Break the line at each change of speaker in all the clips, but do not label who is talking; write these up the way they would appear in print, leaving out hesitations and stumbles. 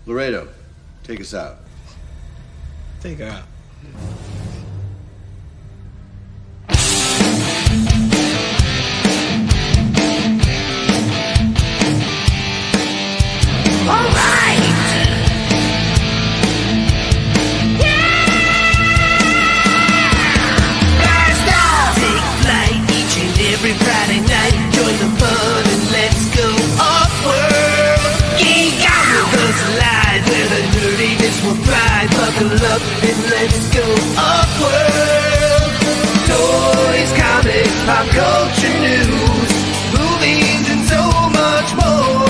Laredo, take us out.
Take her out.
All right. Yeah. Blast off. Take flight each and every Friday night. Join the fun and let's go off-world. Geek out with us live where the nerdiness will thrive. Buckle up and let's go off-world. Toys, comics, pop culture news, movies, and so much more.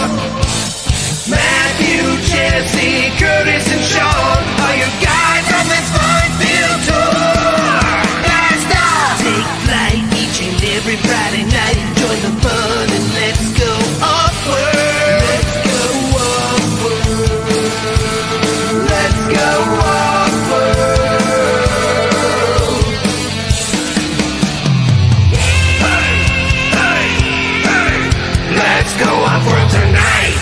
Matthew, Jesse, Curtis, and Sean are your guides on this fun-filled tour. Blast off! Take flight each and every Friday night. Join the fun and let's go off-world. Let's go off-world. Let's go off-world. Hey, hey, hey. Let's go off-world tonight.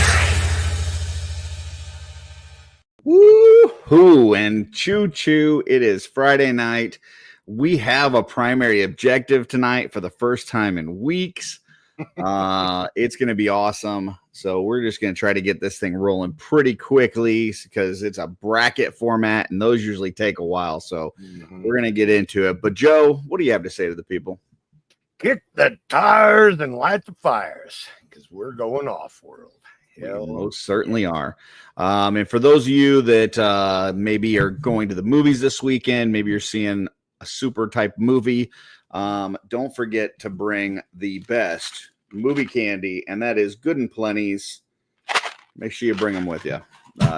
Woo-hoo, and choo-choo, it is Friday night. We have a primary objective tonight for the first time in weeks. It's going to be awesome. So we're just going to try to get this thing rolling pretty quickly because it's a bracket format, and those usually take a while. So we're going to get into it. But, Joe, what do you have to say to the people?
Get the tires and light the fires because we're going off-world.
Hell, most certainly are. And for those of you that maybe are going to the movies this weekend, maybe you're seeing a super type movie, don't forget to bring the best movie candy, and that is Good and Plenty's. Make sure you bring them with you.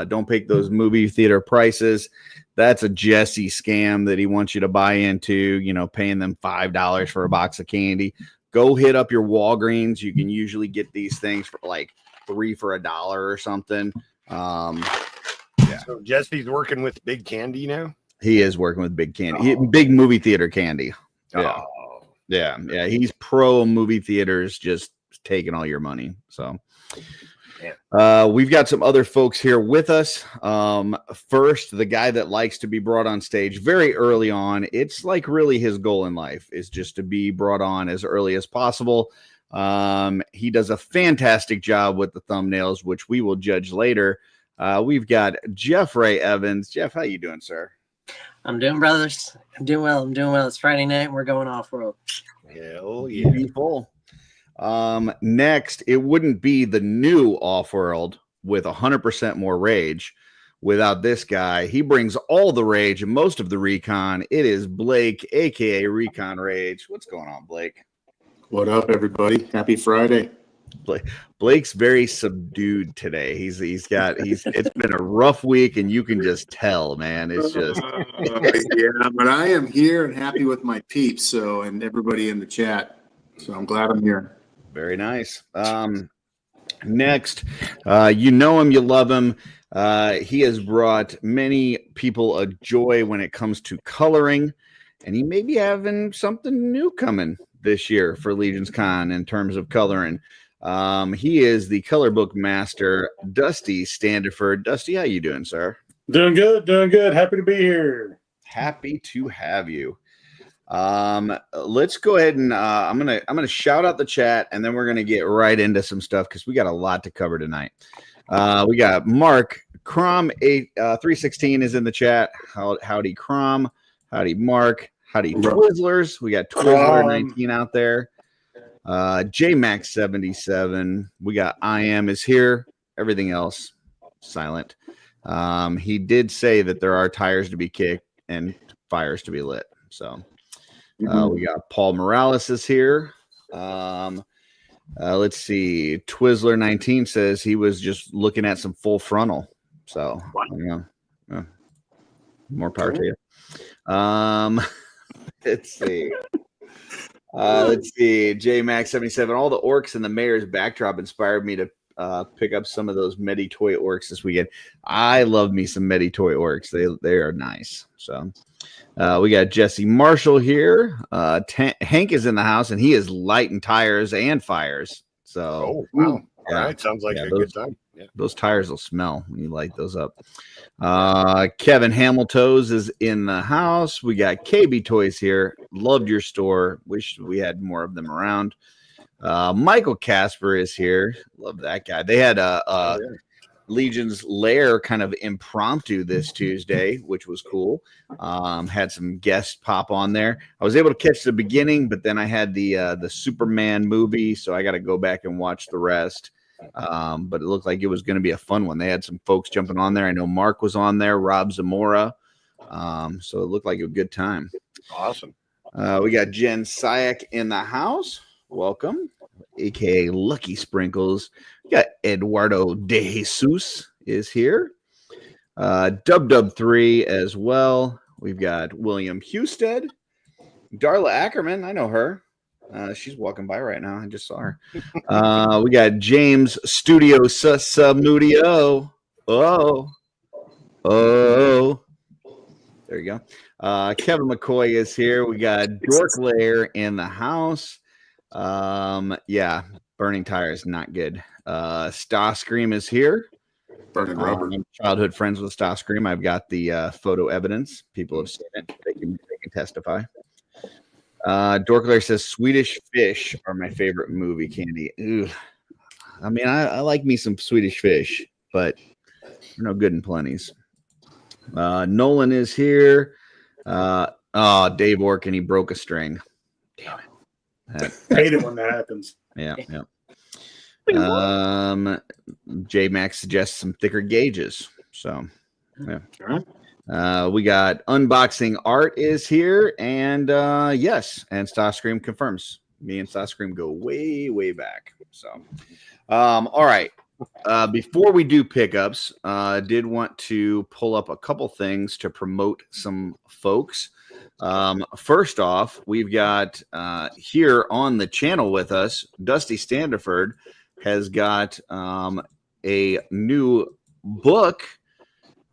Don't pick those movie theater prices. That's a Jesse scam that he wants you to buy into, you know, paying them $5 for a box of candy. Go hit up your Walgreens. You can usually get these things for like 3 for $1 or something. Yeah.
So Jesse's working with Big Candy now?
He is working with Big Candy. Big movie theater candy. Yeah.
Oh.
Yeah. He's pro movie theaters, just taking all your money. So we've got some other folks here with us. First, the guy that likes to be brought on stage very early on. It's like really his goal in life is just to be brought on as early as possible. He does a fantastic job with the thumbnails, which we will judge later. We've got Jeff Ray Evans. Jeff, how you doing, sir?
I'm doing, brothers. I'm doing well. It's Friday night and we're going off-world.
Hell yeah.
Beautiful. Next, it wouldn't be the new Off-World with 100% more rage without this guy. He brings all the rage and most of the recon. It is Blake, aka Recon Rage. What's going on, Blake?
What up, everybody? Happy Friday.
Blake's very subdued today. It's been a rough week, and you can just tell, man. It's just
yeah, but I am here and happy with my peeps, and everybody in the chat. So I'm glad I'm here.
Very nice. Next, you know him, you love him. He has brought many people a joy when it comes to coloring, and he may be having something new coming this year for Legion's Con in terms of coloring. He is the color book master, Dusty Standiford. Dusty, how you doing, sir?
Doing good. Happy to be here.
Happy to have you. Let's go ahead and I'm gonna shout out the chat, and then we're gonna get right into some stuff because we got a lot to cover tonight. We got Mark Crom 316 is in the chat. Howdy Crom, howdy Mark, howdy Twizzlers. We got Twizzler 19 out there. JMax 77. We got I am is here. Everything else silent. He did say that there are tires to be kicked and fires to be lit. So we got Paul Morales is here. Let's see. Twizzler 19 says he was just looking at some full frontal. So more power to you. Let's see. JMax 77. All the orcs in the mayor's backdrop inspired me to pick up some of those Medi Toy orcs this weekend. I love me some Medi Toy orcs. They are nice. So we got Jesse Marshall here. Hank is in the house, and he is lighting tires and fires. So
wow. All right. Sounds like a good time.
Those tires will smell when you light those up. Kevin Hamiltoes is in the house. We got KB Toys here. Loved your store. Wish we had more of them around. Michael Casper is here. Love that guy. They had a Legion's Lair kind of impromptu this Tuesday, which was cool. Had some guests pop on there. I was able to catch the beginning, but then I had the Superman movie, so I got to go back and watch the rest. But it looked like it was going to be a fun one. They had some folks jumping on there. I know Mark was on there, Rob Zamora. So it looked like a good time.
Awesome.
We got Jen Sayak in the house. Welcome, aka Lucky Sprinkles. We got Eduardo De Jesus is here. Dub3 as well. We've got William Husted. Darla Ackerman, I know her. She's walking by right now. I just saw her. We got James Studio Samudio. Oh. There you go. Kevin McCoy is here. We got Dork Lair in the house. Yeah, burning tires, not good. Starscream is here.
Burning rubber.
I'm childhood friends with Starscream. I've got the photo evidence. People have seen it. They can testify. Dorkler says Swedish Fish are my favorite movie candy. Ugh. I mean, I like me some Swedish Fish, but they're no good in plenties. Nolan is here. Dave Orkin, he broke a string. Damn it.
Hate it when that happens.
Yeah. J Max suggests some thicker gauges. So, yeah.
All right.
We got Unboxing Art is here, and yes, and Starscream confirms. Me and Starscream go way, way back. So, all right. Before we do pickups, did want to pull up a couple things to promote some folks. First off, we've got here on the channel with us, Dusty Standiford has got a new book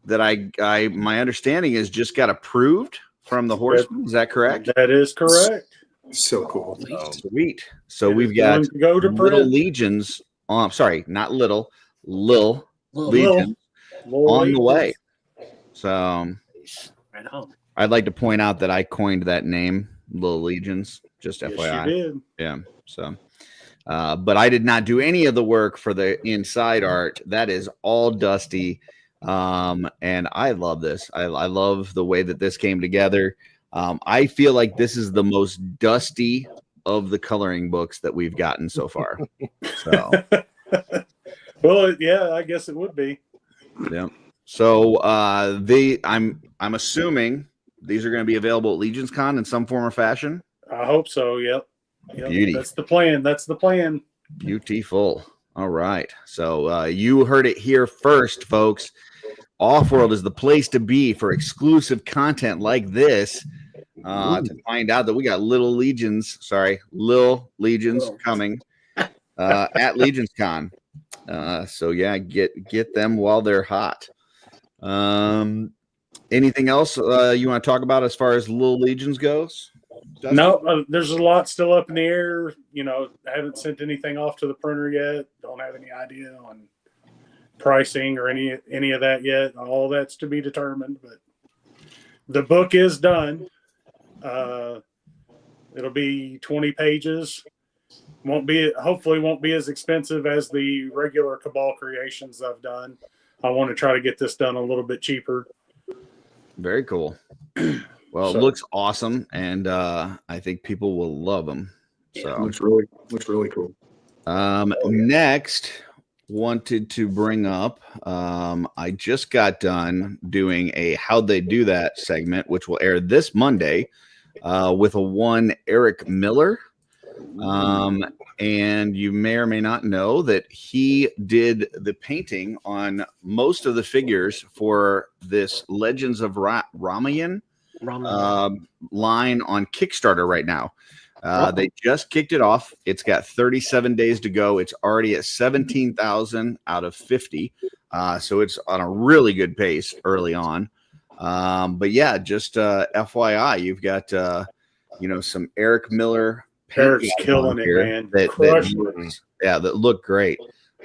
that I my understanding is just got approved from the Horseman. Is that correct?
That is correct.
So cool.
Sweet. So we've got
go to
Little
print.
Legions. Sorry, not Little. Lil
Little.
Legions on the way. So
Right on.
I'd like to point out that I coined that name, Little Legions. Just
Yes,
FYI.
you did.
Yeah. So, but I did not do any of the work for the inside art. That is all Dusty. And I love this. I love the way that this came together. I feel like this is the most Dusty of the coloring books that we've gotten so far. So,
Well, yeah, I guess it would be.
yeah. So, I'm assuming these are going to be available at Legions Con in some form or fashion.
I hope so. Yep.
Beauty.
That's the plan. That's the plan.
Beautiful. All right. So you heard it here first, folks. OffWorld is the place to be for exclusive content like this. To find out that we got Lil Legions coming at Legions Con. So yeah, get them while they're hot. Anything else you want to talk about as far as Lil Legions goes? Dustin?
No, there's a lot still up in the air. You know, I haven't sent anything off to the printer yet. Don't have any idea on pricing or any of that yet. All that's to be determined. But the book is done. It'll be 20 pages. Hopefully won't be as expensive as the regular Cabal creations I've done. I want to try to get this done a little bit cheaper.
Very cool. Well, it looks awesome, and I think people will love them. So
Looks really cool.
Next, wanted to bring up. I just got done doing a How'd They Do That segment, which will air this Monday, with one Eric Miller. And you may or may not know that he did the painting on most of the figures for this Legends of Ramayan line on Kickstarter right now. They just kicked it off. It's got 37 days to go. It's already at 17,000 out of 50. So it's on a really good pace early on. But yeah, just FYI, you've got some Eric Miller.
Eric's killing it, man.
That look great.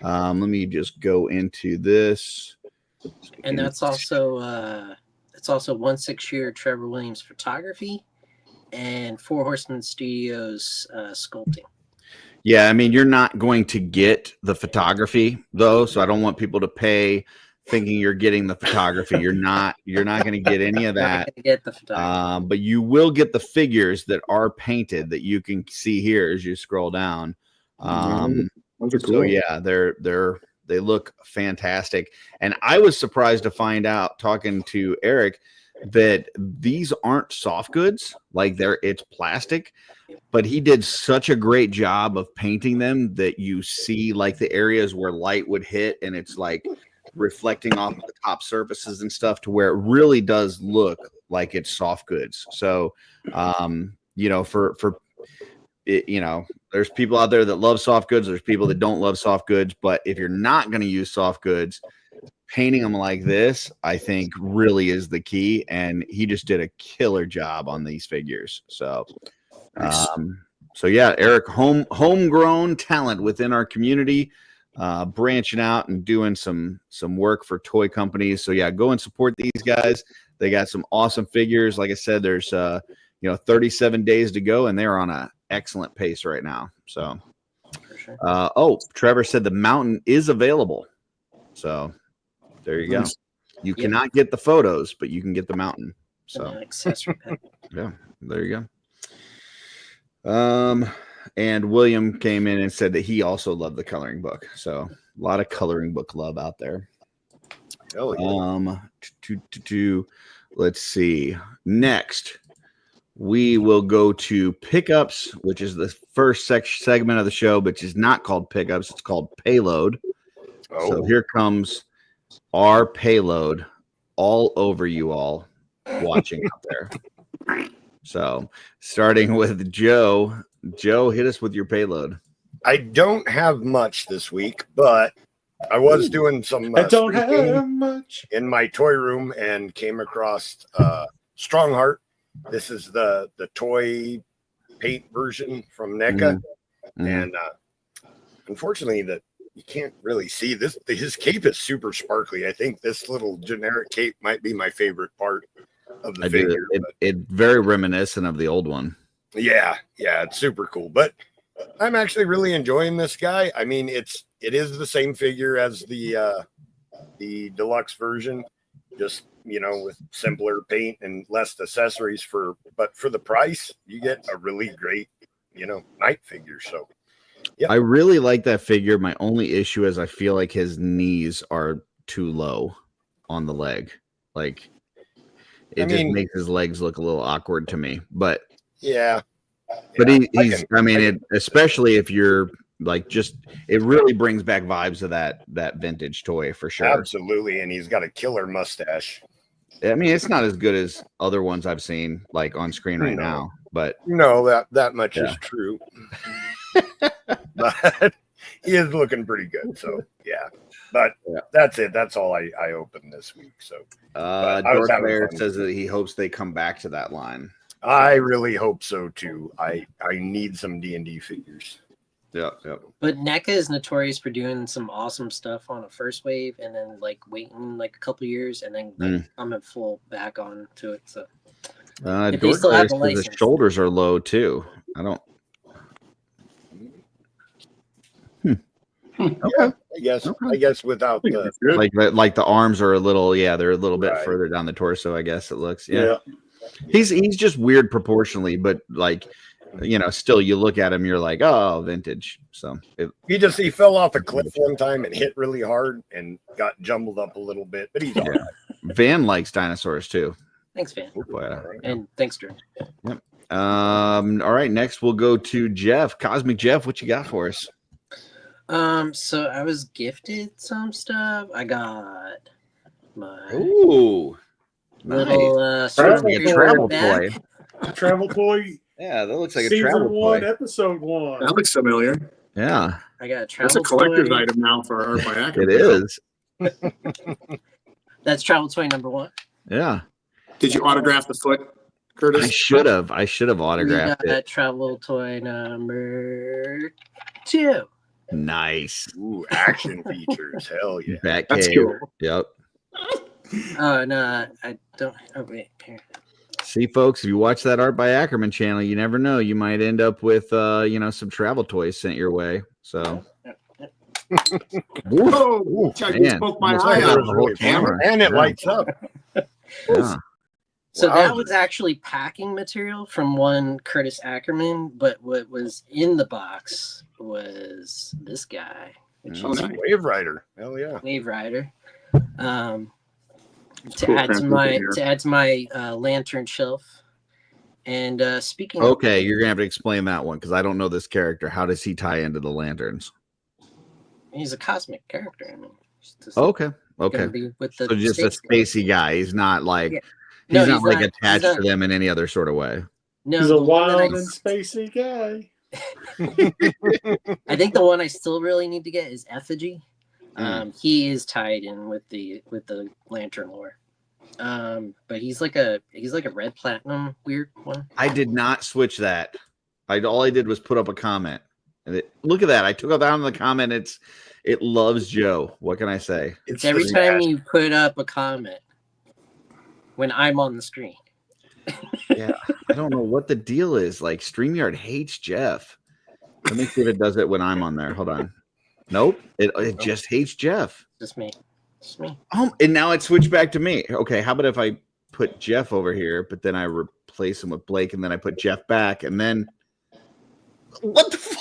Let me just go into this.
And that's also it's also 1/6-year Trevor Williams photography and Four Horsemen Studios sculpting.
Yeah, I mean, you're not going to get the photography though, so I don't want people to pay thinking you're getting the photography. You're not going to get any of that.
Get the photography.
But you will get the figures that are painted that you can see here as you scroll down.
Those are cool.
So yeah, they look fantastic. And I was surprised to find out, talking to Eric, that these aren't soft goods. Like it's plastic, but he did such a great job of painting them that you see like the areas where light would hit and it's like reflecting off the top surfaces and stuff, to where it really does look like it's soft goods. So you know, for it, you know, there's people out there that love soft goods, there's people that don't love soft goods, but if you're not going to use soft goods, painting them like this, I think, really is the key. And he just did a killer job on these figures. So so yeah, Eric, homegrown talent within our community, branching out and doing some work for toy companies. So yeah, go and support these guys. They got some awesome figures. Like I said, there's 37 days to go, and they're on a excellent pace right now. So sure. Trevor said the mountain is available. So there you go. You cannot get the photos, but you can get the mountain. So yeah, there you go. And William came in and said that he also loved the coloring book. So a lot of coloring book love out there.
Oh, yeah.
Let's see. Next, we will go to pickups, which is the first segment of the show, which is not called pickups. It's called payload. Oh. So here comes our payload all over you all watching out there. So starting with Joe. Joe, hit us with your payload.
I don't have much this week, but I was doing some
I don't have much
in my toy room and came across Strongheart. This is the toy paint version from NECA. And unfortunately that you can't really see this. His cape is super sparkly. I think this little generic cape might be my favorite part of the figure.
It's very reminiscent of the old one.
Yeah, it's super cool. But I'm actually really enjoying this guy. I mean, it is the same figure as the deluxe version, just with simpler paint and less accessories but for the price, you get a really great, Knight figure. So yeah.
I really like that figure. My only issue is I feel like his knees are too low on the leg. Like it just makes his legs look a little awkward to me. But
yeah.
But especially if you're like, it really brings back vibes of that vintage toy for sure.
Absolutely. And he's got a killer mustache.
I mean, it's not as good as other ones I've seen like on screen right now, but
that much is true. But he is looking pretty good. So yeah, but that's it. That's all I opened this week. So
Darth Vader says that he hopes they come back to that line.
I really hope so too. I need some D&D figures.
Yeah.
But NECA is notorious for doing some awesome stuff on a first wave and then like waiting like a couple years and then coming full back on to it. So if they still have the license,
the shoulders are low too. I don't.
Okay. I guess without the
like the arms are a little, they're a little bit further down the torso. I guess it looks. Yeah. He's just weird proportionally, but like, still you look at him, you're like, oh, vintage. So
he fell off a cliff one time and hit really hard and got jumbled up a little bit, but he's all right.
Van likes dinosaurs too.
Thanks, Van. And thanks, Drew.
Yep. All right, next we'll go to Jeff. Cosmic Jeff, what you got for us?
So I was gifted some stuff. I got my
nice.
little
travel toy.
Travel toy.
Yeah, that looks like a
Season
travel
1,
toy.
Episode 1.
That looks familiar.
Yeah.
I got a travel
That's a collector's
toy.
item now for our Biac.
It is.
That's travel toy number 1.
Yeah.
Did you autograph the foot, Curtis?
I should have autographed
we got
it.
Travel toy number 2.
Nice.
Ooh, action features. Hell yeah.
Bat
That's
cave.
cool.
Yep.
Oh no, I don't. Oh wait, here.
See, folks, if you watch that Art by Ackerman channel, you never know. You might end up with, some travel toys sent your way. So,
Whoa! Chuck, you
man.
spoke my
Almost
eye
took
out.
out the whole camera.
And it
Yeah.
lights up.
Yeah.
So
Wow.
that was actually packing material from one Curtis Ackerman, but what was in the box was this guy, which
Oh,
is
nice.
Wave Rider. Hell yeah.
Wave Rider. To
cool
add to
transmission
my
here.
lantern shelf. And speaking
Okay, you're gonna have to explain that one because I don't know this character. How does he tie into the lanterns?
he's a cosmic character. I mean, he's just
Okay,
gonna
okay.
be with the
So just a
space guy.
spacey guy. He's not like
Yeah.
he's
No,
not
he's
like
not-
attached
he's
to
not-
them in any other sort of way.
No,
He's a
the one that
wild and spacey guy.
I think the one I still really need to get is Effigy.
Mm.
He is tied in with the lantern lore. But he's like a red platinum weird one.
I did not switch that. All I did was put up a comment. And look at that. I took it down in the comment. It loves Joe. What can I say?
It's every
the
time
best.
you put up a comment when I'm on the screen.
Yeah, I don't know what the deal is. Like StreamYard hates Jeff. Let me see if it does it when I'm on there. Hold on. Nope. It just hates Jeff.
Just me. Just me.
And now it switched back to me. Okay, how about if I put Jeff over here, but then I replace him with Blake, and then I put Jeff back, and then what the fuck?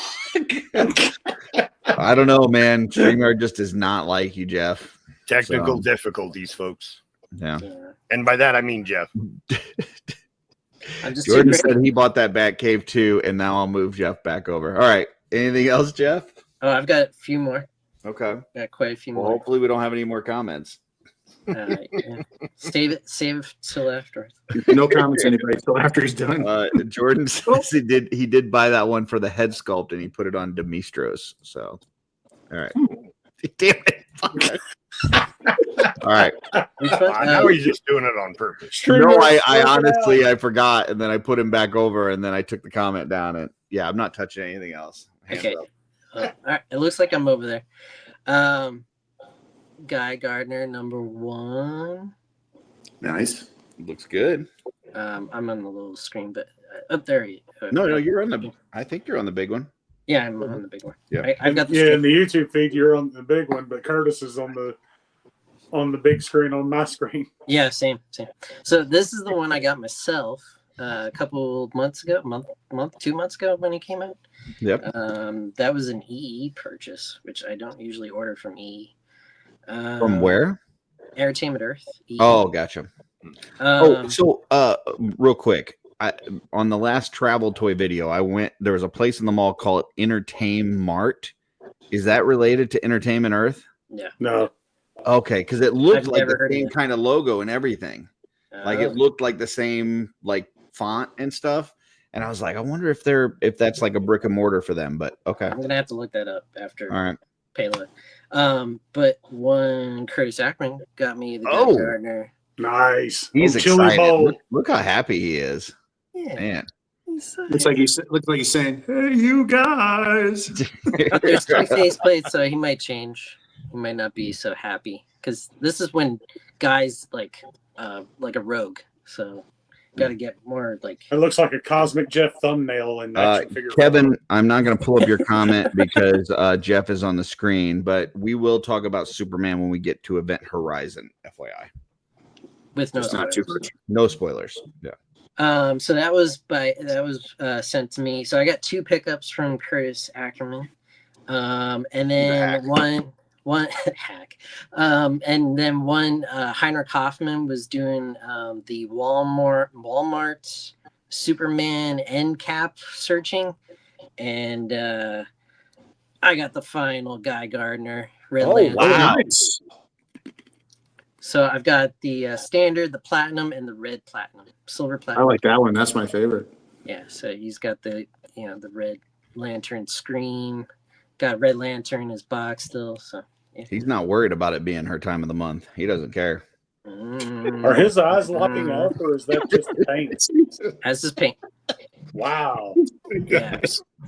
I don't know, man. StreamYard just does not like you, Jeff.
Technical
So-
difficulties, folks.
Yeah.
Yeah.
And by that, I mean Jeff.
I'm just
Jordan
too great.
said he bought that Bat Cave too, and now I'll move Jeff back over. All right. Anything else, Jeff?
Oh, I've got a few more.
Okay.
Got quite a few
Well,
more.
hopefully we don't have any more comments.
Yeah. Save it till after.
No comments, anybody, till after he's done.
Jordan says he did buy that one for the head sculpt, and he put it on Demistros. So, all right. Damn it. Fuck. All right.
Which one?
Now he's just doing it on purpose.
No, I honestly I forgot, and then I put him back over, and then I took the comment down, and yeah, I'm not touching anything else. Hands
Okay.
up.
All right. It looks like I'm over there. Guy Gardner, number 1.
Nice.
Looks good.
I'm on the little screen, but up there.
No, you're on the. I think you're on the big one.
Yeah, I'm on the big one.
Yeah.
I've got the
Yeah,
screen.
in the YouTube feed, you're on the big one, but Curtis is on the big screen on my screen.
Yeah, same. So this is the one I got myself a couple months ago, 2 months ago when he came out.
Yep.
That was an EE purchase, which I don't usually order from EE.
From where?
Entertainment Earth. EE.
Oh, gotcha. So real quick, on the last travel toy video, there was a place in the mall called Entertain Mart. Is that related to Entertainment Earth?
Yeah.
No.
Okay, because it looked
I've
like
never
the
heard of
same
it.
kind of logo and everything. Like it looked like the same like font and stuff. And I was like, I wonder if that's like a brick and mortar for them. But okay.
I'm gonna have to look that up after
All right.
Payload. But one Curtis Ackerman got me the Guy
Oh.
Gardner.
Nice.
He's
Oh, chili
excited.
bowl.
Look how happy he is.
Yeah.
Man.
Looks like he's saying, "Hey, you guys."
But there's 3 faceplates, so he might change. He might not be so happy because this is when guys like a rogue. So got to get more like.
It looks like a Cosmic Jeff thumbnail in action figure.
Kevin, I'm not going to pull up your comment because Jeff is on the screen, but we will talk about Superman when we get to Event Horizon, FYI.
With no
It's not too much.
No spoilers. Yeah.
So that was sent to me. So I got 2 pickups from Curtis Ackerman, and then one hack, and then one Heinrich Hoffman was doing the Walmart Superman end cap searching, and I got the final Guy Gardner Red Lantern.
wow.
Nice.
So I've got the standard, the platinum, and the red platinum, silver
I
platinum.
like that one. That's my favorite.
Yeah, so he's got the the Red Lantern screen, got Red Lantern in his box still. So yeah.
He's not worried about it being her time of the month. He doesn't care.
Are his eyes locking up, or is that just the paint?
That's his paint.
Wow.
Yeah,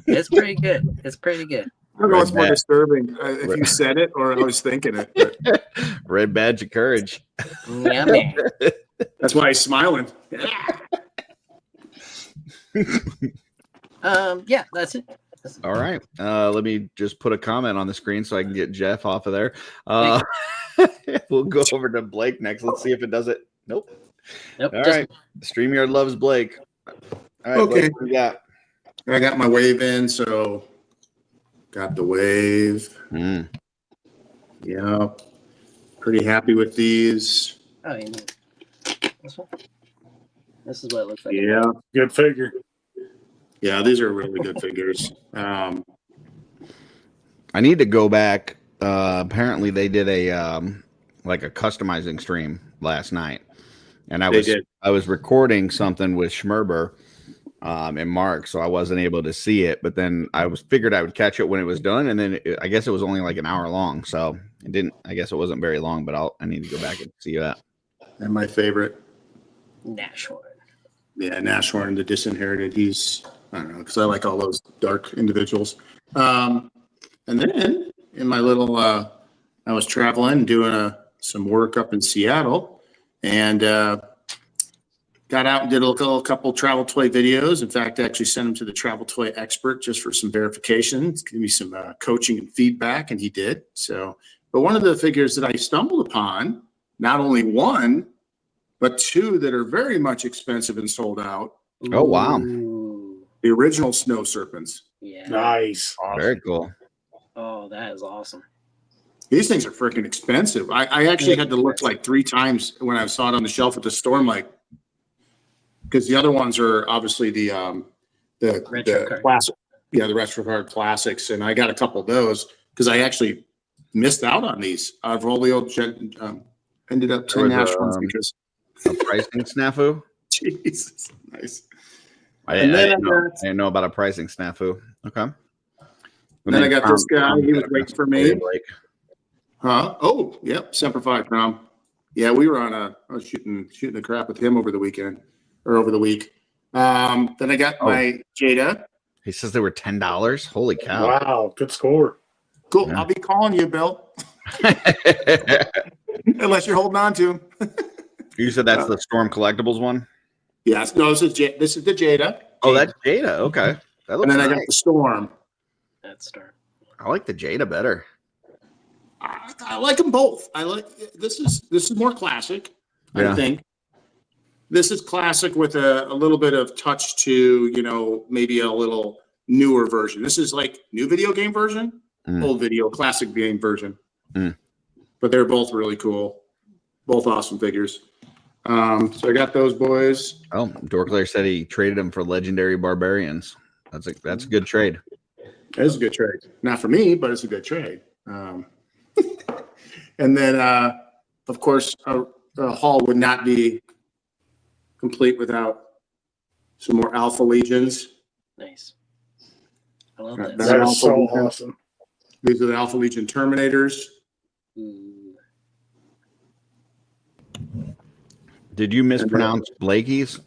it's pretty good. It's pretty good.
I don't know what's more
Red
disturbing, if you said it or I was thinking it. But
Red badge of courage.
Yummy.
that's why he's smiling.
Yeah, that's it.
All right. Let me just put a comment on the screen so I can get Jeff off of there. We'll go over to Blake next. Let's see if it does it. Nope.
Nope.
All right. StreamYard loves Blake. All right.
Okay.
Blake, what do you got?
I got my wave in, so got the wave. Yeah. Pretty happy with these.
Oh, you mean this one? This is what it looks like.
Yeah.
Good figure.
Yeah, these are really good figures.
I need to go back. Apparently they did a like a customizing stream last night. And I was recording something with Schmerber and Mark, so I wasn't able to see it. But then I figured I would catch it when it was done, and then I guess it was only like an hour long, so it didn't. I guess it wasn't very long, but I need to go back and see that.
And my favorite,
Nashorn.
yeah, Nashorn, the Disinherited. He's, I don't know, because I like all those dark individuals. And then in my little, I was traveling, doing some work up in Seattle, and got out and did a couple travel toy videos. In fact, I actually sent them to the travel toy expert just for some verification, give me some coaching and feedback, and he did. So, but one of the figures that I stumbled upon, not only one, but two that are very much expensive and sold out.
Oh, wow.
Ooh.
The original Snow Serpents.
Yeah.
Nice.
Very cool.
Oh, that is awesome.
These things are freaking expensive. I actually had to look like 3 times when I saw it on the shelf at the store. I'm like, because the other ones are obviously the
Retro
classic, the retro card classics, and I got a couple of those because I actually missed out on these. I've only ended up 10 Nash ones because
a pricing snafu.
Jesus, nice.
I didn't know about a pricing snafu. Okay.
And then I got this guy. He was waiting for me. Huh? Oh, yep. Semper Fi Prom. Yeah, we were I was shooting the crap with him over the weekend or over the week. Then I got my Jada.
He says they were $10. Holy cow!
Wow, good score.
Cool.
Yeah.
I'll be calling you, Bill. Unless you're holding on to him.
You said that's the Storm Collectibles one?
Yes. No, this is the Jada.
Oh, that's Jada. Okay. That looks
And then
nice.
I got the Storm.
That's Star.
I like the Jada better.
I like them both. I like this is more classic,
Yeah.
I think. This is classic with a little bit of touch to, maybe a little newer version. This is like new video game version, old video, classic game version. But they're both really cool. Both awesome figures. So I got those boys.
Oh, Dorkler said he traded them for legendary barbarians. That's a good trade.
It is a good trade. Not for me, but it's a good trade. And then, of course, a haul would not be complete without some more Alpha Legions.
Nice. I love
That
this.
That
Alpha
is so
Legion.
awesome.
These are the Alpha Legion Terminators.
Ooh.
Did you mispronounce Blakey's?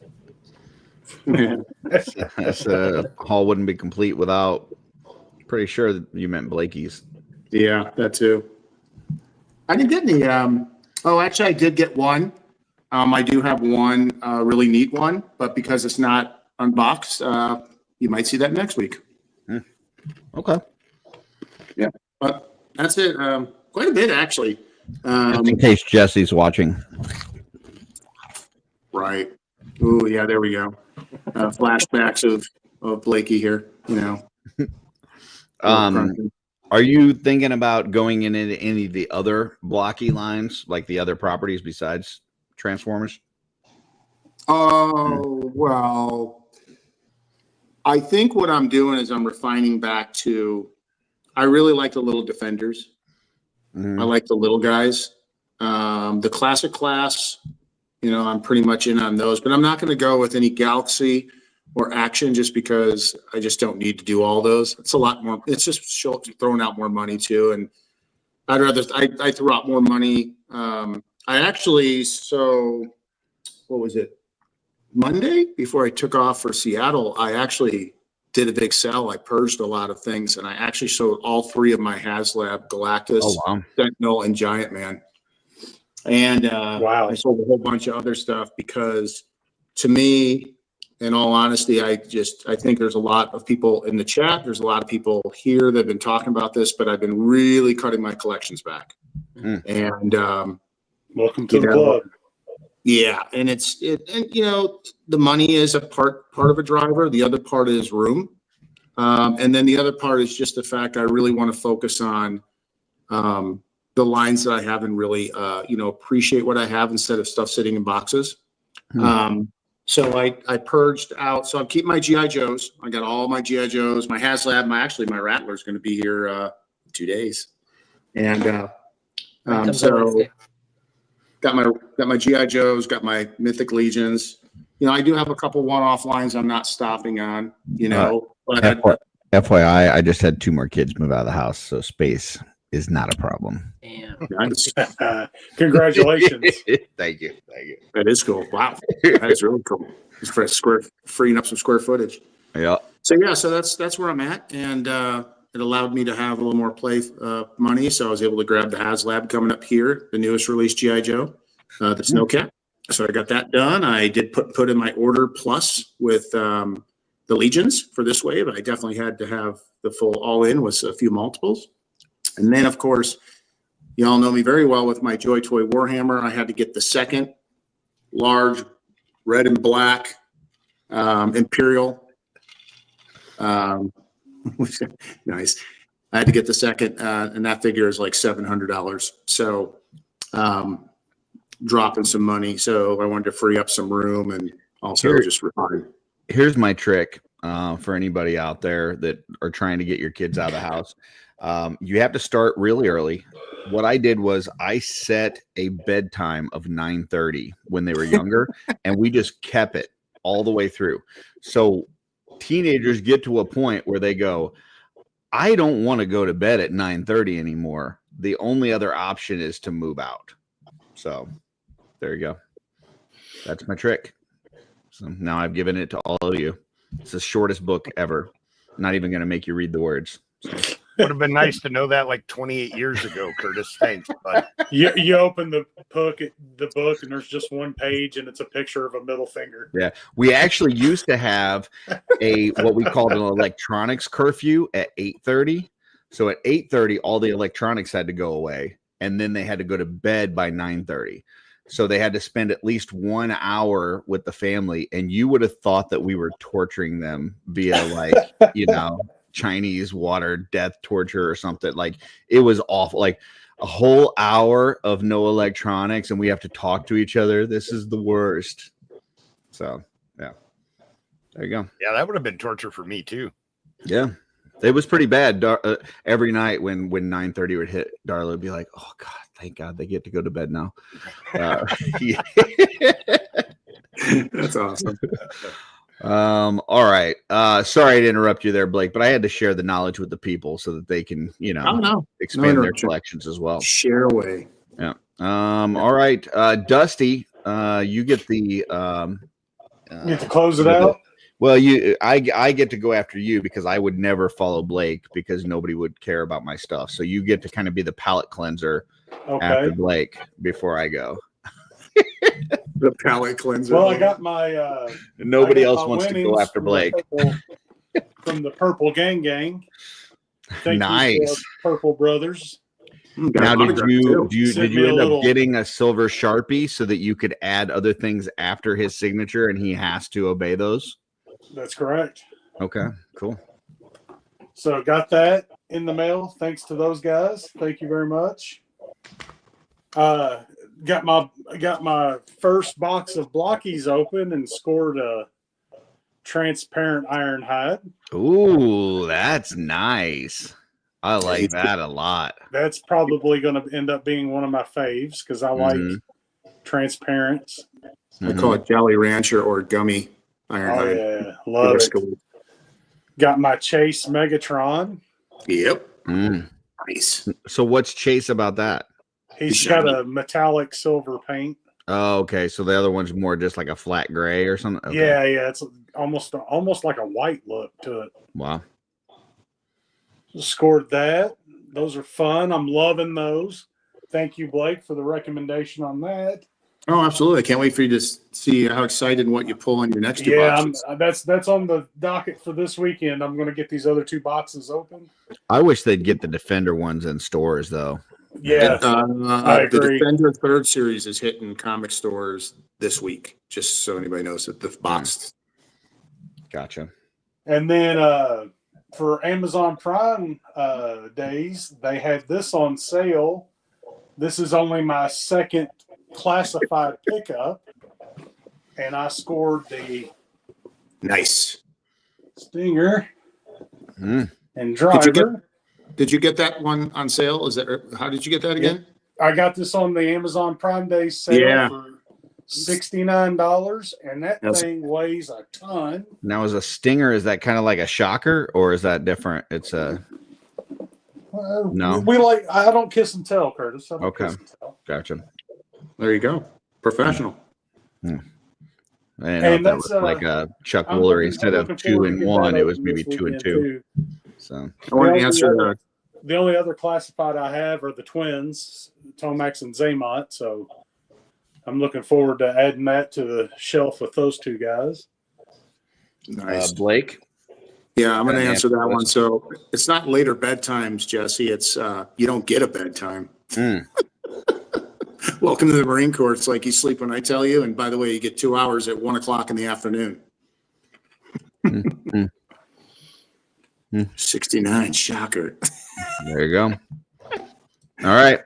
That's haul wouldn't be complete without. Pretty sure that you meant Blakey's.
Yeah, that too. I didn't get any. Actually, I did get one. I do have one really neat one, but because it's not unboxed, you might see that next week.
Okay.
Yeah, but that's it. Quite a bit, actually.
Just in case Jesse's watching.
Right. Oh, yeah, there we go. Flashbacks of Blakey here,
Are you thinking about going into any of the other blocky lines, like the other properties besides Transformers?
Oh, well, I think what I'm doing is I'm refining back to, I really like the little Defenders. I like the little guys. The classic class, I'm pretty much in on those, but I'm not going to go with any Galaxy or Action just because I just don't need to do all those. It's a lot more. It's just throwing out more money too. And I'd rather, I threw out more money. I actually, what was it? Monday before I took off for Seattle, I actually did a big sell. I purged a lot of things, and I actually sold all 3 of my HasLab, Galactus,
Oh, wow.
Sentinel, and Giant Man. And
Wow.
I sold a whole bunch of other stuff because, to me, in all honesty, I think there's a lot of people in the chat. There's a lot of people here that have been talking about this, but I've been really cutting my collections back. And
welcome to the club.
Yeah, and and you know, the money is a part of a driver. The other part is room, and then the other part is just the fact I really want to focus on the lines that I have and really appreciate what I have instead of stuff sitting in boxes. So I purged out. So I'm keeping my GI Joes. I got all my GI Joes. My HasLab. My Rattler is going to be here in 2 days, and so got my GI Joes. Got my Mythic Legions. You know, I do have a couple one-off lines I'm not stopping on. You know, but
FYI, I just had 2 more kids move out of the house, so space is not a problem.
Damn.
Congratulations.
Thank you.
That is cool. Wow, that is really cool. It's for freeing up some square footage.
Yeah.
So that's where I'm at, and it allowed me to have a little more play money. So I was able to grab the HasLab coming up here, the newest release GI Joe, the Snowcat. So I got that done. I did put in my order plus with the Legions for this wave. I definitely had to have the full all in with a few multiples. And then, of course, you all know me very well with my Joy Toy Warhammer. I had to get the second large red and black Imperial. Nice. I had to get the second, and that figure is like $700. So dropping some money. So I wanted to free up some room and also just refine.
Here's my trick for anybody out there that are trying to get your kids out of the house. You have to start really early. What I did was I set a bedtime of 9:30 when they were younger, and we just kept it all the way through. So teenagers get to a point where they go, I don't want to go to bed at 9:30 anymore. The only other option is to move out. So there you go. That's my trick. So now I've given it to all of you. It's the shortest book ever. Not even going to make you read the words. So.
Would have been nice to know that like 28 years ago, Curtis. Thanks, bud.
You open the book, and there's just one page, and it's a picture of a middle finger.
Yeah, we actually used to have what we called an electronics curfew at 8:30. So at 8:30, all the electronics had to go away, and then they had to go to bed by 9:30. So they had to spend at least 1 hour with the family, and you would have thought that we were torturing them via Chinese water death torture or something. Like, it was awful. Like a whole hour of no electronics, and we have to talk to each other. This is the worst. So yeah, there you go.
Yeah, that would have been torture for me too.
Yeah, it was pretty bad. Every night when 9:30 would hit, Darla would be like, "Oh God, thank God they get to go to bed now."
That's awesome.
All right. Sorry to interrupt you there, Blake, but I had to share the knowledge with the people so that they can, expand their collections as well.
Share away.
Yeah. All right. Dusty, you get the
you get to close it out.
Well, I get to go after you because I would never follow Blake because nobody would care about my stuff. So you get to kind of be the palate cleanser after Blake before I go.
The palate cleanser.
Well, I got my
nobody else wants to go after Blake.
From the Purple Gang. Thank
nice.
You, Purple Brothers.
Now, did you end up getting a silver Sharpie so that you could add other things after his signature and he has to obey those?
That's correct.
Okay, cool.
So got that in the mail. Thanks to those guys. Thank you very much. Got my first box of blockies open and scored a transparent Ironhide.
Ooh, that's nice. I like that a lot.
That's probably going to end up being one of my faves because I like transparents.
I call it Jolly Rancher or Gummy Ironhide.
Oh yeah, love it. Got my Chase Megatron.
Yep. Nice.
So what's Chase about that?
He's got a metallic silver paint.
Oh, okay. So the other one's more just like a flat gray or something. Okay.
Yeah, it's almost like a white look to it.
Wow.
Scored that. Those are fun. I'm loving those. Thank you, Blake, for the recommendation on that.
Oh, absolutely. I can't wait for you to see how excited and what you pull on your next two
Yeah,
boxes.
that's on the docket for this weekend. I'm going to get these other 2 boxes open.
I wish they'd get the Defender ones in stores though.
Yeah, I
The
agree.
Defender third series is hitting comic stores this week, just so anybody knows that the box.
Gotcha.
And then for Amazon Prime days, they had this on sale. This is only my second classified pickup, and I scored the
Nice.
Stinger
Mm.
and Driver.
Did you get that one on sale? How did you get that again?
I got this on the Amazon Prime Day sale
Yeah.
for $69, and that
That's-
thing weighs a ton.
Now, is a Stinger, is that kind of like a shocker or is that different? It's a No.
We like. I don't kiss and tell, Curtis. I don't
Okay.
kiss and tell.
gotcha.
There you go. Professional.
I didn't know
And
if that
that's,
was like a Chuck
I'm
Woolery
looking-
instead
I'm
of
looking
2
forward to
and
get
1.
that
It was
open
maybe
this
2 and
weekend,
2.
too.
So
I want to answer
The only other classified I have are the twins, Tomax and Zaymont. So I'm looking forward to adding that to the shelf with those 2 guys.
nice.
Blake.
Yeah, I'm going to
and
answer that
answer
one.
this.
So it's not later bedtimes, Jesse. It's you don't get a bedtime.
Mm.
Welcome to the Marine Corps. It's like you sleep when I tell you. And by the way, you get 2 hours at 1:00 in the afternoon.
Mm.
69, shocker.
There you go. All right.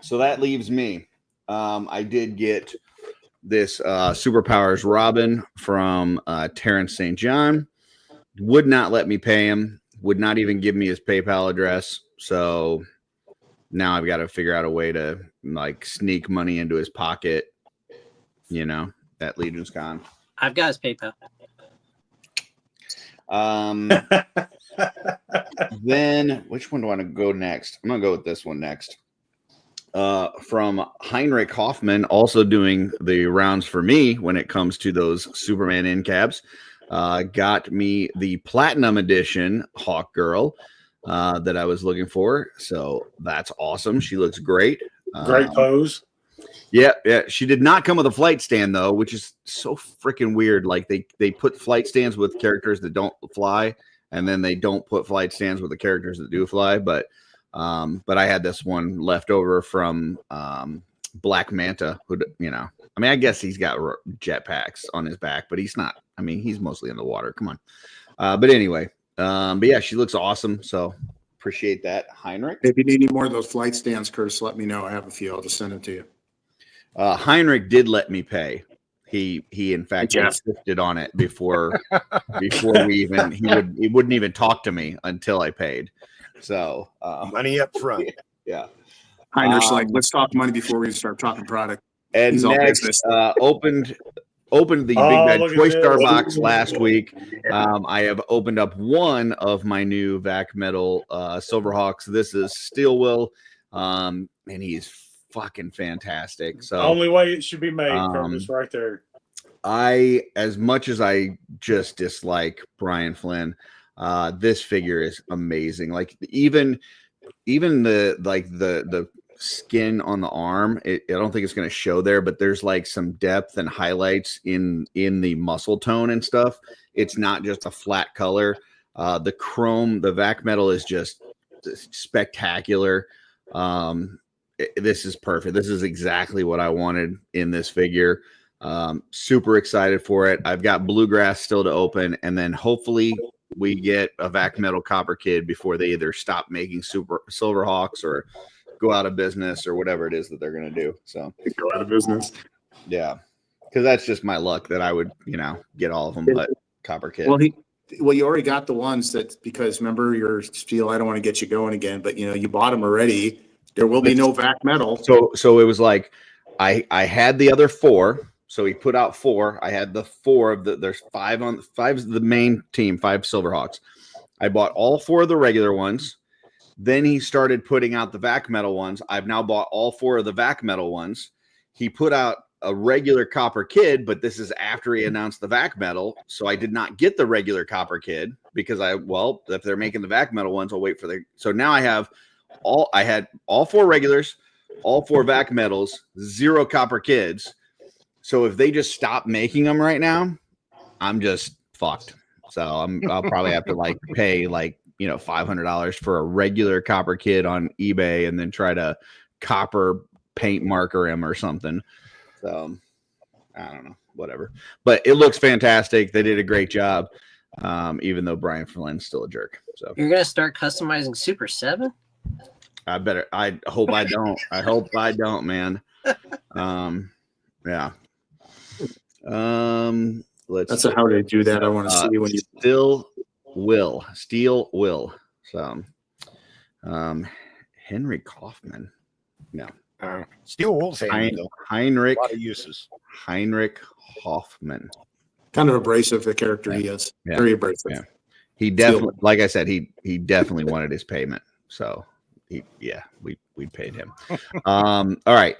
So that leaves me. I did get this Superpowers Robin from Terrence St. John. Would not let me pay him. Would not even give me his PayPal address. So now I've got to figure out a way to like sneak money into his pocket. You know, at Legion's Con.
I've got his PayPal.
Then which one do I want to go next? I'm gonna go with this one next. From Heinrich Hoffman, also doing the rounds for me when it comes to those Superman end caps. Got me the Platinum Edition Hawk Girl that I was looking for. So that's awesome. She looks great.
Great pose.
Yeah. She did not come with a flight stand though, which is so freaking weird. Like they put flight stands with characters that don't fly, and then they don't put flight stands with the characters that do fly. But I had this one left over from Black Manta, who, you know, I mean, I guess he's got jetpacks on his back, but he's not. I mean, he's mostly in the water. Come on. But anyway, but yeah, she looks awesome. So appreciate that, Heinrich.
If you need any more of those flight stands, Curtis, let me know. I have a few. I'll just send them to you.
Heinrich did let me pay. He in fact insisted on it before we even he wouldn't even talk to me until I paid. So
Money up front.
yeah.
Heinrich's like, let's talk money before we start talking product.
And
He's all
next,
business.
opened the Big Bad
look at
Toy
this.
Star box last week. I have opened up one of my new Vac Metal Silverhawks. This is Steelwill, and he's fucking fantastic. So
Only way it should be made, Curtis, right there.
as much as I just dislike Brian Flynn, this figure is amazing. Like even the skin on the arm, I don't think it's going to show there, but there's like some depth and highlights in the muscle tone and stuff. It's not just a flat color. The chrome, the Vac Metal is just spectacular. This is perfect. This is exactly what I wanted in this figure. Super excited for it. I've got Bluegrass still to open, and then hopefully we get a Vac Metal Copper Kid before they either stop making Silverhawks or go out of business or whatever it is that they're going to do. So
Go out of business.
yeah, because that's just my luck that I would, get all of them, but Copper Kid.
Well, you already got the ones because remember your spiel, I don't want to get you going again, but you bought them already. There will be no Vac Metal.
So it was like I had the other 4. So he put out 4. I had the 4 of there's 5 is the main team, 5 Silverhawks. I bought all 4 of the regular ones. Then he started putting out the Vac Metal ones. I've now bought all 4 of the Vac Metal ones. he put out a regular copper kid, but this is after he announced the vac metal. So I did not get the regular copper kid because if they're making the vac metal ones, I'll wait for so now I had all 4 regulars, all 4 vac metals, 0 copper kids. So if they just stop making them right now, I'm just fucked. So I'll probably have to pay $500 for a regular copper kid on eBay and then try to copper paint marker him or something. So I don't know, whatever. But it looks fantastic. They did a great job, even though Brian Flynn's still a jerk. So
You're gonna start customizing Super 7?
I hope I don't. I hope I don't, man. Yeah.
That's how they do that. I want to see when you
Steel will. So Henry Kaufman. No.
Steel Wool's though.
Heinrich.
A lot of uses.
Heinrich Hoffman.
kind of abrasive the character he is.
Yeah.
Very abrasive.
Yeah. He definitely, like I said, he definitely wanted his payment. So we paid him. All right.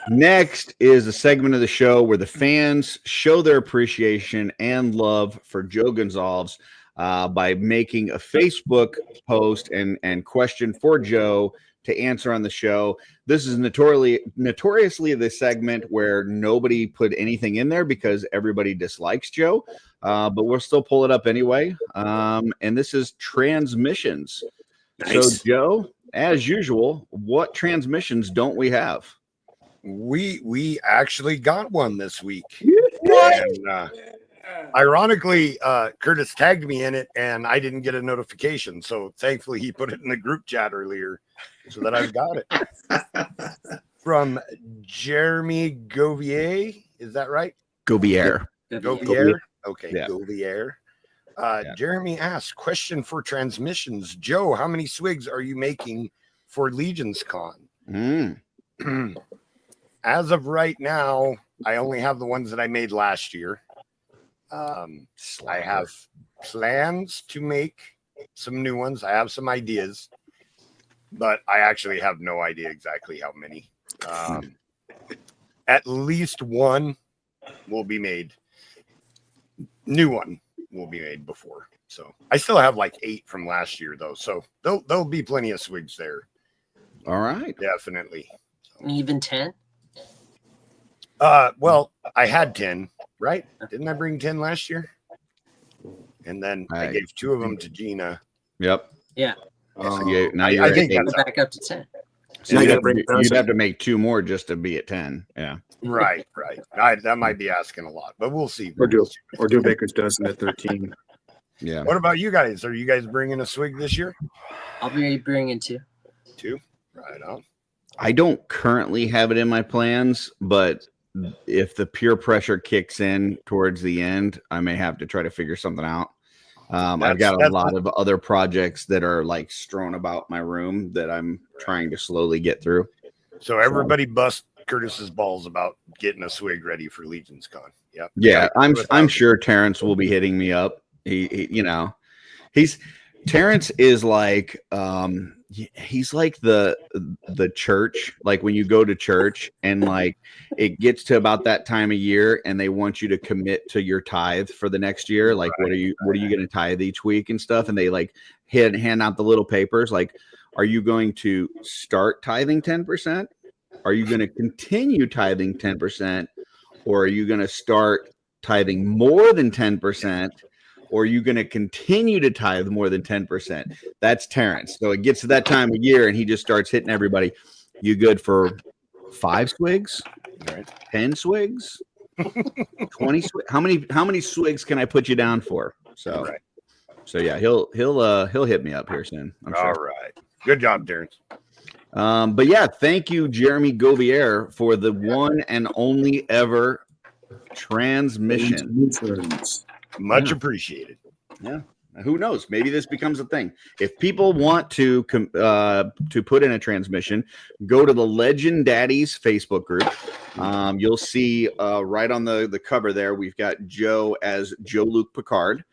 Next is a segment of the show where the fans show their appreciation and love for Joe Gonzalez by making a Facebook post and question for Joe to answer on the show. This is notoriously the segment where nobody put anything in there because everybody dislikes Joe, but we'll still pull it up anyway. And this is transmissions.
Nice.
So, Joe, as usual, what transmissions don't we have?
We actually got one this week. And, ironically, Curtis tagged me in it and I didn't get a notification. So thankfully he put it in the group chat earlier so that I've got it. From Jeremy Govier. Is that right?
Govier.
Govier. Okay.
Yeah.
Govier. Jeremy asks, question for transmissions. Joe, how many swigs are you making for Legions Con? As of right now, I only have the ones that I made last year. I have plans to make some new ones. I have some ideas, but I actually have no idea exactly how many. At least one will be made. New one will be made before. So I still have like 8 from last year though. So there'll be plenty of swigs there.
All right.
Definitely.
Even 10?
Well, I had 10, right? Didn't I bring 10 last year? And then I gave 2 of them to Gina.
Yep.
Yeah.
So now you're
I think
Go
that's
back up to 10.
So
Now
you'd have to make 2 more just to be at 10. Yeah.
right. That might be asking a lot, but we'll see.
Or do Baker's dozen at 13.
Yeah.
What about you guys? Are you guys bringing a swig this year?
I'll be bringing 2.
2? Right on.
I don't currently have it in my plans, but if the peer pressure kicks in towards the end, I may have to try to figure something out. I've got a lot of other projects that are like strewn about my room that I'm trying to slowly get through.
So everybody bust Curtis's balls about getting a swig ready for Legions Con. Yep.
Yeah, I'm sure Terrence will be hitting me up. Terrence is like he's like the church, like when you go to church and like it gets to about that time of year and they want you to commit to your tithe for the next year, like what are you going to tithe each week and stuff, and they like hand out the little papers like, are you going to start tithing 10%? Are you going to continue tithing 10%? Or are you going to start tithing more than 10%? Or are you going to continue to tithe more than 10%? That's Terrence. So it gets to that time of year and he just starts hitting everybody. You good for 5 swigs?
Right.
10 swigs? 20 swigs? How many swigs can I put you down for? So yeah, he'll hit me up here soon. I'm sure.
All right. Good job, Terrence.
But yeah, thank you, Jeremy Govier, for the one and only ever transmission.
Much appreciated.
Yeah. Who knows? Maybe this becomes a thing. If people want to put in a transmission, go to the Legend Daddies Facebook group. You'll see right on the cover there, we've got Joe as Joe Luke Picard.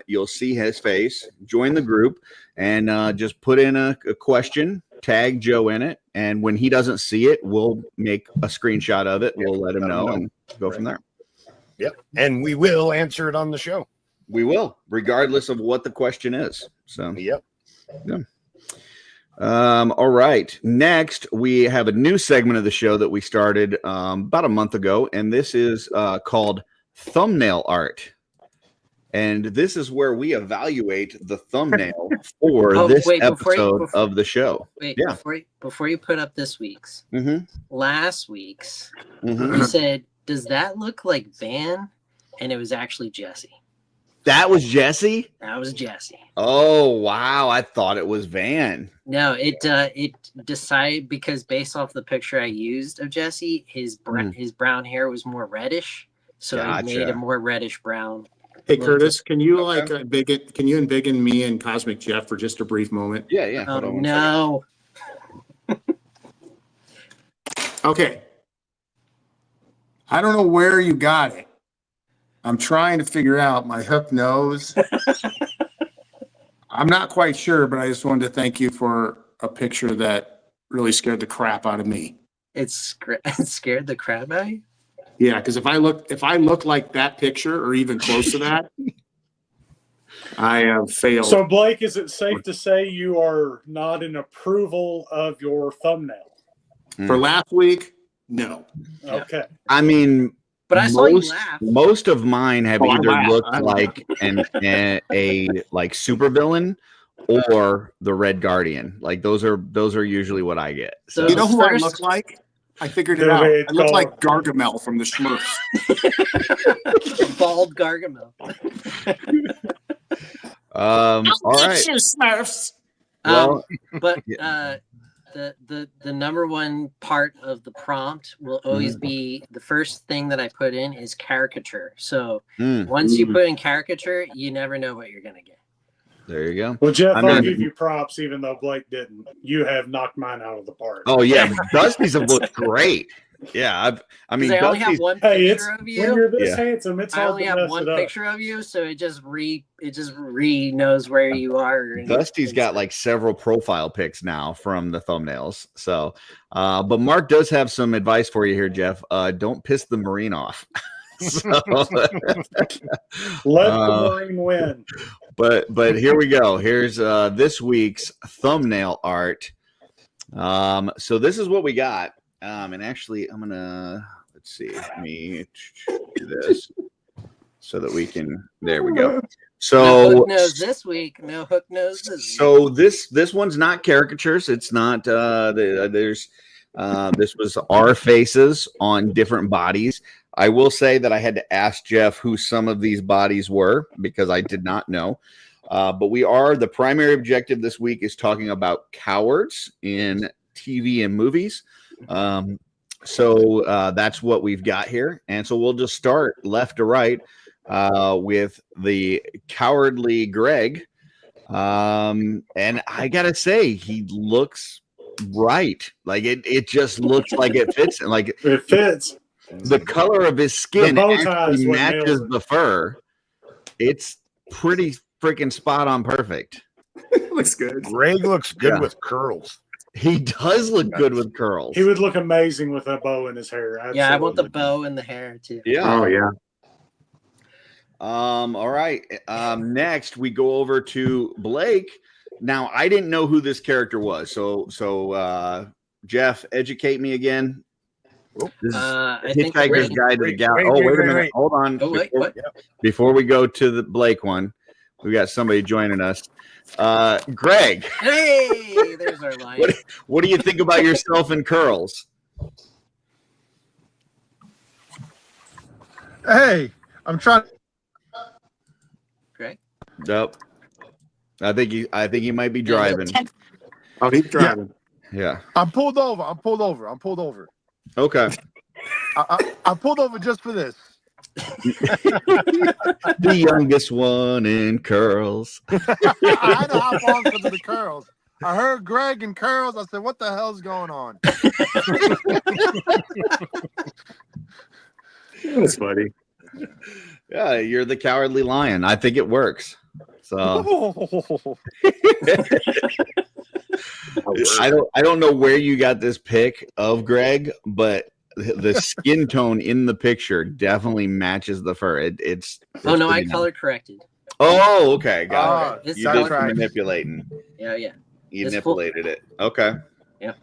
You'll see his face. Join the group and just put in a question tag Joe in it, and when he doesn't see it, we'll make a screenshot of it. We'll let him know and go from there.
Yep. And we will answer it on the show.
We will, regardless of what the question is. So,
Yep.
yeah. All right. Next, we have a new segment of the show that we started about a month ago, and this is called Thumbnail Art. And this is where we evaluate the thumbnail for this episode of the show.
Wait,
yeah.
Before you put up this week's, last week's,
Mm-hmm.
you said, does that look like Van? And it was actually Jesse.
That was Jesse?
That was Jesse.
Oh, wow. I thought it was Van.
No, it decided because based off the picture I used of Jesse, his brown hair was more reddish. So I made it more reddish brown.
Hey, Curtis, can you embiggen me and Cosmic Jeff for just a brief moment?
Yeah.
Oh, no.
Okay. I don't know where you got it. I'm trying to figure out my hook nose. I'm not quite sure, but I just wanted to thank you for a picture that really scared the crap out of me.
It scared the crap out of you?
Yeah, because if I look like that picture or even close to that, I have failed.
So, Blake, is it safe to say you are not in approval of your thumbnail?
For last week, no.
Okay.
I mean,
but I saw you laugh.
Most of mine have either looked like a like supervillain or the Red Guardian. Like those are usually what I get. So
you know who I look like? I figured it out. I look like Gargamel from the Smurfs.
Bald Gargamel.
All right.
Smurfs.
But the number one part of the prompt will always be the first thing that I put in is caricature. So once you put in caricature, you never know what you're gonna get.
There you go.
Well, Jeff, I'll give you props, even though Blake didn't. You have knocked mine out of the park.
Oh yeah, Dusty's have looked great. Yeah, I mean,
I only have one picture of you.
When you're this handsome, it's hard to mess it up. I only have one
picture of you, so it just knows where you are.
Dusty's got like several profile pics now from the thumbnails. So, but Mark does have some advice for you here, Jeff. Don't piss the Marine off. So,
let the Marine win.
But here we go. Here's this week's thumbnail art. So this is what we got. And actually, I'm gonna let me do this so that we can. There we go. So
no hook nose this week. No hook nose this week.
So this one's not caricatures. It's not. This was our faces on different bodies. I will say that I had to ask Jeff who some of these bodies were because I did not know. But the primary objective this week is talking about cowards in TV and movies. So that's what we've got here. And so we'll just start left to right with the cowardly Greg. And I gotta say, he looks right. Like it just looks like it fits. Like
it fits.
The color of his skin actually matches the fur. It's pretty freaking spot on perfect.
Looks good.
Greg looks good with curls.
He does look good with curls.
He would look amazing with a bow in his hair. Absolutely.
Yeah, I want the bow in the hair too.
Yeah.
Oh yeah.
All right. Next we go over to Blake. Now I didn't know who this character was. So Jeff, educate me again. This is Hitchhiker's Guide to the Galaxy. Oh, wait a minute. Hold on.
Oh, wait, what?
Before we go to the Blake one, we got somebody joining us. Greg.
Hey, there's our line.
What do you think about yourself in curls?
Hey, I'm trying.
Greg?
Nope. I think he might be driving.
Oh, he's driving.
Yeah.
I'm pulled over.
Okay.
I pulled over just for this.
The youngest one in curls.
I had to hop on because of the curls. I heard Greg and curls. I said, what the hell's going on?
That's funny.
Yeah, you're the cowardly lion. I think it works. So I don't know where you got this pic of Greg, but the skin tone in the picture definitely matches the fur. It's
Oh no, I
pretty
color corrected.
Oh, okay, got
It's
it. You did
color-
some manipulating.
Yeah.
You
It's
manipulated it. Okay.
Yeah.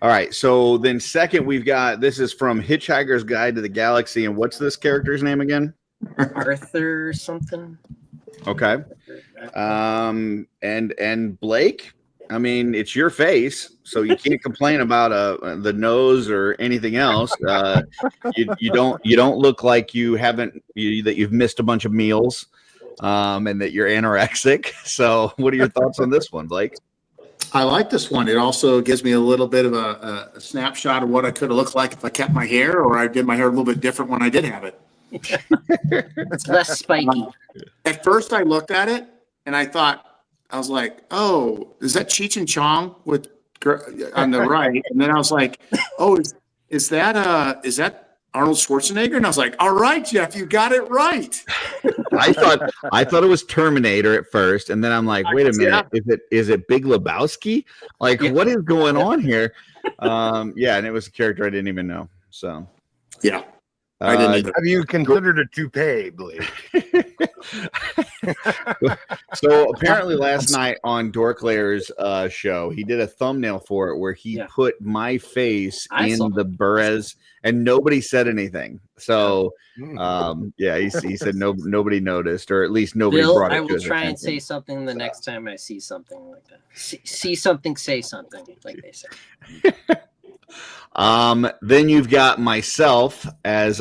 All right. So then, second, we've got this is from Hitchhiker's Guide to the Galaxy, and what's this character's name again?
Arthur something.
Okay. And Blake. I mean, it's your face, so you can't complain about the nose or anything else. You don't look like that you've missed a bunch of meals, and that you're anorexic. So, what are your thoughts on this one, Blake?
I like this one. It also gives me a little bit of a snapshot of what I could have looked like if I kept my hair, or I did my hair a little bit different when I did have it.
It's less spiky.
At first, I looked at it and I was like, "Oh, is that Cheech and Chong with on the right?" And then I was like, "Oh, is that Arnold Schwarzenegger?" And I was like, "All right, Jeff, you got it right."
I thought it was Terminator at first, and then I'm like, wait a minute, is it Big Lebowski? Like, what is going on here? And it was a character I didn't even know. So
yeah, I didn't either.
Have you considered a toupee, Blake?
So apparently last night on Dorklair's show, he did a thumbnail for it where he put my face in the Burres, and nobody said anything. So he said nobody noticed, or at least nobody brought it
I
to
will
his
try and
attention.
say something the next time I see something like that. See something, say something, like they say.
Then you've got myself as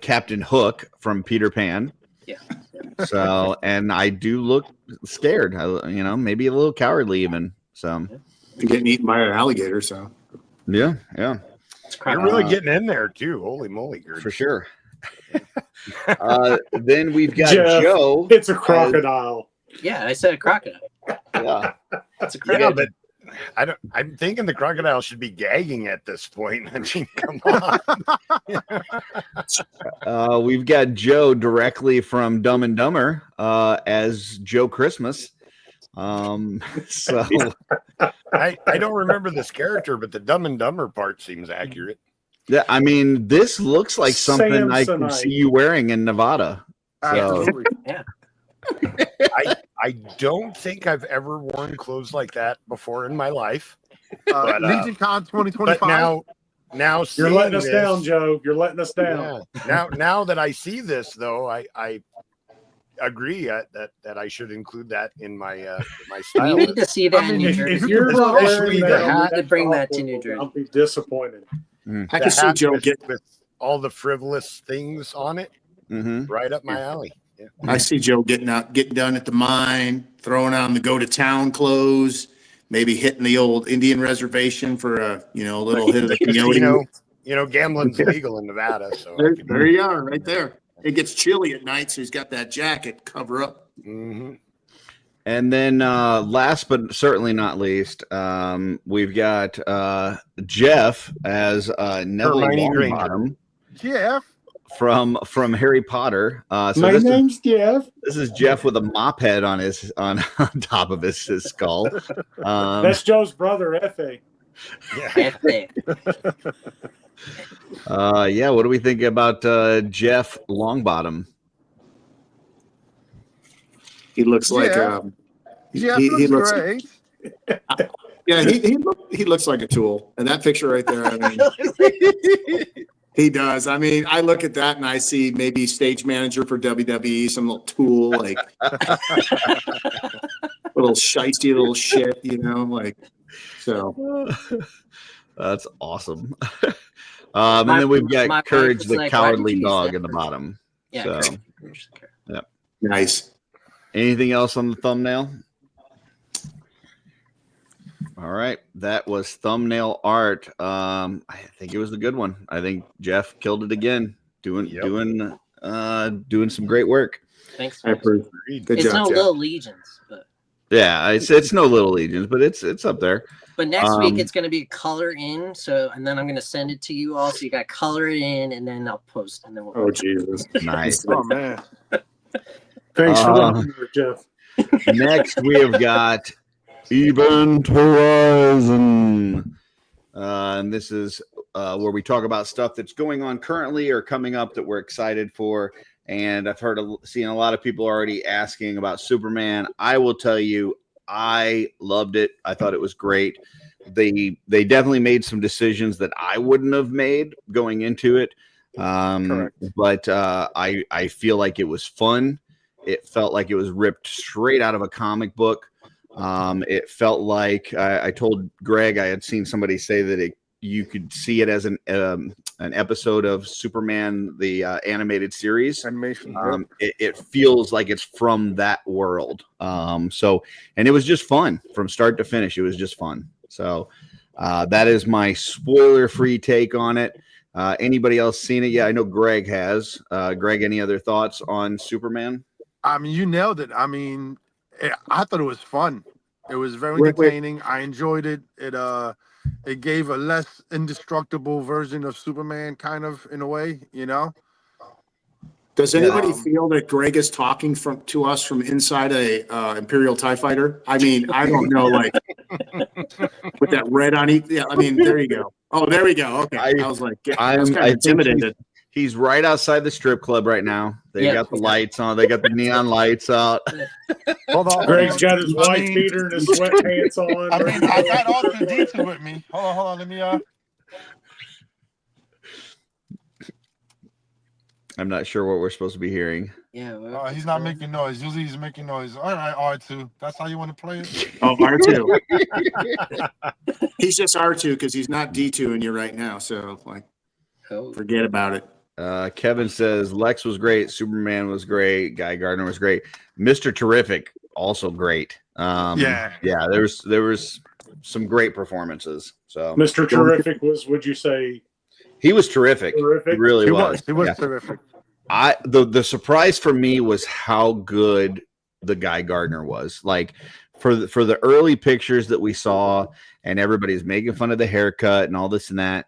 Captain Hook from Peter Pan.
Yeah.
So, and I do look scared, maybe a little cowardly even. So,
I'm getting eaten by an alligator. So,
yeah.
You're really getting in there too. Holy moly, Gerd.
For sure. Then we've got
Jeff,
Joe.
It's a crocodile.
Yeah, I said a crocodile.
Yeah.
It's a crocodile.
Yeah, but I'm thinking the crocodile should be gagging at this point. I mean, come on.
We've got Joe directly from Dumb and Dumber as Joe Christmas. So
I don't remember this character, but the Dumb and Dumber part seems accurate.
Yeah, I mean, this looks like something I can see you wearing in Nevada. So.
Yeah.
I don't think I've ever worn clothes like that before in my life.
LegionCon 2025.
But now
You're letting us down, Joe. You're letting us down.
Yeah. Now that I see this, though, I agree that I should include that in my my style.
You need to see that in New Jersey.
If you're not wearing
the
that,
hat,
you need to bring that to New Jersey.
I'll be disappointed.
I can see Joe
with all the frivolous things on it, right up my alley. Yeah.
I see Joe getting done at the mine, throwing on the go to town clothes, maybe hitting the old Indian reservation for a little hit of the coyote.
Gambling's legal in Nevada, so
there you are, right there. It gets chilly at night, so he's got that jacket cover up.
Mm-hmm.
And then last but certainly not least, we've got Jeff as Neville Longbottom.
Jeff
from Harry Potter.
My name's Jeff.
This is Jeff with a mop head on top of his skull.
That's Joe's brother, F.A.
What do we think about Jeff Longbottom?
He looks like
he looks great.
Yeah, he looks like a tool. And that picture right there, I mean, he does. I mean, I look at that and I see maybe stage manager for WWE, some little tool, like little shitey little shit, so.
That's awesome. And then we've got Courage the Cowardly Dog in the bottom.
Yeah.
So,
yeah. Nice.
Anything else on the thumbnail? All right, that was thumbnail art. I think it was a good one. I think Jeff killed it again, doing some great work.
Thanks.
I approve. Good
it's
job,
no
Jeff.
Little Legions, but
yeah, it's no Little Legions, but it's up there.
But next week it's going to be color in, and then I'm going to send it to you all, so you got color it in, and then I'll post, and then we'll.
Oh Jesus!
Nice.
Oh man.
Thanks for that, Jeff.
Next, we have got Event Horizon. And this is where we talk about stuff that's going on currently or coming up that we're excited for. And I've seen a lot of people already asking about Superman. I will tell you, I loved it. I thought it was great. They definitely made some decisions that I wouldn't have made going into it. But I feel like it was fun. It felt like it was ripped straight out of a comic book. It felt like I told Greg I had seen somebody say that you could see it as an episode of Superman, the animated series.
Animation.
It feels like it's from that world. And it was just fun from start to finish. It was just fun. So that is my spoiler-free take on it. Anybody else seen it? Yeah, I know Greg has. Greg, any other thoughts on Superman?
I mean, you nailed it. I mean, I thought it was fun. It was very entertaining. I enjoyed it. It gave a less indestructible version of Superman, kind of, in a way, you know?
Does anybody feel that Greg is talking to us from inside a Imperial TIE fighter? I mean, I don't know, like with that red on each. Yeah, I mean, there you go. Oh, there we go. Okay, I was like, I was kind of intimidated.
He's right outside the strip club right now. They got the lights on. They got the neon lights out.
Hold on.
Greg's got his white beater and his sweatpants on.
I mean, I got R2D2 with me. Hold on. Let me.
I'm not sure what we're supposed to be hearing.
Yeah.
He's not making noise. Usually he's making noise. All right, R2. That's how you want to play it?
Oh, R2. He's just R2 because he's not D2 in you right now. So, like, forget about it.
Kevin says Lex was great. Superman was great. Guy Gardner was great. Mr. Terrific, also great. There was some great performances. So
Mr. Terrific would you say?
He was terrific. He really was.
He was terrific.
The surprise for me was how good the Guy Gardner was. Like for the early pictures that we saw, and everybody's making fun of the haircut and all this and that.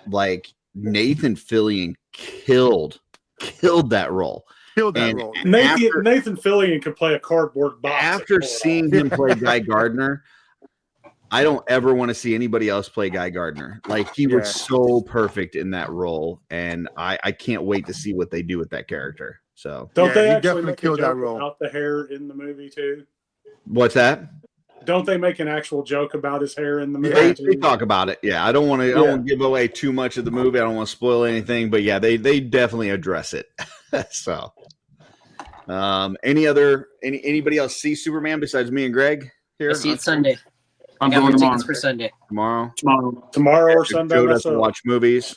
Like Nathan Fillion killed that role.
Nathan Fillion could play a cardboard box.
After seeing him play Guy Gardner, I don't ever want to see anybody else play Guy Gardner. Like he was so perfect in that role, and I can't wait to see what they do with that character. So
don't they actually
definitely killed that role
about the hair in the movie too?
What's that?
Don't they make an actual joke about his hair in the movie?
They talk about it. Yeah, I don't want to give away too much of the movie. I don't want to spoil anything, but yeah, they definitely address it. So, anybody else see Superman besides me and Greg here?
I see it Sunday.
I'm going tomorrow.
For Sunday.
Tomorrow
or Sunday.
Joe doesn't watch movies.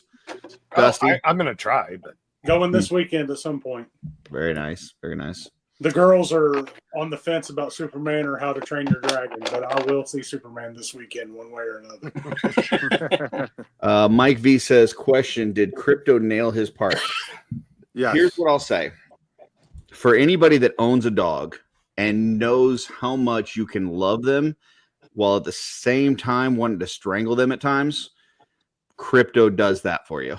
Dusty,
I'm gonna try, but
going this weekend at some point.
Very nice. Very nice.
The girls are on the fence about Superman or How to Train Your Dragon, but I will see Superman this weekend one way or
another. Mike V says, question, did Crypto nail his part?
Yeah.
Here's what I'll say. For anybody that owns a dog and knows how much you can love them while at the same time wanting to strangle them at times, Crypto does that for you.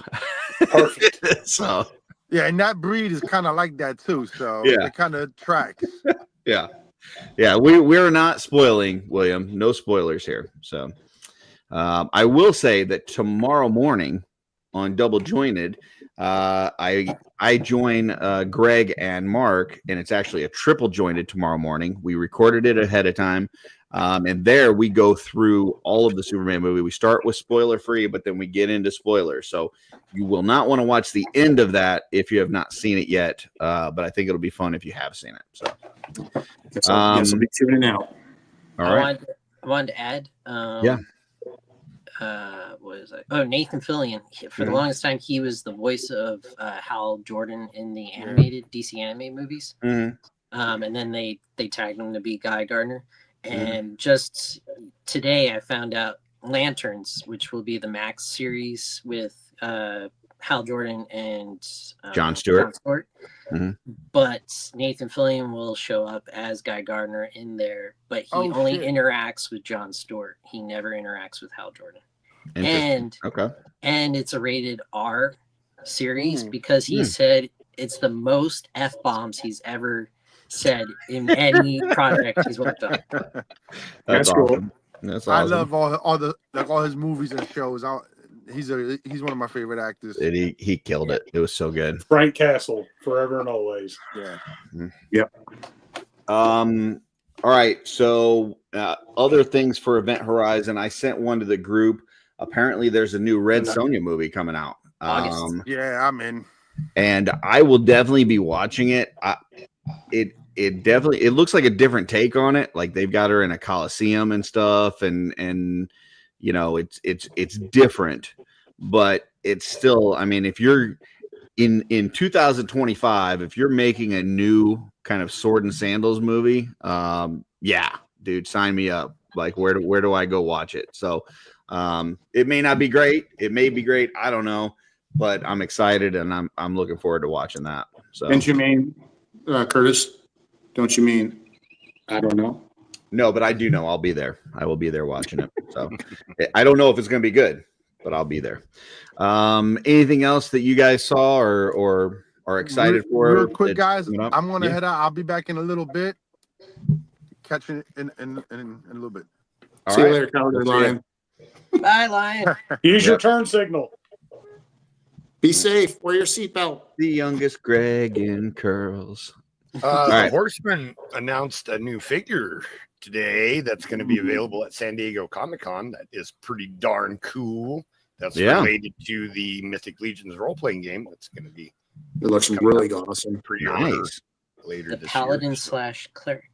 Perfect.
So...
yeah, and that breed is kind of like that too. So it kind of tracks.
Yeah. We're not spoiling, William. No spoilers here. So I will say that tomorrow morning on Double Jointed, I join Greg and Mark, and it's actually a triple jointed tomorrow morning. We recorded it ahead of time. And there we go through all of the Superman movie. We start with spoiler free, but then we get into spoilers. So you will not want to watch the end of that if you have not seen it yet. But I think it'll be fun if you have seen it. So
I'll be tuning out.
All right.
I wanted to add. What is it? Oh, Nathan Fillion. For the longest time, he was the voice of Hal Jordan in the animated DC anime movies. And then they tagged him to be Guy Gardner. And just today, I found out Lanterns, which will be the Max series with Hal Jordan and
John Stewart.
But Nathan Fillion will show up as Guy Gardner in there, but he only interacts with John Stewart. He never interacts with Hal Jordan. And it's a rated R series because he said it's the most F-bombs he's ever said in any project he's worked on.
That's
cool.
awesome. That's
I
awesome.
love all his movies and shows. He's one of my favorite actors.
He killed it. It was so good.
Frank Castle, forever and always.
Yeah.
Yep.
All right. So other things for Event Horizon. I sent one to the group. Apparently, there's a new Red Sonja movie coming out.
August.
Yeah, I'm in.
And I will definitely be watching it. It definitely looks like a different take on it. Like they've got her in a coliseum and stuff, and you know it's different, but it's still. I mean, if you're in 2025, if you're making a new kind of sword and sandals movie, yeah, dude, sign me up. Like where do I go watch it? So it may not be great. It may be great. I don't know, but I'm excited and I'm looking forward to watching that. So
Don't you mean, Curtis? Don't you mean, I don't know?
no, but I do know I'll be there. I will be there watching it. So I don't know if it's going to be good, but I'll be there. Anything else that you guys saw or are excited for?
Real quick, guys.
Up?
I'm going to head out. I'll be back in a little bit. Catching it in a little bit.
All
See
right.
you later, Calgary Lion.
Bye, Lion.
Use your turn signal.
Be safe. Wear your seatbelt.
The youngest Greg in curls.
The
right.
Horseman announced a new figure today that's going to be available at San Diego Comic-Con. That is pretty darn cool. That's related to the Mythic Legions role-playing game. That's going to be
It looks really awesome.
Nice.
later
The
this
paladin
year.
/ cleric.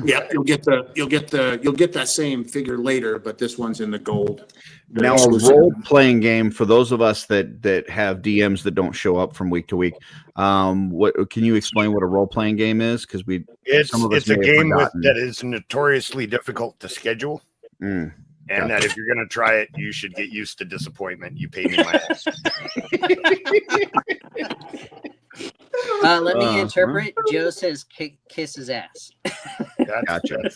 Yeah, you'll get that same figure later, but this one's in the gold.
Now, a role-playing game for those of us that have DMs that don't show up from week to week. What can you explain what a role-playing game is? Because
It's a game
forgotten.
that is notoriously difficult to schedule,
Mm.
and that if you're going to try it, you should get used to disappointment. You pay me my ass.
Let me interpret. Joe says kiss his ass.
Gotcha.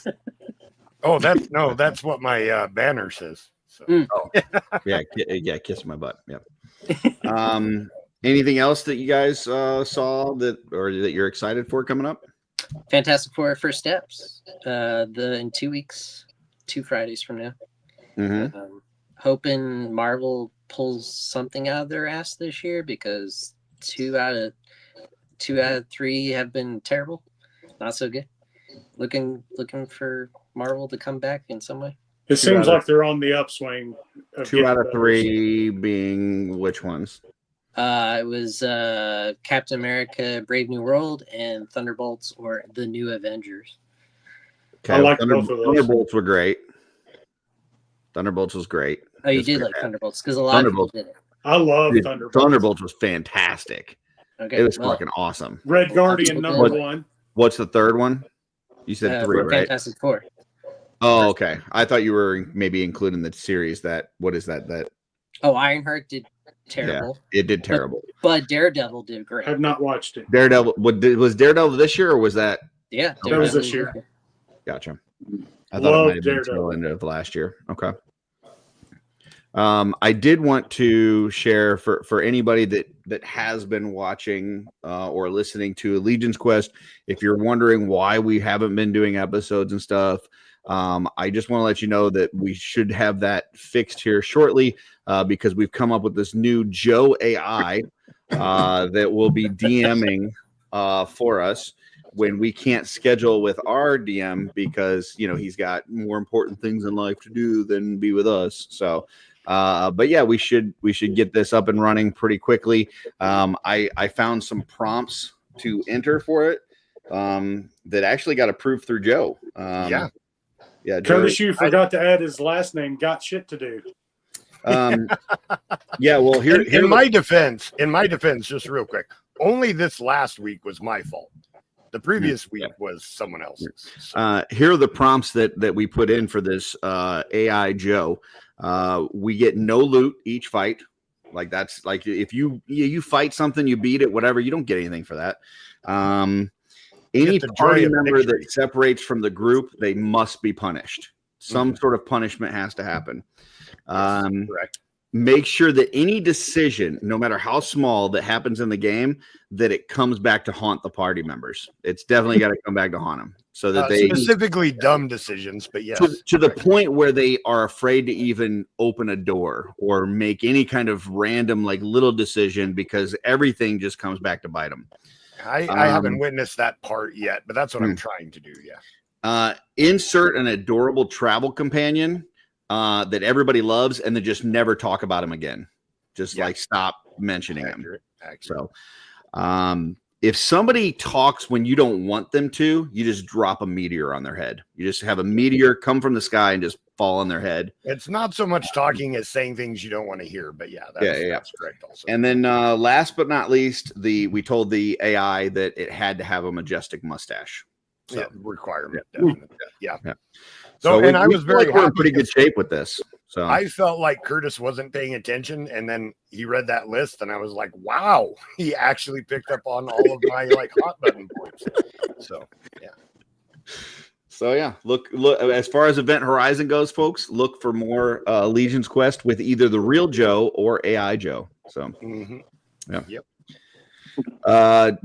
That's what my banner says. So.
Yeah, kiss my butt. Yeah. Anything else that you guys saw that you're excited for coming up?
Fantastic Four First Steps. In 2 weeks, 2 Fridays from now.
Mm-hmm.
Hoping Marvel pulls something out of their ass this year because 2 out of 3 have been terrible, not so good. Looking for Marvel to come back in some way.
It seems like they're on the upswing.
2 out of 3 being which ones?
It was Captain America, Brave New World, and Thunderbolts or the New Avengers.
Okay,
I like both of those.
Thunderbolts were great. Thunderbolts was great.
Oh, you
It's
did
great.
like Thunderbolts because a lot of people did it.
I love
Dude,
Thunderbolts.
Thunderbolts was fantastic.
Okay,
It was
well,
fucking awesome.
Red Guardian
What-
number 1.
What's the third one? You said 3, right?
Fantastic Four.
Oh, okay. I thought you were maybe including the series what is that?
Oh, Ironheart did terrible,
It did terrible.
but Daredevil did great.
Have not watched it.
Daredevil, was Daredevil this year or was that?
Yeah,
That was
Daredevil
this year.
Gotcha. I thought
Love
it might have been
Daredevil.
till end of last year. Okay. I did want to share for anybody that has been watching or listening to Legion's Quest, if you're wondering why we haven't been doing episodes and stuff, I just want to let you know that we should have that fixed here shortly because we've come up with this new Joe AI that will be DMing for us when we can't schedule with our DM because he's got more important things in life to do than be with us. So but yeah, we should get this up and running pretty quickly. I found some prompts to enter for it that actually got approved through Joe. Yeah, Joe,
Curtis, you forgot to add his last name. Got shit to do.
Yeah, well,
in my defense, just real quick, only this last week was my fault. The previous week was someone else's. So.
Here are the prompts that we put in for this AI Joe. We get no loot each fight. Like that's like if you fight something, you beat it, whatever, you don't get anything for that. Any party member that separates from the group, they must be punished. Some sort of punishment has to happen.
Correct.
make sure that any decision, no matter how small, that happens in the game, that it comes back to haunt the party members. It's definitely got to come back to haunt them, so that they
specifically dumb decisions, but yes,
to the point where they are afraid to even open a door or make any kind of random like little decision, because everything just comes back to bite them.
I haven't witnessed that part yet, but that's what I'm trying to do. Yeah.
Insert an adorable travel companion that everybody loves, and then just never talk about him again. Just like stop mentioning him. So, if somebody talks when you don't want them to, you just drop a meteor on their head. You just have a meteor come from the sky and just fall on their head.
It's not so much talking as saying things you don't want to hear, but that's correct also.
And then last but not least, we told the AI that it had to have a majestic mustache. So
requirement, definitely. Yeah.
So
and I was very
like we're in pretty good shape with this. So
I felt like Curtis wasn't paying attention, and then he read that list, and I was like, "Wow, he actually picked up on all of my like hot button points." So yeah. Look. As far as Event Horizon goes, folks, look for more Legion's Quest with either the real Joe or AI Joe. So Yep.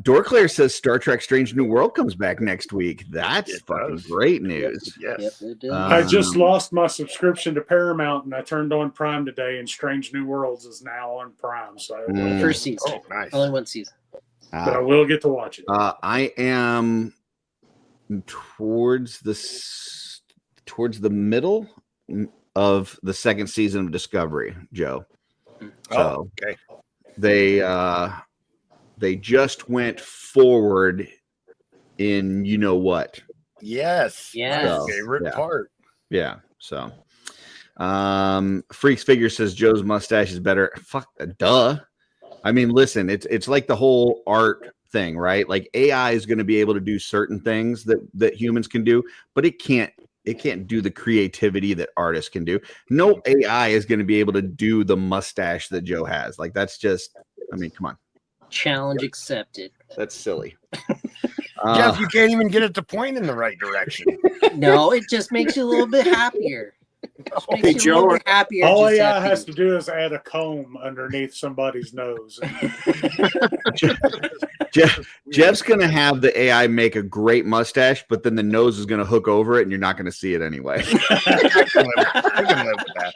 Dorclair says Star Trek Strange New World comes back next week. That's fucking great news.
Yes.
I just lost my subscription to Paramount, and I turned on Prime today, and Strange New Worlds is now on Prime. So
first season.
Oh, nice.
Only one season.
But I will get to watch it.
I am towards the middle of the second season of Discovery, Joe. So
okay.
They just went forward in you know what.
Yes.
Yeah.
My favorite part.
Yeah. So Freaks Figure says Joe's mustache is better. Fuck, duh. I mean, listen, it's like the whole art thing, right? Like AI is going to be able to do certain things that humans can do, but it can't do the creativity that artists can do. No AI is going to be able to do the mustache that Joe has. Like, that's just, I mean, come on.
Challenge accepted.
That's silly.
Jeff, you can't even get it to point in the right direction.
No, it just makes you a little bit happier.
Hey, Joe,
Happier.
All AI has to do is add a comb underneath somebody's nose.
Jeff's going to have the AI make a great mustache, but then the nose is going to hook over it, and you're not going to see it anyway.
I can live with that.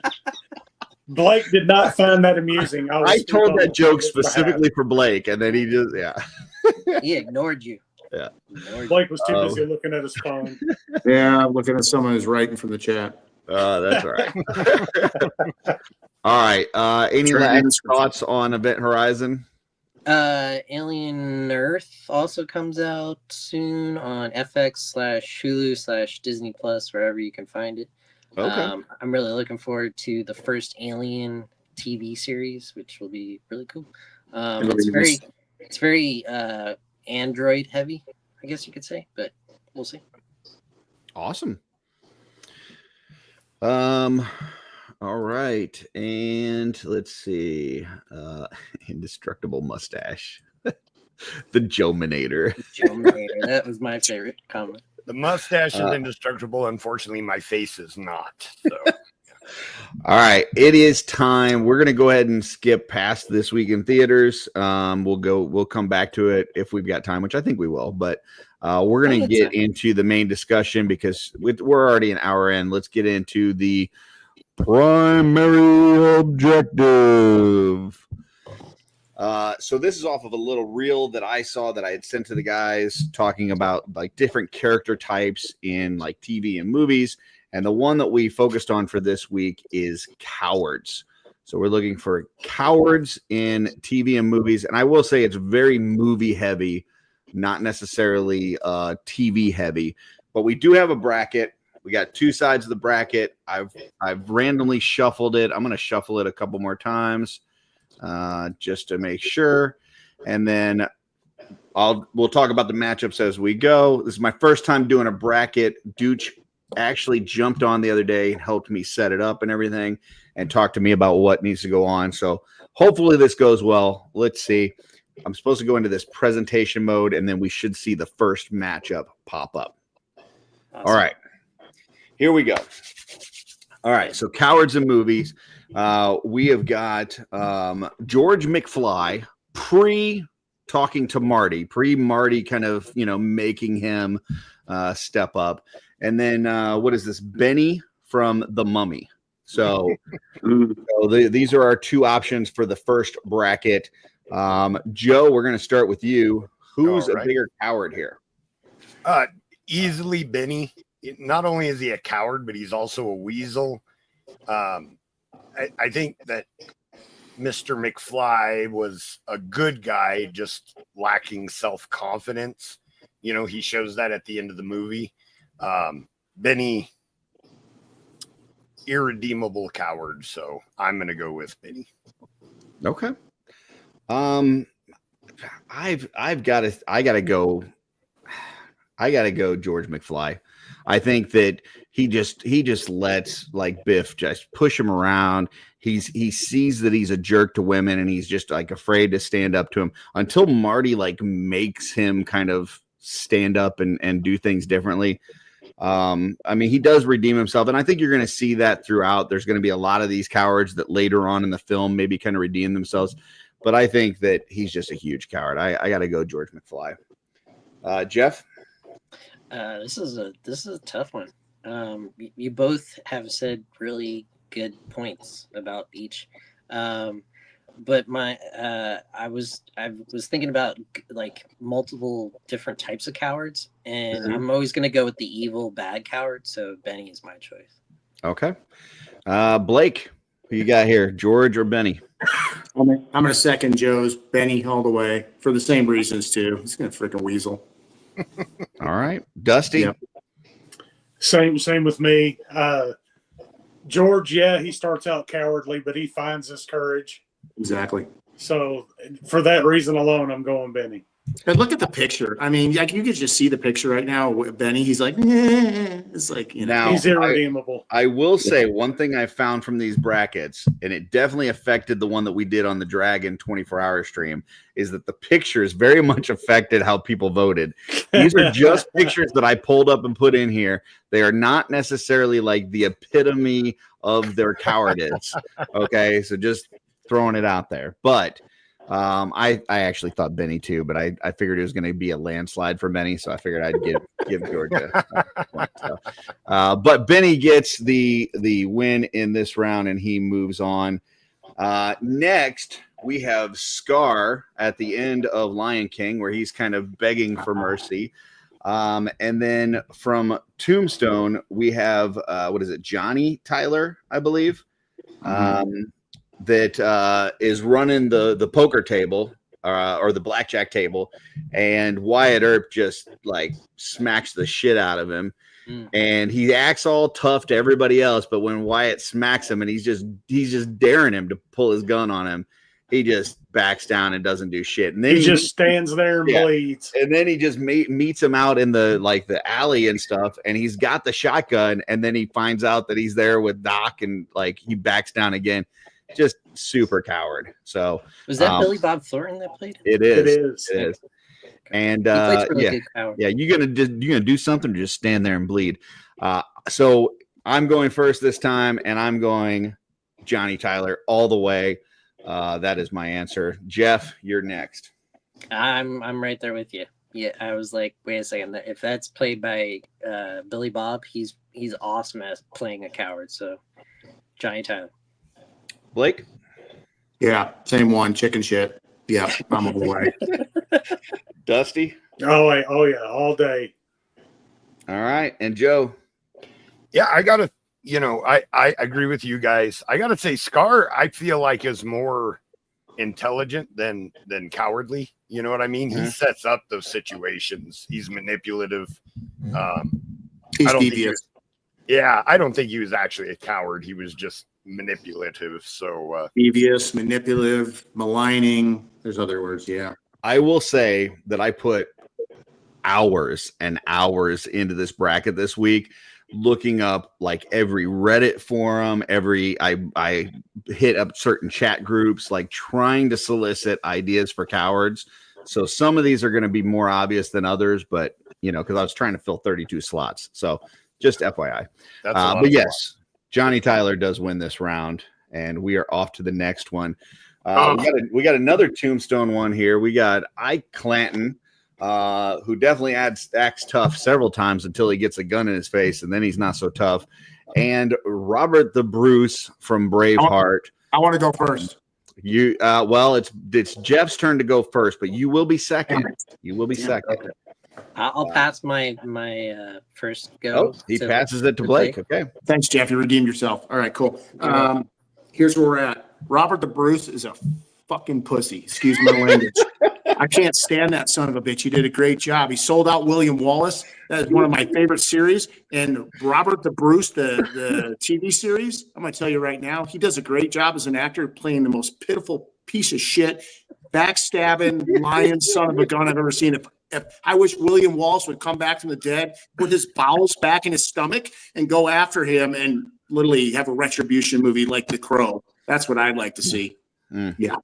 Blake did not find that amusing.
I told that joke specifically for Blake, and then he just,
He ignored you.
Yeah.
Blake was too busy looking at his phone.
Yeah, I'm looking at someone who's writing from the chat.
That's all right. All right. Any last thoughts on Event Horizon?
Alien Earth also comes out soon on FX/Hulu/Disney Plus, wherever you can find it.
Okay.
I'm really looking forward to the first Alien TV series, which will be really cool. It's very Android heavy, I guess you could say, but we'll see.
Awesome. All right, and let's see. Indestructible mustache. The Joe-minator.
That was my favorite comment.
The mustache is indestructible. Unfortunately, my face is not. So.
All right, it is time. We're gonna go ahead and skip past this week in theaters. We'll come back to it if we've got time, which I think we will. But we're gonna get into the main discussion because we're already an hour in. Let's get into the primary objective. So this is off of a little reel that I saw that I had sent to the guys talking about like different character types in like TV and movies. And the one that we focused on for this week is cowards. So we're looking for cowards in TV and movies. And I will say it's very movie heavy, not necessarily TV heavy, but we do have a bracket. We got two sides of the bracket. I've randomly shuffled it. I'm going to shuffle it a couple more times. Just to make sure, and then we'll talk about the matchups as we go. This is my first time doing a bracket. Dooch actually jumped on the other day and helped me set it up and everything, and talked to me about what needs to go on. So hopefully this goes well. Let's see. I'm supposed to go into this presentation mode, and then we should see the first matchup pop up. Awesome. All right, here we go. All right, so cowards in movies. We have got George McFly talking to Marty, Marty kind of, making him step up. And then what is this? Benny from The Mummy. So, these are our two options for the first bracket. Joe, we're going to start with you. Who's a bigger coward here?
Easily Benny. Not only is he a coward, but he's also a weasel. I think that Mr. McFly was a good guy, just lacking self-confidence. He shows that at the end of the movie. Benny, irredeemable coward. So I'm going to go with Benny.
Okay. I gotta go George McFly. I think that he just lets like Biff just push him around. He sees that he's a jerk to women, and he's just like afraid to stand up to him until Marty like makes him kind of stand up and do things differently. He does redeem himself, and I think you're going to see that throughout. There's going to be a lot of these cowards that later on in the film maybe kind of redeem themselves, but I think that he's just a huge coward. I got to go George McFly. Jeff?
This is a tough one. You both have said really good points about each. But I was thinking about like multiple different types of cowards, and I'm always going to go with the evil bad coward. So Benny is my choice.
Okay. Blake, who you got here, George or Benny?
I'm going to second Joe's. Benny all the way for the same reasons too. He's going to freaking weasel.
All right, Dusty.
Yep.
Same with me. George, he starts out cowardly, but he finds his courage.
Exactly.
So for that reason alone, I'm going Benny.
But look at the picture. I mean, like you can just see the picture right now with Benny. He's like, it's like,
Now,
he's irredeemable.
I will say one thing I found from these brackets, and it definitely affected the one that we did on the Dragon 24-hour stream, is that the pictures very much affected how people voted. These are just pictures that I pulled up and put in here. They are not necessarily like the epitome of their cowardice. Okay, so just throwing it out there. But I actually thought Benny too, but I figured it was going to be a landslide for Benny, so I figured I'd give George a point. So, but Benny gets the win in this round, and he moves on. Next, we have Scar at the end of Lion King, where he's kind of begging for mercy. And then from Tombstone, we have Johnny Tyler, I believe. That is running the poker table or the blackjack table, and Wyatt Earp just like smacks the shit out of him, and he acts all tough to everybody else, but when Wyatt smacks him and he's just daring him to pull his gun on him, he just backs down and doesn't do shit, and then
he just stands there and bleeds,
and then he just meets him out in the alley and stuff, and he's got the shotgun, and then he finds out that he's there with Doc, and like he backs down again. Just super coward. So
was that Billy Bob Thornton that played?
It is. And really you're gonna do something to just stand there and bleed. So I'm going first this time, and I'm going Johnny Tyler all the way. That is my answer. Jeff, you're next.
I'm right there with you. Yeah, I was like, wait a second. If that's played by Billy Bob, he's awesome at playing a coward. So Johnny Tyler.
Blake?
Yeah, same one. Chicken shit. Yeah, I'm all the way.
Dusty?
Oh yeah, all day.
All right, and Joe?
Yeah, I gotta. I agree with you guys. I gotta say, Scar, I feel like is more intelligent than cowardly. You know what I mean? Mm-hmm. He sets up those situations. He's manipulative.
He's devious.
I don't think he was actually a coward. He was just manipulative. So
devious, manipulative, maligning. There's other words. Yeah.
I will say that I put hours and hours into this bracket this week, looking up like every Reddit forum, I hit up certain chat groups, like trying to solicit ideas for cowards. So some of these are going to be more obvious than others, but because I was trying to fill 32 slots. So just FYI. But yes, Johnny Tyler does win this round. and we are off to the next one. We got another tombstone one here. We got Ike Clanton, who definitely acts tough several times until he gets a gun in his face, and then he's not so tough. And Robert the Bruce from Braveheart.
I want to go first.
You well, it's Jeff's turn to go first, but you will be second. You will be second.
Okay. I'll pass my first go.
Oh, he passes it to Blake. Okay.
Thanks, Jeff. You redeemed yourself. All right, cool. Here's where we're at. Robert the Bruce is a fucking pussy. Excuse my language. I can't stand that son of a bitch. He did a great job. He sold out William Wallace. That is one of my favorite series. And Robert the Bruce, the TV series, I'm going to tell you right now, he does a great job as an actor playing the most pitiful piece of shit, backstabbing, lying son of a gun I've ever seen. If I wish William Wallace would come back from the dead, put his bowels back in his stomach, and go after him and literally have a retribution movie like The Crow. That's what I'd like to see. Yeah.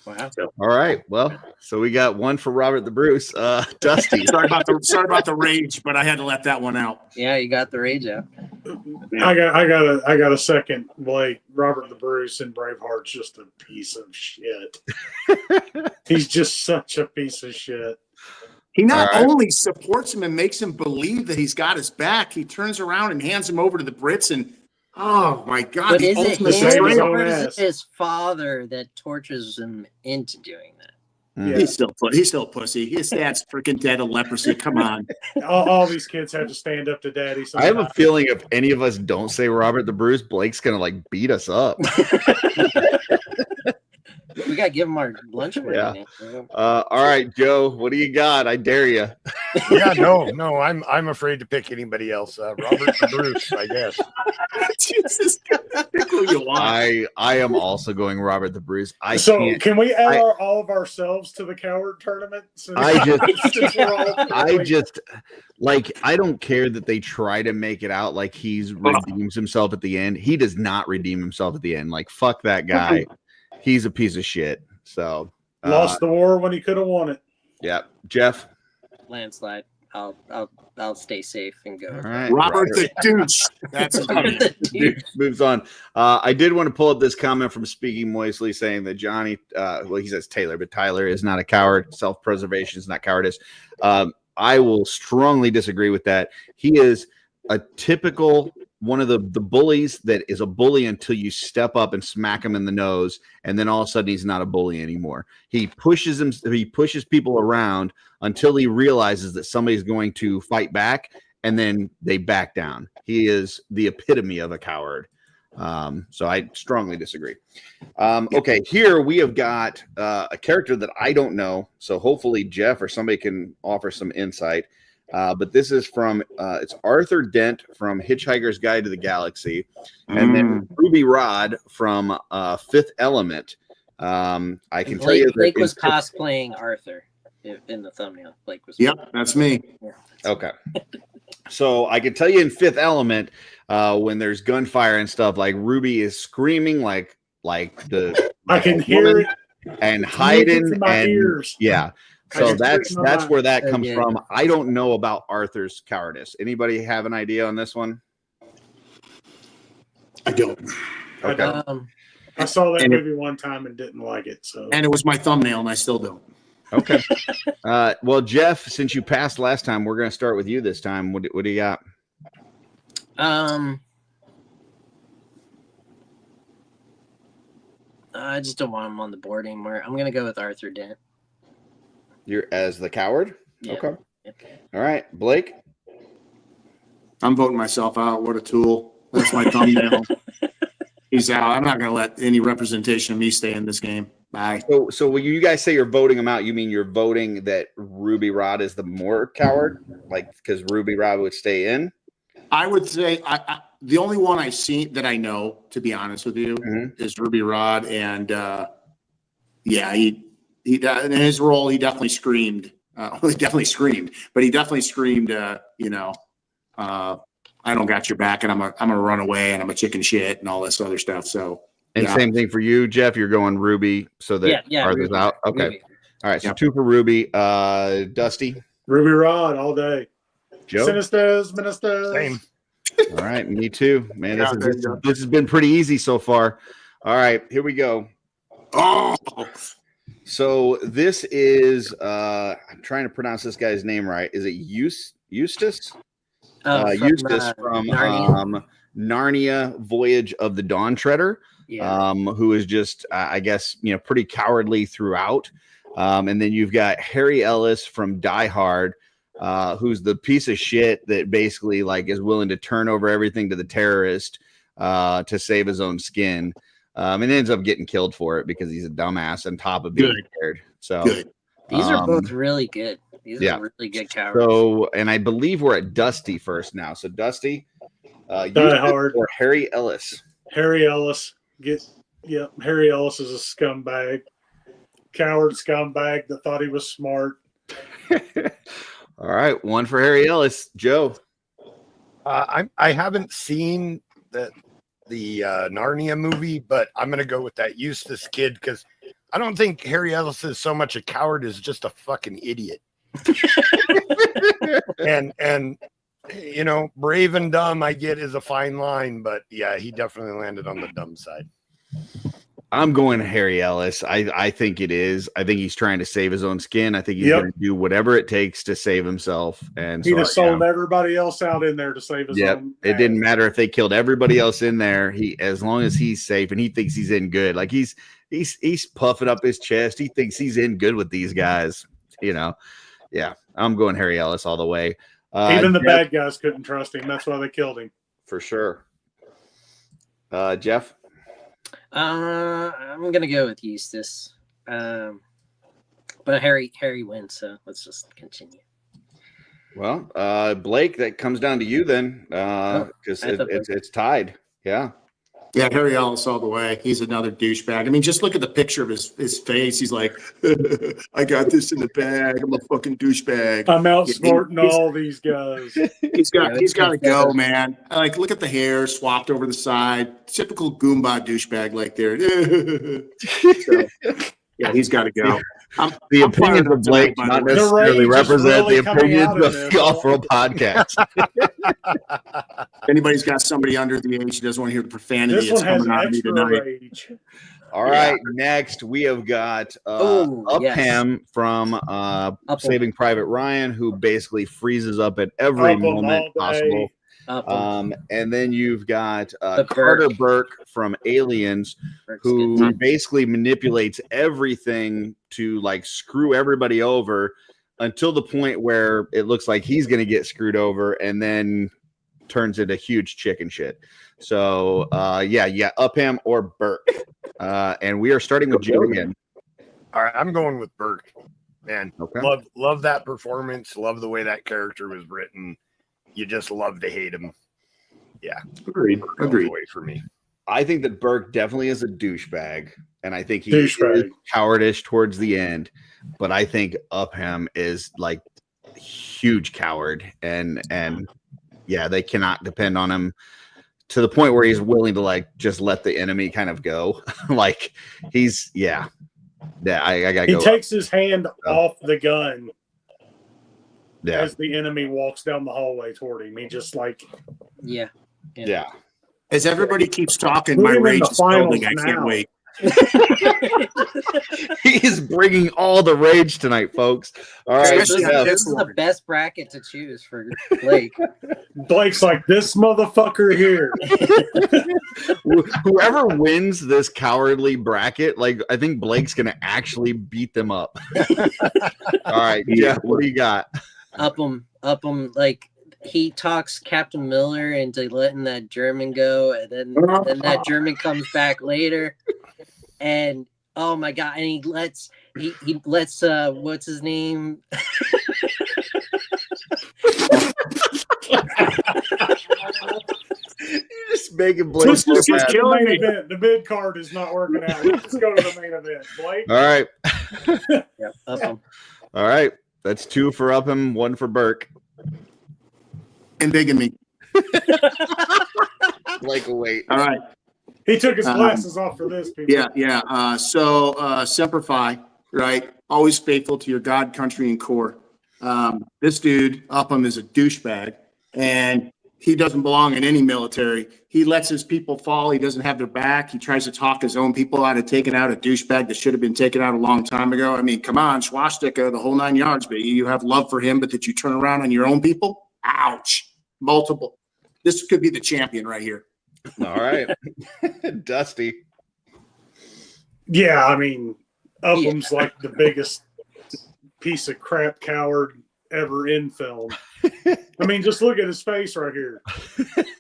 Wow.
All right. Well, so we got one for Robert the Bruce. Dusty.
sorry about the rage, but I had to let that one out.
Yeah, you got the rage out.
I got a second. Blake, Robert the Bruce in Braveheart's just a piece of shit. He's just such a piece of shit.
He not only supports him and makes him believe that he's got his back, he turns around and hands him over to the Brits and oh my God!
But is it him or
own
is
ass.
it his father that tortures him into doing that?
Yeah.
He's still a pussy. His dad's freaking dead of leprosy. Come on.
All these kids have to stand up to daddy.
I have a feeling if any of us don't say Robert the Bruce, Blake's gonna like beat us up.
We gotta give him our lunch money.
Yeah. All right, Joe, what do you got? I dare you.
Yeah, no, I'm afraid to pick anybody else. Robert the Bruce, I guess.
Jesus, pick who you want.
I am also going Robert the Bruce.
Can we add all of ourselves to the coward tournament?
I don't care that they try to make it out like he's redeems himself at the end. He does not redeem himself at the end. Like, fuck that guy. He's a piece of shit. So
lost the war when he could have won it.
Yeah, Jeff.
Landslide. I'll stay safe and go.
All right.
Robert the Douche. That's his name.
Moves on. I did want to pull up this comment from Speaking Moistly saying that Johnny, well, he says Taylor, but Tyler is not a coward. Self-preservation is not cowardice. I will strongly disagree with that. He is a typical one of the bullies that is a bully until you step up and smack him in the nose, and then all of a sudden he's not a bully anymore. He pushes people around until he realizes that somebody's going to fight back, and then they back down. He is the epitome of a coward. So I strongly disagree. Okay, here we have got a character that I don't know, so hopefully Jeff or somebody can offer some insight. But this is from it's Arthur Dent from Hitchhiker's Guide to the Galaxy, and then Ruby Rod from Fifth Element. I can tell you that
Blake was cosplaying Arthur in the thumbnail. Blake was.
Yep, that's me.
Yeah.
Okay. So I can tell you in Fifth Element, when there's gunfire and stuff, like Ruby is screaming like the
I can hear it
and hiding
in my
and
ears.
Yeah. So that's where that comes
Yeah.
from. I don't know about Arthur's cowardice. Anybody have an idea on this one?
I don't.
Okay.
I saw that movie one time and didn't like it. So
And it was my thumbnail, and I still don't.
Okay. Well, Jeff, since you passed last time, we're going to start with you this time. What do you got?
I just don't want him on the board anymore. I'm gonna go with Arthur Dent.
You're as the coward?
Yeah.
Okay. All right. Blake?
I'm voting myself out. What a tool. That's my thumbnail. He's out. I'm not going to let any representation of me stay in this game. Bye.
So when you guys say you're voting him out, you mean you're voting that Ruby Rod is the more coward? Like, because Ruby Rod would stay in?
I would say the only one I've seen that I know, to be honest with you, is Ruby Rod. And he in his role, he definitely screamed. He definitely screamed, but he definitely screamed, I don't got your back, and I'm gonna run away, and I'm a chicken shit, and all this other stuff. So,
and same thing for you, Jeff. You're going Ruby, so that Arthur's
Ruby,
out. Okay,
Ruby.
All right. So 2 for Ruby. Dusty,
Ruby Rod all day.
Joe,
Sinisters, ministers.
Same.
All right, me too, man. This has been pretty easy so far. All right, here we go.
Oh,
So this is I'm trying to pronounce this guy's name right. Is it Eustace? Eustace from
Narnia.
Narnia Voyage of the Dawn Treader.
Yeah.
Who is just I guess pretty cowardly throughout. And then you've got Harry Ellis from Die Hard, who's the piece of shit that basically like is willing to turn over everything to the terrorist to save his own skin. And ends up getting killed for it because he's a dumbass on top of being scared. So
these are both really good. These are really good cowards.
So, and I believe we're at Dusty first now. So Dusty,
Die Hard
or Harry Ellis.
Harry Ellis. Harry Ellis is a scumbag. Coward scumbag that thought he was smart.
All right, one for Harry Ellis. Joe.
I haven't seen the Narnia movie, but I'm gonna go with that Eustace kid because I don't think Harry Ellis is so much a coward as just a fucking idiot. and brave and dumb I get is a fine line, but yeah, he definitely landed on the dumb side.
I'm going to Harry Ellis. I think it is. I think he's trying to save his own skin. I think he's going to do whatever it takes to save himself. And
he just sold everybody else out in there to save his own.
It didn't matter if they killed everybody else in there. As long as he's safe and he thinks he's in good. Like he's puffing up his chest. He thinks he's in good with these guys. Yeah. I'm going Harry Ellis all the way.
Even the bad guys couldn't trust him. That's why they killed him.
For sure. Jeff.
I'm gonna go with Eustace, but Harry wins, so let's just continue.
Well, Blake, that comes down to you then, because it's tied. Yeah.
Yeah, Harry Ellis all the way. He's another douchebag. I mean, just look at the picture of his face. He's like, I got this in the bag. I'm a fucking douchebag.
I'm outsmarting all these guys.
He's got to go, man. Like, look at the hair swapped over the side. Typical Goomba douchebag like there. So, yeah, he's got to go.
The opinions of Blake not necessarily represent the opinions of the OffWorld podcast.
Anybody's got somebody under the age who doesn't want to hear the profanity that's coming out of me tonight.
Rage.
All right, next we have got Upham from Saving Private Ryan, who basically freezes up at every moment possible. And then you've got Carter Burke from Aliens, who basically manipulates everything to like screw everybody over until the point where it looks like he's going to get screwed over and then turns into huge chicken shit. So Upham or Burke. And we are starting with Joe again.
All right, I'm going with Burke. Man, love that performance. Love the way that character was written. You just love to hate him. Yeah.
Agreed.
Away for me.
I think that Burke definitely is a douchebag, and I think he is cowardish towards the end. But I think Upham is like huge coward, and they cannot depend on him to the point where he's willing to like just let the enemy kind of go. Like he's I gotta go.
He takes his hand off the gun. Yeah. As the enemy walks down the hallway toward him, he just like
yeah.
As everybody keeps talking, my rage is building. I can't wait.
He's bringing all the rage tonight, folks. All right,
this is the best bracket to choose for Blake.
Blake's like, this motherfucker here.
Whoever wins this cowardly bracket, like I think Blake's gonna actually beat them up. All right, Jeff, what do you got?
Upham, like he talks Captain Miller into letting that German go, and then that German comes back later, and oh my god, and he lets what's his name?
You're just making Blake.
Let's just get to the main event. The mid card is not working out. Let's just go to the main event, Blake.
All right.
Upham.
All right. That's 2 for Upham, 1 for Burke.
And bigamy.
Blake will wait.
All right.
He took his glasses off for this, people.
Yeah. So Semper Fi, right? Always faithful to your God, country, and core. This dude, Upham, is a douchebag. And he doesn't belong in any military. He lets his people fall. He doesn't have their back. He tries to talk his own people out of taking out a douchebag that should have been taken out a long time ago. I mean, come on, swastika, the whole 9 yards, but you have love for him, but that you turn around on your own people? Ouch. Multiple. This could be the champion right here.
All right. Dusty.
Yeah, I mean, Upham's like the biggest piece of crap coward ever in film. I mean, just look at his face right here.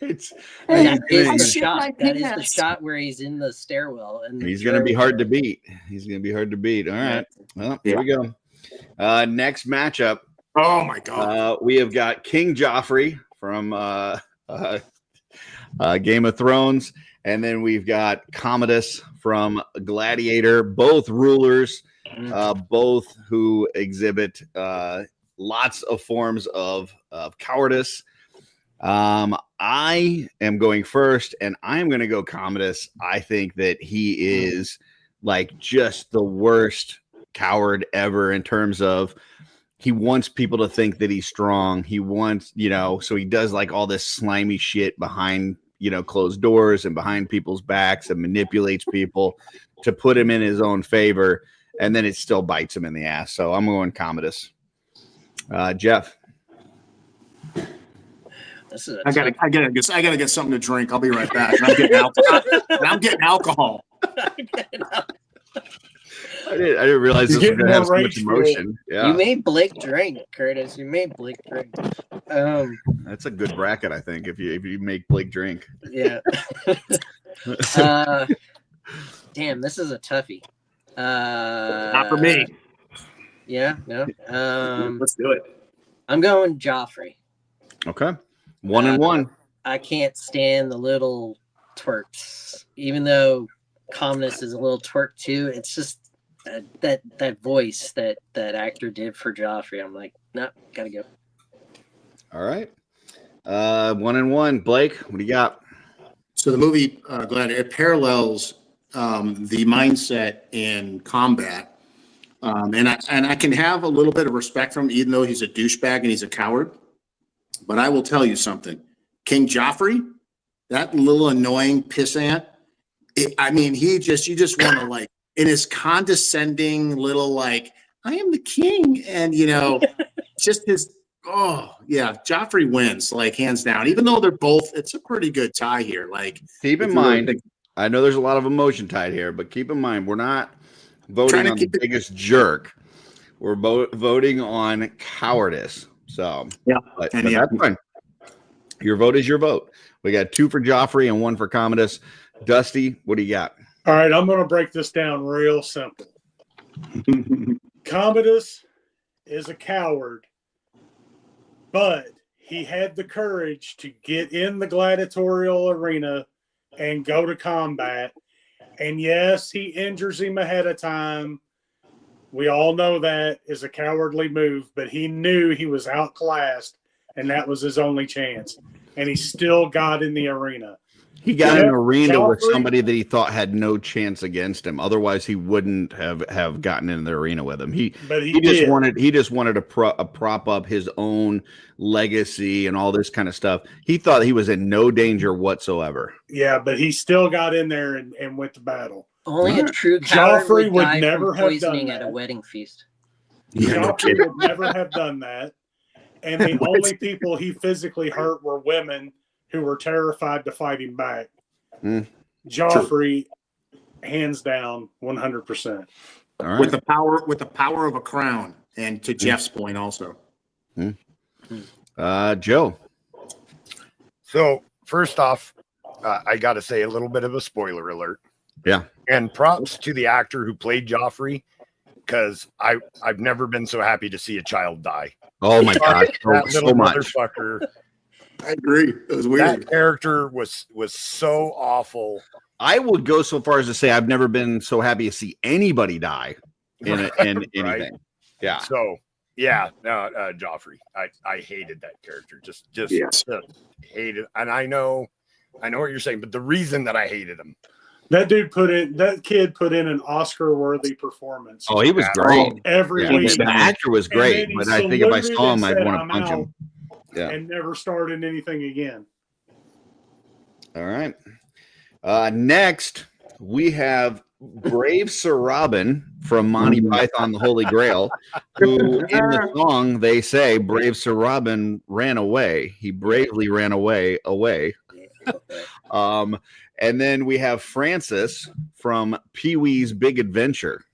That is the shot. That is the shot where he's in the stairwell, and
he's going to be hard to beat. He's going to be hard to beat. All right. Well, here we go. Next matchup.
Oh my God.
We have got King Joffrey from Game of Thrones, and then we've got Commodus from Gladiator. Both rulers, both who exhibit lots of forms of cowardice. I am going first, and I am going to go Commodus. I think that he is like just the worst coward ever in terms of he wants people to think that he's strong. He wants, so he does like all this slimy shit behind, closed doors and behind people's backs and manipulates people to put him in his own favor. And then it still bites him in the ass. So I'm going Commodus. Jeff.
I gotta get something to drink. I'll be right back. I'm getting alcohol.
I didn't realize this was going to have so much emotion. Yeah.
You made Blake drink, Curtis. You made Blake drink.
That's a good bracket, I think, if you make Blake drink.
Yeah. Damn, this is a toughie.
Not for me.
Yeah, no.
Let's do it.
I'm going Joffrey.
Okay. 1-1.
I can't stand the little twerks, even though Commodus is a little twerk too. It's just that voice that actor did for Joffrey. I'm like, no, gotta go.
All right. 1-1. Blake, what do you got?
So the movie Gladiator, it parallels the mindset in combat. And I can have a little bit of respect for him, even though he's a douchebag and he's a coward. But I will tell you something. King Joffrey, that little annoying pissant, you just want to like, in his condescending little like, I am the king. And, just his, Joffrey wins, like hands down. Even though they're both, it's a pretty good tie here. Like,
keep in mind, I know there's a lot of emotion tied here, but keep in mind, we're not voting on the biggest jerk. We're voting on cowardice. So, but that's fine. Your vote is your vote. We got 2 for Joffrey and 1 for Commodus. Dusty, what do you got?
All right, I'm going to break this down real simple. Commodus is a coward, but he had the courage to get in the gladiatorial arena and go to combat. And yes, he injures him ahead of time. We all know that is a cowardly move, but he knew he was outclassed, and that was his only chance. And he still got in the arena.
He got in an arena with somebody that he thought had no chance against him. Otherwise, he wouldn't have gotten in the arena with him. He just wanted to prop up his own legacy and all this kind of stuff. He thought he was in no danger whatsoever.
Yeah, but he still got in there and went to battle.
Only a true coward would never have poisoning at a wedding feast.
Joffrey would never have done that. And the only people he physically hurt were women who were terrified to fight him back. Joffrey, hands down, 100%.
Right.
With the power of a crown, and to Jeff's point also.
Joe.
So first off, I got to say a little bit of a spoiler alert.
Yeah.
And props to the actor who played Joffrey, because I've never been so happy to see a child die.
Oh my God, so much.
Motherfucker.
I agree. It was weird.
That character was so awful.
I would go so far as to say I've never been so happy to see anybody die in anything.
Right?
Yeah.
So Joffrey. I hated that character. Just hated. And I know what you're saying, but the reason that I hated him.
That kid put in an Oscar-worthy performance.
Oh, he was great.
Every week.
The actor was great, but I think if I saw him, I'd want to punch him.
Yeah. And never started anything again.
All right. Next, we have Brave Sir Robin from Monty Python the Holy Grail, who in the song they say Brave Sir Robin ran away. He bravely ran away. And then we have Francis from Pee-wee's Big Adventure.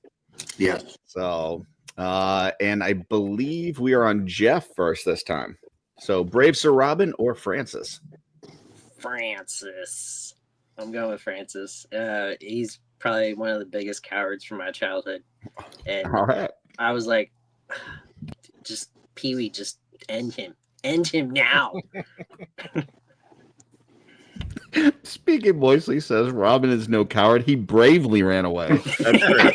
Yes.
So, and I believe we are on Jeff first this time. So, Brave Sir Robin or Francis?
Francis. I'm going with Francis. He's probably one of the biggest cowards from my childhood. And
All right.
I was like, just Pee-wee, just end him. End him now.
Speaking moistly says Robin is no coward. He bravely ran away. That's true.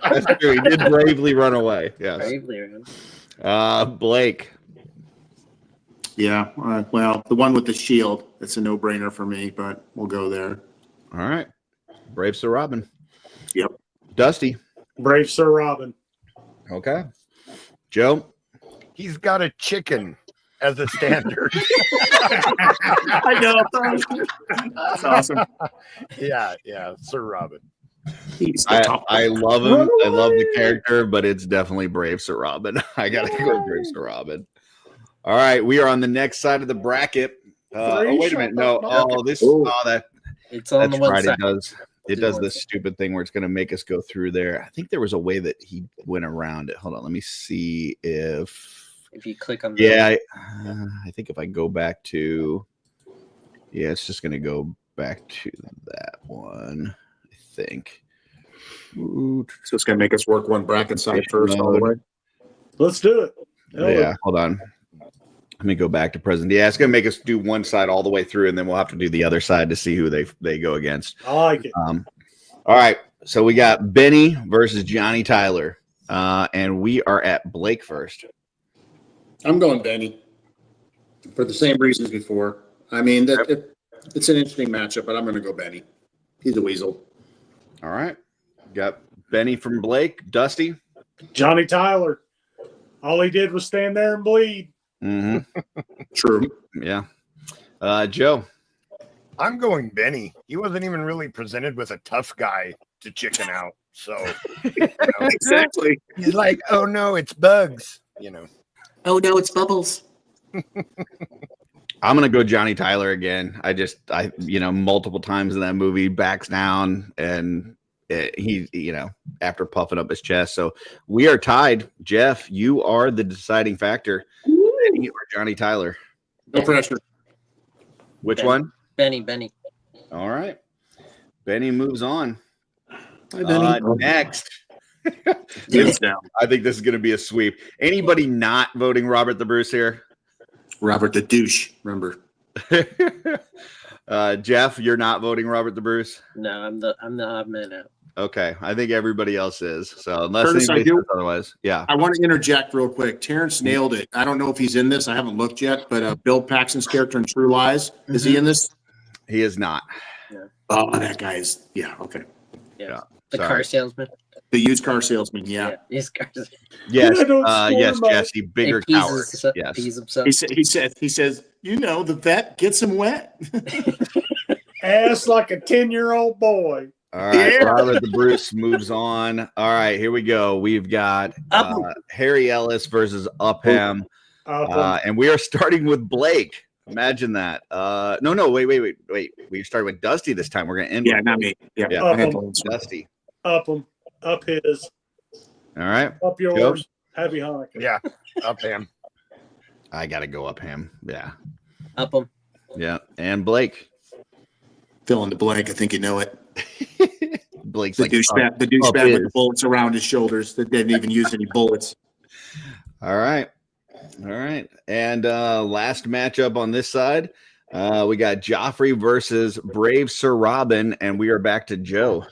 That's true. He did bravely run away. Yes.
Bravely ran.
Blake.
Yeah. Well, the one with the shield. It's a no-brainer for me, but we'll go there.
All right. Brave Sir Robin.
Yep.
Dusty.
Brave Sir Robin.
Okay. Joe.
He's got a chicken as a standard.
I know. That's awesome.
Yeah, Sir Robin.
I love him. I love the character, but it's definitely Brave Sir Robin. I gotta go with Brave Sir Robin. All right, we are on the next side of the bracket. Oh, wait a minute. No. That.
It's on the one
right.
side.
It does this stupid thing where it's going to make us go through there. I think there was a way that he went around it. Hold on. Let me see if
you click on
I think if I go back to it's just going to go back to that one, I think.
So it's going to make us work one bracket side first all the way.
Let's do it.
Hold on. Let me go back to present. Yeah, it's going to make us do one side all the way through, and then we'll have to do the other side to see who they go against.
I like it.
All right. So we got Benny versus Johnny Tyler, and we are at Blake first.
I'm going Benny for the same reasons before. I mean, it's an interesting matchup, but I'm going to go Benny. He's a weasel.
All right. Got Benny from Blake. Dusty.
Johnny Tyler. All he did was stand there and bleed.
Mm-hmm.
True.
Yeah. Joe.
I'm going Benny. He wasn't even really presented with a tough guy to chicken out. So
exactly.
He's like, oh no, it's bugs.
Oh no, it's bubbles.
I'm gonna go Johnny Tyler again. I multiple times in that movie backs down and he after puffing up his chest. So we are tied. Jeff, you are the deciding factor. Benny or Johnny Tyler?
No pressure.
Which one?
Benny.
All right. Benny moves on.
Hi, Benny.
Next.
Hands down.
I think this is going to be a sweep. Anybody not voting Robert the Bruce here?
Robert the douche, remember.
Jeff, you're not voting Robert the Bruce?
No, I'm the odd man out.
Okay, I think everybody else is. So unless
Curtis,
anybody says otherwise, yeah.
I want to interject real quick. Terrence nailed it. I don't know if he's in this. I haven't looked yet, but Bill Paxton's character in True Lies, is he in this?
He is not.
Yeah.
Oh, that guy is. Yeah. Okay.
Yeah. The car salesman.
The used car salesman. Yeah.
Used cars.
Yes. Yes, Jesse. Bigger coward. Yes.
He says, the vet gets him wet.
Ass like a 10-year-old boy.
All right, Robert the Bruce moves on. All right, here we go. We've got Harry Ellis versus Upham. And we are starting with Blake. Imagine that. No, wait. We started with Dusty this time. We're going to end with
not me. Yeah.
Dusty.
Up him. Up his.
All right.
Up yours. Go. Happy Hanukkah.
Yeah. Upham.
I got to go Upham. Yeah.
Up him.
Yeah. And Blake.
Fill in the blank. I think you know it.
Blake's
the douchebag with the bullets around his shoulders that didn't even use any bullets.
All right. And last matchup on this side, we got Joffrey versus Brave Sir Robin, and we are back to Joe.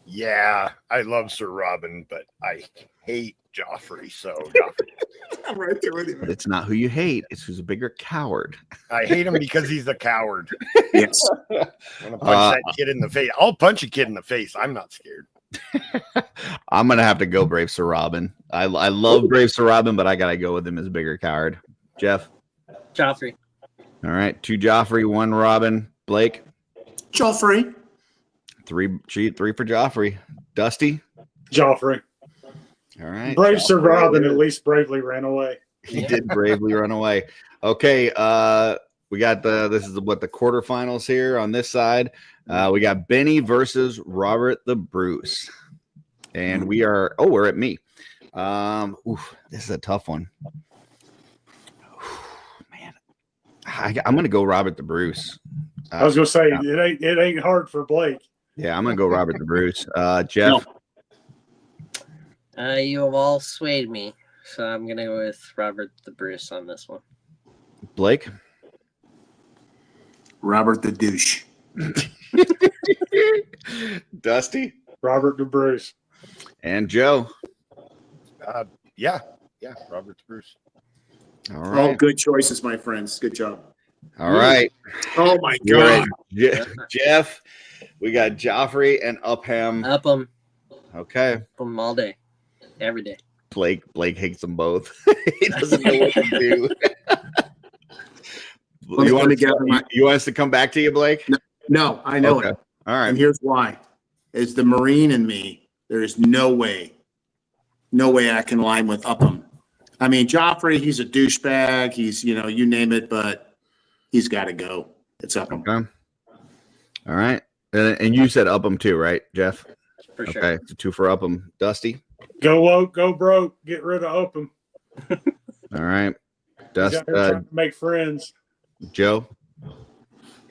Yeah, I love Sir Robin, but I hate Joffrey. So Joffrey.
I'm right there with you.
But it's not who you hate; it's who's a bigger coward.
I hate him because he's the coward.
Yes.
I'm gonna punch that kid in the face. I'll punch a kid in the face. I'm not scared.
I'm gonna have to go Brave Sir Robin. I love Brave Sir Robin, but I gotta go with him as a bigger coward. Jeff.
Joffrey.
All right. 2 Joffrey, 1 Robin. Blake.
Joffrey.
3 for Joffrey. Dusty.
Joffrey.
All right.
Brave Sir
Joffrey.
Robin at least bravely ran away.
He did bravely run away. Okay. We got this is the quarterfinals here on this side. We got Benny versus Robert the Bruce. And we're at me. This is a tough one. Man, I'm going to go Robert the Bruce.
I was going to say, it ain't hard for Blake.
Yeah, I'm going to go Robert the Bruce. Jeff?
You have all swayed me, so I'm going to go with Robert the Bruce on this one.
Blake?
Robert the Douche.
Dusty?
Robert the Bruce.
And Joe?
Yeah, Robert the Bruce.
All right.
All good choices, my friends. Good job.
All right.
Oh, my
You're
God.
right. Jeff, we got Joffrey and Upham.
Upham.
Okay.
Upham all day. Every day.
Blake hates them both. He doesn't know what to do. You want us to come back to you, Blake?
No, I know
Okay.
it.
All right.
And here's why. It's the Marine in me. There is no way I can align with Upham. I mean, Joffrey, he's a douchebag. He's, you name it, but he's got to go. It's Upham.
Okay. All right. And you said Upham too, right, Jeff?
For sure.
Okay. So 2 for Upham. Dusty?
Go woke, go broke. Get rid of Upham.
All right.
He's out here trying to make friends.
Joe?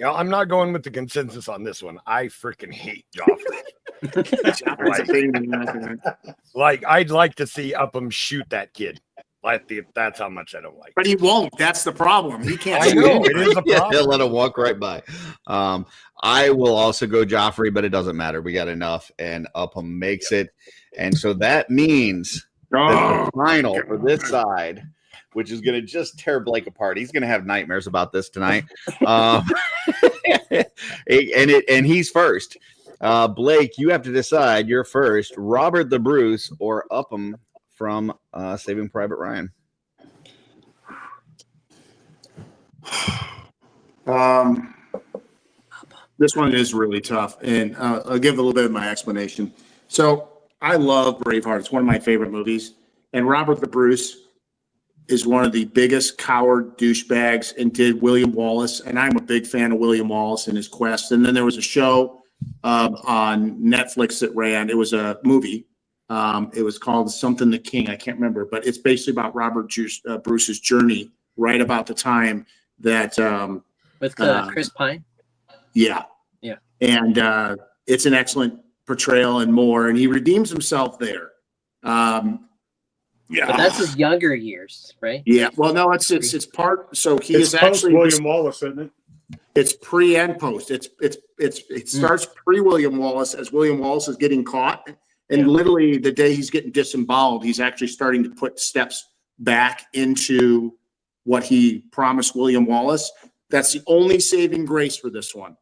I'm not going with the consensus on this one. I freaking hate Joffrey. I'd like to see Upham shoot that kid. That's how much I don't like.
But he won't. That's the problem. He can't.
I know it is a problem.
He'll let him walk right by. I will also go Joffrey, but it doesn't matter. We got enough, and Upham makes it. And so that means that the final for this side, which is going to just tear Blake apart. He's going to have nightmares about this tonight. And he's first. Blake, you have to decide. You're first. Robert the Bruce or Upham from Saving Private Ryan.
This one is really tough, and I'll give a little bit of my explanation. So I love Braveheart. It's one of my favorite movies. And Robert the Bruce is one of the biggest coward douchebags and did William Wallace. And I'm a big fan of William Wallace and his quest. And then there was a show on Netflix that ran. It was a movie. It was called Something the King. I can't remember, but it's basically about Robert Bruce's journey right about the time that
with Chris Pine.
Yeah. And it's an excellent portrayal and more. And he redeems himself there.
But that's his younger years, right?
Yeah. Well, no, it's part. So he
It's
is actually
William Wallace, isn't it?
It's pre and post. It starts pre William Wallace as William Wallace is getting caught, and literally the day he's getting disemboweled, he's actually starting to put steps back into what he promised William Wallace. That's the only saving grace for this one.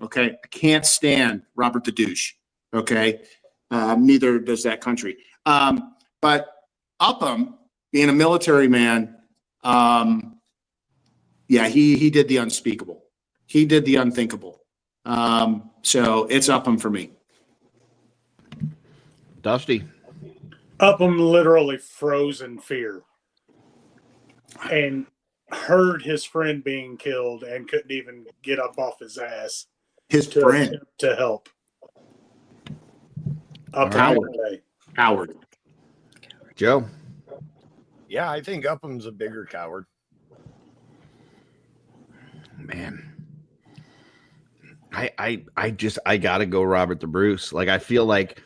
Okay, I can't stand Robert the Douche. Okay, neither does that country. But Upham, being a military man, he did the unspeakable. He did the unthinkable. So it's Upham for me.
Dusty.
Upham literally froze in fear and heard his friend being killed and couldn't even get up off his ass.
His friend
to help.
Howard.
Joe.
Yeah, I think Upham's a bigger coward.
Man. I gotta go Robert the Bruce. Like, I feel like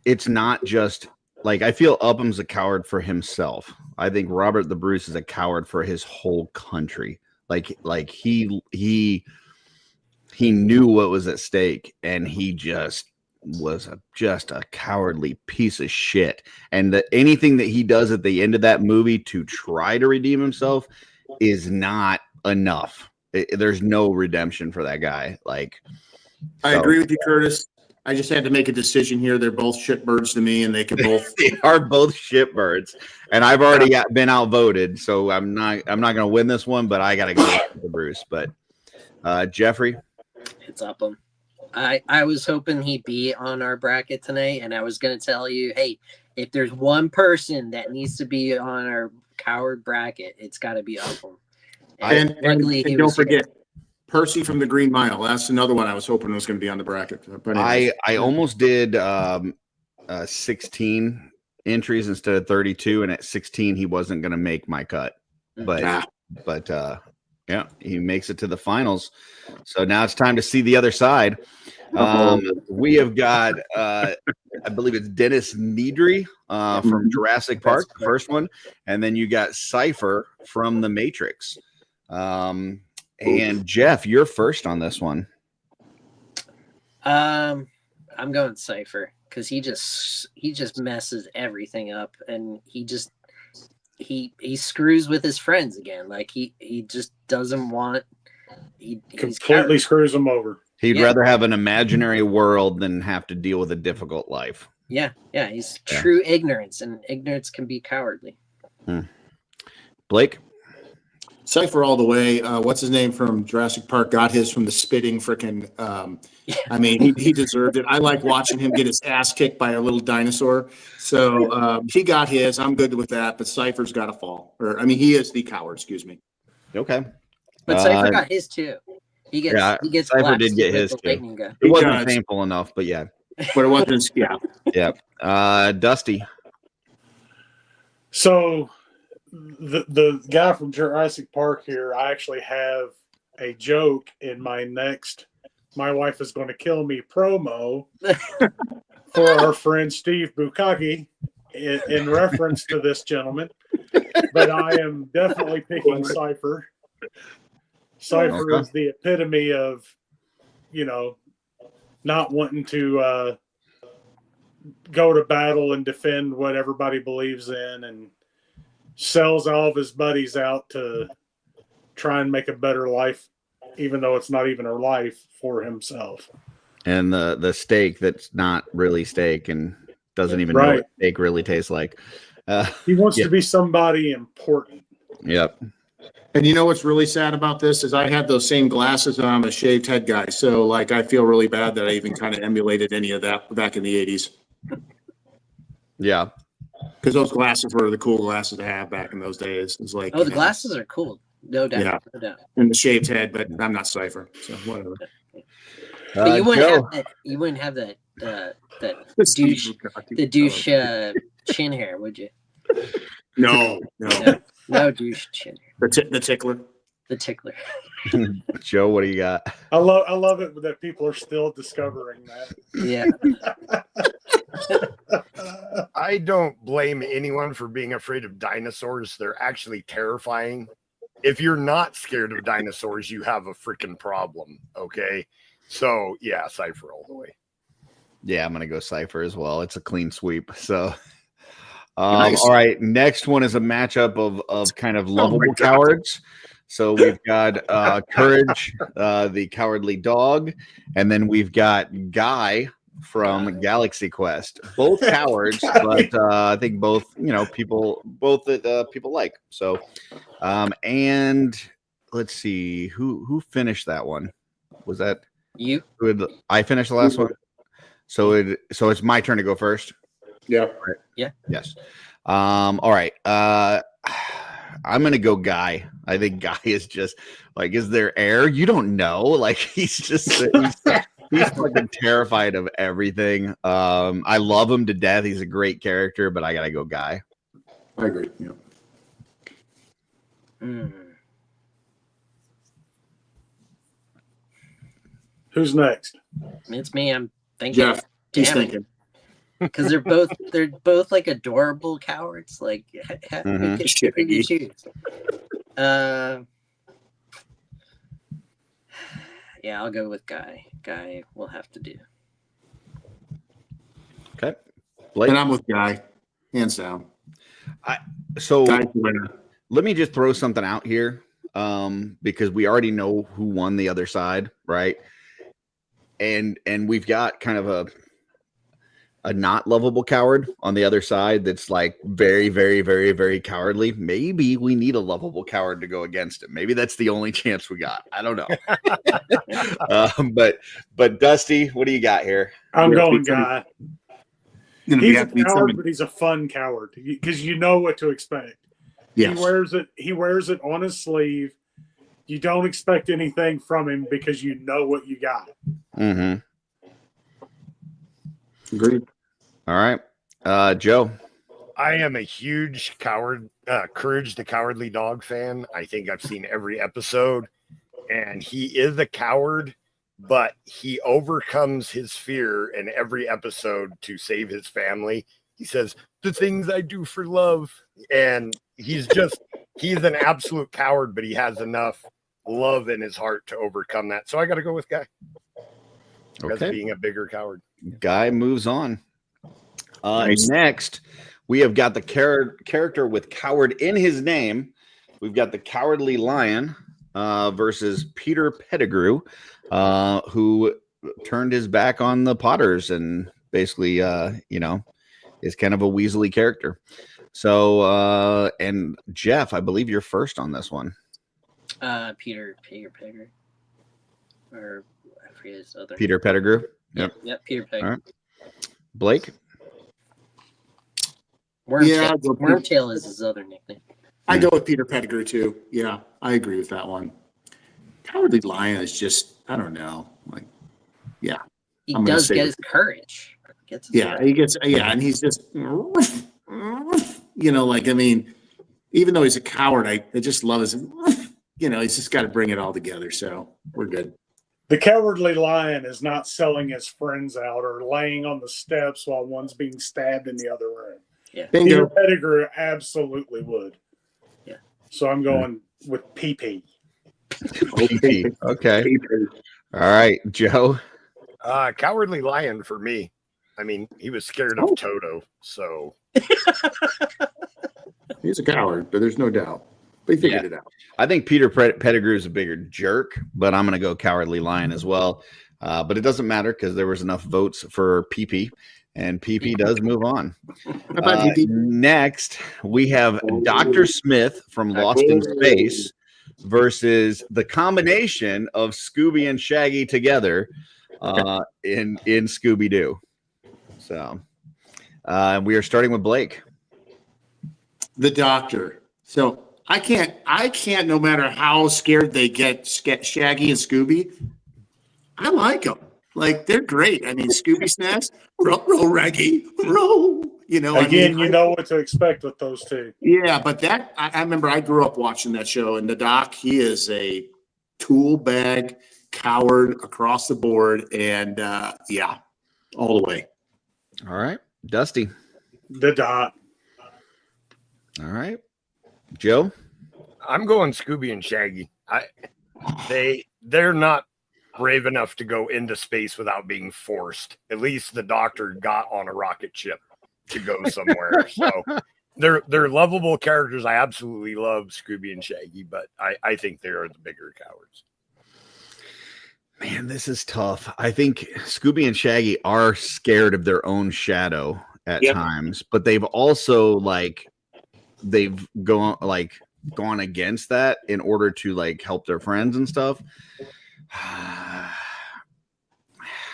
it's not just like, I feel Upham's a coward for himself. I think Robert the Bruce is a coward for his whole country. Like he knew what was at stake, and he just was just a cowardly piece of shit. And anything that he does at the end of that movie to try to redeem himself is not enough. There's no redemption for that guy.
I agree with you, Curtis. I just had to make a decision here. They're both shitbirds to me, and they can both.
They are both shitbirds, and I've already been outvoted, so I'm not going to win this one. But I got to go with the Bruce. But Jeffrey,
It's Upham. I was hoping he'd be on our bracket tonight, and I was going to tell you, hey, if there's one person that needs to be on our coward bracket, it's got to be Upham.
And
he
don't
was
forget Percy from the Green Mile. That's another one I was hoping was going to be on the bracket. But anyways.
I almost did 16 entries instead of 32, and at 16 he wasn't going to make my cut, but yeah, he makes it to the finals. So now it's time to see the other side. We have got I believe it's Dennis Nedry from Jurassic Park, the first one, and then you got Cypher from The Matrix. And Jeff, you're first on this one.
I'm going Cypher because he just messes everything up, and he screws with his friends again. Like he just doesn't want. He's
completely screws them over.
He'd rather have an imaginary world than have to deal with a difficult life.
Yeah. He's true ignorance, and ignorance can be cowardly.
Blake?
Cypher all the way. What's his name from Jurassic Park? Got his from the spitting freaking. I mean, he deserved it. I like watching him get his ass kicked by a little dinosaur. So he got his. I'm good with that. But Cypher's got to fall. Or I mean, he is the coward. Excuse me.
Okay.
But Cypher got his too. He gets.
Cypher did get his too. It wasn't painful enough, but yeah.
But it wasn't. Yeah.
Yeah. Dusty.
So the guy from Jurassic Park here, I actually have a joke in my next "My Wife Is Going to Kill Me" promo for our friend Steve Bukaki in reference to this gentleman. But I am definitely picking Cypher. Cypher is the epitome of, not wanting to go to battle and defend what everybody believes in, and sells all of his buddies out to try and make a better life, even though it's not even a life, for himself.
And the steak that's not really steak and doesn't even know what steak really tastes like.
He wants to be somebody important.
Yep.
And you know what's really sad about this is I had those same glasses and I'm a shaved head guy. So like I feel really bad that I even kind of emulated any of that back in the 80s.
Yeah.
Because those glasses were the cool glasses to have back in those days. It's like,
the glasses are cool. No doubt.
Yeah.
No doubt.
And the shaved head, but I'm not Cypher. So whatever.
But you wouldn't have that douche chin hair, would you?
No.
No douche chin hair.
The tickler.
The tickler.
Joe, what do you got?
I love it that people are still discovering that.
Yeah.
I don't blame anyone for being afraid of dinosaurs. They're actually terrifying. If you're not scared of dinosaurs, you have a freaking problem. Okay. So yeah, Cypher all the way.
Yeah, I'm gonna go Cypher as well. It's a clean sweep. So
Nice.
All right. Next one is a matchup of kind of lovable cowards. So we've got Courage, the cowardly dog, and then we've got Guy from Galaxy Quest. Both cowards, but I think both people like. So and let's see who finished that one. Was that
you?
I finished the last one. So it's my turn to go first.
Yeah.
Right.
Yeah.
Yes. All right. I'm gonna go Guy. I think Guy is just like, is there air? You don't know. Like he's fucking terrified of everything. I love him to death. He's a great character, but I gotta go Guy.
I agree. Yeah.
Who's next?
It's me. I'm thinking.
Jeff, he's thinking.
Because they're both like adorable cowards. Like, who can you choose? Yeah, I'll go with Guy. Guy will have to do.
Okay, Blake.
And I'm with Guy, hands down.
Let me just throw something out here, because we already know who won the other side, right? And we've got kind of a not lovable coward on the other side that's like very, very, very, very cowardly, maybe we need a lovable coward to go against him. Maybe that's the only chance we got. I don't know. But Dusty, what do you got here?
I'm
Yeah,
going
beat somebody.
Guy.
Gonna
He's
have
a
to beat
coward,
somebody.
but he's a fun coward because you know what to expect.
Yes.
He wears it on his sleeve. You don't expect anything from him because you know what you got.
Mm-hmm.
Agreed.
All right. Joe.
I am a huge Courage the Cowardly Dog fan. I think I've seen every episode, and he is a coward, but he overcomes his fear in every episode to save his family. He says, "The things I do for love," and he's an absolute coward, but he has enough love in his heart to overcome that. So I got to go with Guy as being a bigger coward.
Guy moves on.
Nice.
Next, we have got the character with coward in his name. We've got the Cowardly Lion versus Peter Pettigrew, who turned his back on the Potters and basically, is kind of a Weasley character. So, and Jeff, I believe you're first on this one.
Peter Pettigrew, or I forget his other.
Peter Pettigrew. Yep.
Yep. Peter Pettigrew.
All right. Blake.
Wormtail is his other nickname.
I go with Peter Pettigrew too. Yeah, I agree with that one. Cowardly Lion is just, I don't know. Like, yeah.
He
I'm gonna
does
say
get
it.
his courage.
And he's just, like, I mean, even though he's a coward, I just love his, he's just got to bring it all together. So we're good.
The Cowardly Lion is not selling his friends out or laying on the steps while one's being stabbed in the other room.
Yeah.
Peter Pettigrew absolutely would.
Yeah.
So I'm going with PP.
PP. Okay. All right, Joe.
Cowardly Lion for me. I mean, he was scared of Toto, so
He's a coward, but there's no doubt. But he figured it out.
I think Peter Pettigrew is a bigger jerk, but I'm going to go Cowardly Lion as well. But it doesn't matter because there was enough votes for PP, and PP does move on. Next, we have Dr. Smith from Lost in Space versus the combination of Scooby and Shaggy together in Scooby-Doo. So we are starting with Blake.
The Doctor. So I can't, no matter how scared they get Shaggy and Scooby, I like them. Like, they're great. I mean, Scooby Snacks, roll, Reggie, roll. You know
what to expect with those two.
Yeah, but I remember I grew up watching that show, and the Doc, he is a tool bag coward across the board, and all the way.
All right, Dusty.
The Doc.
All right, Joe.
I'm going Scooby and Shaggy. They're not brave enough to go into space without being forced. At least the Doctor got on a rocket ship to go somewhere. So they're lovable characters. I absolutely love Scooby and Shaggy, but I think they are the bigger cowards.
Man, this is tough. I think Scooby and Shaggy are scared of their own shadow at times, but they've also gone against that in order to help their friends and stuff.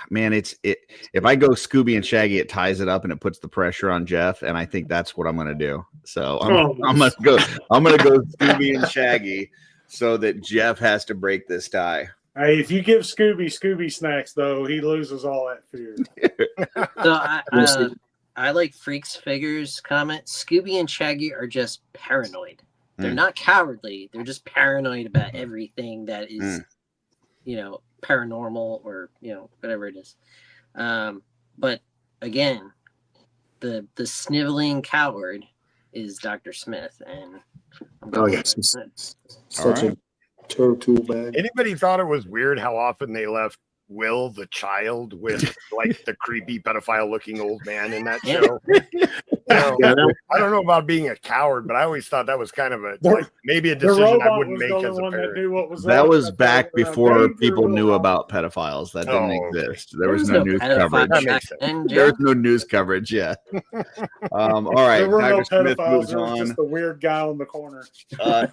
Man, if I go Scooby and Shaggy, it ties it up and it puts the pressure on Jeff, and I think that's what I'm going to do. So I'm going to go Scooby and Shaggy so that Jeff has to break this tie.
Hey, if you give Scooby Snacks, though, he loses all that fear.
So I like Freaks Figures comment. Scooby and Shaggy are just paranoid. They're not cowardly. They're just paranoid about everything that is, paranormal or, whatever it is. But again, the sniveling coward is Dr. Smith. And
such a tool bag.
Anybody thought it was weird how often they left Will the child with the creepy pedophile looking old man in that show? know.
Yeah, that-
I don't know about being a coward, but I always thought that was kind of maybe a
The
decision I
robot
wouldn't
was
make
the
as
only
a
one that
parent.
knew what was
That
wrong.
was
That's
back
why
before
Danger,
people knew
Will.
about pedophiles. That didn't
Oh, okay.
exist. There was no news
pedophiles
coverage.
That
back
makes sense.
then,
There was
Joe.
no news coverage. Yeah. All right.
There were no
Dr. Smith
pedophiles.
moves
There was
on.
just the weird guy on the corner.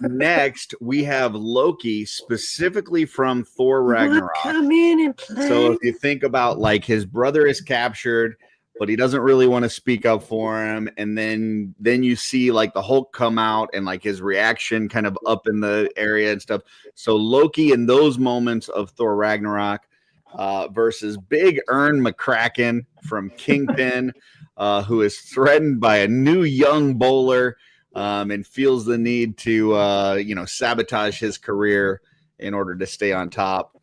Next, we have Loki, specifically from Thor Ragnarok.
Come in and play.
So if you think about like his brother is captured, but he doesn't really want to speak up for him, and then you see like the Hulk come out and like his reaction kind of up in the area and stuff. So Loki in those moments of Thor Ragnarok versus Big Ern McCracken from Kingpin, who is threatened by a new young bowler and feels the need to sabotage his career in order to stay on top.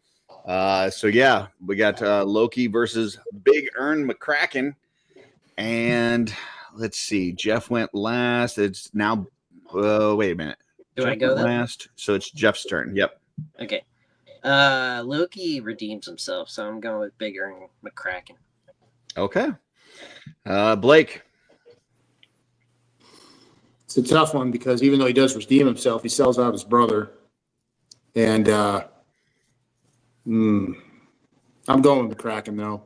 So yeah, we got Loki versus Big Ern McCracken. And let's see, Jeff went last. It's now, wait a minute.
Do
Jeff
I go
went
then?
last? So it's Jeff's turn. Yep.
Okay. Loki redeems himself, so I'm going with Bigger and McCracken.
Okay. Blake.
It's a tough one because even though he does redeem himself, he sells out his brother. And I'm going with McCracken, though.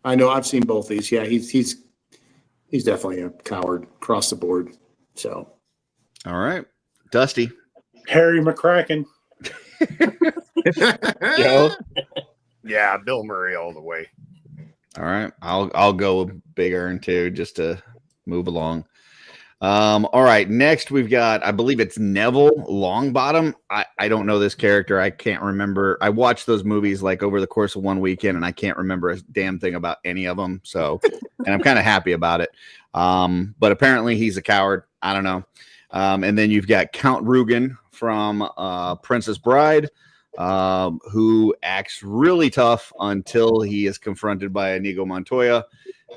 I know I've seen both these. Yeah, he's definitely a coward across the board. So,
All right. Dusty.
Harry McCracken.
Joe.
Yeah, Bill Murray all the way.
All right. I'll go with Big Ern too, just to move along. All right. Next we've got, I believe it's Neville Longbottom. I don't know this character. I can't remember. I watched those movies like over the course of one weekend, and I can't remember a damn thing about any of them. So, and I'm kind of happy about it. But apparently he's a coward. I don't know. And then you've got Count Rugen from Princess Bride, who acts really tough until he is confronted by Inigo Montoya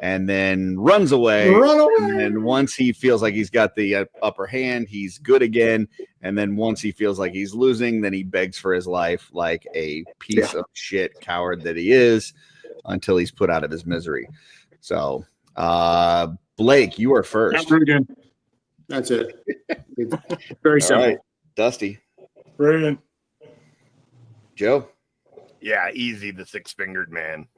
and then runs away.
Run away.
And then once he feels like he's got the upper hand, he's good again. And then once he feels like he's losing, then he begs for his life like a piece of shit coward that he is until he's put out of his misery. So, Blake, you are first.
That's it. It's very
All
simple.
right. Dusty.
Rugen.
Joe.
Yeah, easy, the six-fingered man.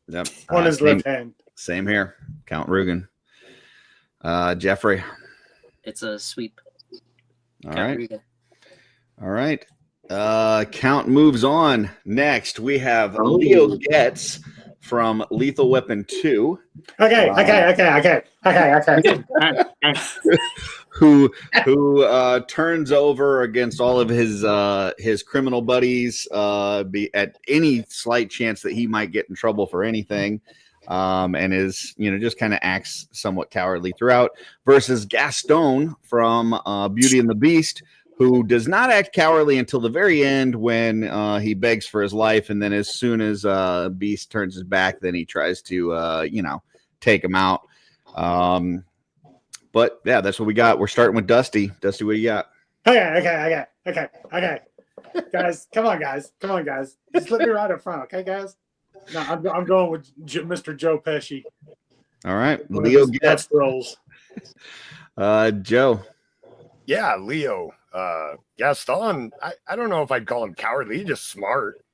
Yep.
On his left hand.
Same here. Count Rugen. Jeffrey.
It's a sweep.
All
Count
right.
Rugen.
All right. Count moves on. Next, we have Leo Getz from Lethal Weapon 2.
Okay.
Who turns over against all of his criminal buddies at any slight chance that he might get in trouble for anything, and is just kind of acts somewhat cowardly throughout. Versus Gaston from Beauty and the Beast, who does not act cowardly until the very end when he begs for his life, and then as soon as Beast turns his back, then he tries to take him out. But yeah, that's what we got. We're starting with Dusty. Dusty, what do you got?
Okay. Guys, come on, guys. Just let me right up front, okay, guys? No, I'm going with Mr. Joe Pesci.
All right,
One of
Leo
his
Getz.
best roles.
Joe.
Yeah, Leo. Gaston, I don't know if I'd call him cowardly. He's just smart.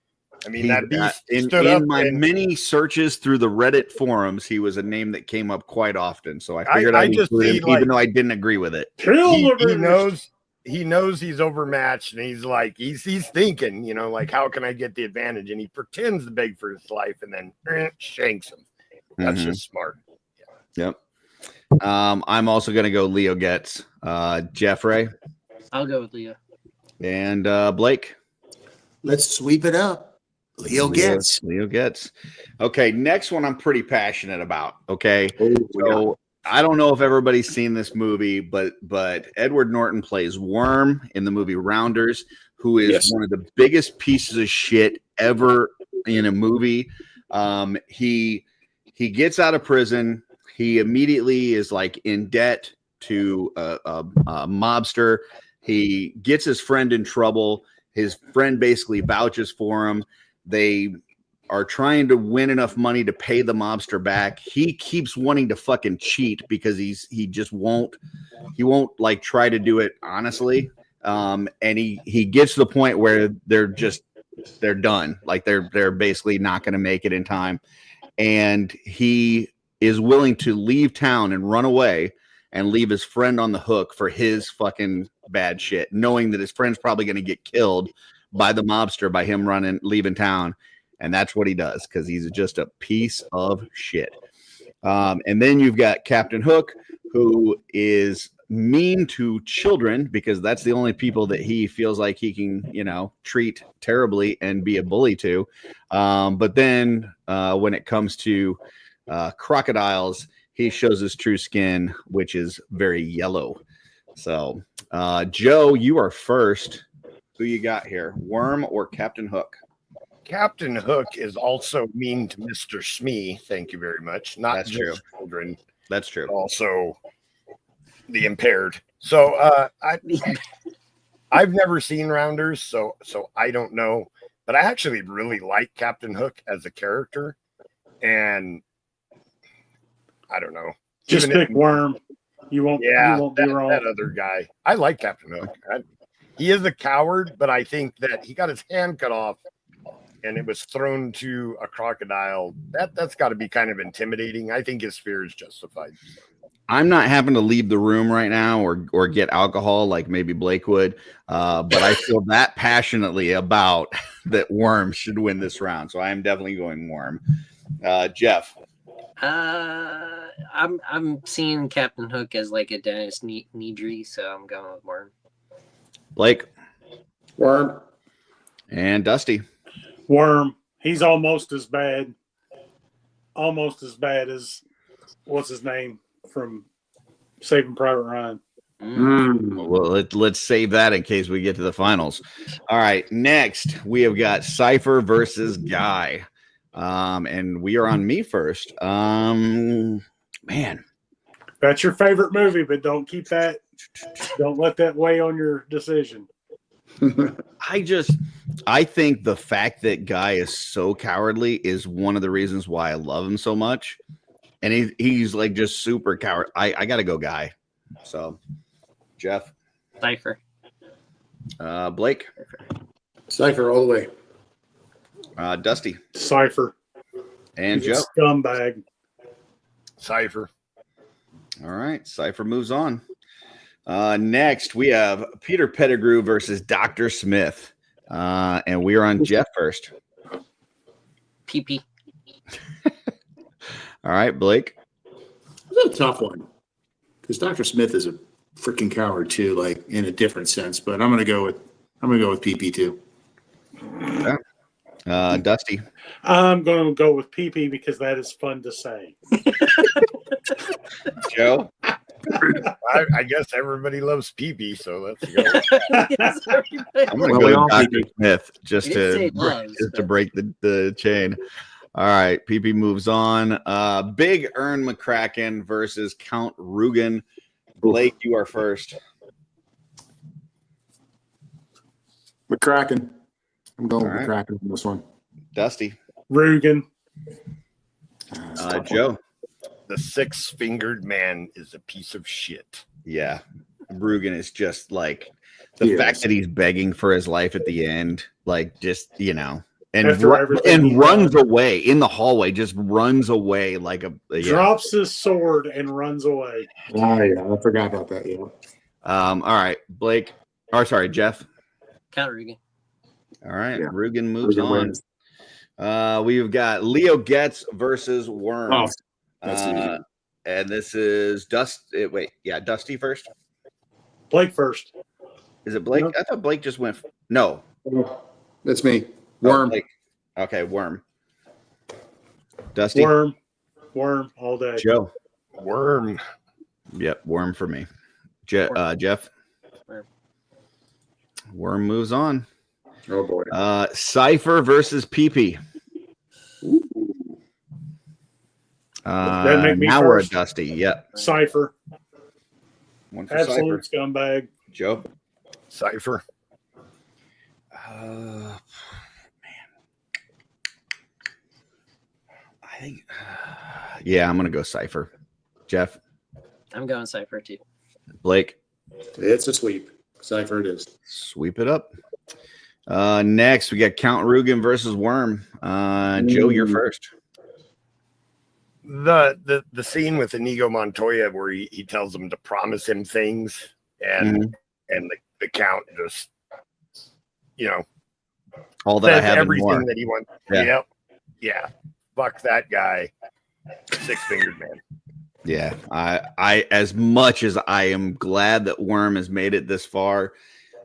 I mean, that beast stood up.
In my
and
many searches through the Reddit forums, he was a name that came up quite often. So I figured
I
I'd
just
include
see,
him,
like-
even though I didn't agree with it.
he knows he's overmatched, and he's like he's thinking, like, how can I get the advantage? And he pretends to beg for his life, and then shanks him. That's
Mhm.
just smart.
Yep. I'm also going to go Leo Getz. Jeffrey
I'll go with Leo.
and Blake.
Let's sweep it up. Leo Getz.
Leo Getz. Okay, next one I'm pretty passionate about. Okay,
Oh,
so I don't know if everybody's seen this movie, but Edward Norton plays Worm in the movie Rounders, who is one of the biggest pieces of shit ever in a movie. He gets out of prison. He immediately is like in debt to a mobster. He gets his friend in trouble. His friend basically vouches for him. They are trying to win enough money to pay the mobster back. He keeps wanting to fucking cheat because he won't like try to do it honestly. And he gets to the point where they're done. Like they're basically not going to make it in time. And he is willing to leave town and run away and leave his friend on the hook for his fucking bad shit, knowing that his friend's probably going to get killed by the mobster by him leaving town. And that's what he does because he's just a piece of shit. And then you've got Captain Hook, who is mean to children because that's the only people that he feels like he can, treat terribly and be a bully to. But then when it comes to crocodiles, he shows his true skin, which is very yellow. So, Joe, you are first. Who you got here? Worm or Captain Hook?
Captain Hook is also mean to Mr. Smee. Thank you very much. Not
That's
just
true.
children.
That's true.
Also the impaired. So I've never seen Rounders, so I don't know. But I actually really like Captain Hook as a character. And I don't know.
Just pick Worm. You won't be wrong.
That other guy. I like Captain Hook. He is a coward, but I think that he got his hand cut off and it was thrown to a crocodile. That's got to be kind of intimidating. I think his fear is justified.
I'm not having to leave the room right now or get alcohol like maybe Blake would, but I feel that passionately about that Worm should win this round. So I am definitely going Worm. Jeff.
I'm seeing Captain Hook as like a Dennis Nedry, so I'm going with Worm.
Blake.
Worm.
And Dusty.
Worm. He's almost as bad as what's his name from Saving Private Ryan.
Well, let's save that in case we get to the finals. All right, next we have got Cypher versus Guy. And we are on me first. Man.
That's your favorite movie, but don't let that weigh on your decision.
I think the fact that Guy is so cowardly is one of the reasons why I love him so much. And he's like just super coward. I gotta go Guy. So Jeff.
Cypher.
Blake.
Cypher all the way.
Dusty.
Cypher.
And
He's
Joe.
a scumbag.
Cypher.
All right. Cypher moves on. Next, we have Peter Pettigrew versus Dr. Smith. And we are on Jeff first.
PP.
All right, Blake.
It's a tough one. Because Dr. Smith is a freaking coward too, like in a different sense. But I'm gonna go with PP too.
Okay. Dusty.
I'm going to go with PP because that is fun to say.
Joe.
I guess everybody loves PP, so let's go.
I'm going to go with Dr. Smith just to break the chain. All right, PP moves on. Big Ern McCracken versus Count Rugen. Blake, you are first.
McCracken. I'm going with McCracken on this one.
Dusty.
Rugen.
Joe.
The six-fingered man is a piece of shit.
Yeah. Rugen is just like the fact that he's begging for his life at the end, like just, and runs away in the hallway, just runs away like
drops his sword and runs away.
Oh, yeah. I forgot about that. Yeah.
All right, Blake. Or sorry, Jeff.
Count Rugen.
All right, yeah. Rugen moves on. We've got Leo Getz versus Worm.
Oh, that's easy.
And this is Dusty first.
Blake first.
Is it Blake? No. I thought Blake just went. No,
that's me. Worm.
Oh, okay, Worm. Dusty.
Worm all day.
Joe.
Worm.
Yep, Worm for me. Jeff. Worm moves on.
Oh boy.
Cypher versus PP.
That make me
now
first.
We're at Dusty. Yep.
Cypher.
One for
Absolute
Cypher.
scumbag.
Joe.
Cypher.
Man. I think, yeah, I'm gonna go Cypher. Jeff,
I'm going Cypher too.
Blake,
It's a sweep. Cypher it is.
sweep it up. Next, we got Count Rugen versus Worm. Joe, you're first.
The scene with Inigo Montoya where he tells him to promise him things, and the Count just,
all that I
says
have and
everything
more.
that he wants.
Yeah.
Yep. Yeah. Fuck that guy. Six-fingered man.
Yeah, I as much as I am glad that Worm has made it this far,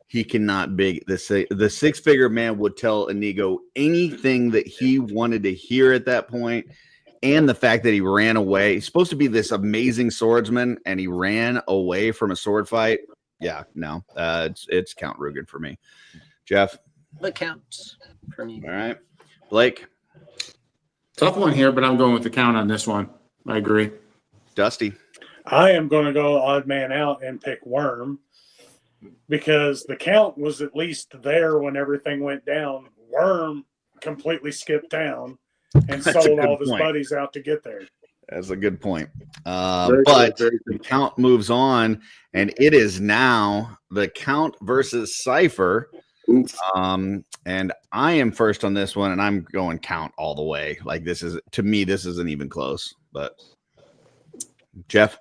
he cannot be the six-figure man would tell Inigo anything that he wanted to hear at that point, and the fact that he ran away. He's supposed to be this amazing swordsman, and he ran away from a sword fight. Yeah, no, it's Count Rugen for me. Jeff,
What counts for me?
all right, Blake,
Tough one here, but I'm going with the Count on this one. I agree.
Dusty.
I am going to go odd man out and pick Worm because the Count was at least there when everything went down. Worm completely skipped town and
That's a
sold
good
all of his
point.
buddies out to get there.
That's a good point.
Very
But
good, very
the
good.
Count moves on, and it is now the Count versus Cypher.
Oof.
And I am first on this one, and I'm going Count all the way. Like, this is, to me, this isn't even close. But Jeff,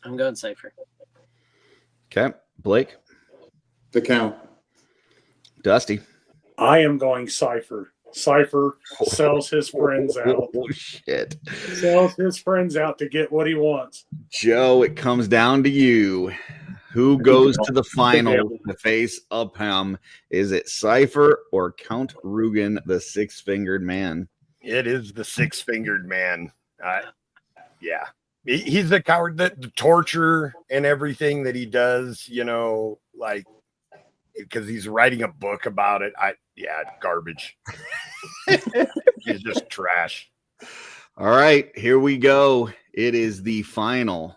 I'm going Cypher.
okay, Blake,
The Count.
Dusty.
I am going Cypher. Cypher sells his friends out.
Oh shit,
Sells his friends out to get what he wants.
Joe, it comes down to you. Who goes to the final to face Upham? Is it Cypher or Count Rugen, the six-fingered man?
It is the six-fingered man. Yeah. He's the coward, that the torture and everything that he does, like, because he's writing a book about it. Garbage. He's just trash.
All right, here we go. It is the final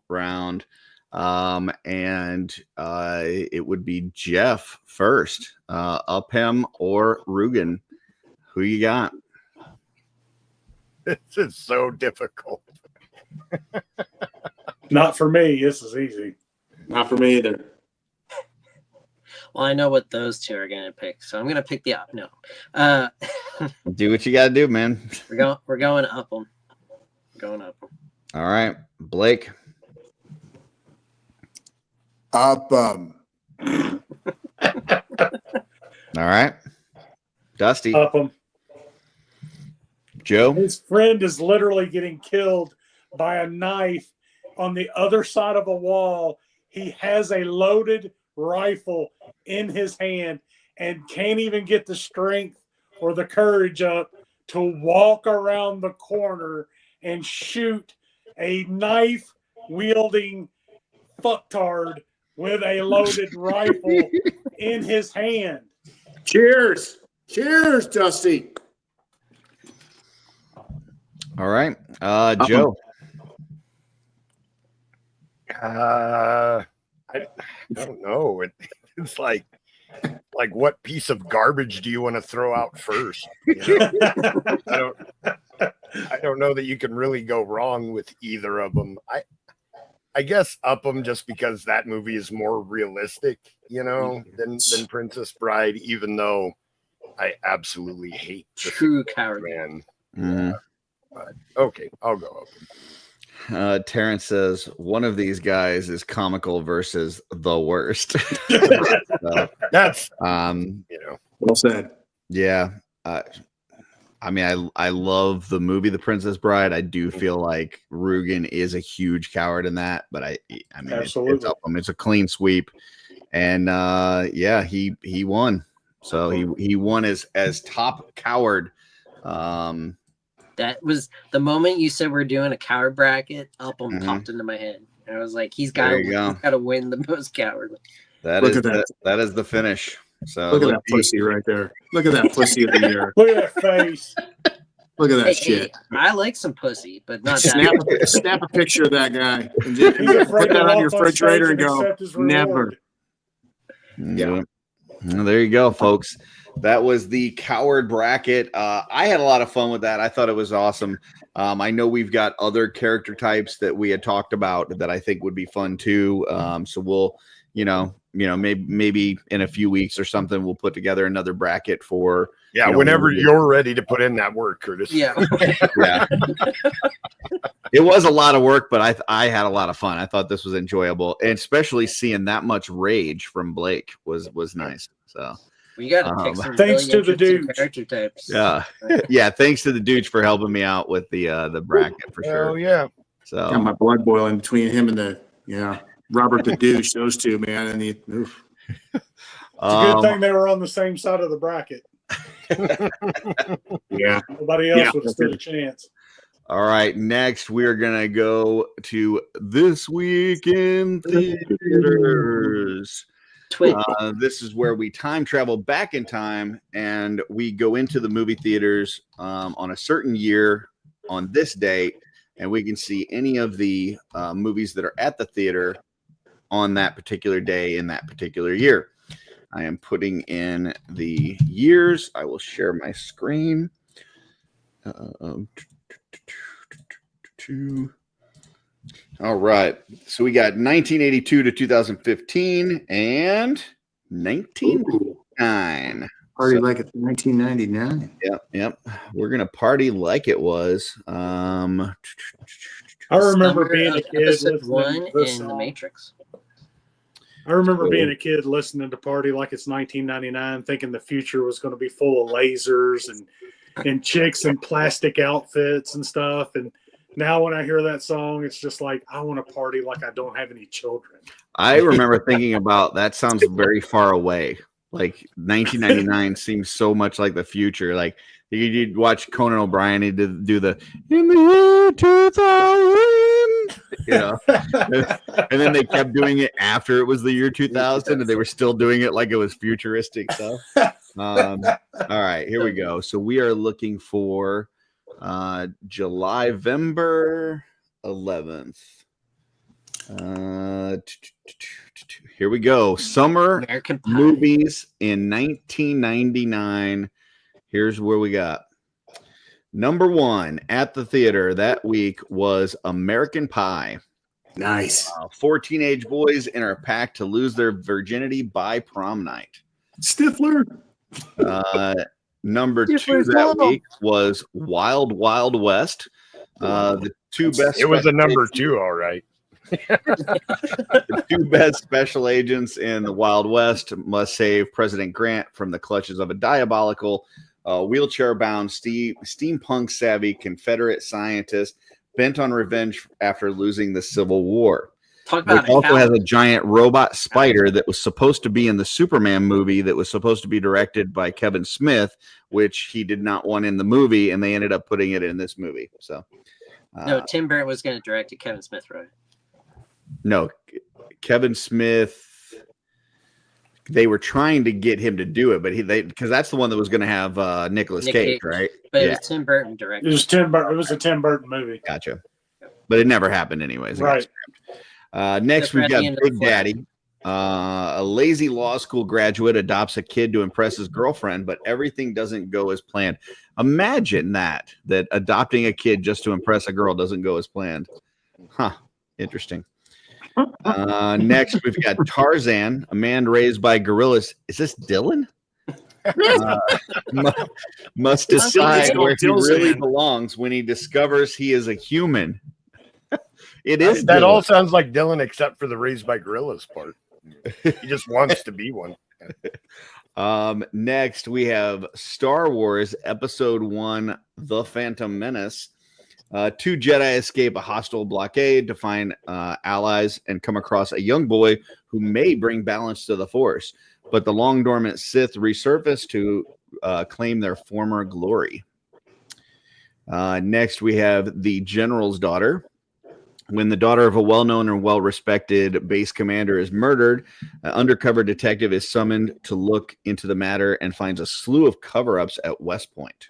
round. And it would be Jeff first. Upham or Rugen. Who you got?
This is so difficult.
Not for me. This is easy.
Not for me either.
Well, I know what those two are going to pick, so I'm going to pick the up. No,
Do what you got to do, man.
we're going up them. Going up 'em.
All right, Blake.
Up.
All right, Dusty.
Up him.
Joe.
His friend is literally getting killed by a knife on the other side of a wall. He has a loaded rifle in his hand and can't even get the strength or the courage up to walk around the corner and shoot a knife wielding fucktard with a loaded rifle in his hand.
Cheers. Cheers, Dusty.
All right, Joe.
I don't know. It's like what piece of garbage do you want to throw out first? I don't know that you can really go wrong with either of them. I guess Upham, just because that movie is more realistic, than Princess Bride, even though I absolutely hate the
True coward.
man.
Mhm.
But okay, I'll go Upham.
Terrence says one of these guys is comical versus the worst. So,
That's
Well said.
yeah. I mean, I love the movie The Princess Bride. I do feel like Rugen is a huge coward in that, but I mean, it's up. It's a clean sweep, and he won. So he won as top coward.
That was the moment you said we're doing a coward bracket. Upham
Mhm.
popped into my head. And I was like, he's got
There you go.
to win the most coward.
That
Look
is
at that.
that is the finish. So
Look at that pussy right there. Look at that pussy of the year.
Look at that face.
Look at that
Hey,
shit.
I like some pussy, but not
Snap,
that.
snap a picture of that guy and just
He's afraid
put
to
that on
walk
your
on stage
refrigerator and
and
go,
accept his
never.
reward.
Yeah. Well, there you go, folks. That was the coward bracket. I had a lot of fun with that. I thought it was awesome. I know we've got other character types that we had talked about that I think would be fun too. So we'll, maybe in a few weeks or something, we'll put together another bracket for.
Yeah, whenever you're ready to put in that work, Curtis.
Yeah.
Yeah. It was a lot of work, but I had a lot of fun. I thought this was enjoyable, and especially seeing that much rage from Blake was nice. So
we got to pick some
thanks
really
to the dude
character types.
Yeah, yeah. Thanks to the dudes for helping me out with the bracket for sure.
Oh yeah.
So
got my blood boiling between him and the Robert the douche. Those two, man, and oof.
It's a good thing they were on the same side of the bracket.
Yeah,
nobody else would have stood a chance.
All right, next we're gonna go to This Week in Theaters. This is where we time travel back in time and we go into the movie theaters on a certain year on this date, and we can see any of the movies that are at the theater on that particular day in that particular year. I am putting in the years. I will share my screen. All right. So we got 1982 to 2015 and 1999.
Party like it's 1999.
Yep. We're going to party like it was.
I remember being a kid listening
one
to this
in The
song.
Matrix.
I remember being a kid listening to Party Like It's 1999, thinking the future was going to be full of lasers and chicks in plastic outfits and stuff. And now when I hear that song, it's just like, I want to party like I don't have any children.
I remember thinking about that sounds very far away. Like 1999 seems so much like the future. Like you'd watch Conan O'Brien, he'd do the in the year 2000, and then they kept doing it after it was the year 2000, and they were still doing it like it was futuristic stuff. All right, here we go. So we are looking for July-Vember 11th. Here we go. Summer movies in 1999. Here's where we got. Number one at the theater that week was American Pie.
Nice.
4 teenage boys enter a pact to lose their virginity by prom night.
Stifler.
Number two that week was Wild Wild West. The two best.
It was a number 2, all right.
The two best special agents in the Wild West must save President Grant from the clutches of a diabolical, wheelchair-bound, steampunk-savvy Confederate scientist bent on revenge after losing the Civil War. It also has a giant robot spider that was supposed to be in the Superman movie that was supposed to be directed by Kevin Smith, which he did not want in the movie, and they ended up putting it in this movie. So,
no, Tim Burton was going to direct it. Kevin Smith wrote it.
No, Kevin Smith. They were trying to get him to do it, but because that's the one that was going to have Nicolas Cage, right?
But it was Tim Burton directed.
It was Tim Burton. It was a Tim Burton movie.
Gotcha. But it never happened, anyways.
Right.
Next, we've got Big Daddy. A lazy law school graduate adopts a kid to impress his girlfriend, but everything doesn't go as planned. Imagine that adopting a kid just to impress a girl doesn't go as planned. Huh. Interesting. Next, we've got Tarzan, a man raised by gorillas. Is this Dylan? Must decide where he really belongs when he discovers he is a human. It is.
That all sounds like Dylan, except for the raised by gorillas part. He just wants to be one.
Next, we have Star Wars Episode 1, The Phantom Menace. 2 Jedi escape a hostile blockade to find allies and come across a young boy who may bring balance to the Force, but the long dormant Sith resurface to claim their former glory. Next, we have The General's Daughter. When the daughter of a well-known and well-respected base commander is murdered, an undercover detective is summoned to look into the matter and finds a slew of cover-ups at West Point.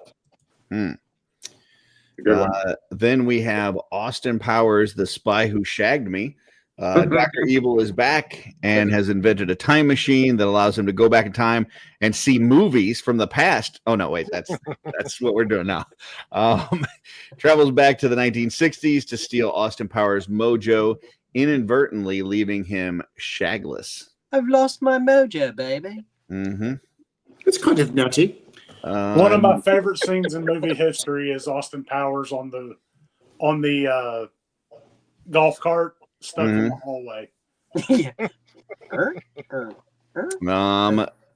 Then we have Austin Powers, The Spy Who Shagged Me. Dr. Evil is back and has invented a time machine that allows him to go back in time and see movies from the past. Oh no, wait, that's what we're doing now. Travels back to the 1960s to steal Austin Powers' mojo, inadvertently leaving him shagless.
I've lost my mojo, baby.
Mm-hmm.
It's kind of nutty.
One of my favorite scenes in movie history is Austin Powers on the golf cart stuck in the hallway.
Yeah.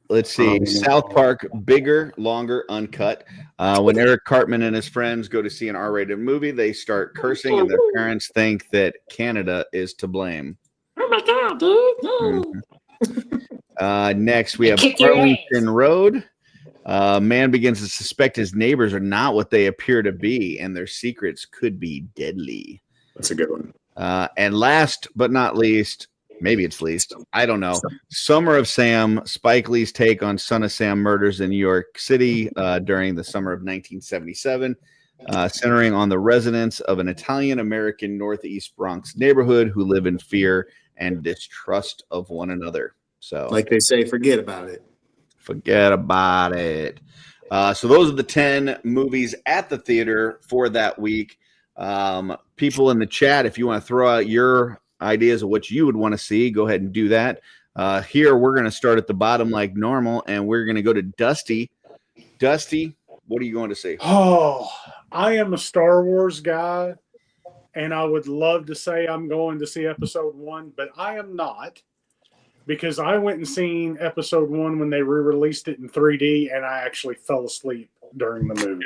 Let's see. South Park, bigger, longer, uncut. When Eric Cartman and his friends go to see an R-rated movie, they start cursing, and their parents think that Canada is to blame.
Oh my god, dude! No.
Next, we have
Kick your
Arlington Road. Man begins to suspect his neighbors are not what they appear to be, and their secrets could be deadly.
That's a good one.
And last but not least, maybe it's least, I don't know. Summer of Sam, Spike Lee's take on Son of Sam murders in New York City during the summer of 1977, centering on the residents of an Italian-American Northeast Bronx neighborhood who live in fear and distrust of one another. So,
Like they say, forget about it.
Forget about it. So those are the 10 movies at the theater for that week. People in the chat, if you want to throw out your ideas of what you would want to see, go ahead and do that. Here, we're going to start at the bottom like normal, and we're going to go to Dusty. Dusty, what are you going to see?
Oh, I am a Star Wars guy, and I would love to say I'm going to see episode 1, but I am not, because I went and seen episode 1 when they re-released it in 3D, and I actually fell asleep during the movie.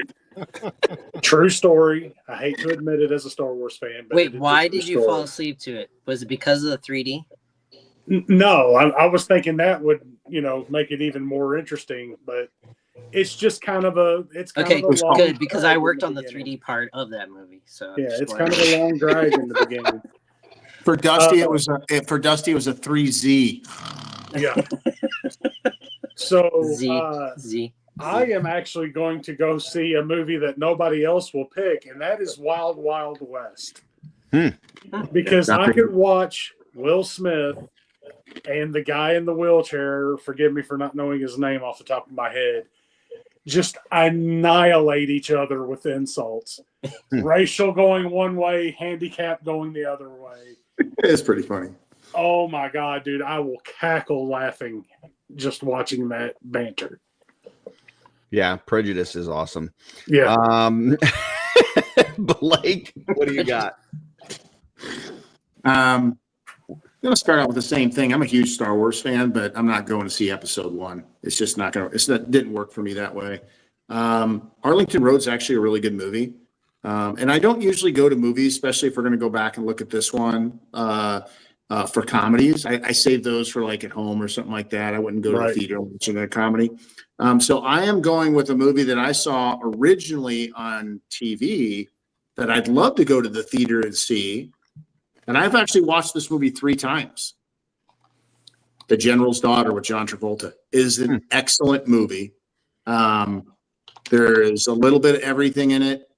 True story. I hate to admit it as a Star Wars fan. But
Wait, why did you fall asleep to it? Was it because of the 3D?
No, I was thinking that would, make it even more interesting, but it's just kind of a,
good, because I worked on the 3D part of that movie. So
yeah, it's kind of a long drag in the beginning.
For Dusty, it was a 3Z.
Yeah. So
Z.
I am actually going to go see a movie that nobody else will pick, and that is Wild Wild West. Because I could watch Will Smith and the guy in the wheelchair, forgive me for not knowing his name off the top of my head, just annihilate each other with insults. Racial going one way, handicap going the other way.
It's pretty funny.
Oh my God, dude. I will cackle laughing just watching that banter.
Yeah, Prejudice is awesome.
Yeah.
Blake, what do you got?
I'm going to start out with the same thing. I'm a huge Star Wars fan, but I'm not going to see episode 1. It's just not going to, didn't work for me that way. Arlington Road's actually a really good movie. And I don't usually go to movies, especially if we're going to go back and look at this one for comedies. I save those for like at home or something like that. I wouldn't go to the theater watching a comedy. So I am going with a movie that I saw originally on TV that I'd love to go to the theater and see. And I've actually watched this movie 3 times. The General's Daughter with John Travolta is an excellent movie. There is a little bit of everything in it.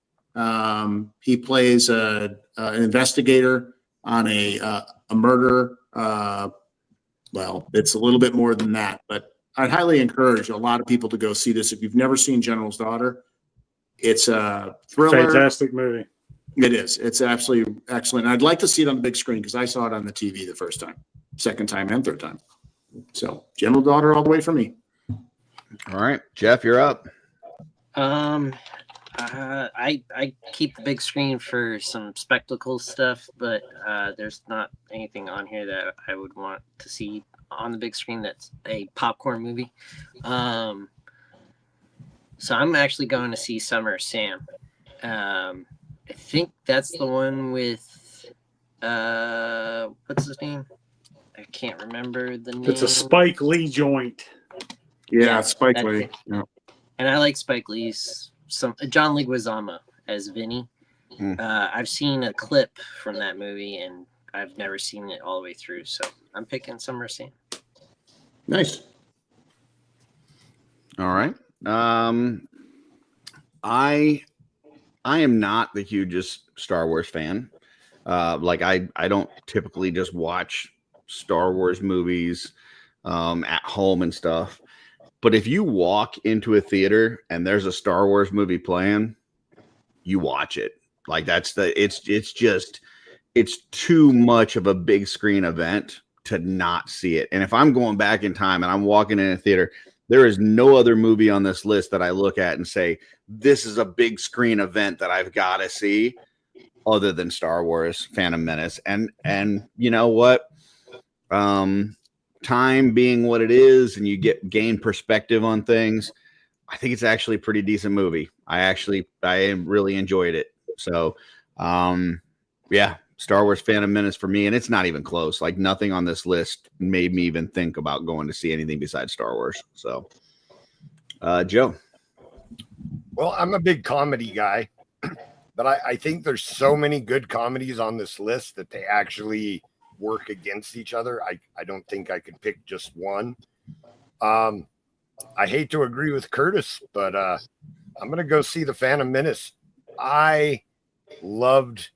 He plays an investigator on a murder. Well, it's a little bit more than that, but I'd highly encourage a lot of people to go see this. If you've never seen General's Daughter, it's a thriller.
Fantastic movie.
It is. It's absolutely excellent. And I'd like to see it on the big screen because I saw it on the TV the first time, second time, and third time. So General's Daughter all the way for me.
All right, Jeff, you're up.
I keep the big screen for some spectacle stuff, but there's not anything on here that I would want to see on the big screen that's a popcorn movie. So I'm actually going to see Summer of Sam. I think that's the one with what's his name? I can't remember the name.
It's a Spike Lee joint.
Yeah, Spike Lee. Yeah.
And I like Spike Lee's John Leguizamo as Vinny. I've seen a clip from that movie, and I've never seen it all the way through. So I'm picking Summer of Sam.
Nice.
All right. I am not the hugest Star Wars fan. Like I don't typically just watch Star Wars movies at home and stuff. But if you walk into a theater and there's a Star Wars movie playing, you watch it. Like it's too much of a big screen event to not see it. And if I'm going back in time and I'm walking in a theater, there is no other movie on this list that I look at and say, this is a big screen event that I've got to see other than Star Wars Phantom Menace. And you know what? Time being what it is, and you gain perspective on things, I think it's actually a pretty decent movie. I really enjoyed it. So, yeah, Star Wars Phantom Menace for me, and it's not even close. Like nothing on this list made me even think about going to see anything besides Star Wars. So, Joe.
Well, I'm a big comedy guy, but I think there's so many good comedies on this list that they actually work against each other. I don't think I could pick just one. I hate to agree with Curtis, but I'm gonna go see the Phantom Menace. I loved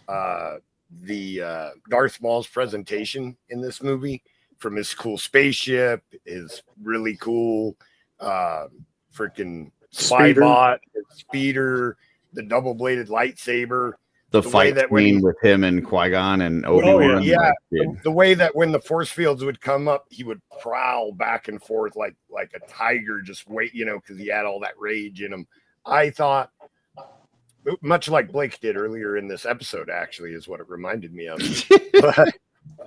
the Darth Maul's presentation in this movie, from his cool spaceship, his really cool freaking spy bot, his speeder, the double-bladed lightsaber.
The fight scene with him and Qui-Gon and Obi-Wan.
Oh, yeah. The way that when the force fields would come up, he would prowl back and forth like a tiger, just wait, because he had all that rage in him. I thought, much like Blake did earlier in this episode, actually, is what it reminded me of.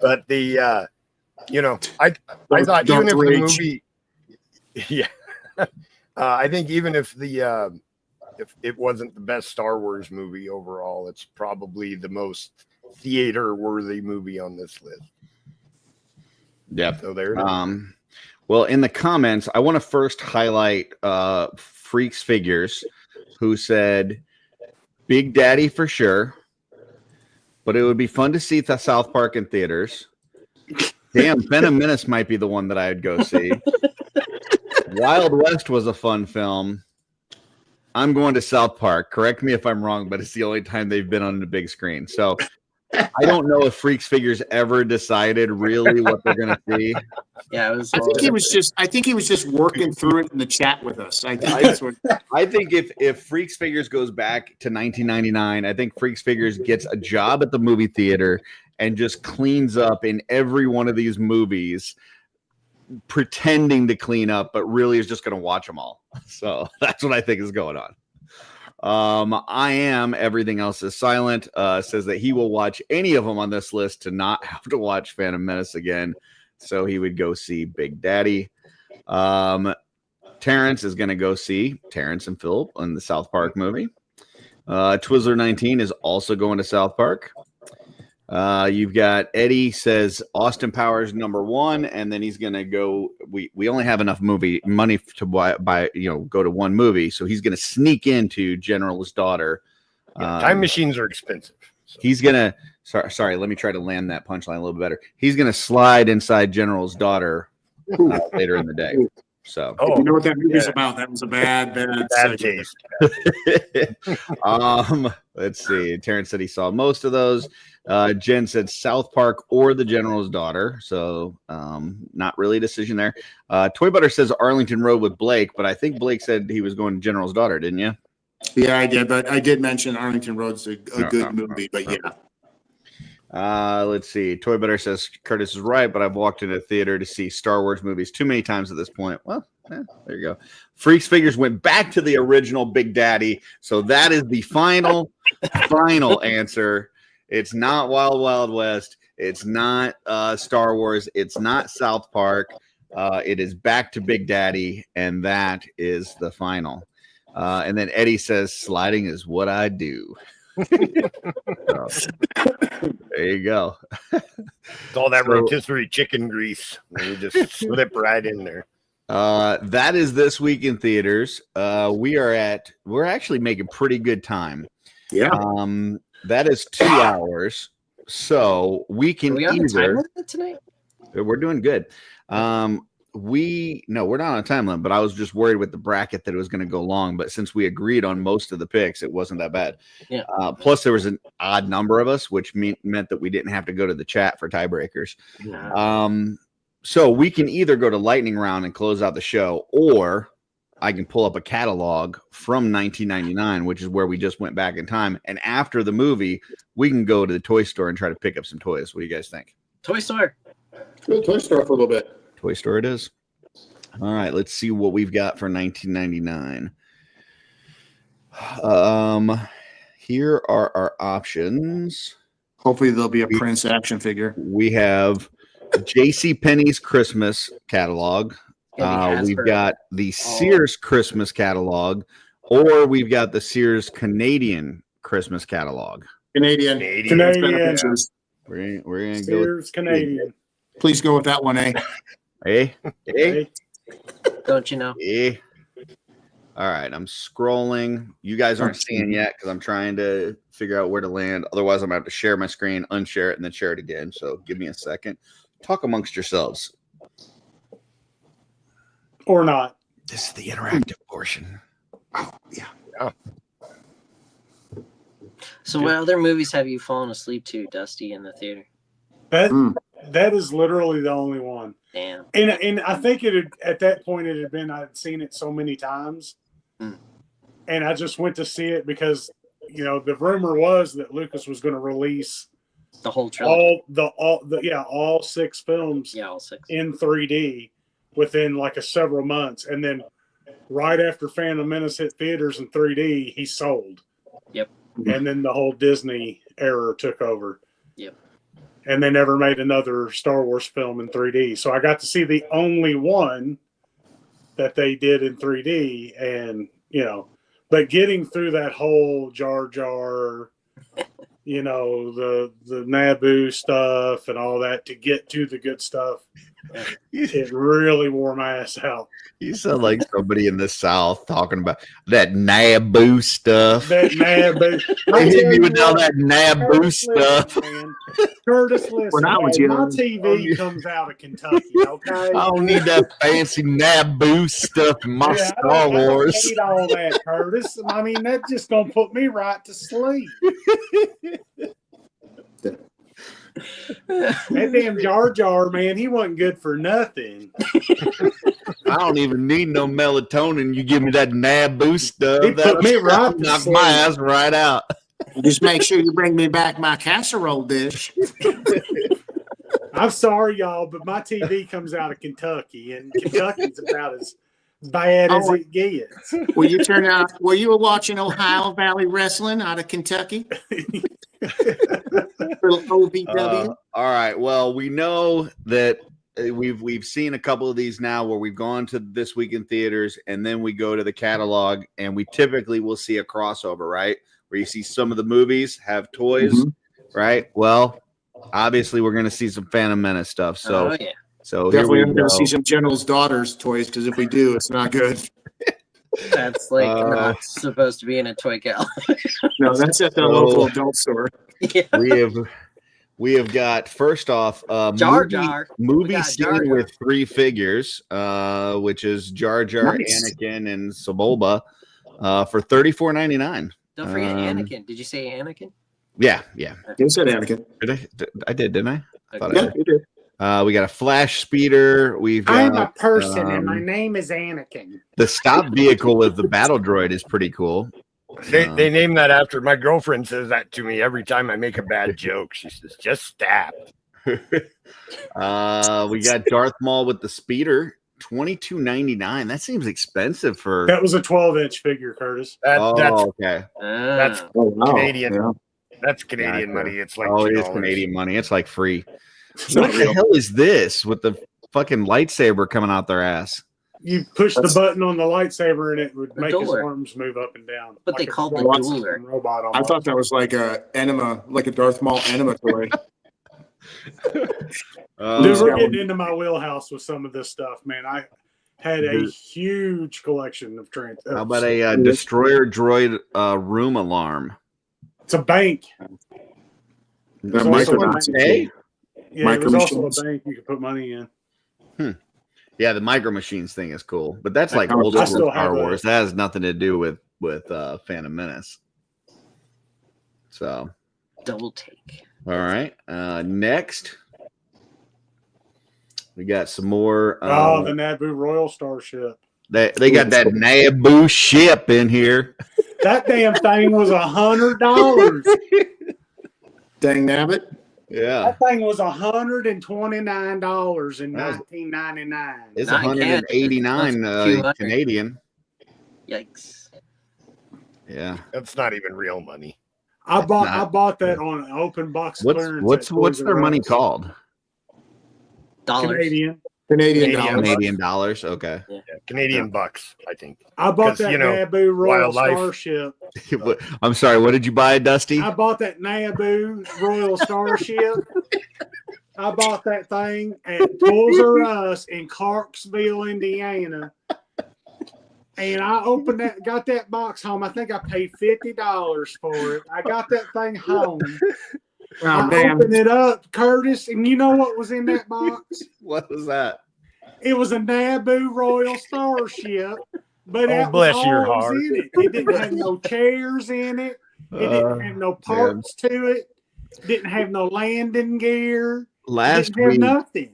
but the, I thought even if the movie, yeah, I think even if the, if it wasn't the best Star Wars movie overall, it's probably the most theater-worthy movie on this list.
Yeah.
So there it is.
Well, in the comments, I want to first highlight Freaks Figures, who said Big Daddy for sure, but it would be fun to see the South Park in theaters. Damn, Phantom Menace might be the one that I'd go see. Wild West was a fun film. I'm going to South Park. Correct me if I'm wrong, but it's the only time they've been on the big screen. So I don't know if Freaks Figures ever decided really what they're going to see.
Yeah,
I think he was just working through it in the chat with us. I think that's what.
I think if Freaks Figures goes back to 1999, I think Freaks Figures gets a job at the movie theater and just cleans up in every one of these movies, pretending to clean up, but really is just going to watch them all. So that's what I think is going on. I am Everything Else is Silent, says that he will watch any of them on this list to not have to watch Phantom Menace again. So he would go see Big Daddy. Terrence is going to go see Terrence and Philip on the South Park movie. Twizzler 19 is also going to South Park. You've got Eddie says Austin Powers #1, and then he's gonna go. We only have enough money to buy go to one movie, so he's gonna sneak into General's Daughter.
Time machines are expensive.
So. He's gonna. Sorry. Let me try to land that punchline a little bit better. He's gonna slide inside General's Daughter later in the day. So,
you know what that movie's about? That was a bad
taste.
Let's see. Terrence said he saw most of those. Jen said South Park or The General's Daughter. So, not really a decision there. Toy Butter says Arlington Road with Blake, but I think Blake said he was going to General's Daughter, didn't you?
Yeah, I did. But I did mention Arlington Road's a good movie, but yeah.
Let's see. Toy Butter says Curtis is right, but I've walked into a theater to see Star Wars movies too many times at this point. Well, there you go. Freaks Figures went back to the original Big Daddy, so that is the final answer. It's not Wild Wild West. It's not Star Wars. It's not South Park. It is back to Big Daddy, and that is the final. And then Eddie says sliding is what I do. So, there you go.
It's all that rotisserie chicken grease. You just slip right in there.
That is this week in theaters. We're actually making pretty good time.
Yeah.
That is 2 hours. So we can
Are we on the time limit tonight?
We're doing good. we're not on a time limit, but I was just worried with the bracket that it was going to go long. But since we agreed on most of the picks, it wasn't that bad.
Yeah.
Plus, there was an odd number of us, which meant that we didn't have to go to the chat for tiebreakers. So we can either go to lightning round and close out the show, or I can pull up a catalog from 1999, which is where we just went back in time. And after the movie, we can go to the toy store and try to pick up some toys. What do you guys think?
Toy store.
Go to the toy store for a little bit.
Toy store it is. All right, let's see what we've got for 1999. Here are our options.
Hopefully there'll be a Prince action figure.
We have J.C. Penney's Christmas catalog. We've got the Sears Christmas catalog, or we've got the Sears Canadian Christmas catalog.
Canadian.
We're gonna
Sears
go
Canadian.
Please go with that one, eh?
Hey.
Don't you know?
All right, I'm scrolling. You guys aren't seeing yet because I'm trying to figure out where to land. Otherwise, I'm going to have to share my screen, unshare it, and then share it again. So give me a second. Talk amongst yourselves.
Or not.
This is the interactive portion.
Oh, yeah.
So what other movies have you fallen asleep to, Dusty, in the theater?
That is literally the only one.
Damn.
And I think at that point it had been I'd seen it so many times, and I just went to see it because the rumor was that Lucas was going to release
the whole trilogy,
all 6 films,
all 6
in 3D within like several months, and then right after Phantom Menace hit theaters in 3D, he sold.
Yep.
And then the whole Disney era took over.
Yep.
And they never made another Star Wars film in 3D. So I got to see the only one that they did in 3D. And, but getting through that whole Jar Jar, the Naboo stuff and all that to get to the good stuff, it really wore my ass out.
You sound like somebody in the South talking about that Naboo stuff.
That Naboo.
They hit me with all that Naboo stuff.
Curtis, listen,
When I was
my
young.
TV comes out of Kentucky, okay?
I don't need that fancy Naboo stuff in my Star
I
Wars.
don't need all that, Curtis. I mean, that's just going to put me right to sleep. That damn Jar Jar, man, he wasn't good for nothing.
I don't even need no melatonin. You give me that Naboo stuff.
He put me right to
knock
sleep.
my ass right out.
Just make sure you bring me back my casserole dish.
I'm sorry, y'all, but my TV comes out of Kentucky, and Kentucky's about as bad as it gets.
Were you watching Ohio Valley Wrestling out of Kentucky? Little OVW.
All right. Well, we know that we've seen a couple of these now where we've gone to This Week in Theaters, and then we go to the catalog, and we typically will see a crossover, right? Where you see some of the movies have toys, right? Well, obviously we're going to see some Phantom Menace stuff. So, so
definitely
here
I'm
we
going
go.
to see some General's Daughters toys, because if we do, it's not good.
That's not supposed to be in a toy gallery.
No, that's at the local adult store.
Yeah.
We have got, first off,
Jar Jar.
movie
Jar
scene
Jar.
with 3 figures, which is Jar Jar,
Nice.
Anakin, and Sebulba, for $34.99.
Don't forget Anakin. Did you say Anakin?
Yeah.
You said Anakin.
I did, didn't I? I thought I
Yeah,
did.
you did.
We got a flash speeder. We've got,
I'm a person, and my name is Anakin.
the stop vehicle with the battle droid is pretty cool.
They name that after my girlfriend says that to me every time I make a bad joke. She says, just stab.
We got Darth Maul with the speeder, $22.99. That seems expensive for.
That was a 12-inch figure, Curtis.
That's
Okay.
that's
Oh, wow.
Canadian.
Yeah.
That's Canadian
Gotcha.
money. It's like
Oh, it is
$2.
Canadian money. It's like free.
It's
What
not
the
real.
hell is this with the fucking lightsaber coming out their ass?
You push the button on the lightsaber, and it would make his
dueler.
arms move up and down.
What they called the
robot-
dueler.
Robot
I
almost.
thought that was like a Darth Maul enema toy.
Dude,
Uh,
we're getting into my wheelhouse with some of this stuff, man. I had a huge collection of
how about a destroyer droid room alarm?
It's a bank.
That
also
Micronauts.
Hey?
Yeah, it was
Micro
also
machines.
a bank you could put money in.
Yeah, the Micro Machines thing is cool, but that's like
I
old
still
school
have
Star
a-
Wars. That has nothing to do with Phantom Menace. So,
Double take.
all right. Next, we got some more.
the Naboo Royal Starship.
They got that Naboo ship in here.
That damn thing was $100.
Dang nabbit.
Yeah,
That thing was $129 in
That's-
1999.
it's
Not in Canada.
189
That's 200.
Canadian.
Yikes.
Yeah.
That's not even real money.
I bought
not-
that on an open box
What's
clearance.
what's
at
what's
Toys
their
R
money
Us.
called?
Dollars.
Canadian.
Canadian
Canadian.
dollars.
Canadian dollars. Okay.
Yeah, Canadian bucks, I think.
I bought
'Cause,
that
you know,
Naboo Royal
wildlife.
Starship.
I'm sorry. What did you buy, Dusty?
I bought that Naboo Royal Starship. I bought that thing at Toys R Us in Clarksville, Indiana. And I opened that, got that box home. I think I paid $50 for it. I got that thing home.
Oh,
I
damn.
opened it up, Curtis, and you know what was in that box?
What was that?
It was a Naboo Royal Starship, but that
bless
was
your
all
heart.
in it. It didn't have no chairs in it. It didn't have no parts to it. Didn't have no landing gear.
Last
Didn't have
week,
nothing.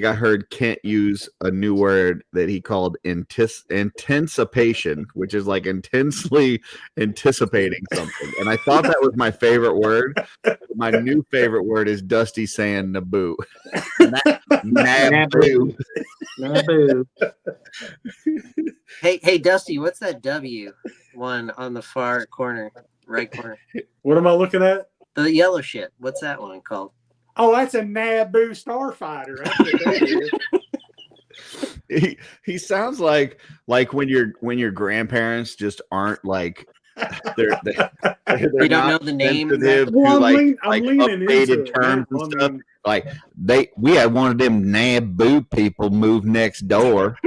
I heard Kent use a new word that he called anticipation, which is like intensely anticipating something. And I thought that was my favorite word. My new favorite word is Dusty saying Naboo. Naboo.
Naboo.
Hey, Dusty, what's that W one on the far corner, right corner?
What am I looking at?
The yellow ship. What's that one called?
Oh, that's a Naboo Starfighter. That's what that is.
He sounds like when your grandparents just aren't like they're
You don't know the name?
sensitive to
Well,
like
I'm leaning into
updated
it.
terms and
I
stuff.
mean,
Like we had one of them Naboo people move next door,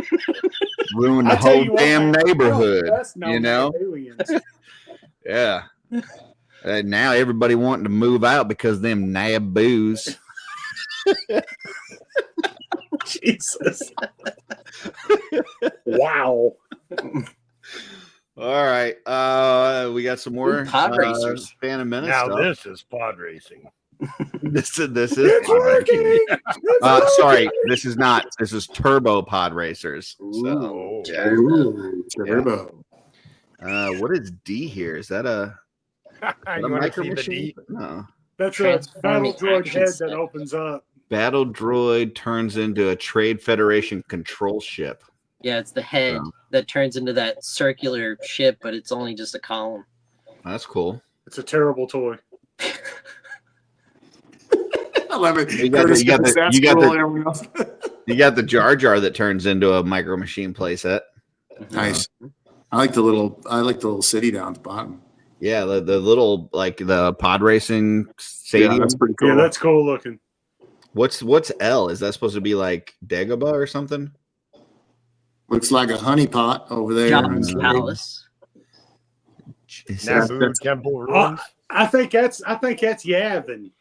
ruin the
I tell
whole
you what,
damn
man,
neighborhood.
that's no
You know?
Nabooians.
Yeah. Now everybody wanting to move out because them Naboos.
Jesus. Wow.
All right. We got some more
pod racers.
Phantom Menace
Now
stuff.
this is pod racing.
This is
It's
pod racing.
working. It's
Sorry,
working.
this is not. This is Turbo Pod Racers. So,
Oh,
Ooh, turbo.
what is D here? Is that a
you want to
micro
see the
machine?
D?
No.
That's a
Transforming
battle droid
action
head
set.
that opens up.
Battle droid turns into a Trade Federation control ship.
Yeah, it's the head that turns into that circular ship, but it's only just a column.
That's cool.
It's a terrible toy.
I love it.
You got
Curtis
the- you got
gets
the-
that
you got
scroll
the-
and everyone else.
You got the Jar Jar that turns into a Micro Machine playset.
Nice. I like the little city down at the bottom.
Yeah, the little like the pod racing
Yeah,
stadium.
that's pretty cool.
Yeah, that's cool looking.
What's L? Is that supposed to be like Dagobah or something?
Looks like a honeypot over there.
Jabba's palace.
Is that-
Naboo Temple Ruins.
I think that's Yavin.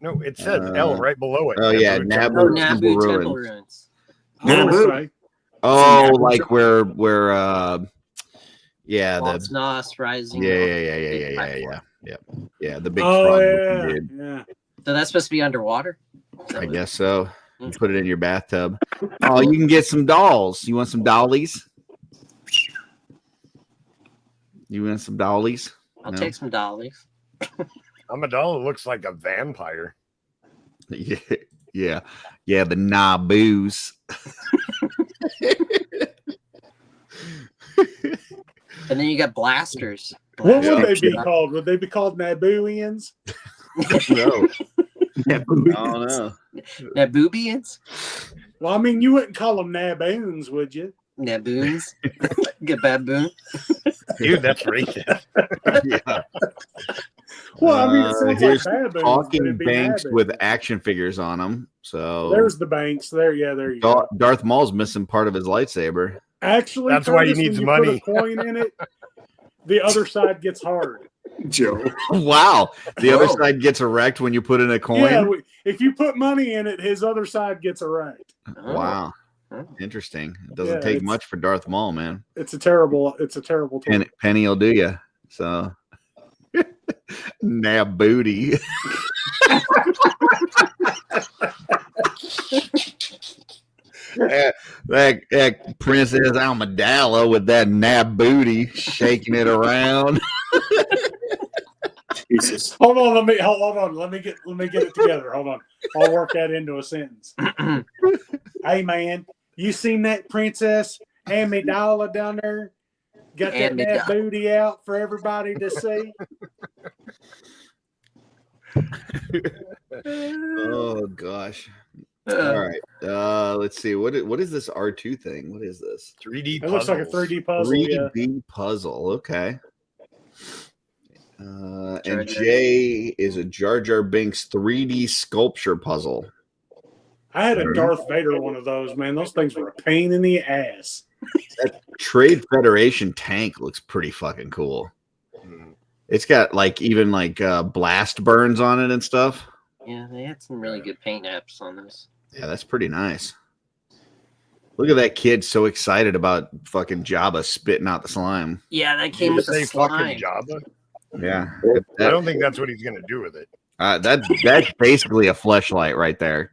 No, it says L right below it.
Oh, yeah,
Temple
Naboo.
Oh,
Ruins.
Naboo
Temple
Temple
Ruins.
Ruins.
I would
Naboo.
say.
Oh,
Naboo.
like where yeah,
Lost
the
Nos Rising.
yeah, the big
Oh
frog
yeah,
looking dude.
yeah.
So that's supposed to be underwater?
I guess so. You put it in your bathtub. Oh, you can get some dolls. You want some dollies? You want some dollies?
I'll
No?
take some dollies.
Amidala looks like a vampire.
Yeah, the Naboos.
And then you got blasters.
What would
Blasters.
they be called? Would they be called Nabooians?
No,
Naboo.
I don't know.
Naboobians?
Well, I mean, you wouldn't call them Naboons, would you?
Naboons? Get baboon?
Dude, that's racist.
Yeah.
Well, I mean, it sounds
Here's
like baboons. but
talking
it'd be
banks
Naboons.
with action figures on them. So
There's the banks. There, yeah, there you go.
Darth Maul's missing part of his lightsaber.
Actually,
That's why he
Curtis,
needs
when
money.
Put a coin in it, the other side gets hard.
Joe.
Wow, the other
Whoa.
side gets erect when you put in a coin.
Yeah, if you put money in it, his other side gets erect.
Oh.
Wow. Interesting. It doesn't take much for Darth Maul, man.
It's a terrible toy.
Penny will do you. So nab booty. that Princess Amidala with that nab booty shaking it around.
Jesus.
Hold on, let me get it together. Hold on. I'll work that into a sentence. Hey man, you seen that Princess Amidala down there? Got that nab booty out for everybody to see.
Oh gosh. All right. Let's see. What is this R2 thing? What is this?
3D.
It looks like a 3D puzzle.
3D puzzle. Okay. And J is a Jar Jar Binks 3D sculpture puzzle.
I had a Darth Vader one of those, man. Those things were a pain in the ass.
That Trade Federation tank looks pretty fucking cool. It's got even blast burns on it and stuff.
Yeah, they had some really good paint apps on this.
Yeah, that's pretty nice. Look at that kid so excited about fucking Jabba spitting out the slime.
Yeah, that came with the slime.
Jabba?
Yeah.
I don't think that's what he's going to do with it.
That's basically a fleshlight right there.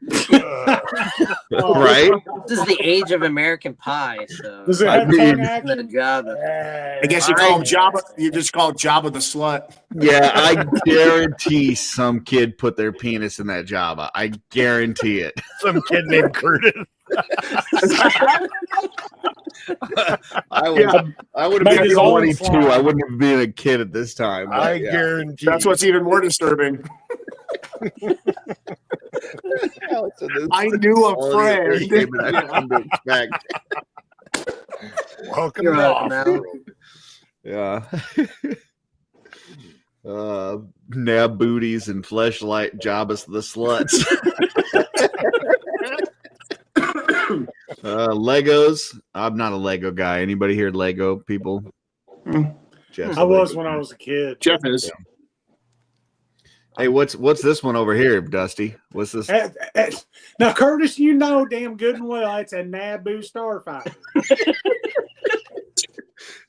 Right?
This is the age of American Pie, so
does it have tongue action?
I guess you call him Jabba. You just call Jabba the slut.
Yeah, I guarantee some kid put their penis in that Jabba. I guarantee it.
Some kid named Curtis.
I would have been 22. I wouldn't have been a kid at this time.
I guarantee.
That's what's even more disturbing. I knew a friend.
Welcome to OffWorld.
Yeah. Nab booties and fleshlight Jabba's the sluts. Legos. I'm not a Lego guy. Anybody here Lego people?
I was when I was a kid.
Jeff is.
Hey, what's this one over here, Dusty? What's this?
Now, Curtis, you know damn good and well it's a Naboo starfighter.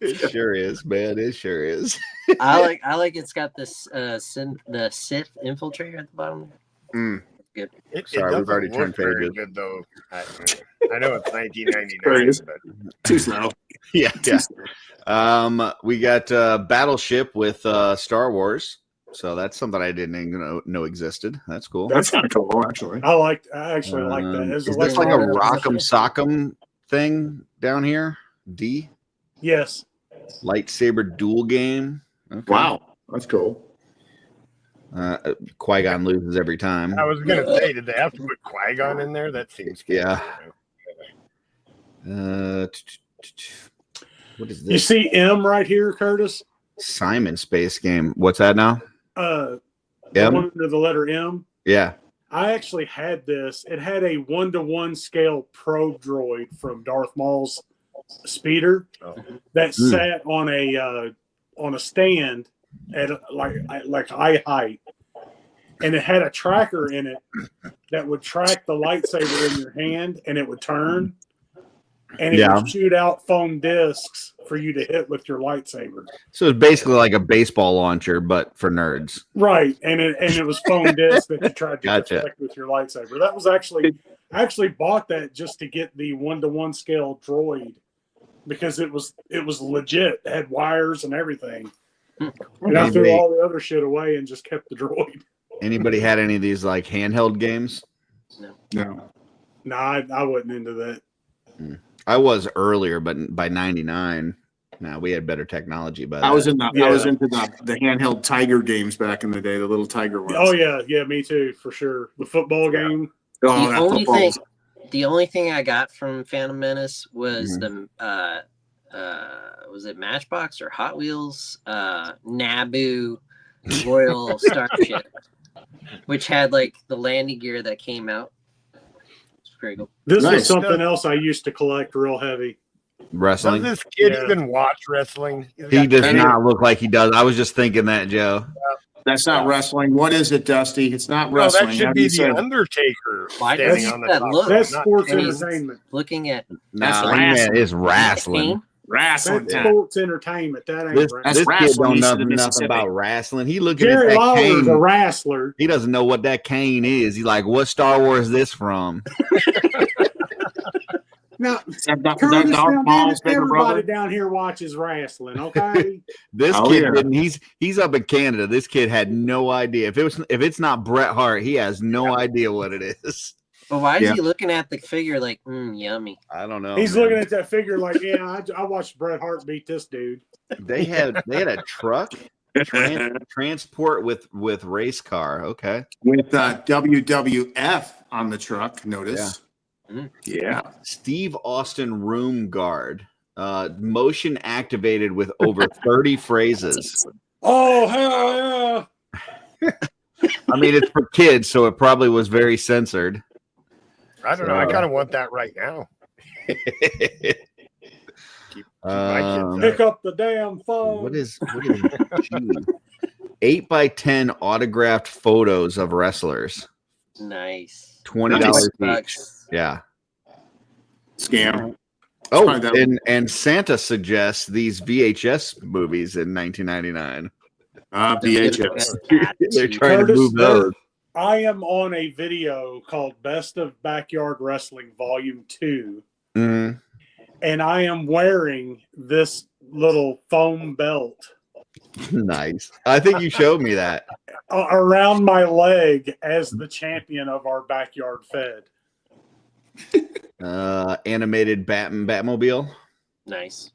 It sure is, man. It sure is.
I like it's got this the Sith infiltrator at the bottom. Good.
Sorry, we've already turned pages.
Good though. I know it's 1999, but
too slow.
Yeah. We got Battleship with Star Wars. So that's something I didn't even know existed. That's cool.
That's kind of cool, actually.
I actually like that.
Is this like a Rock'em Sock'em thing down here? D?
Yes.
Lightsaber duel game. Okay.
Wow, that's cool.
Qui-Gon loses every time.
I was going to say, did they have to put Qui-Gon in there? That seems good.
Yeah. What is this?
You see M right here, Curtis?
Simon Space Game. What's that now?
M? Under the letter M.
Yeah.
I actually had this. It had a 1-to-1 scale probe droid from Darth Maul's speeder that sat on a stand at like eye height, and it had a tracker in it that would track the lightsaber in your hand, and it would turn, and it would shoot out foam discs for you to hit with your lightsaber.
So it's basically like a baseball launcher, but for nerds.
Right, and it was foam discs that you tried to protect with your lightsaber. That was I actually bought that just to get the 1-to-1 scale droid because it was legit. It had wires and everything. And I threw all the other shit away and just kept the droid.
Anybody had any of these like handheld games?
No.
No, I wasn't into that.
I was earlier, but by 99, we had better technology. But
I was into the handheld Tiger games back in the day, the little Tiger ones.
Oh yeah, me too, for sure. The football game.
Oh,
the only thing I got from Phantom Menace was was it Matchbox or Hot Wheels Naboo Royal Starship, which had like the landing gear that came out. It's pretty cool.
This was something else I used to collect real heavy.
Wrestling.
Does this kid even watch wrestling?
He does not look like he does. I was just thinking that, Joe.
That's not wrestling. What is it, Dusty? It's not
No,
wrestling.
that
How
should
do
be
you say
the
it?
Undertaker
Why
standing
does
on the
that
top.
look?
That's
not-
sports
And he's
entertainment.
looking at
That's
Nah, man, it's wrestling.
Kane.
Wrestling
That's
time.
sports entertainment. That ain't
This,
wrestling.
That's
this kid
wrestling
don't
east
know
of the
nothing
Mississippi.
about wrestling. He looking at
Jerry
that
Lawler's a
cane.
wrestler.
He doesn't know what that cane is. He's like, what Star Wars is this from?
Now,
Is that Darth
Curtis, now, damn
Maul's
it,
bigger
everybody
brother?
down here watches wrestling, okay?
This
Oh,
kid
yeah.
didn't. He's up in Canada. This kid had no idea. If it's not Bret Hart, he has no idea what it is.
But why is
Yeah.
he looking at the figure like, yummy?
I don't know.
He's
man.
looking at that figure like, yeah, I watched Bret Hart beat this dude.
They had a truck transport with race car. Okay.
With WWF on the truck, notice. Yeah.
Steve Austin room guard. Motion activated with over 30 phrases.
Oh, hell yeah.
I mean, it's for kids, so it probably was very censored.
I don't know. I kind of want that right now. Keep my kids
Pick up the damn phone.
What is 8x10 autographed photos of wrestlers?
Nice.
$20
Bucks.
each. Yeah.
Scam.
Oh,
Probably that-
and Santa suggests these VHS movies in 1999.
VHS.
They're trying to
Curtis,
move those.
I am on a video called Best of Backyard Wrestling Volume 2,
Mhm.
and I am wearing this little foam belt
Nice. I think you showed me that.
around my leg as the champion of our backyard fed.
Animated Batmobile.
Nice.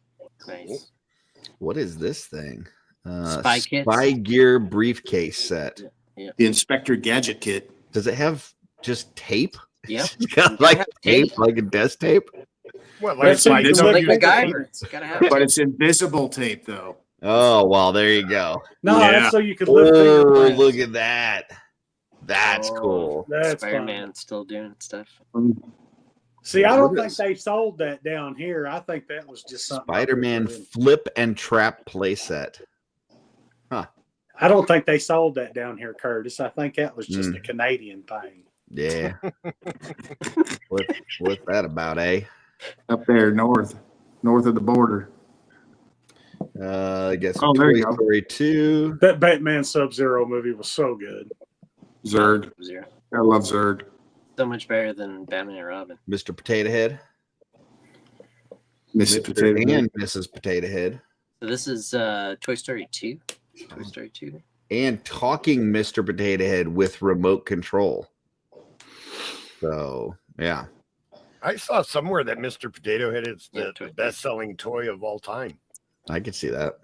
What is this thing?
Spy kits?
Spy Gear briefcase set.
The Inspector Gadget kit.
Does it have just tape?
Yep.
It's got like tape, like a desk tape.
What,
That's
like
it.
Like
Like
MacGyver. It's gotta have
But it's invisible tape, though.
Oh, well, there you go.
No,
Yeah.
that's so you could lift
Oh,
fingerprints.
look at that. That's cool.
That's
Spider-Man
fun.
still doing stuff.
See, I don't
What
think
is-
they sold that down here. I think that was just something.
Spider-Man flip and trap playset.
I don't think they sold that down here, Curtis. I think that was just a Canadian thing.
Yeah. What's that about, eh?
Up there, north of the border.
I guess
Oh, there
Toy
you go.
Story 2.
That Batman Sub-Zero movie was so good.
Zurd.
Zero.
I love Zurd.
So much better than Batman and Robin.
Mr. Potato Head.
Mrs. Potato Head.
and Mrs. Potato Head.
So this is Toy Story 2. Toy Story 2.
And talking Mr. Potato Head with remote control. So, yeah.
I saw somewhere that Mr. Potato Head is
Yeah,
the
toy.
best-selling toy of all time.
I could see that.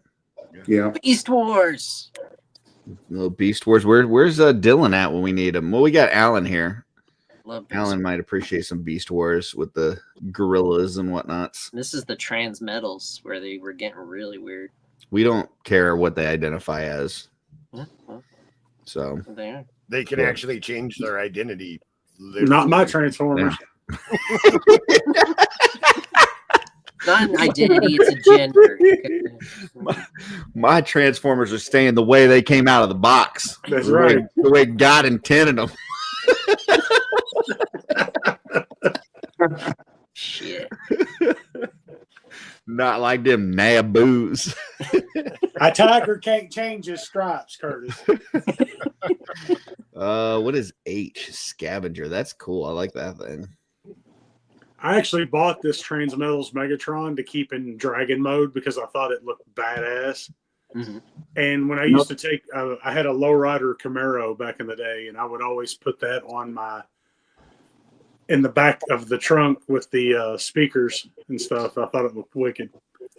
Yeah.
Beast Wars.
Little Beast Wars. Where's Dylan at when we need him? Well, we got Alan here.
Love Beast
Alan might appreciate some Beast Wars with the gorillas and whatnots.
This is the trans metals where they were getting really weird.
We don't care what they identify as.
Yeah, well,
So,
they are.
They can
Yeah.
actually change their identity.
Not my Transformers.
Not an identity, it's a gender.
my Transformers are staying the way they came out of the box.
That's
The
right.
The way God intended them.
Shit.
Not like them naboos.
A tiger can't change his stripes, Curtis.
What is H? Scavenger. That's cool. I like that thing.
I actually bought this Transmetals Megatron to keep in dragon mode because I thought it looked badass.
Mhm.
And when I used to take, I had a lowrider Camaro back in the day, and I would always put that on in the back of the trunk with the speakers and stuff. I thought it looked wicked.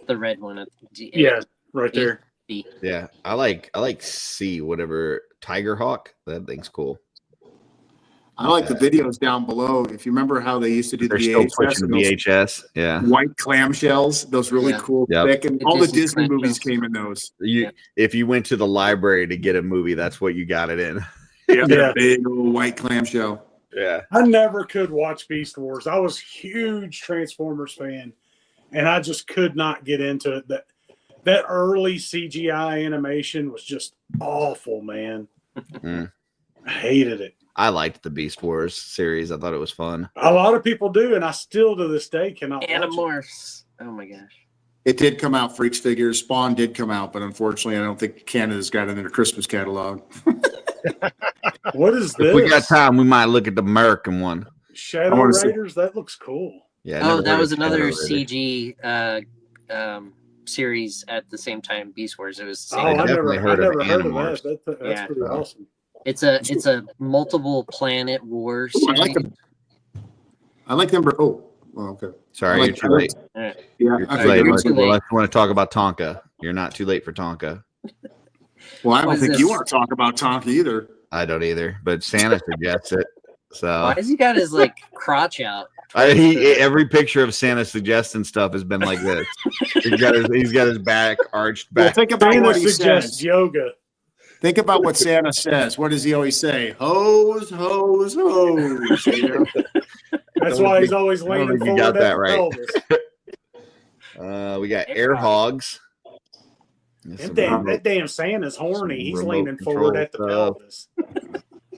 The red one. At the,
Yeah, right there.
Yeah. I like C, whatever. Tiger Hawk. That thing's cool.
I like the videos down below. If you remember how they used to do the
They're still
VHS,
pushing
and those
VHS. Yeah.
white clamshells, those really
Yeah.
cool
Yep.
thick, and
The
all the
Disney
Disney movies
clamshells.
came in those.
If you went to the library to get a movie, that's what you got it in.
Yeah,
Yeah.
big old white clamshell.
Yeah.
I never could watch Beast Wars. I was a huge Transformers fan, and I just could not get into it. That early CGI animation was just awful, man.
Mm.
I hated it.
I liked the Beast Wars series. I thought it was fun.
A lot of people do, and I still to this day cannot watch it.
Animorphs. Oh my gosh.
It did come out, Freaks Figures. Spawn did come out, but unfortunately, I don't think Canada's got it in their Christmas catalog.
What is this?
If we got time, we might look at the American one.
Shadow Raiders? That looks cool.
Yeah.
Oh, that was another CG series at the same time. Beast Wars. It was.
I never heard of
Animorphs.
that. That's pretty awesome.
It's a multiple planet war series.
I like them. I like them. Oh, okay.
Sorry, you're too late.
Right.
Yeah,
You're too
okay,
late.
you're
Let's
too late.
want to talk about Tonka. You're not too late for Tonka.
Well, I don't
What is
think
this?
you want to talk about Tonka either.
I don't either, but Santa suggests it. So
Why has he got his like crotch out?
every picture of Santa suggesting stuff has been like this. He's got his back arched
Well,
back.
think about
Santa
what he
suggests
says.
yoga.
Think about what Santa says. What does he always say? Hose, hose, hose. You know?
That's why he's always
I don't
leaning
think you
forward
got that
at
right.
the pelvis.
We got air hogs.
That damn Santa's horny. He's
remote
leaning forward at the
control
pelvis.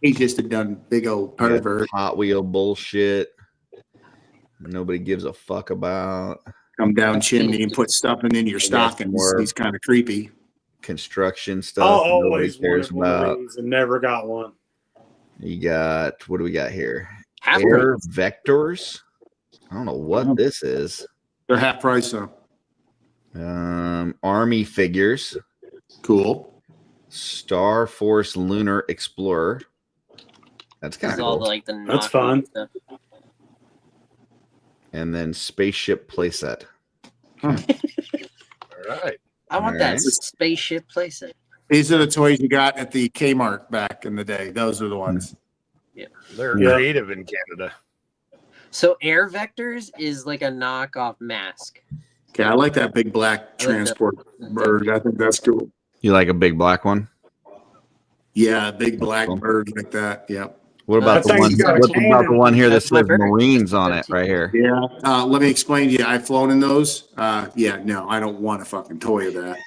He just had done big old
We got
pervert.
Hot wheel bullshit. Nobody gives a fuck about.
Come down chimney and put stuffing in your stockings.
more.
He's kind of creepy.
Construction
I
stuff. Nobody
always
cares
wanted one of
about.
these and never got one.
You got, what do we got here?
Half
Air vectors. I don't know what this is.
They're half price though.
Army figures.
Cool.
Star Force Lunar Explorer. That's kind
It's
of
all
cool.
like the
That's
knockoff
fun.
stuff.
And then spaceship playset.
All right.
I want that
Alright.
spaceship playset.
These are the toys you got at the Kmart back in the day. Those are the ones.
They're
Yeah.
creative in Canada.
So Air Vectors is like a knockoff mask.
Okay, I like that big black transport bird. I think that's cool.
You like a big black one?
Yeah, big black bird like that. Yep.
What about
That
the one?
thing's got a
What about the
cannon.
one here that
That's my
says
bird.
Marines on it right here?
Yeah. Let me explain to you. I've flown in those. Yeah, no, I don't want a fucking toy of that.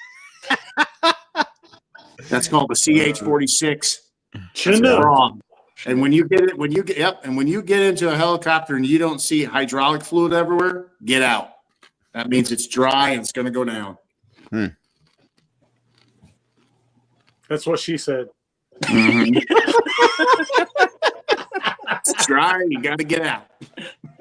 That's called the CH-46.
Chinook.
Wrong. And when you get it, and when you get into a helicopter and you don't see hydraulic fluid everywhere, get out. That means it's dry and it's going to go down.
That's what she said.
Mhm. It's dry. You got to get out.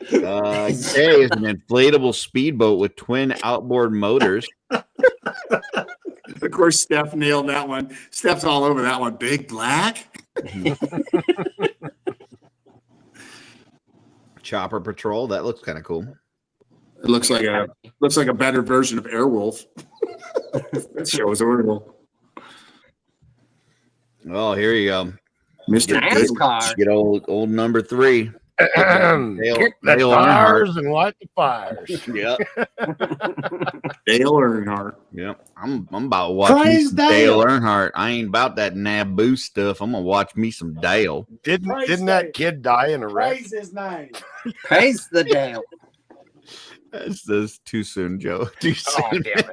K is an inflatable speedboat with twin outboard motors.
Of course, Steph nailed that one. Steph's all over that one. Big black.
Chopper Patrol. That looks kind of cool.
It looks like a better version of Airwolf. That show was horrible.
Oh, here you go.
Mr. Good.
NASCAR.
Get old number 3.
Kick the
Dale
stars and light the fires.
Yep.
Dale Earnhardt.
Yep. I'm about to watch me
Praise
some Dale
Dale.
Earnhardt. I ain't about that Naboo stuff. I'm gonna watch me some Dale.
Didn't that kid die in a wreck?
Praise his name.
Praise the Dale.
That's too soon, Joe. Too soon.
Oh, damn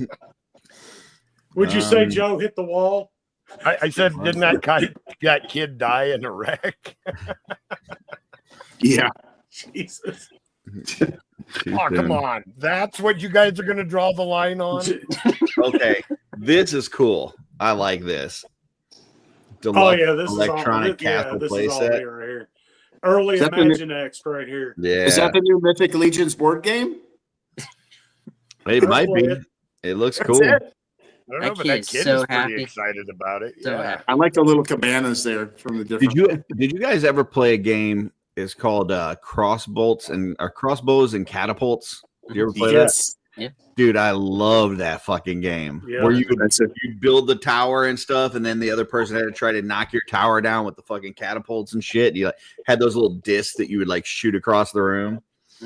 it.
Would you say Joe hit the wall?
I said, didn't that kid die in a wreck?
Yeah.
Jesus.
Too
Oh, come
soon.
on. That's what you guys are going to draw the line on?
Okay, this is cool. I like this.
Oh
Deluxe
yeah, this
electronic
is all.
castle
This is all
playset.
here right here. Early
Is that the new-
Imaginext right here.
Yeah,
Is that the new Mythic Legions board game?
it might be.
That's
It looks
That's
cool.
it.
I don't know,
That
but that
kid's
kid
so
is pretty
happy.
excited about it.
So
Yeah.
happy.
I like the little cabanas there from the different.
Did you guys ever play a game? It's called crossbows and catapults. Did you ever play
Yes.
Yeah.
that? Dude, I love that fucking game.
Yeah.
Where you
That's it.
you build the tower and stuff, and then the other person had to try to knock your tower down with the fucking catapults and shit. You like had those little discs that you would like shoot across the room.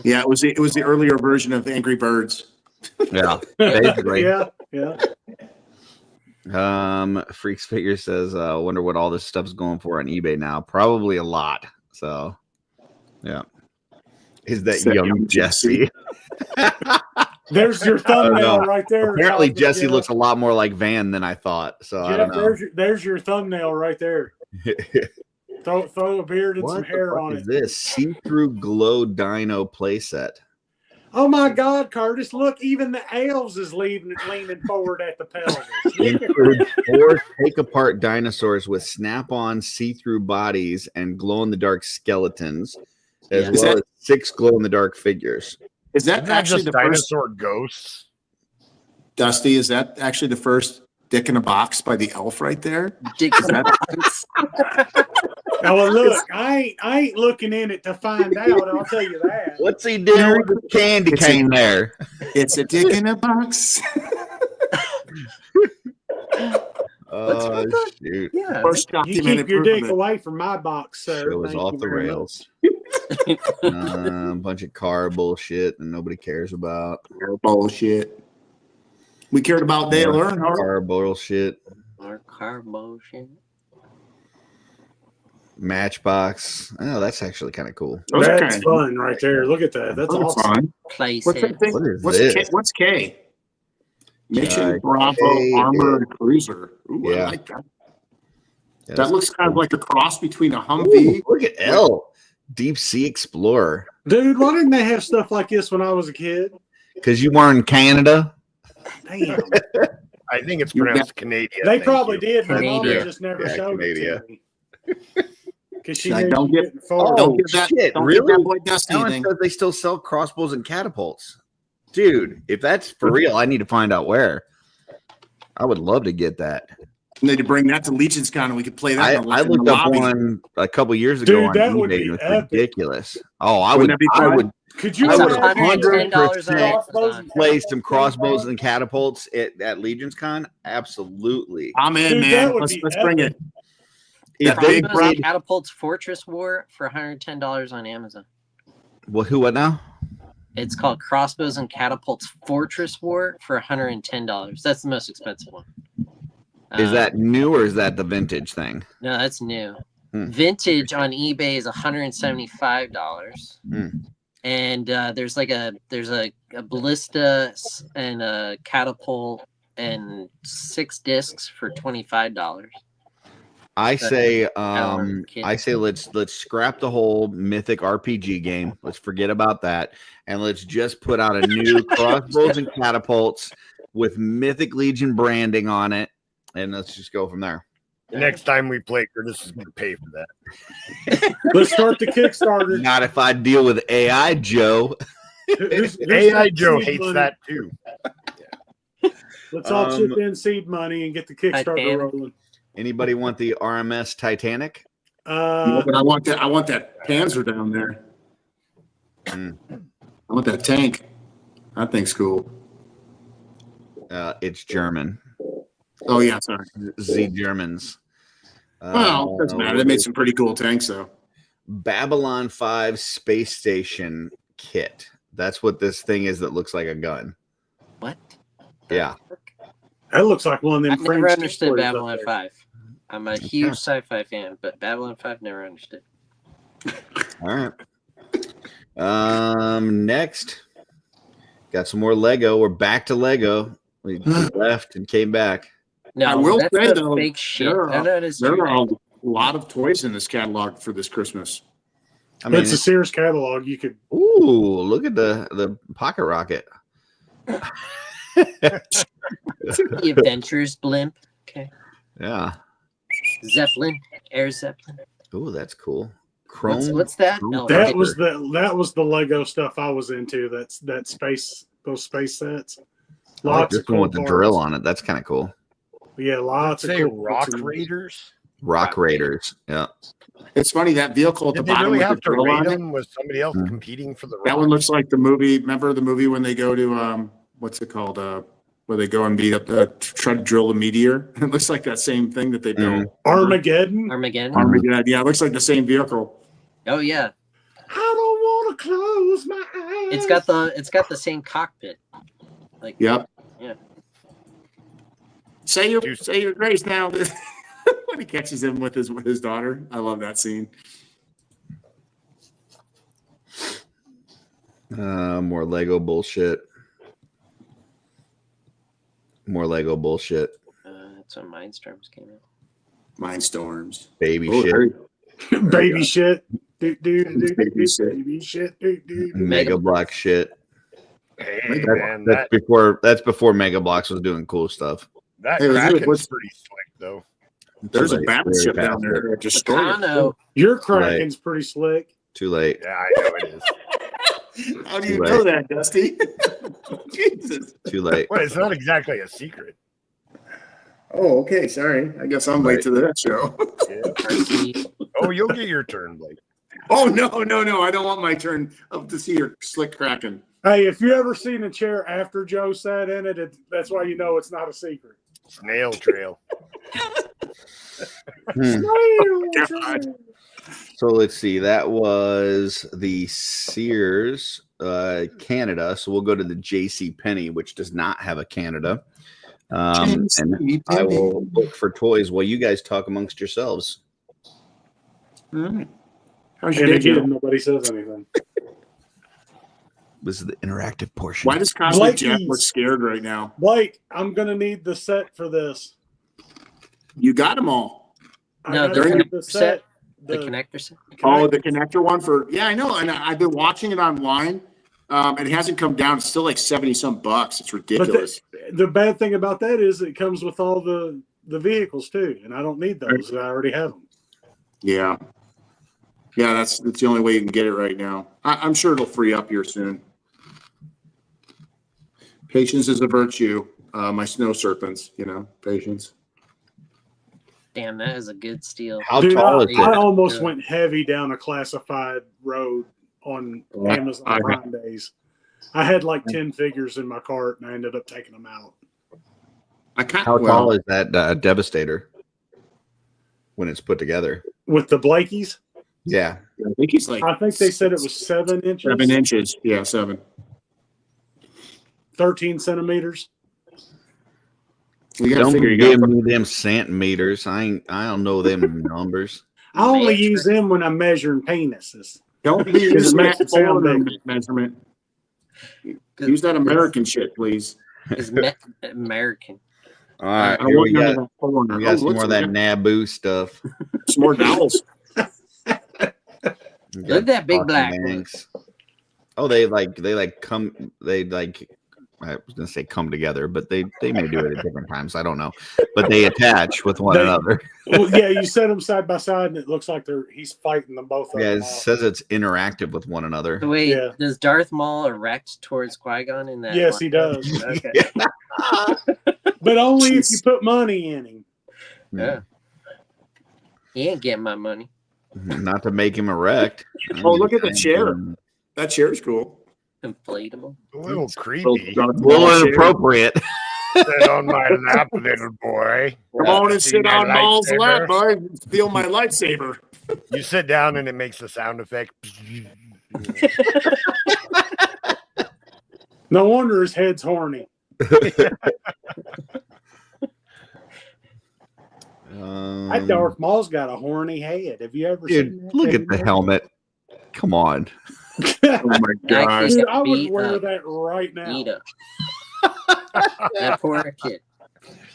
Yeah, it was the earlier version of Angry Birds.
Yeah, basically.
Yeah.
Freaks Figure says, wonder what all this stuff's going for on eBay now. Probably a lot. So, yeah. Is that
Is that
young
young
Jesse?
There's your thumbnail right there.
Apparently,
Todd,
Jesse
yeah.
looks a lot more like Van than I thought. So
Apparently,
Jesse
Jesse
looks a lot more like Van than I thought. So I
Jeff,
don't know.
there's your thumbnail right there. Throw a beard and some
What the
hair
fuck
on
is
it.
this? See-through glow dino playset.
Oh my God, Curtis! Look, even the elves is leaning forward at the pelvis.
Includes 4 take-apart dinosaurs with snap-on see-through bodies and glow-in-the-dark skeletons, as well as 6 glow-in-the-dark figures.
Is that
Isn't that
actually
just
the first,
dinosaur ghosts?
Dusty? Is that actually the first dick in a box by the elf right there?
Dick in a box.
Now, well, look, I ain't looking in it to find out. I'll tell you that.
What's he doing with the candy cane there?
It's a dick in a box.
Oh, shoot.
Yeah.
First
You
documented
keep your
proof of
dick
it.
away from my box, sir.
Show is
Thank
off
you
the
very
rails. A bunch of car bullshit that nobody cares about.
Bullshit. We cared about Dale Earnhardt.
Car bullshit.
Or carbo shit.
Matchbox. Oh, that's actually kind of cool.
Those are
That's
kinda-
fun right there. Look at that. That's
those are
awesome.
fun.
Place
What's that
it.
thing?
What is
What's
this?
K? What's K? Mission Bravo
K
Armored Cruiser. Ooh,
Yeah.
I like that.
Yeah,
That
that's
looks kind of
cool.
like a cross between a Humvee.
Ooh, look at L. Deep Sea Explorer.
Dude, why didn't they have stuff like this when I was a kid?
Because you weren't in Canada.
Damn.
I think it's
You
pronounced Canadian.
They
thank
probably
you.
did. My mom
Canadian.
just never
Yeah,
showed
Canadian.
it to me. Because she
Like,
knew
don't
she
get-
didn't forward.
Don't give that.
shit,
Don't
really?
give that boy Dusty
Alan
anything.
says they still sell crossbows and catapults. Dude, if that's for real, I need to find out where. I would love to get that.
Need to bring that to Legion's Con and we could play that.
I
in the
looked up
lobby.
one a couple years ago
Dude,
on
that would
eBay.
be
And it was
epic.
ridiculous. Oh, I
Wouldn't that be fun?
Could you
I would
imagine
$110 on
crossbows
Amazon.
and
play
catapults
some crossbows and catapults at Legion's Con. Absolutely.
I'm in,
Dude,
man.
that would
Let's
be
bring
epic.
it.
If
That
they
big
Crossbows and
did,
Catapults Fortress War for $110 on Amazon.
what now?
It's called Crossbows and Catapults Fortress War for $110. That's the most expensive one.
Is that new or is that the vintage thing?
No, that's new.
Hmm.
Vintage on eBay is $175.
Hmm.
And there's a ballista and a catapult and 6 discs for $25.
I say
Alan, kid.
let's scrap the whole mythic RPG game. Let's forget about that. And let's just put out a new crossbows and catapults with Mythic Legion branding on it. And let's just go from there.
Next time we play, Curtis is going to pay for that.
Let's start the Kickstarter.
Not if I deal with AI Joe.
Who's
AI
got
Joe
seed
hates
money?
that too.
Let's all chip in seed money and get the Kickstarter
Titanic.
rolling.
Anybody want the RMS Titanic?
No, but I want that Panzer down there.
Hmm.
I want that tank. That thing's cool.
It's German.
Oh yeah, sorry.
Z Germans.
Well, doesn't matter. They made some pretty cool tanks though.
Babylon 5 space station kit. That's what this thing is that looks like a gun.
What?
Yeah.
That looks like one of them
I've never
French
understood
explorers up
Babylon
there.
5. I'm a huge sci-fi fan, but Babylon 5 never understood.
All right. Next, got some more Lego. We're back to Lego. We left and came back.
No,
I will
that's
say
the
though,
fake shit.
there
No, that is
are
true.
a lot of toys in this catalog for this Christmas.
I mean,
It's a Sears catalog. You could
ooh, look at the pocket rocket.
The Adventures blimp. Okay.
Yeah.
Zeppelin. Air Zeppelin.
Ooh, that's cool. Chrome.
What's that?
Chrome
No,
that
okay.
was the Lego stuff I was into. That space, those space sets. Lots
this
of cool
one with the
parts.
drill on it. That's kind of cool.
Yeah, lots of
Say
cool
Rock
parts in there.
Raiders.
Rock Raiders. Yeah.
It's funny that vehicle at the
Did they
bottom
really
with
have
the
to
drill
raid
on it.
them? Was somebody else
Mhm.
competing for the
That
rock?
one looks like the movie. Remember the movie when they go to what's it called? Where they go and beat up try to drill a meteor. It looks like that same thing that they built.
Armageddon.
Armageddon.
Armageddon. Yeah, it looks like the same vehicle.
Oh yeah.
I don't want to close my eyes.
It's got the same cockpit. Like
Yep.
Yeah.
Say your grace now. When he catches him with his daughter, I love that scene.
More Lego bullshit. More Lego bullshit.
That's when Mindstorms came out.
Mindstorms.
Baby
Oh,
shit.
there-
Baby shit.
Baby shit.
Baby shit.
Mega Block shit.
Hey,
That's-
man,
That's before Mega Blocks was doing cool stuff.
that
Hey,
Kraken's
what's-
pretty slick, though.
There's a
Too late.
battleship
Very
down
fast.
there. Destroyer.
Kano.
Your Kraken's pretty slick.
Too late.
Yeah, I know it is.
How do
Too
you
late.
know that, Dusty? Jesus.
Too late.
Well, it's not exactly a secret.
Oh, okay. Sorry. I guess I'm late
Right.
to that show.
Oh, you'll get your turn, Blake.
Oh, no. I don't want my turn up to see your slick Kraken.
Hey, if you ever seen a chair after Joe sat in it, that's why you know it's not a secret.
Snail trail.
God.
So let's see. That was the Sears Canada. So we'll go to the JC Penney, which does not have a Canada. And I will look for toys while you guys talk amongst yourselves.
All right. How's your
And
day,
again,
Joe?
nobody says anything.
This is the interactive portion.
Why does Cosmic
Blakey's.
Jack look scared right now?
Blake, I'm gonna need the set for this.
You got them all.
No,
I
the
gotta have
connector set. The connector set.
Oh, the connector one for I know, and I've been watching it online. It hasn't come down. It's still like $70-some bucks. It's ridiculous.
The bad thing about that is it comes with all the vehicles too, and I don't need those. I already have them.
Yeah, that's the only way you can get it right now. I'm sure it'll free up here soon. Patience is a virtue. My snow serpents, patience.
Damn, that is a good steal.
How
Dude,
tall is
I
it?
almost went heavy down a classified road on Amazon
I-
Prime days. I had like 10 figures in my cart, and I ended up taking them out.
How tall is that Devastator when it's put together?
With the Blakeys,
Yeah.
I think he's like.
I think they said it was 7 inches,
7 inches. Yeah, 7.
13 centimeters.
You gotta
Don't
figure you
give
got.
me them centimeters. I don't know them numbers.
I only
Metric.
use them when I'm measuring penises.
Don't use
Just makes
Matt
it sound
Fuller
big.
measurement. Use that American shit, please.
Is American.
All right,
I
here
want
we
none
got
of that foreigner.
we got some
look,
more of that Naboo stuff.
Some more dowels.
We
Look
got
at that big
Talking
black one.
Banks. Oh, they come. I was gonna say come together, but they may do it at different times. I don't know, but they attach with one
They-
another.
Well, yeah, you set them side by side, and it looks like he's fighting them both. of
Yeah,
them
it
off.
says it's interactive with one another.
So wait,
Yeah.
does Darth Maul erect towards Qui-Gon in that?
Yes,
one?
he does,
Okay.
but only if you
Jeez.
put money in him.
Yeah. He ain't getting my money.
Not to make him erect.
Oh, look at the chair. That chair's cool.
Inflatable.
A little
Little
creepy.
Darth
A
Maul
little
chair.
inappropriate.
Sit on my lap, little boy.
Come on and
See
sit
my
on Maul's lap,
lightsaber?
boy. Feel my lightsaber.
You sit down and it makes the sound effect.
No wonder his head's horny. That Darth Maul's got a horny head. Have you ever seen
Dude,
that?
look
Have
at
you
the
ever-
helmet. Come on.
Oh my gosh.
Dude, I would
Beat
wear
up.
that right now.
Eat up. That poor kid.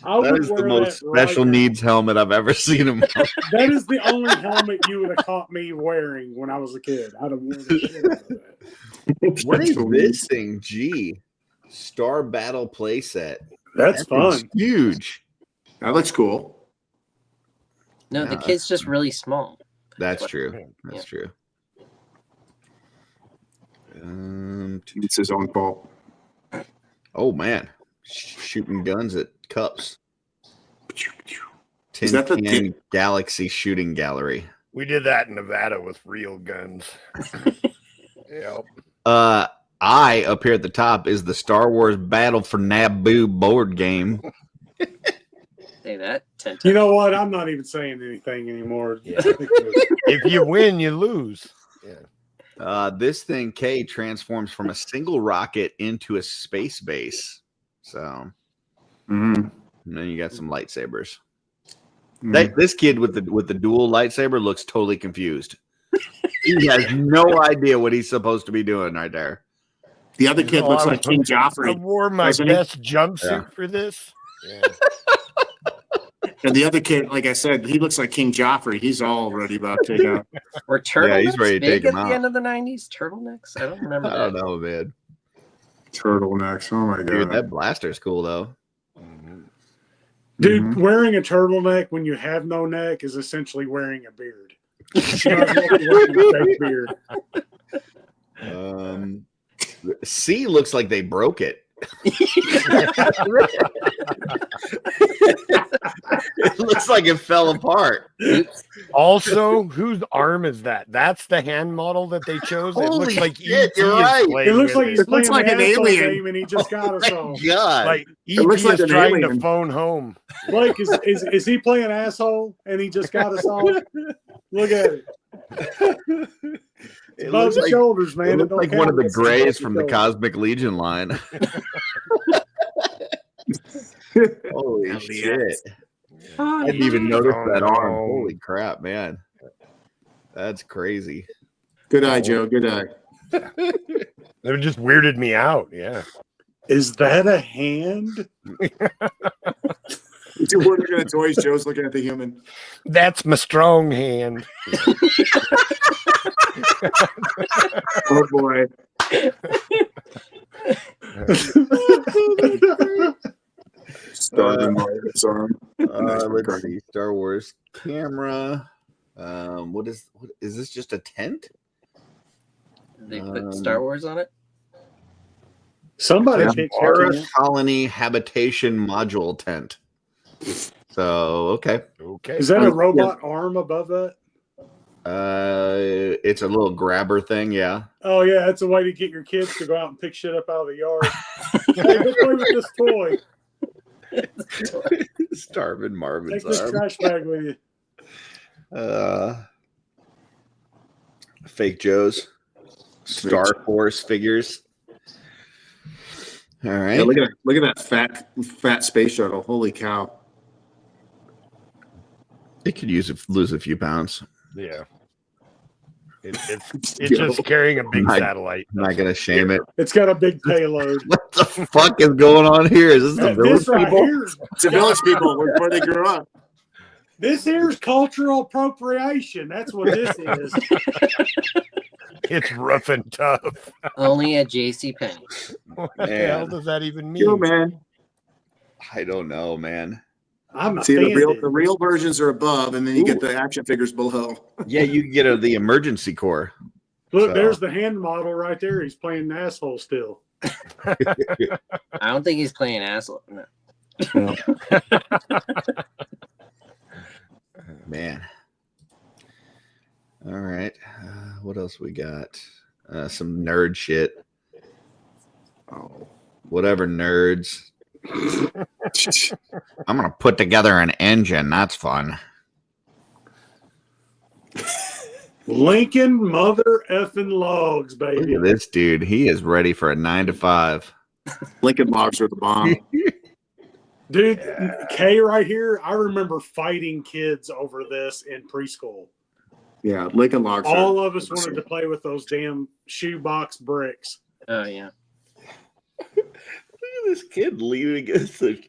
I
That
would
is the
wear
most
that right
special
now.
needs helmet I've ever seen him.
That is the only helmet you would have caught me wearing when I was a kid. I'd have worn the shit out of that.
What is this thing? Gee, Star Battle playset.
That's
thing's
fun.
Huge.
That looks cool.
No, the kid's just really small.
That's true. That's true.
It's his own fault.
Oh man, shooting guns at cups.
Is that the
10 Galaxy Shooting Gallery.
We did that in Nevada with real guns. Yep.
I up here at the top is the Star Wars Battle for Naboo board game.
Say that 10 times.
You know what? I'm not even saying anything anymore.
Yeah. If you win, you lose. Yeah.
This thing K transforms from a single rocket into a space base. So, and then you got some lightsabers. This kid with the dual lightsaber looks totally confused. He has no idea what he's supposed to be doing right there.
The other kid looks like King
I
Joffrey.
wore my
doesn't he?
best jumpsuit for this. Yeah.
And the other kid, like I said, he looks like King Joffrey. He's already about to take out.
Were turtlenecks
he's ready to
big
take him
at the
out.
end of the 90s? Turtlenecks? I don't remember
I
that.
don't know, man.
Turtlenecks. Oh my god.
Dude, that blaster's cool though.
Dude, wearing a turtleneck when you have no neck is essentially wearing a beard. You might as well be wearing a fake beard.
C looks like they broke it. It looks like it fell apart.
Also, whose arm is that? That's the hand model that they chose. It looks
Holy
like
shit,
E.T.
you're
is
right.
playing
It looks
with
like he's playing
like
an
an alien.
game and he just got us all.
God.
like E.T.
looks like
is
an
trying
alien.
to phone home.
Blake, is he playing asshole and he just got us all? Look at it. It's above the shoulders, man.
It looks
don't
like one of
count.
the
It's above
grays from the
shoulders.
Cosmic Legion line. Holy shit. I didn't even notice that arm. Holy crap, man. That's crazy.
Good eye, Joe. Good eye.
It just weirded me out. Yeah.
Is that a hand?
We're looking at toys. Joe's looking at the human.
That's my strong hand.
Oh boy. Starving Margaret's arm.
Let's see. Star Wars camera. What is this just a tent?
They put Star Wars on it?
Somebody picked
Terra
it.
Colony Habitation Module tent. So okay.
Okay.
Is that a robot arm above that?
It's a little grabber thing, yeah.
Oh yeah, that's a way to get your kids to go out and pick shit up out of the yard. Hey, go play with this toy.
Starving Marvin's
Take this
arm.
trash bag with you.
Fake Joe's. Star Force figures. All right.
Yeah, look at that fat space shuttle. Holy cow.
It could lose a few pounds.
Yeah. It's just carrying a big satellite.
I'm not gonna shame it.
It's got a big payload.
What the fuck is going on here? Is this the village
This right
people?
here,
It's the village people before they grew up.
this here's cultural appropriation. That's what this is.
It's rough and tough.
Only at JCPenney.
What the hell does that even mean?
Yo, man.
I don't know, man.
I'm
See, the
offended.
real versions are above, and then you get the action figures below.
Yeah, you can get the emergency core.
Look,
So-
there's the hand model right there. He's playing the asshole still.
I don't think he's playing asshole. No.
Man. All right. What else we got? Some nerd shit.
Oh.
Whatever, nerds. I'm gonna put together an engine. That's fun.
Lincoln mother effing logs,
Look
baby.
at this dude. He is ready for a 9 to 5.
Lincoln Logs are the bomb.
Dude, K right here, I remember fighting kids over this in preschool.
Yeah, Lincoln Logs.
All of us wanted to play with those damn shoebox bricks.
Oh, yeah.
Look at this kid leaning against the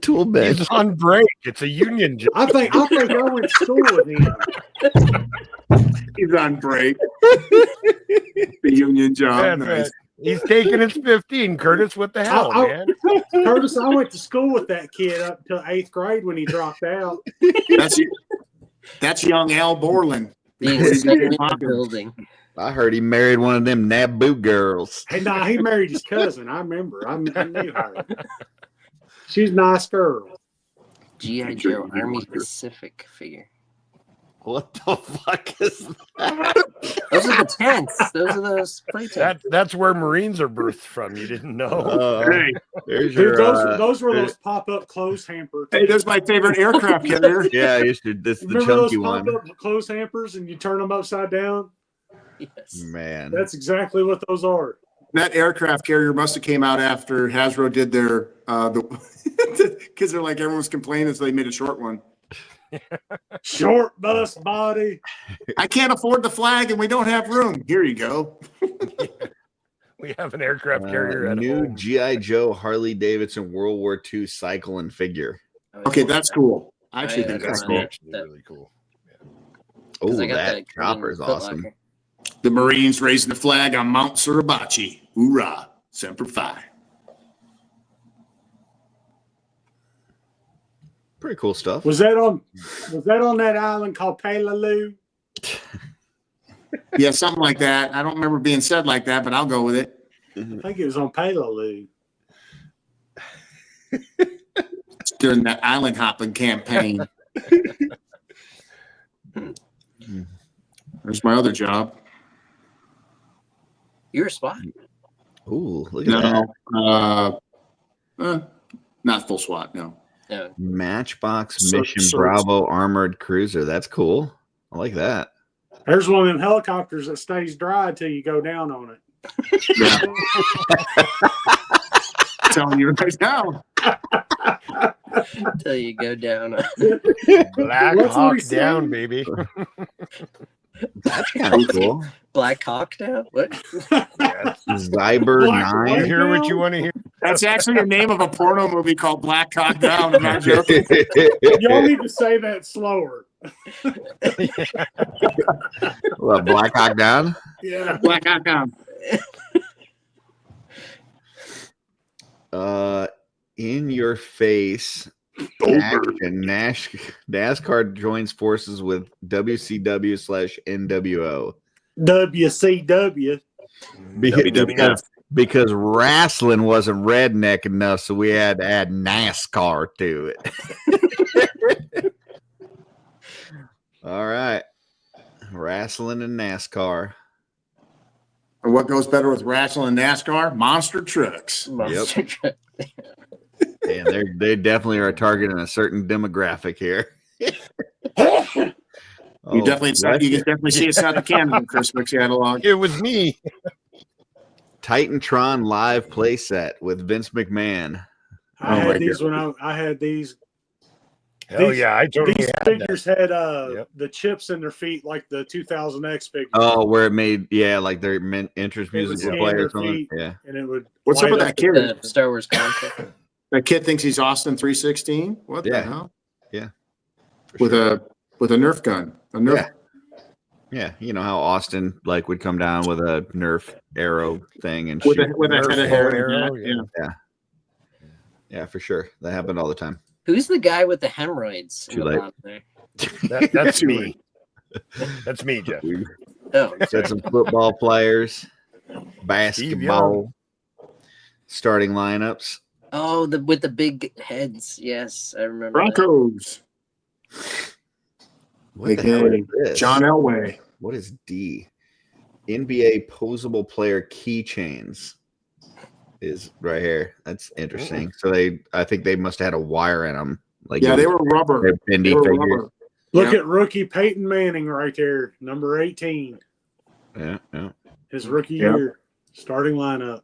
tool bench.
He's on break. It's a union job.
I think I went to school with him.
He's on break. The union job.
That's
Nice.
it. He's taking his 15. Curtis, what the hell, man?
Curtis, I went to school with that kid up until 8th grade when he dropped out.
That's young Al Borland.
The excitement of the building.
I heard he married one of them Naboo girls.
Hey, nah, he married his cousin. I remember. I knew her. She's a nice girl.
G.I. Joe Army Pacific figure.
What the fuck is that?
Those are the tents. Those are those play tents.
That's where Marines are birthed from. You didn't know.
Hey,
There's
Dude,
your,
those were those pop-up clothes hampers.
hey, there's my favorite aircraft carrier.
yeah, you should. This is the
Remember those
chunky one.
pop-up clothes hampers and you turn them upside down?
Yes.
Man,
That's exactly what those are.
That aircraft carrier must have came out after Hasbro did their because they're like everyone's complaining, so they made a short one.
Short bus body.
I can't afford the flag, and we don't have room. Here you go.
We have an aircraft carrier at
new
home.
GI Joe Harley Davidson World War II cycle and figure.
Okay, that's cool. I actually
yeah,
think that's
that's
cool.
Actually really cool.
Oh,
I got
that
that
chopper is
green Foot
awesome.
Locker.
The Marines raising the flag on Mount Suribachi. Hoorah. Semper Fi.
Pretty cool stuff.
Was that on that island called Palalu?
Yeah, something like that. I don't remember being said like that, but I'll go with it.
I think it was on Palalu.
It's during that island hopping campaign. There's my other job.
You're a spot.
Ooh, look at that.
No, not full SWAT. No.
No.
Matchbox
So-
Mission
so-
Bravo armored cruiser. That's cool. I like that.
There's one of them helicopters that stays dry till you go down on it.
Yeah. Telling you right now.
Till you go down.
Black
What's
Hawk
we saying?
down, baby.
That's kind of cool.
Black Hawk down? What?
Zyber
Black
9.
White?
Hear what you want to hear.
That's actually the name of a porno movie called Black Hawk Down. I'm not joking.
Y'all need to say that slower.
What, Black Hawk Down?
Yeah.
Black Hawk Down.
In your face. Action. NASCAR joins forces with WCW/NWO.
WCW.
Because wrestling wasn't redneck enough, so we had to add NASCAR to it. All right. Wrestling and NASCAR.
And what goes better with wrestling and NASCAR? Monster trucks.
Monster truck.
And they definitely are targeting a certain demographic here.
You definitely can definitely see it's not the Canada Christmas catalog.
It was me.
Titantron live playset with Vince McMahon.
I
Oh
had
my
these when I had these.
Hell yeah, I totally
These
had
figures had
Yep.
the chips in their feet like the 2000X figure.
Oh, where it made like their entrance
It would
music would
scan
play
their
or something.
feet.
Yeah.
And it would.
What's up
light
with that kid?
The Star Wars concept.
That kid thinks he's Austin 316. What the
Yeah.
hell?
Yeah.
With a Nerf gun. A Nerf.
Yeah. Yeah, you know how Austin would come down with a Nerf arrow thing and
With
shoot.
a head of
Nerf
hair.
arrow,
Yeah.
Yeah, for sure. That happened all the time.
Who's the guy with the hemorrhoids?
Too
in the
late.
bottom there?
That's me. That's me, Jeff.
We
Oh,
got some football players, basketball, starting lineups.
oh, with the big heads. Yes, I remember. that.
Broncos.
What the hell is this?
John Elway.
What is D? NBA posable player keychains is right here. That's interesting. So I think they must have had a wire in them.
Yeah, they were rubber.
They're bendy
They were
figures.
rubber.
Look
Yeah.
at rookie Peyton Manning right there, number 18.
Yeah, yeah.
His rookie
Yeah.
year, starting lineup.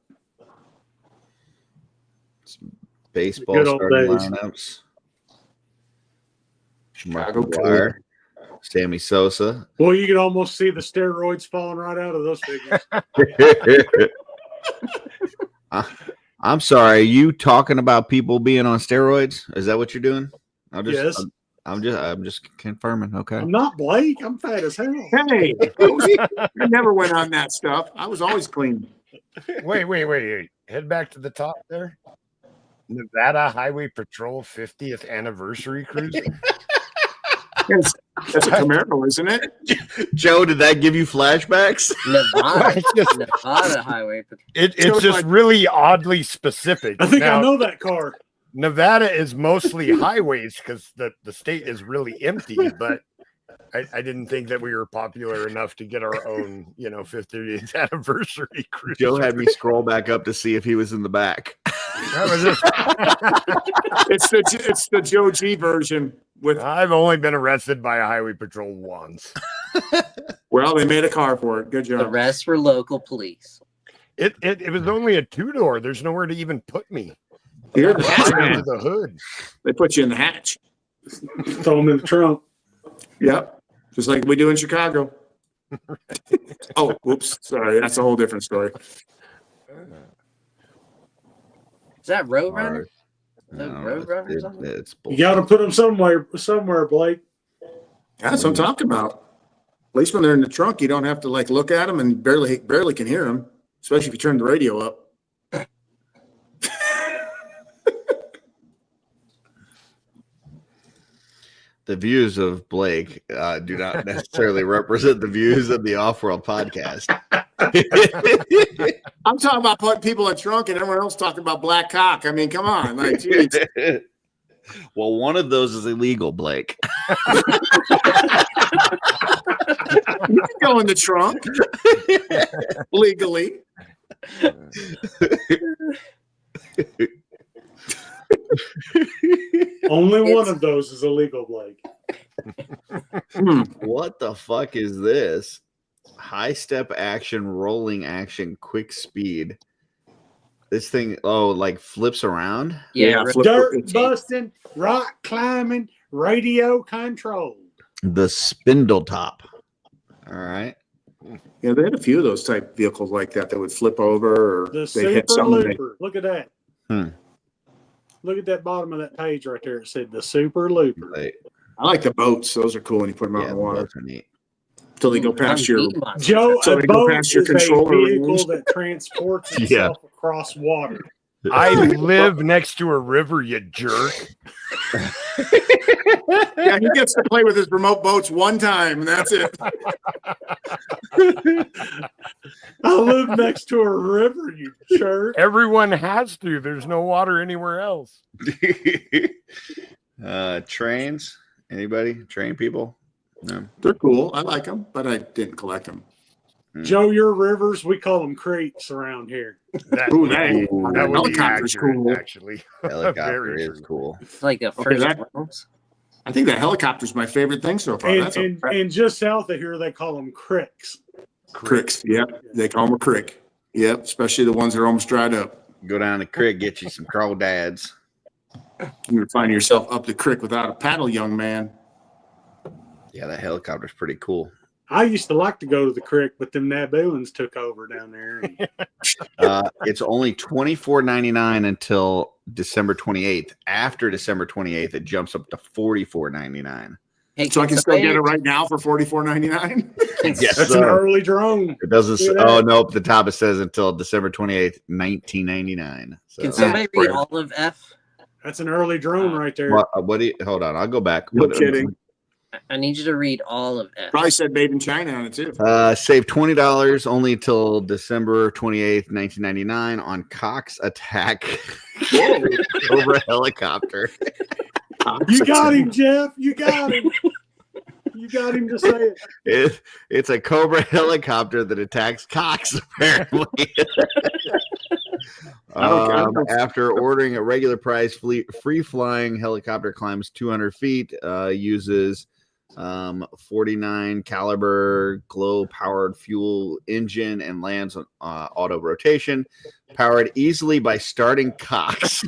Baseball
Good old
starting
days.
lineups.
Chicago
Mark McGwire, Sammy Sosa.
Well, you can almost see the steroids falling right out of those figures.
I'm sorry. Are you talking about people being on steroids? Is that what you're doing?
Yes.
I'm just confirming. Okay.
I'm not Blake. I'm fat as hell.
Hey, I never went on that stuff. I was always clean.
Wait. Head back to the top there. Nevada Highway Patrol 50th anniversary cruise.
That's a Camaro, isn't it?
Joe, did that give you flashbacks?
Nevada, Nevada Highway Patrol.
It's just really oddly specific.
I think
Now,
I know that car.
Nevada is mostly highways because the state is really empty, but I didn't think that we were popular enough to get our own, 50th anniversary cruise.
Joe had me scroll back up to see if he was in the back.
That was it.
It's the Joe G version with.
I've only been arrested by a highway patrol once.
Well, they made a car for it. Good
The
job.
rest were local police.
It was only a 2-door. There's nowhere to even put me.
You're the hatch
Right into
man.
the hood.
They put you in the hatch.
Throw him in the trunk.
Yep. Just like we do in Chicago. Oh, whoops. Sorry. That's a whole different story.
Is that Roadrunner?
Or-
The
no,
Roadrunner or something?
it's
You got to put them somewhere, Blake.
That's what I'm talking about. At least when they're in the trunk, you don't have to like look at them and barely can hear them, especially if you turn the radio up.
The views of Blake do not necessarily represent the views of the Offworld podcast.
I'm talking about putting people in trunk and everyone else talking about black cock. I mean, come on. Like, geez.
Well, one of those is illegal, Blake.
You can go in the trunk legally.
Only one of those is illegal, Blake.
What the fuck is this? High step action, rolling action, quick speed. This thing, like flips around?
Yeah,
Dirt busting, rock climbing, radio controlled.
The spindle top. All right.
Yeah, they had a few of those type vehicles like that would flip over or
The
they hit
Super
something.
Looper. Look at that.
Hmm.
Look at that bottom of that page right there. It said the Super Looper.
Right.
I like the boats. Those are cool when you put them out in the water.
Those are neat.
Until they go past your.
Joe,
So
a
they go
boat
past your
is a
controller
vehicle
range.
that transports
Yeah.
itself across water.
I live next to a river, you jerk.
Yeah, he gets to play with his remote boats one time, and that's it.
I live next to a river, you jerk.
Everyone has to. There's no water anywhere else.
Trains? Anybody? Train people? No.
They're cool. I like them, but I didn't collect them.
Joe, your rivers, we call them creeks around here.
That,
Ooh,
that would be
helicopter's
accurate,
cool.
actually.
Helicopter
Very
is
true.
cool.
It's like a
Okay,
first
that-
world.
I think that helicopter's my favorite thing so far. That's
And just south of here, they call them cricks.
cricks. Yep, they call them a crick. Yep, especially the ones that are almost dried up.
Go down the creek, get you some crawdads.
You're finding yourself up the creek without a paddle, young man.
Yeah, that helicopter's pretty cool.
I used to like to go to the creek, but them Nabooans took over down there.
It's only $24.99 until December 28th. After December 28th, it jumps up to $44.99.
Hey,
So I can still get it right now for $44.99.
Yes,
That's an early drone.
It doesn't.
Look at
Oh
that.
no, at the top it says until December 28th, 1999.
Can
So,
somebody read all of F?
That's an early drone right there.
what do you? Hold on, I'll go back.
No
What-
kidding.
I need you to read all of F.
Probably said made in China on it too.
Save $20 only till December 28th, 1999 on Cox Attack over a helicopter.
You got him, Jeff. You got him. You got him to say it.
It's a Cobra helicopter that attacks Cox, apparently.
I don't
After ordering a regular price free flying helicopter, climbs 200 feet, uses 49 caliber glow powered fuel engine, and lands on auto rotation, powered easily by starting Cox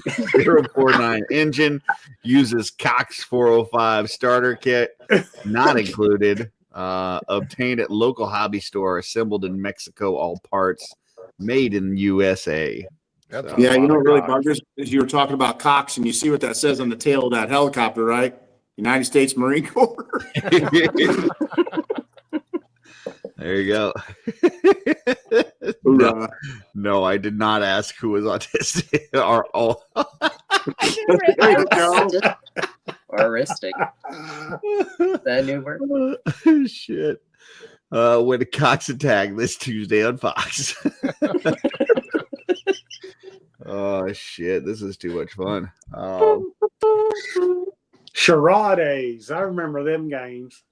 049 engine, uses Cox 405 starter kit, not included, obtained at local hobby store, assembled in Mexico, all parts made in USA.
That's
Yeah, you know what really
bugs.
buggers is you were talking about Cox, and you see what that says on the tail of that helicopter, right? United States Marine Corps.
There you go.
Hoorah.
No, I did not ask who was autistic or all.
There you go.
Or heuristic. That new word.
Shit. When a Cox attack this Tuesday on Fox. Oh shit! This is too much fun.
Charades. I remember them games.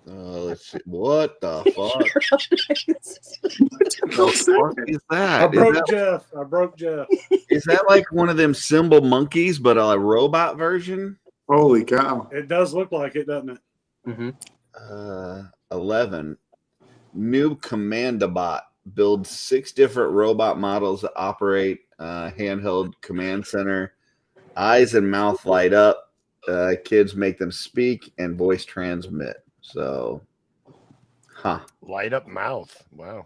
Let's see. What the fuck? What is that?
I
Is
broke
that,
Jeff. I broke Jeff.
is that like one of them symbol monkeys, but a robot version?
Holy cow.
It does look like it, doesn't it?
Mm-hmm.
11. New Commandabot builds 6 different robot models that operate handheld command center. Eyes and mouth light up. Kids make them speak and voice transmit. So,
Light up mouth. Wow.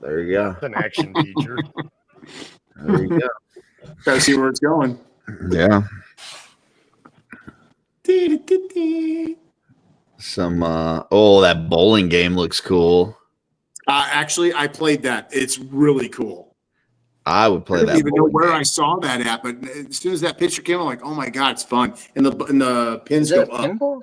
there you go.
That's an action feature.
There you go.
Gotta see where it's going.
Yeah. Some that bowling game looks cool.
Actually, I played that. It's really cool.
I would play
I
that.
didn't even know
bowling
where
game.
I saw that at, but as soon as that picture came, I'm like, oh my god, it's fun. And the pins
Is
go
it a
up.
pinball?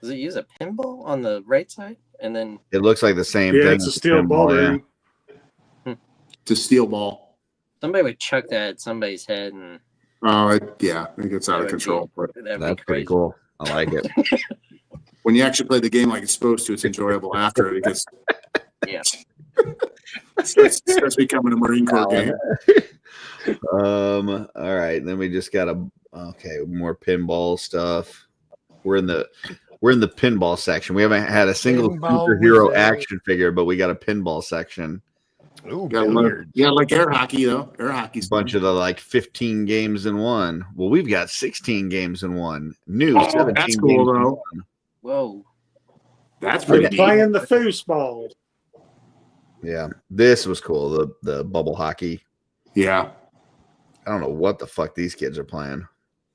Does it use a pinball on the right side? And then
It looks like the same
Yeah,
thing.
it's a
as
steel
pinball,
ball
yeah.
ring.
It's a steel ball.
somebody would chuck that at somebody's head, and
Oh, yeah, I think it's out
that
of
would
control. But
that'd
That's
be
pretty
crazy.
cool. I like it.
when you actually play the game like it's supposed to, it's enjoyable after it gets.
Yeah.
Starts becoming a Marine Corps game.
All right. Then we just got more pinball stuff. We're in the pinball section. We haven't had a single
Pinball
superhero
wizard.
action figure, but we got a pinball section.
Ooh,
Yeah,
billiards.
like air hockey though. Air hockey's
A bunch of the 15 games in one. Well, we've got 16 games in one. New 17
that's
games
cool
in
though.
one.
Whoa.
That's
They're
pretty neat.
playing the foosball.
Yeah, this was cool. The bubble hockey.
Yeah,
I don't know what the fuck these kids are playing.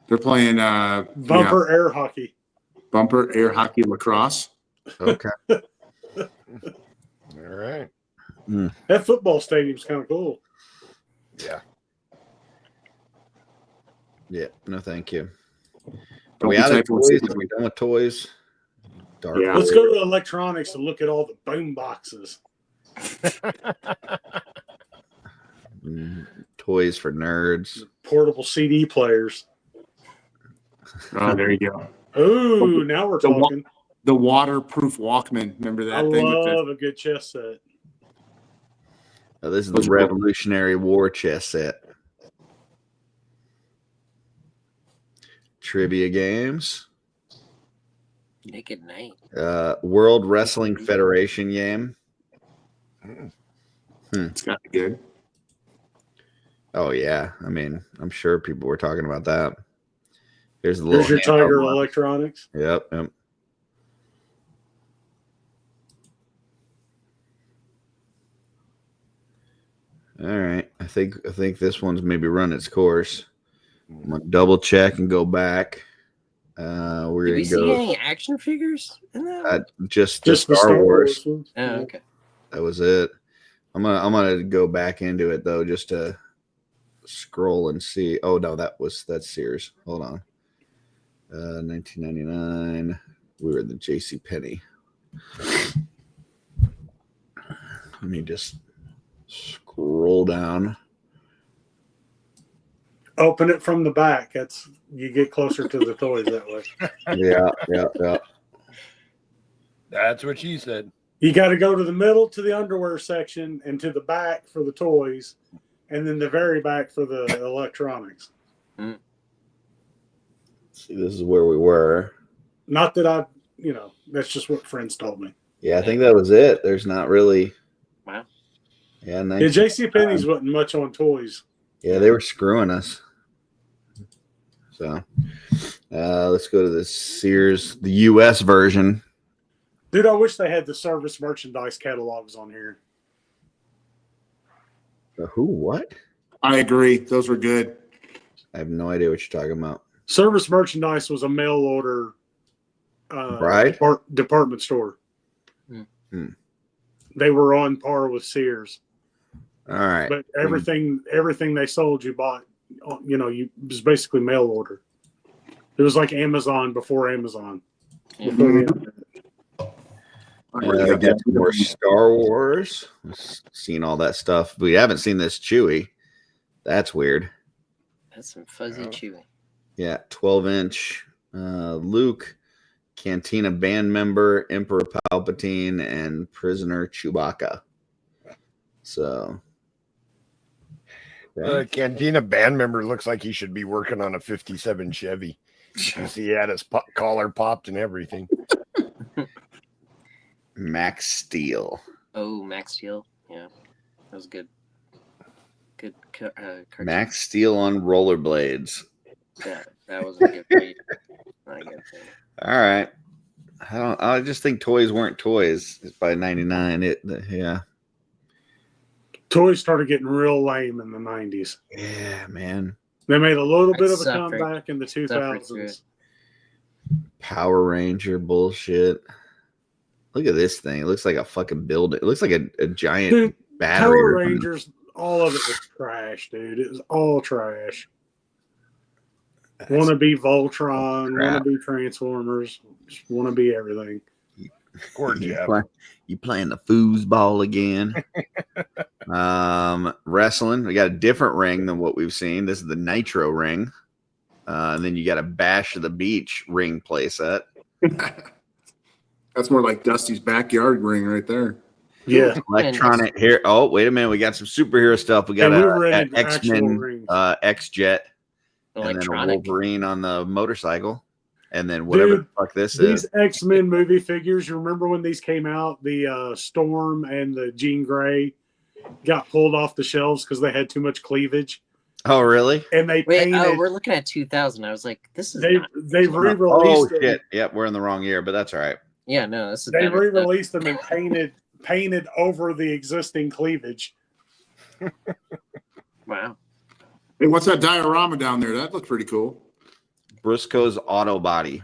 they're playing
Bumper air hockey.
bumper air hockey lacrosse.
Okay.
All right.
That football stadium's kind of cool.
Yeah.
Yeah. No, thank you.
Don't
we
be
out of
typing with
toys?
Sigma.
Are we done with toys? Dark.
Yeah.
Let's go to electronics and look at all the boom boxes.
Toys for nerds.
Portable CD players.
Oh, there you go.
Ooh, now we're
The wa-
talking.
The waterproof Walkman. Remember
I
that thing?
love a good chess set.
Oh, this is
Those
the
are cool.
Revolutionary War chess set. Trivia games.
Naked Night.
World Wrestling Federation game.
It's got to be good.
Oh yeah, I mean, I'm sure people were talking about that. Here's the
Here's
little
your Tiger
handheld one.
Electronics.
Yep. All right, I think this one's maybe run its course. I'm gonna double check and go back. We're
Did we
gonna
see
go
any action figures in that?
just the
Just the
Star Wars.
ones.
Oh, okay.
That was it. I'm gonna go back into it though, just to scroll and see. Oh no, that's Sears. Hold on. 1999. We were the J.C. Penney. Let me just scroll down.
Open it from the back. That's you get closer to the toys that way.
Yeah.
That's what she said.
You got to go to the middle to the underwear section and to the back for the toys, and then the very back for the electronics.
See, this is where we were.
Not that that's just what friends told me.
Yeah, I think that was it. There's not really.
Wow.
Yeah,
Yeah, JCPenney's wasn't much on toys.
Yeah, they were screwing us. So let's go to the Sears, the U.S. version.
Dude, I wish they had the service merchandise catalogs on here.
Who? What?
I agree. Those were good.
I have no idea what you're talking about.
Service merchandise was a mail order
Right?
department store. They were on par with Sears.
All right.
But everything they sold you bought, it was basically mail order. It was like Amazon before Amazon. Before the internet.
I got some more Star Wars. Seen all that stuff. We haven't seen this Chewie. That's weird.
That's some fuzzy Chewy.
Yeah, 12-inch Luke, Cantina band member, Emperor Palpatine, and Prisoner Chewbacca. So,
Cantina band member looks like he should be working on a 57 Chevy. You see, he had his collar popped and everything.
Max Steel.
Oh, Max Steel. Yeah, that was good. Good cartoon.
Max Steel on rollerblades.
Yeah, that was a good read. Not a good thing.
All right. I just think toys weren't toys by 99. Yeah.
Toys started getting real lame in the 90s.
Yeah, man.
They made a little bit of a
Suffered.
comeback in the 2000s.
Power Ranger bullshit. Look at this thing. It looks like a fucking building. It looks like a giant
Dude,
battery.
Power Rangers, all of it was trash, dude. It was all trash. Want to be Voltron, want to be Transformers, want to be everything.
You playing the foosball again? Wrestling. We got a different ring than what we've seen. This is the Nitro ring. And then you got a Bash of the Beach ring playset.
That's more like Dusty's backyard ring right there.
Yeah.
Electronic here. Oh, wait a minute. We got some superhero stuff. We got an X-Men X-Jet. And then a Wolverine on the motorcycle. And then whatever the fuck this is.
These X-Men movie figures, you remember when these came out? The Storm and the Jean Grey got pulled off the shelves because they had too much cleavage.
Oh, really?
And they painted.
We're looking at 2000. I was like, this is.
They re-released.
Oh shit! Yep, we're in the wrong year, but that's all right.
Yeah, no, this is.
They re-released them and painted over the existing cleavage.
Wow.
Hey, what's that diorama down there? That looks pretty cool.
Briscoe's Auto Body.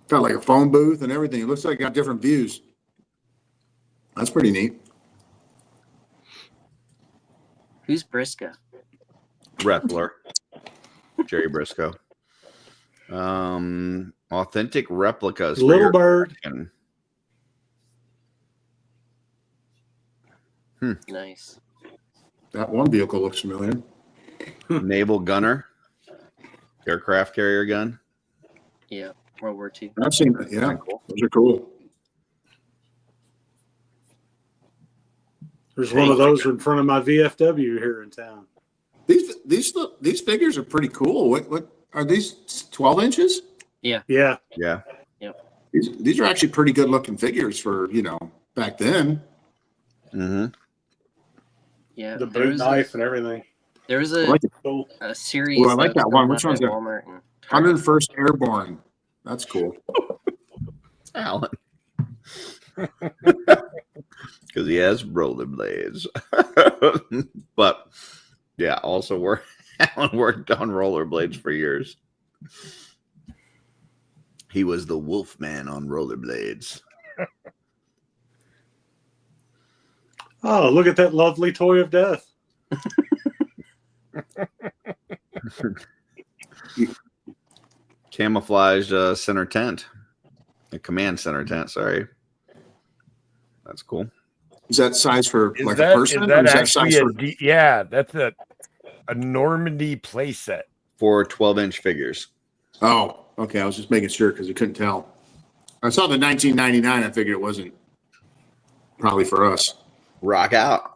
Got like a phone booth and everything. It looks like it got different views. That's pretty neat.
Who's Briscoe?
Wrestler. Jerry Briscoe. Authentic replicas.
Little Bird.
Nice.
That one vehicle looks familiar.
Naval gunner. Aircraft carrier gun.
Yeah, World War II.
I've seen that. Yeah, cool. Those are cool.
There's one of those in front of my VFW here in town.
These figures are pretty cool. What are these? 12 inches?
Yeah.
Yeah.
Yeah.
Yep.
These are actually pretty good looking figures for back then.
Mm-hmm.
Yeah.
The boot knife and everything.
There was a series.
Well, I like that one. Which one's that?
Walmart
101st Airborne. That's cool.
Alan. Because he has rollerblades. But yeah, also Alan worked on rollerblades for years. He was the wolf man on rollerblades.
Oh, look at that lovely toy of death.
Camouflaged center tent. A command center tent, sorry. That's cool.
Is that size for
a
person?
Is that
or is
actually
size for...
yeah, that's a Normandy playset.
For 12-inch figures.
Oh, okay. I was just making sure because I couldn't tell. I saw the 1999. I figured it wasn't probably for us.
Rock out.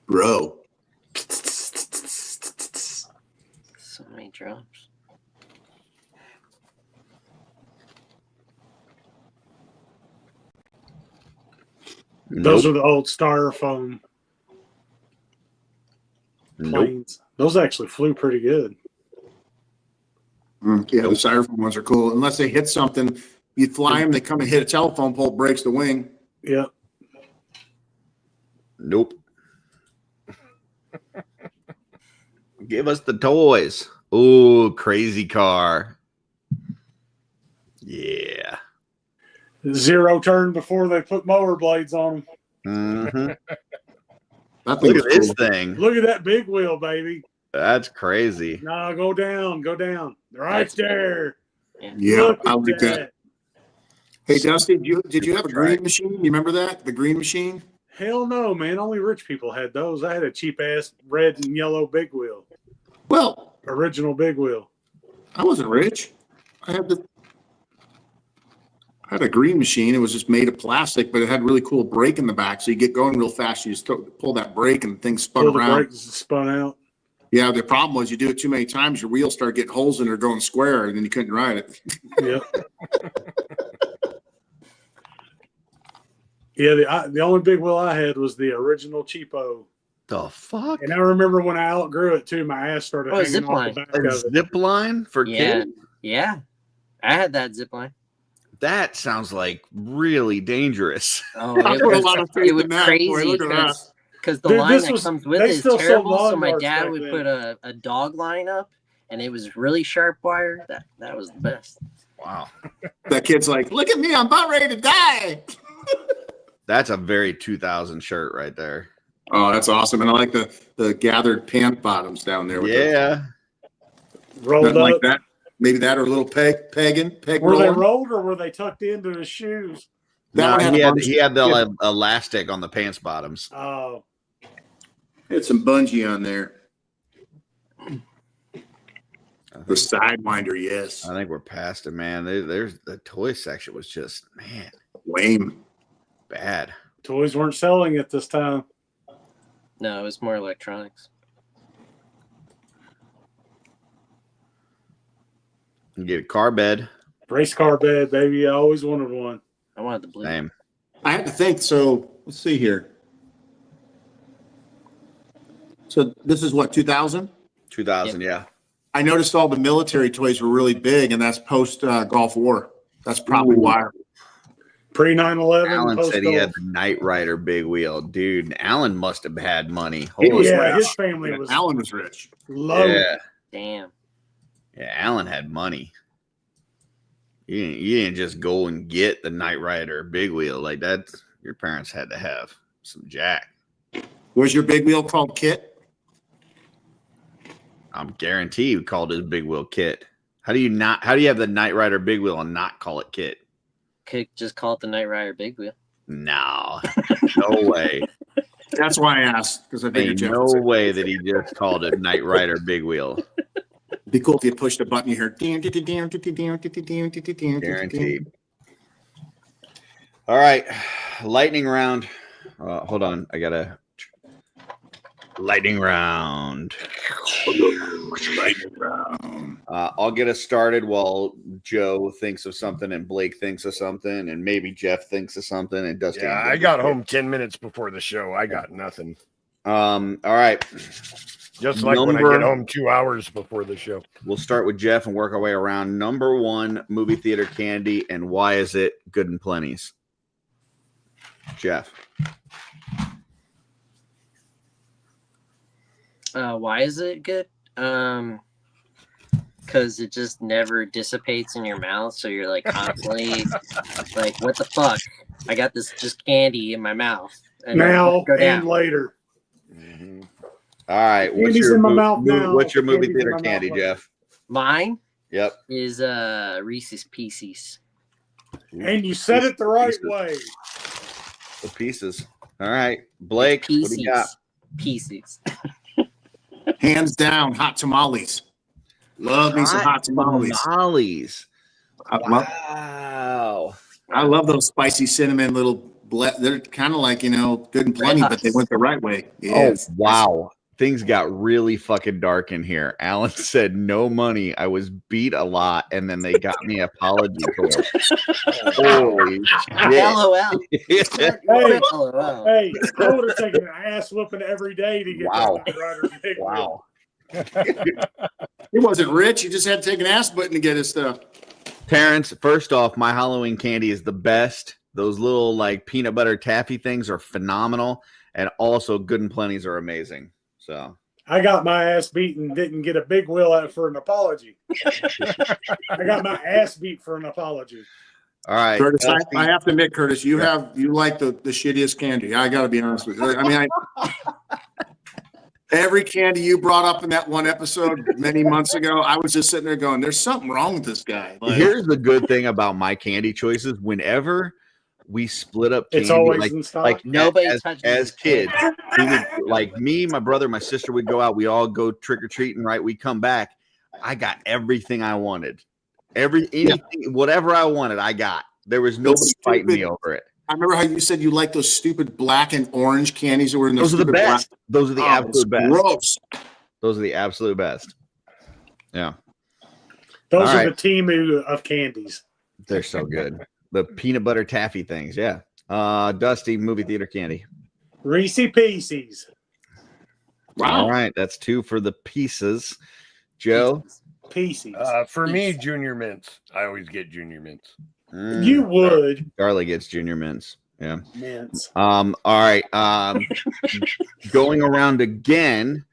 Bro.
So many drops.
Those are the old styrofoam planes. Those actually flew pretty good.
Yeah, the styrofoam ones are cool. Unless they hit something, you fly them, they come and hit a telephone pole, breaks the wing.
Yep.
Nope. Give us the toys. Ooh, crazy car. Yeah.
Zero turn before they put mower blades on them.
Mm-hmm. Look at this thing.
Look at that big wheel, baby.
That's crazy.
No, go down. Right there.
Yeah, I like that. Hey, Dusty, did you have a green machine? You remember that? The green machine?
Hell no, man. Only rich people had those. I had a cheap ass red and yellow big wheel.
Well,
original big wheel.
I wasn't rich. I had a green machine. It was just made of plastic, but it had really cool brake in the back. So you get going real fast. You just pull that brake and the thing spun around.
The brake spun out.
Yeah, the problem was you do it too many times, your wheels start getting holes in it going square, and then you couldn't ride it.
Yeah. Yeah, the only big wheel I had was the original cheapo.
The fuck?
And I remember when I outgrew it too, my ass started hanging off the back of it.
Zip line for kids?
Yeah. I had that zip line.
That sounds like really dangerous.
Oh, it would crazy. because the
Dude,
line
this
that
was-
comes with
they
it is
still sold
terrible. So my
lawnmowers
dad
back
would
then.
put a dog line up, and it was really sharp wire. That was the best.
Wow.
That kid's like, look at me, I'm about ready to die.
That's a very 2000 shirt right there.
Oh, that's awesome. And I like the gathered pant bottoms down there. With
Yeah.
Rolled
nothing like
up.
that. Maybe that or a little peg
Were they
rolling.
rolled or were they tucked into his shoes?
That
No,
one had
he
a
had,
bunch-
he had the elastic on the pants bottoms.
Oh,
Had some bungee on there. The sidewinder, yes.
I think we're past it, man. There's the toy section was just, man,
Lame.
bad.
toys weren't selling at this time.
No, it was more electronics.
You get a car bed.
Race car bed, baby. I always wanted one.
I wanted the blue.
Same.
I had to think. So let's see here. So this is what, 2000?
2000, yeah.
I noticed all the military toys were really big, and that's post Gulf War. That's probably
Ooh.
why.
Pre 9/11.
Alan said he had the Knight Rider big wheel. Dude, Alan must have had money.
He was
Yeah,
rich.
his family was
Alan was rich.
loaded.
Yeah.
Damn.
Yeah, Alan had money. You didn't just go and get the Knight Rider big wheel like that. Your parents had to have some jack.
Was your big wheel called Kit?
I'm guaranteed you called his big wheel Kit. How do you have the Knight Rider big wheel and not call it Kit?
Could just call it the Knight Rider Big Wheel.
No. No way.
That's why I asked, because I figured
Ain't
Jeff
no
would say-
way that he just called it Knight Rider big wheel.
It'd be cool if you pushed a button, you hear.
Guaranteed. All right. Lightning round. Hold on. I got a lightning round.
Lightning round.
I'll get us started while Joe thinks of something and Blake thinks of something and maybe Jeff thinks of something and Dusty.
Yeah, I got home 10 minutes before the show. I got nothing.
All right.
Just like when I
Number-
get home 2 hours before the show.
We'll start with Jeff and work our way around. Number one movie theater candy, and why is it Good and Plenty's? Jeff.
Why is it good? Because it just never dissipates in your mouth, so you're like constantly like, what the fuck? I got this just candy in my mouth. And
Now
go down.
and later.
All right.
Candy's in my mouth now.
What's your movie
Candy's in
theater
my mouth
candy,
later.
Jeff?
Mine
Yep.
is Reese's Pieces.
And you said it the right
Pieces.
way.
The pieces. All right. Blake, what do
Pieces.
you got?
Pieces.
Hands down, hot tamales. Love me some hot tamales.
Tamales.
I love,
Wow.
I love those spicy cinnamon little. They're kind of like, good and plenty, but they went the right way. Yes.
Oh, wow. Things got really fucking dark in here. Alan said, no money. I was beat a lot, and then they got me apology toy. Holy shit.
LOL.
Hey,
LOL.
hey, I would have taken an ass whooping every day to get
Wow.
that Knight Rider big wheel.
Wow.
He wasn't rich. He just had to take an ass button to get his stuff.
Parents, first off, my Halloween candy is the best. Those little like peanut butter taffy things are phenomenal. And also Good and Plenty's are amazing. So
I got my ass beat and didn't get a big wheel out for an apology. I got my ass beat for an apology.
all right.
Curtis, I have to admit, Curtis, you like the shittiest candy. I got to be honest with you. I mean, every candy you brought up in that one episode many months ago, I was just sitting there going, "There's something wrong with this guy." Like,
Here's the good thing about my candy choices. Whenever we split up candy,
It's always in stock.
like
Nobody
as
touches
kids, we would, like me, my brother, my sister would go out. We all go trick or treating, right? We come back. I got everything I wanted. Anything, whatever I wanted, I got. There was nobody fighting me over it.
I remember how you said you like those stupid black and orange candies that were in
Those are the
stupid
best. Those are the
black.
absolute best.
Gross.
Those are the absolute best. Yeah,
Those
All
are
right.
the Temu of candies.
they're so good. The peanut butter taffy things. Yeah. Dusty, movie theater candy.
Reese Pieces.
Wow.
All right, that's 2 for the pieces. Joe.
Pieces.
For me, Junior Mints. I always get Junior Mints.
You would.
Charlie gets Junior Mints. Yeah.
Mints.
All right. Going around again.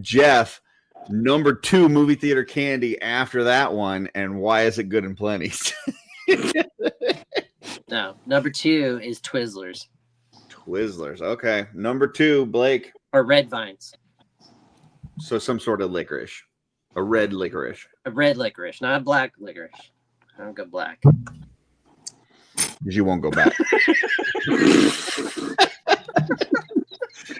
Jeff, number 2 movie theater candy after that one, and why is it good and plenty?
No, number 2 is Twizzlers
Twizzlers. Okay. Number 2, Blake.
or Red Vines.
So some sort of licorice. A red licorice.
A red licorice, not a black licorice. I don't go black.
Because you won't go back.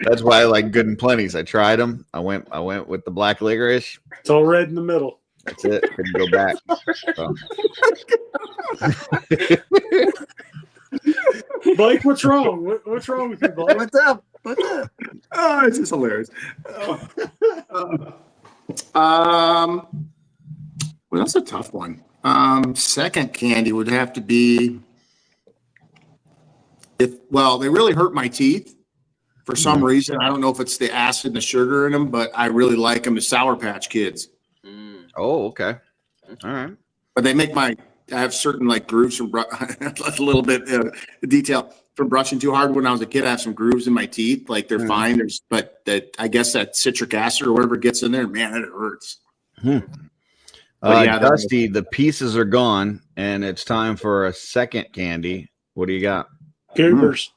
That's why I like good and plenties. I tried them. I went with the black licorice.
It's all red in the middle.
That's it. Couldn't go back. So.
Blake, what's wrong? What's wrong with you, Blake?
What's up? What's up?
Oh, it's just hilarious. Well, that's a tough one. Second candy would have to be they really hurt my teeth for some reason. I don't know if it's the acid and the sugar in them, but I really like them. The Sour Patch Kids.
Oh, okay. All right.
But they make I have certain like grooves from a little bit detail from brushing too hard when I was a kid. I have some grooves in my teeth, like they're fine. But I guess that citric acid or whatever gets in there, man, it hurts.
Dusty, the pieces are gone, and it's time for a second candy. What do you got?
Goobers.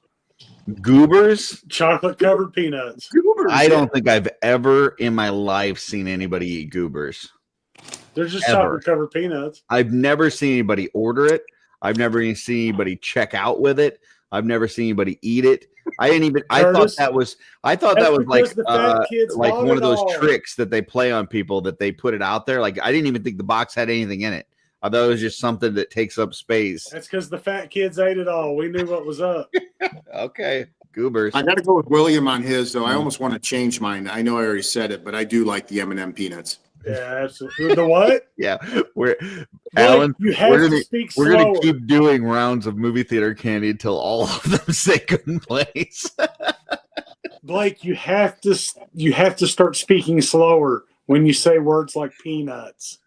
Goobers?
Chocolate covered peanuts.
Goobers.
I don't think I've ever in my life seen anybody eat goobers.
They're just
Ever.
chocolate covered peanuts.
I've never seen anybody order it. I've never even seen anybody check out with it. I've never seen anybody eat it. I thought that was like one of those tricks that they play on people, that they put it out there. Like, I didn't even think the box had anything in it. I thought it was just something that takes up space.
That's because the fat kids ate it all. We knew what was up.
Okay. Goobers.
I got to go with William on his, though. I almost want to change mine. I know I already said it, but I do like the M&M peanuts.
Yeah, absolutely. The what?
Yeah, Alan.
You have to speak slower.
We're gonna keep doing rounds of movie theater candy until all of them say good and place.
Blake, you have to start speaking slower when you say words like peanuts.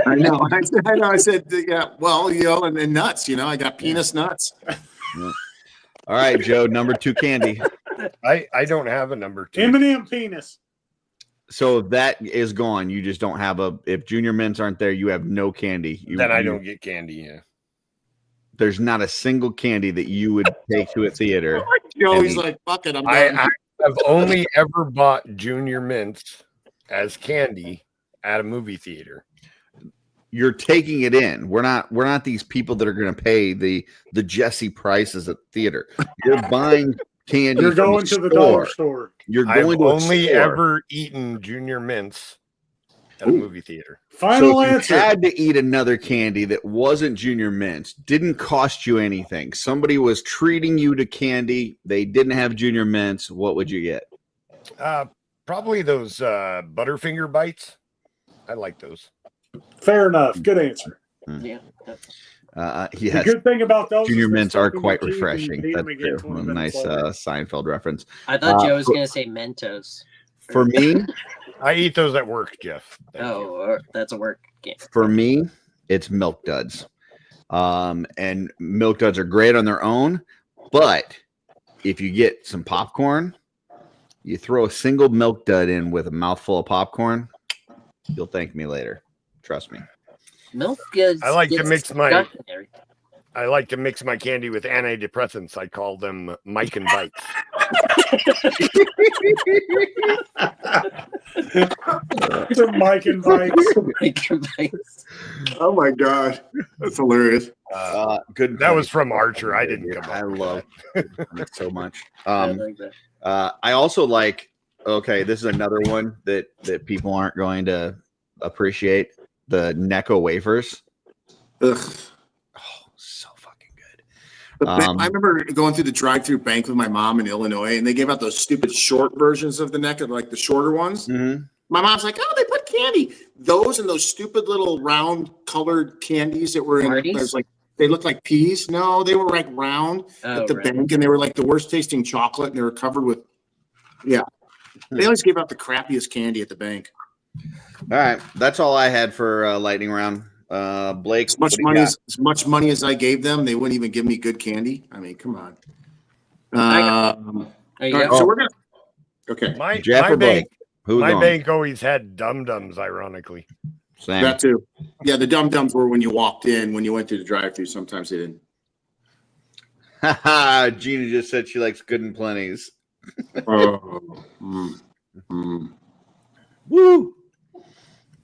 I know. I said, yeah. Well, and nuts. I got penis nuts.
Yeah. All right, Joe. Number 2 candy.
I don't have a number 2.
M&M penis.
So if that is gone, you just don't have if Junior Mints aren't there, you have no candy.
Then I don't get candy. Yeah.
There's not a single candy that you would take to a theater.
He's like, fuck it.
I have only ever bought Junior Mints as candy at a movie theater.
You're taking it in. We're not these people that are going to pay the Jesse prices at the theater. You're buying candy.
You're going to the dollar store.
I've
only ever eaten Junior Mints at a movie theater.
Final answer.
You had to eat another candy that wasn't Junior Mints, didn't cost you anything. Somebody was treating you to candy. They didn't have Junior Mints. What would you get?
Probably those Butterfinger bites. I like those.
Fair enough. Good answer.
Yeah.
Yes.
The good thing about those
Junior
is
Mints
they're
are
stuck in
quite
your teeth and you
refreshing.
eat
That's
them again
true.
20
A
minutes
nice
later.
Seinfeld reference.
I thought Joe was going to say Mentos.
For me,
I eat those at work, Jeff.
That's a work game.
For me, it's Milk Duds. And Milk Duds are great on their own, but if you get some popcorn, you throw a single Milk Dud in with a mouthful of popcorn, you'll thank me later. Trust me.
Milk Duds.
I like to mix my candy with antidepressants. I call them Mike and Bites.
They're Mike and Bites.
Mike and Bites.
Oh my god, that's hilarious.
Good.
That was from Archer. I didn't come.
I love it so much.
I like that.
I also like. Okay, this is another one that people aren't going to appreciate. The Necco wafers.
Ugh.
Oh, so fucking good.
I remember going through the drive-through bank with my mom in Illinois, and they gave out those stupid short versions of the Necco, like the shorter ones.
Mm-hmm.
My mom's like, "Oh, they put candy." Those and those stupid little round colored candies that were they looked like peas. No, they were like round at the bank, and they were like the worst tasting chocolate, and they were covered with. Yeah, they always gave out the crappiest candy at the bank.
All right, that's all I had for lightning round. Blake,
As much
what do you
money
got?
as much money as I gave them, they wouldn't even give me good candy. I mean, come on.
There you
All right,
go.
so we're gonna. Okay,
Jeff
My
or Blake?
bank,
Who we
my
going?
bank always had dum-dums, ironically.
Sam.
that too. Yeah, the dum-dums were when you walked in, when you went through the drive-thru. Sometimes they didn't.
Haha, Gina just said she likes good and plenties.
Oh.
Woo!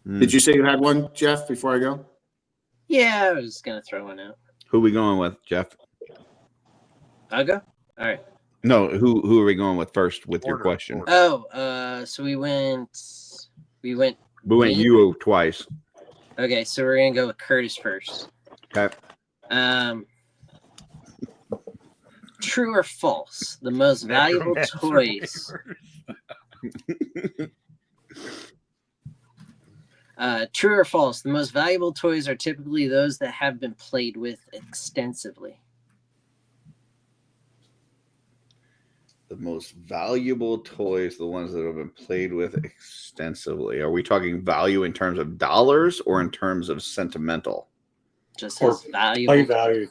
Did you say you had one, Jeff? Before I go.
Yeah, I was gonna throw one out.
Who we going with, Jeff?
I'll go. All right.
No, who are we going with first with your question?
Oh, so we went
We went
me?
you twice.
Okay, so we're gonna go with Curtis first.
Okay.
True or false? The most valuable toys. True or false? The most valuable toys are typically those that have been played with extensively.
The most valuable toys, the ones that have been played with extensively. Are we talking value in terms of dollars or in terms of sentimental?
Just
Or
as valuable.
Play value.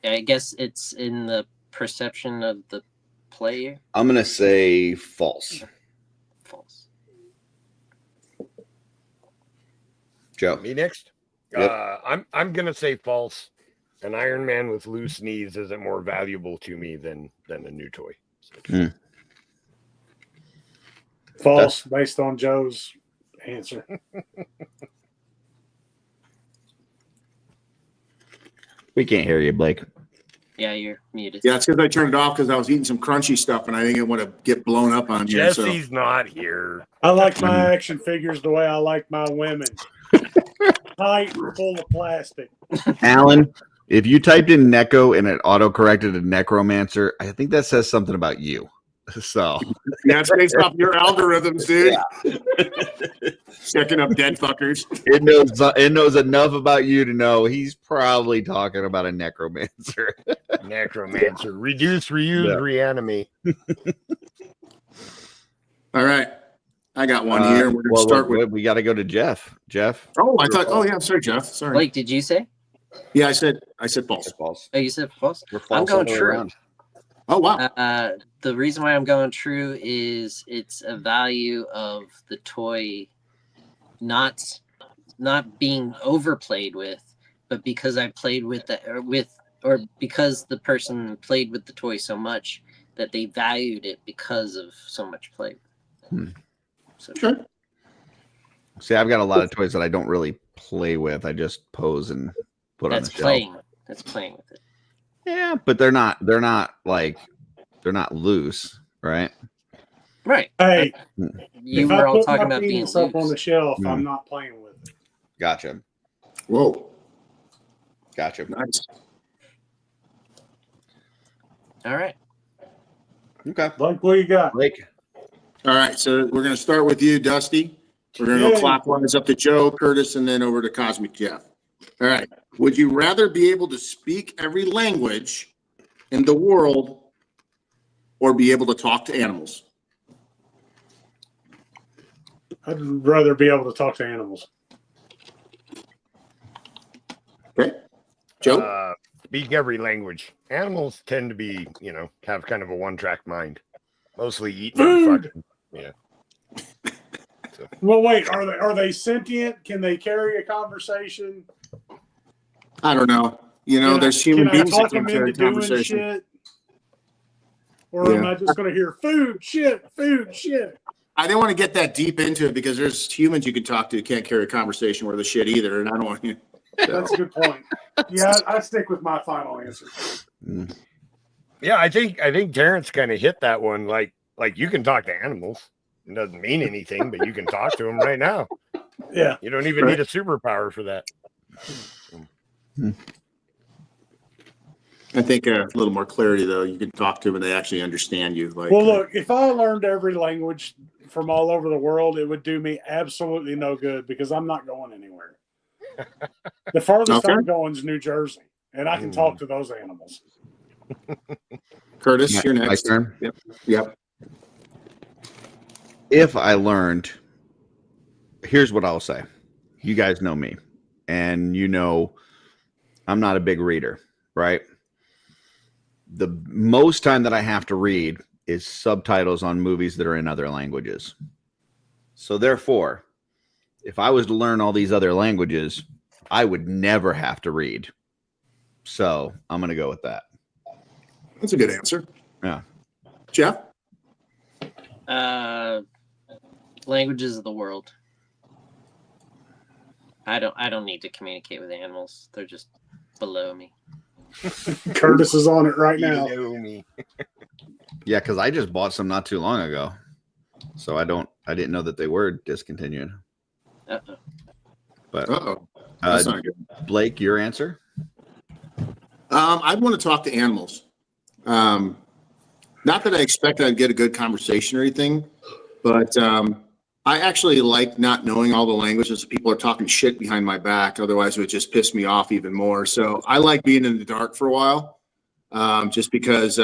I guess it's in the perception of the player.
I'm gonna say false.
False.
Joe.
Me next?
Yep.
I'm gonna say false. An Iron Man with loose knees isn't more valuable to me than a new toy.
False, based on Joe's answer.
We can't hear you, Blake.
Yeah, you're muted.
Yeah, it's because I turned it off because I was eating some crunchy stuff and I didn't want to get blown up on here. So.
Jesse's not here.
I like my action figures the way I like my women. Tight and full of plastic.
Alan, if you typed in Necco and it auto-corrected to Necromancer, I think that says something about you. So
Yeah, it's based off your algorithms, dude. Checking up dead fuckers.
It knows enough about you to know he's probably talking about a necromancer.
Necromancer. Reduce, reuse, reanimate.
All right. I got one here. We're going to start with.
We got to go to Jeff. Jeff.
Oh, I thought. Oh, yeah. Sorry, Jeff. Sorry.
Blake, did you say?
Yeah, I said false.
False.
Oh, you said false?
We're false
I'm going
all the way
true.
around.
Oh, wow.
The reason why I'm going true is it's a value of the toy not being overplayed with, but because I played with or because the person played with the toy so much that they valued it because of so much play. So
Sure.
See, I've got a lot of toys that I don't really play with. I just pose and put on the shelf.
That's playing with it.
Yeah, but they're not loose, right?
Right.
Hey,
You
if
were
I
all
put
talking
my
about being
penis up on the
loose.
shelf, I'm not playing with it.
Gotcha.
Whoa.
Gotcha.
Nice.
All right.
Okay.
Blake, what you got?
Blake.
All right. So we're going to start with you, Dusty. We're going to go
Yay.
clockwise up to Joe, Curtis, and then over to Cosmic Jeff. All right. Would you rather be able to speak every language in the world or be able to talk to animals?
I'd rather be able to talk to animals.
Okay. Joe?
Speak every language. Animals tend to be, have kind of a one-track mind. Mostly eating and fucking. Yeah. So.
Well, wait, are they sentient? Can they carry a conversation?
I don't know. There's human
can I
beings that
talk
can
them
carry
into doing
conversation.
shit? Or am I just going to hear food, shit?
I didn't want to get that deep into it because there's humans you can talk to who can't carry a conversation worth a shit either, and I don't want you. So.
That's a good point. Yeah, I stick with my final answer.
Yeah, I think Terrence kind of hit that one. Like you can talk to animals. It doesn't mean anything, but you can talk to them right now.
Yeah.
You don't even need a superpower for that.
I think a little more clarity, though. You can talk to them and they actually understand you.
Well, look, if I learned every language from all over the world, it would do me absolutely no good because I'm not going anywhere. The farthest I'm going is New Jersey, and I can talk to those animals.
Curtis, you're next.
My turn?
Yep.
If I learned here's what I'll say. You guys know me, and you know I'm not a big reader, right? The most time that I have to read is subtitles on movies that are in other languages. So therefore, if I was to learn all these other languages, I would never have to read. So I'm going to go with that.
That's a good answer.
Yeah.
Jeff?
Languages of the world. I don't need to communicate with animals. They're just below me.
Curtis is on it right now.
Yeah, because I just bought some not too long ago. So I didn't know that they were discontinued.
Uh-oh.
But
That's not good.
Blake, your answer?
I'd want to talk to animals. Not that I expect I'd get a good conversation or anything, but I actually like not knowing all the languages. People are talking shit behind my back. Otherwise, it would just piss me off even more. So I like being in the dark for a while, just because,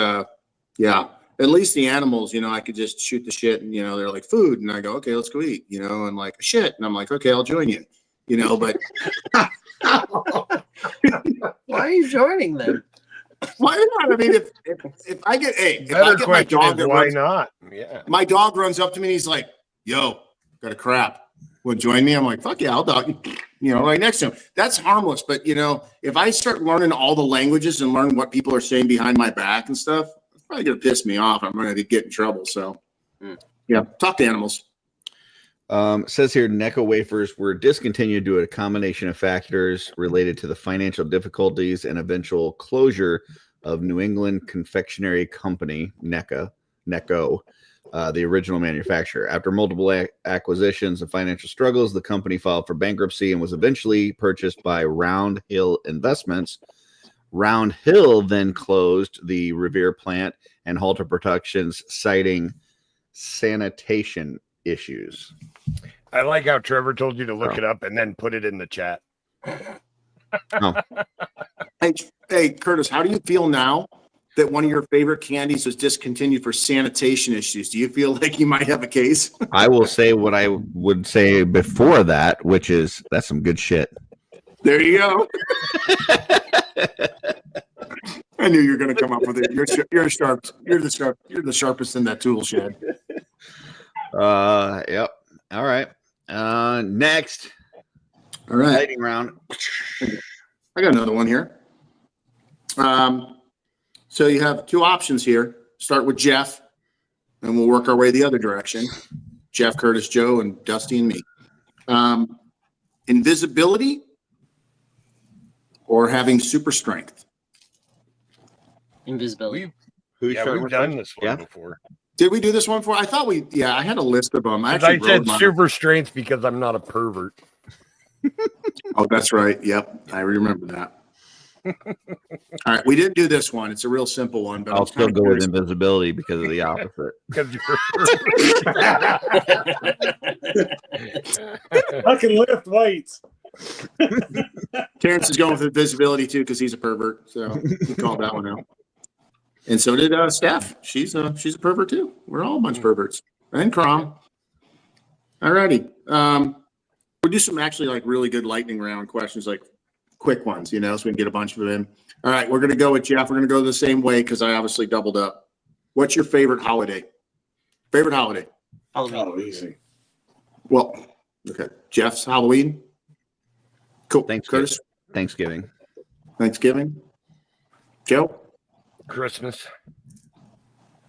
at least the animals, I could just shoot the shit and, they're like food. And I go, okay, let's go eat, and like shit. And I'm like, okay, I'll join you, but.
Why are you joining them?
Why not? I mean, if I get, if I
Better
get my
question
dog
is
that
why
runs,
not? Yeah.
my dog runs up to me and he's like, yo, got a crap. Want to join me? I'm like, fuck yeah, I'll dog you, right next to him. That's harmless. But, if I start learning all the languages and learn what people are saying behind my back and stuff, it's probably going to piss me off. I'm going to get in trouble. So, yeah, talk to animals.
It says here, Necco wafers were discontinued due to a combination of factors related to the financial difficulties and eventual closure of New England Confectionery Company, Necco, the original manufacturer. After multiple acquisitions and financial struggles, the company filed for bankruptcy and was eventually purchased by Round Hill Investments. Round Hill then closed the Revere plant and halted productions, citing sanitation issues.
I like how Trevor told you to look it up and then put it in the chat.
Oh.
Hey, Curtis, how do you feel now that one of your favorite candies was discontinued for sanitation issues? Do you feel like you might have a case?
I will say what I would say before that, which is that's some good shit.
There you go. I knew you were going to come up with it. You're sharp. You're the sharpest in that tool shed.
Yep. All right. Next.
All right.
Lightning round.
I got another one here. So you have two options here. Start with Jeff, and we'll work our way the other direction. Jeff, Curtis, Joe, and Dusty, and me. Invisibility or having super strength?
Invisibility.
We've done this one before.
Did we do this one before? I thought I had a list of them.
I said super strength because I'm not a pervert.
Oh, that's right. Yep. I remember that. All right. We didn't do this one. It's a real simple one, but
I'll still go with invisibility because of the opposite.
I can lift weights.
Terrence is going with invisibility too because he's a pervert. So we called that one out. And so did Steph. She's a pervert too. We're all a bunch of perverts. And Crom. All righty. We'll do some actually like really good lightning round questions, like quick ones, so we can get a bunch of them in. All right, we're going to go with Jeff. We're going to go the same way because I obviously doubled up. What's your favorite holiday? Halloween.
Oh, easy.
Well, okay. Jeff's Halloween. Cool.
Thanks,
Curtis.
Thanksgiving.
Joe.
Christmas.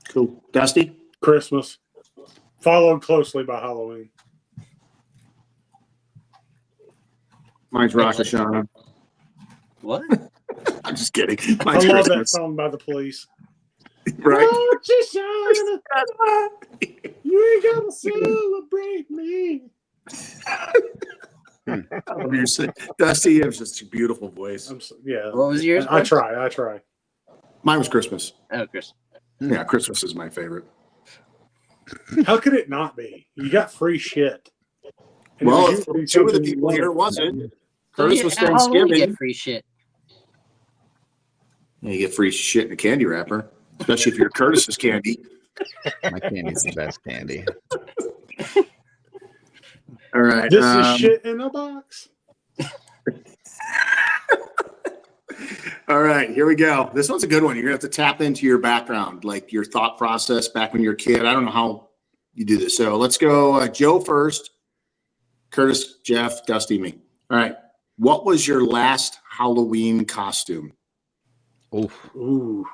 Cool. Dusty.
Christmas. Followed closely by Halloween.
Mine's Rosh Hashanah.
What?
I'm just kidding.
I
Mine's
love that
Christmas.
song by the Police.
Right?
You ain't gotta celebrate me.
I love your sing. Dusty, you have just a beautiful voice.
Yeah.
What was yours?
I try.
Mine was Christmas.
Oh, Chris.
Yeah, Christmas is my favorite.
How could it not be? You got free shit. And
Well,
it was usually
two of the
something you
people here
wanted.
wasn't. Curtis was
Halloween,
Thanksgiving.
you get free shit.
Yeah, you get free shit in a candy wrapper, especially if you're Curtis's candy.
My candy's the best candy.
All right.
This is shit in a box.
All right, here we go. This one's a good one. You're gonna have to tap into your background, like your thought process back when you were a kid. I don't know how you do this. So let's go Joe first, Curtis, Jeff, Dusty, me. All right. What was your last Halloween costume?
Ooh.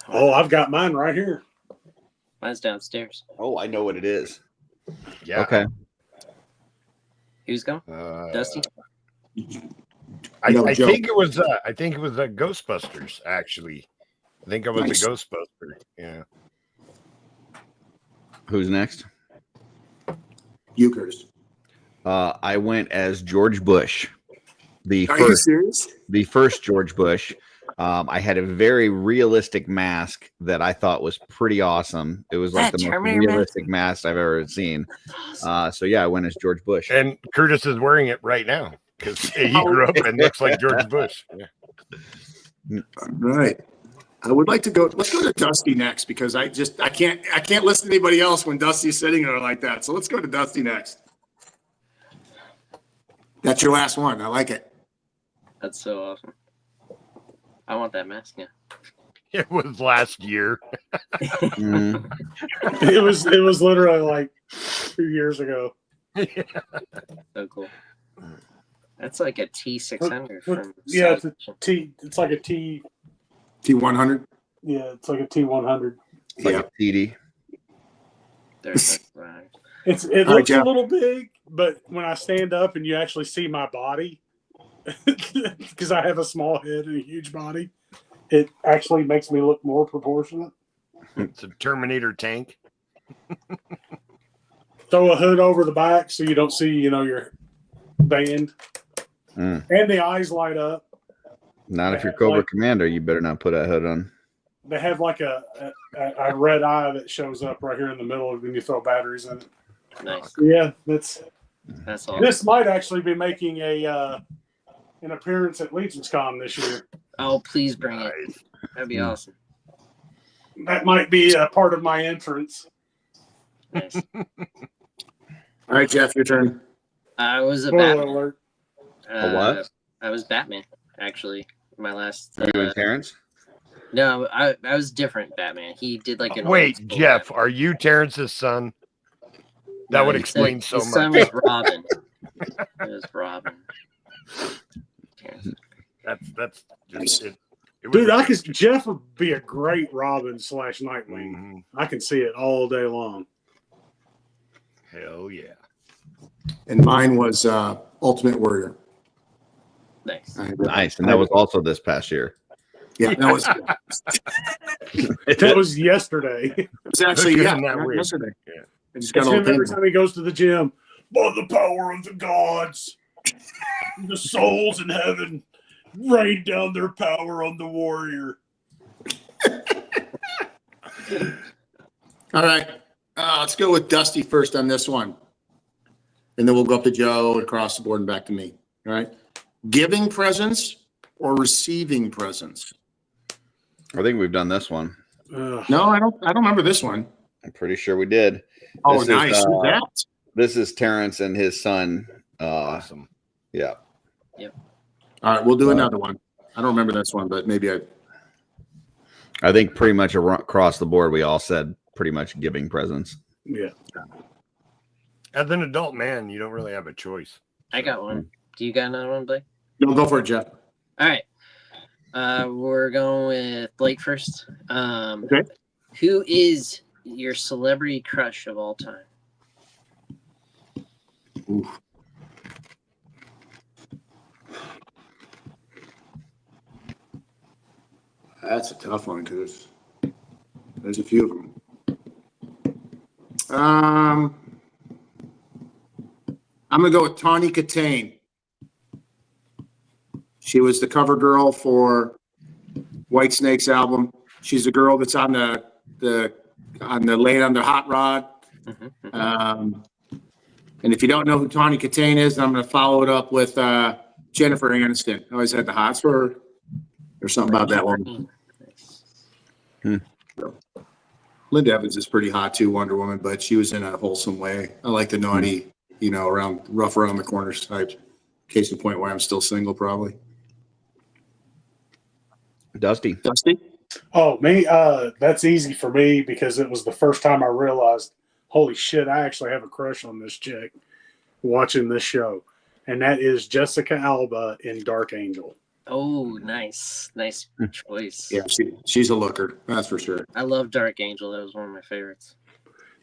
Oh, I've got mine right here.
Mine's downstairs.
Oh, I know what it is.
Yeah.
Okay.
Who's going? Dusty?
I
No, Joe.
think it was Ghostbusters, actually. I think I was
Nice.
a Ghostbuster. Yeah.
Who's next?
You, Curtis.
I went as George Bush.
Are you serious?
The first George Bush. I had a very realistic mask that I thought was pretty awesome. It was like
That
the most
Terminator
realistic mask I've ever seen. So yeah, I went as George Bush.
And Curtis is wearing it right now because he grew up and looks like George Bush. Yeah.
All right. I would like to go. Let's go to Dusty next because I can't listen to anybody else when Dusty's sitting there like that. So let's go to Dusty next. That's your last one. I like it.
That's so awesome. I want that mask now.
It was last year.
Mhm.
It was literally like 2 years ago.
So cool. That's like a T600 from
Yeah, it's
South-
a T. It's like a T.
T100.
Yeah, it's like a T100.
It's like
Yeah.
a TD.
There's right.
It
All right,
looks a
Jeff.
little big, but when I stand up and you actually see my body, because I have a small head and a huge body, it actually makes me look more proportionate.
It's a Terminator tank.
Throw a hood over the back so you don't see, your band,
Mm.
and the eyes light up.
Not if you're Cobra Commander, you better not put a hood on.
They have like a red eye that shows up right here in the middle when you throw batteries in it.
Nice.
Yeah, that's
awesome.
This might actually be making an appearance at Legion's Con this year.
Oh, please bring it. That'd be awesome.
That might be a part of my entrance.
Nice.
All right, Jeff, your turn.
I was a
Spoiler
Batman.
alert.
A what?
I was Batman, actually. My last.
You and Terrence?
No, I was different Batman. He did like an.
Wait,
old school
Jeff,
Batman.
are you Terrence's son? That
No,
would
he
explain
said
so
his son
much.
was Robin. It was Robin.
That's just it.
Dude, Jeff would be a great Robin / Nightwing.
Mhm.
I can see it all day long.
Hell yeah.
And mine was Ultimate Warrior.
Nice.
Nice. And that was also this past year.
Yeah, that was
That was yesterday.
it was actually
Isn't that weird?
yesterday.
Yeah.
I just got
It's
a
him
little
every
pain.
time he goes to the gym. By the power of the gods, the souls in heaven rain down their power on the warrior.
All right, let's go with Dusty first on this one, and then we'll go up to Joe, across the board, and back to me. All right, giving presents or receiving presents?
I think we've done this one.
Ugh.
No, I don't remember this one.
I'm pretty sure we did.
Oh,
This
nice.
Is,
Who's that?
this is Terrence and his son.
Awesome.
Yeah.
All right, we'll do another one. I don't remember this one, but maybe
I think pretty much across the board, we all said pretty much giving presents.
Yeah.
As an adult man, you don't really have a choice.
I got one. Do you got another one, Blake?
No, go for it, Jeff.
All right. We're going with Blake first.
Okay.
Who is your celebrity crush of all time?
Oof. That's a tough one because there's a few of them. I'm gonna go with Tawny Katane. She was the cover girl for White Snake's album. She's the girl that's on the laying on the hot rod. And if you don't know who Tawny Katane is, I'm gonna follow it up with Jennifer Aniston. I always had the hots for her. There's something about that one. Linda Evans is pretty hot too, Wonder Woman, but she was in a wholesome way. I like the naughty, rough around the corners type. Case in point why I'm still single, probably.
Dusty.
Oh, me, that's easy for me because it was the first time I realized, holy shit, I actually have a crush on this chick watching this show. And that is Jessica Alba in Dark Angel.
Oh, nice choice.
Yeah, she's a looker, that's for sure.
I love Dark Angel. That was one of my favorites.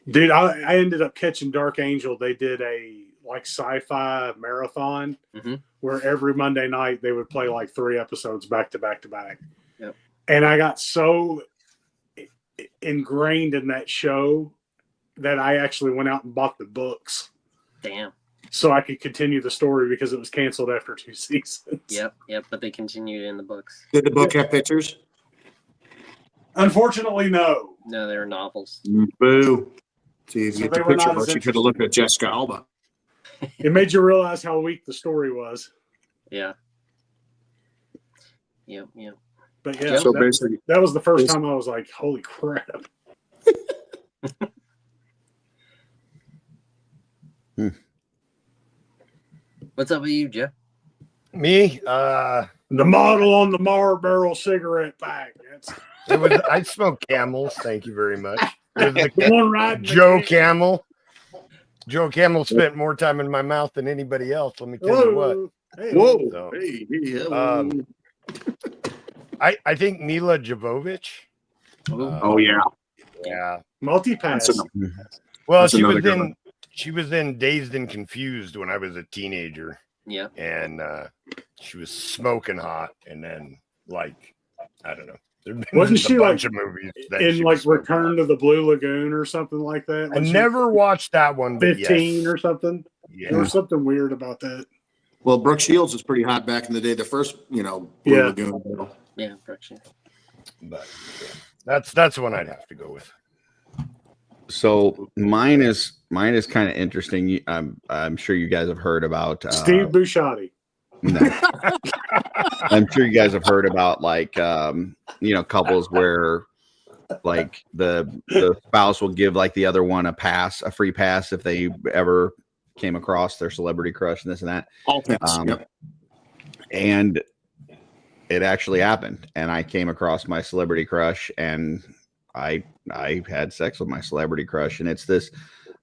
Dude, I ended up catching Dark Angel. They did a sci-fi marathon where every Monday night they would play 3 episodes back to back to back.
Yep.
And I got so ingrained in that show that I actually went out and bought the books.
Damn.
So I could continue the story because it was canceled after 2 seasons.
Yep, but they continued in the books.
Did the book have pictures?
Unfortunately, no.
No, they were novels.
Boo. See, if you
So
get
they
the
were
picture
not
books,
as
you could have looked at Jessica Alba.
It made you realize how weak the story was.
Yeah. Yep.
But yeah,
So basically,
that was the first time I was like, holy crap.
What's up with you, Jeff?
Me?
The model on the Marlboro cigarette pack.
I smoke Camels. Thank you very much. It was
The one riding
Joe
the
Camel. Joe Camel spent more time in my mouth than anybody else. Let me tell you what.
Hey,
whoa.
So,
Hey, hello.
I think Mila Jovovich.
Oh yeah.
Yeah.
Multi-pass.
Well,
That's
she
another
was
good
in
one.
she was in Dazed and Confused when I was a teenager.
Yeah.
And she was smoking hot, and then I don't know.
Wasn't
just
she
a bunch of movies that
in
she was smoking
Return
hot.
to the Blue Lagoon or something like that?
I never watched that one. But
15
yes.
or something.
Yeah.
There was something weird about that.
Well, Brooke Shields was pretty hot back in the day. The first, Blue
Yeah.
Lagoon.
Yeah, fraction.
But yeah, that's the one I'd have to go with.
So mine is kind of interesting. I'm sure you guys have heard about
Steve Buscemi.
No. I'm sure you guys have heard about couples where the spouse will give the other one a free pass if they ever came across their celebrity crush and this and that.
All pass. Yep.
And it actually happened, and I came across my celebrity crush, and I had sex with my celebrity crush, and it's this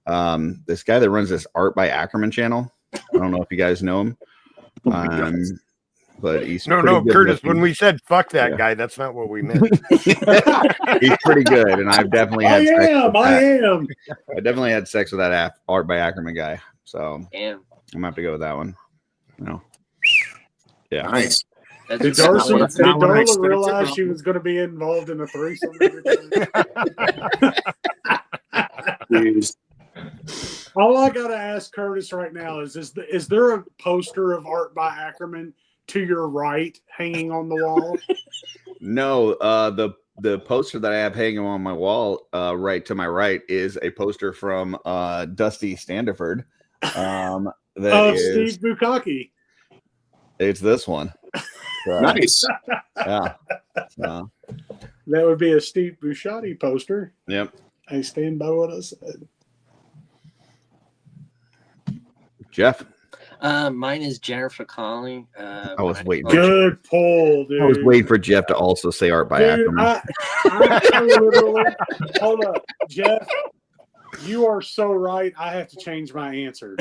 guy that runs this Art by Ackerman channel. I don't know if you guys know him. But he's
No,
good
Curtis,
looking.
when we said fuck that guy, that's not what we meant.
He's pretty good, and I've definitely had
I am.
I definitely had sex with that Art by Ackerman guy. So
Damn.
I'm gonna have to go with that one. Yeah.
Nice.
Did Darla realize she was going to be involved in a threesome? All I got to ask Curtis right now is there a poster of Art by Ackerman to your right hanging on the wall?
No, the poster that I have hanging on my wall right to my right is a poster from Dusty Standiford.
Steve Bukaki.
It's this one.
Nice.
Yeah.
That would be a Steve Buscemi poster.
Yep.
I stand by what I said.
Jeff.
Mine is Jennifer Connelly.
I was waiting.
Good pull, dude.
I was waiting for Jeff to also say Art by Ackerman.
I literally, hold up, Jeff. You are so right. I have to change my answer.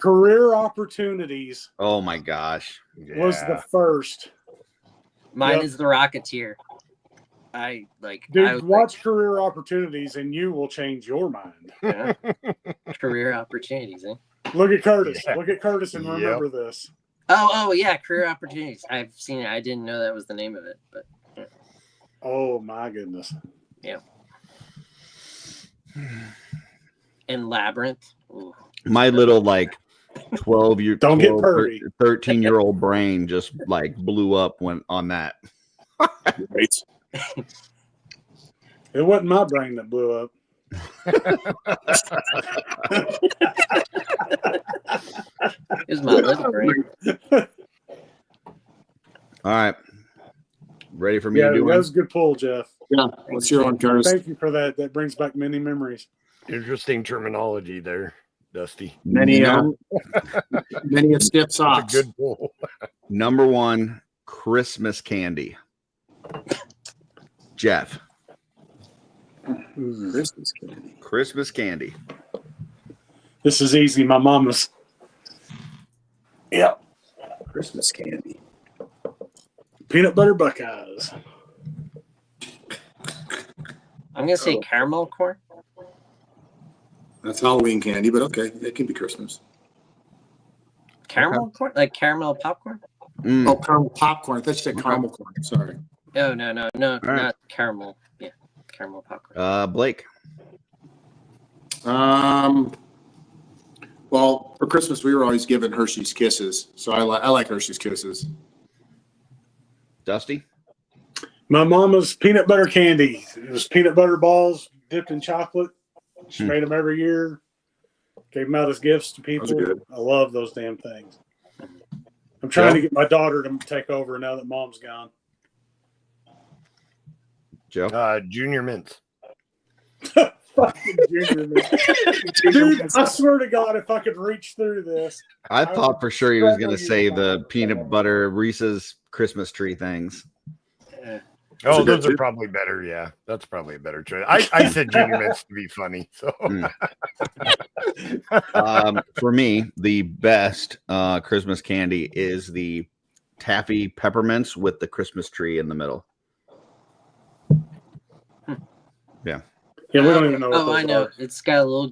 Career Opportunities.
Oh my gosh.
Was the first.
Mine is The Rocketeer.
Watch Career Opportunities and you will change your mind.
Yeah. Career Opportunities, eh?
Look at Curtis. Look at Curtis and remember this.
Oh yeah, Career Opportunities. I've seen it. I didn't know that was the name of it, but yeah.
Oh my goodness.
Yeah. And Labyrinth. Ooh.
My little 13-year-old brain just blew up when on that.
Right.
It wasn't my brain that blew up.
It was my little brain.
All right. Ready for me
Yeah,
to do
that
one?
was a good pull, Jeff.
Yeah. What's your one, Curtis?
Thank you for that. That brings back many memories.
Interesting terminology there, Dusty.
Many a stiff
That's a
socks.
good pull.
Number one, Christmas candy. Jeff.
Christmas candy.
Christmas candy.
This is easy. My mama's. Yep.
Christmas candy.
Peanut butter Buckeyes.
I'm gonna say caramel corn.
That's Halloween candy, but okay, it can be Christmas.
Caramel corn, like caramel popcorn.
Mm.
Oh, caramel popcorn. I thought you said caramel corn. Sorry.
No,
right.
not caramel. Yeah, caramel popcorn.
Blake.
Well, for Christmas we were always given Hershey's Kisses, so I like Hershey's Kisses.
Dusty.
My mama's peanut butter candy. It was peanut butter balls dipped in chocolate. She made them every year. Gave them out as gifts to people.
good.
I love those damn things. I'm trying to get my daughter to take over now that mom's gone.
Joe.
Junior Mints.
Fucking Junior Mint. Dude, I swear to God, if I could reach through this.
I thought for sure he was going to say the peanut butter Reese's Christmas tree things.
Oh, those are probably better. Yeah, that's probably a better choice. I said Junior Mints to be funny. So,
for me, the best Christmas candy is the taffy peppermints with the Christmas tree in the middle. Yeah.
Yeah, we don't even know.
Oh, I know. Are. It's got a little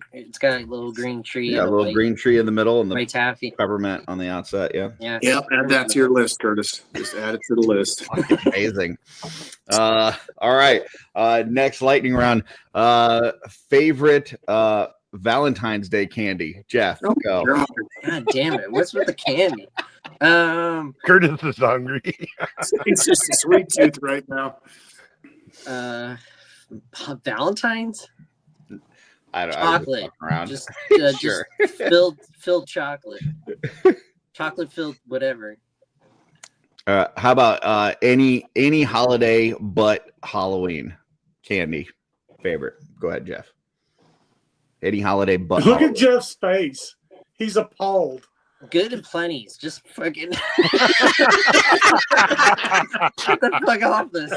green tree.
Yeah, a little green tree in the middle and the
white taffy
peppermint on the outside. Yeah.
Yeah.
Yep. Add that to your list, Curtis. Just add it to the list.
Amazing. All right. Next lightning round. Favorite Valentine's Day candy. Jeff, go.
God damn it! What's with the candy?
Curtis is hungry.
It's just a sweet tooth right now.
Valentine's?
I don't
chocolate.
Just
sure. Just filled chocolate. Chocolate filled whatever.
How about any holiday but Halloween candy favorite? Go ahead, Jeff. Any holiday but
Look
Halloween.
at Jeff's face. He's appalled.
Good and plenty's. Just fucking get the fuck off this.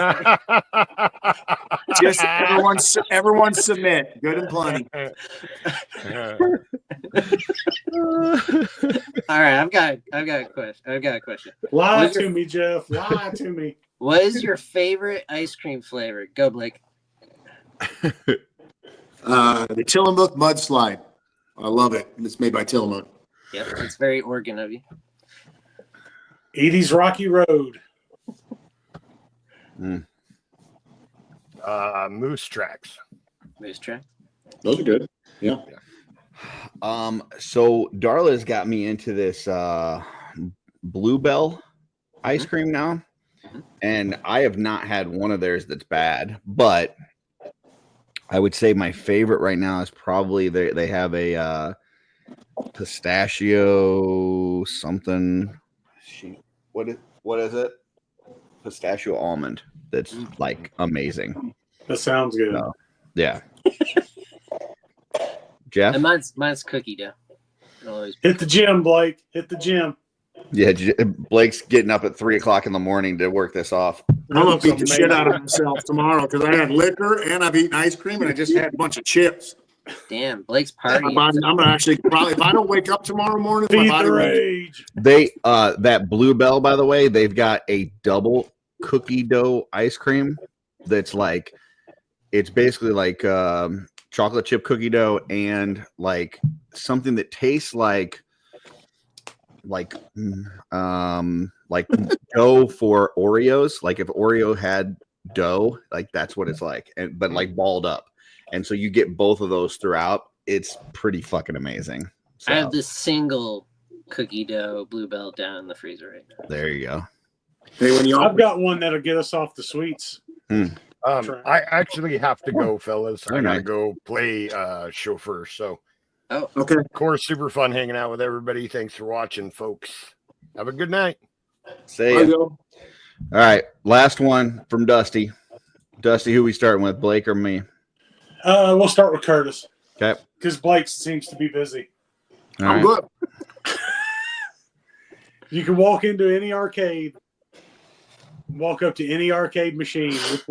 Just everyone submit. Good and plenty.
All right, I've got a question.
Lie to me, Jeff. Lie to me.
What is your favorite ice cream flavor? Go, Blake.
The Tillamook Mudslide. I love it. It's made by Tillamook.
Yep, it's very Oregon of you.
Edie's Rocky Road.
Moose Tracks.
Moose Track.
Those are good. Yeah.
So Darla's got me into this Bluebell ice cream now, and I have not had one of theirs that's bad, but I would say my favorite right now is probably they have a pistachio something. What is it? Pistachio almond. That's like amazing.
That sounds good.
So, yeah. Jeff?
And mine's cookie dough.
Hit the gym, Blake. Hit the gym.
Yeah, Blake's getting up at 3:00 in the morning to work this off.
I'm gonna beat the shit out of myself tomorrow because I had liquor and I've eaten ice cream and I just had a bunch of chips.
Damn, Blake's party.
I'm gonna actually probably, if I don't wake up tomorrow morning,
feed the rage.
They that Bluebell, by the way, they've got a double cookie dough ice cream that's like, it's basically like chocolate chip cookie dough and like something that tastes like dough for Oreos. Like if Oreo had dough, like that's what it's like, but like balled up. And so you get both of those throughout. It's pretty fucking amazing. So,
I have this single cookie dough Bluebell down in the freezer right now.
there you go.
Hey,
I've got one that'll get us off the sweets.
I actually have to go, fellas. I gotta
nice.
go play chauffeur. So,
okay.
Of course, super fun hanging out with everybody. Thanks for watching, folks. Have a good night.
Say it. All right, last one from Dusty. Dusty, who we starting with, Blake or me?
We'll start with Curtis.
Okay.
Because Blake seems to be busy.
All
I'm
right.
good.
You can walk into any arcade, walk up to any arcade machine. Which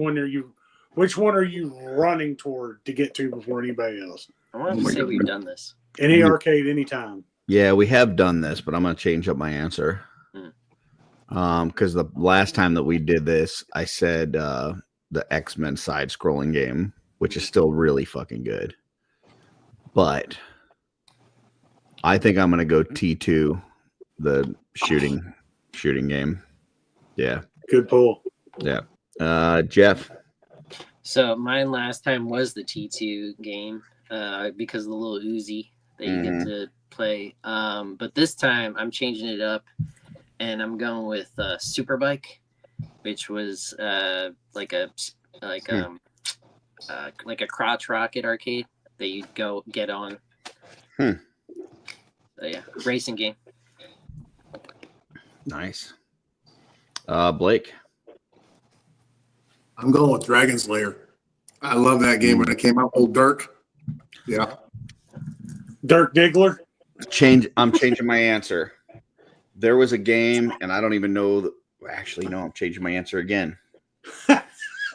one are you running toward to get to before anybody else?
I want to say we've done this.
Any arcade, anytime.
Yeah, we have done this, but I'm going to change up my answer. Because the last time that we did this, I said the X-Men side-scrolling game, which is still really fucking good. But I think I'm going to go T2, the shooting game. Yeah.
Good pull.
Yeah. Jeff.
So mine last time was the T2 game because of the little Uzi that you get to play. But this time I'm changing it up, and I'm going with Superbike, which was like a crotch rocket arcade that you'd go get on. So yeah, racing game.
Nice. Blake.
I'm going with Dragon's Lair. I love that game when it came out. Old Dirk. Yeah.
Dirk Diggler.
I'm changing my answer. There was a game, and I don't even know. Actually, no, I'm changing my answer again.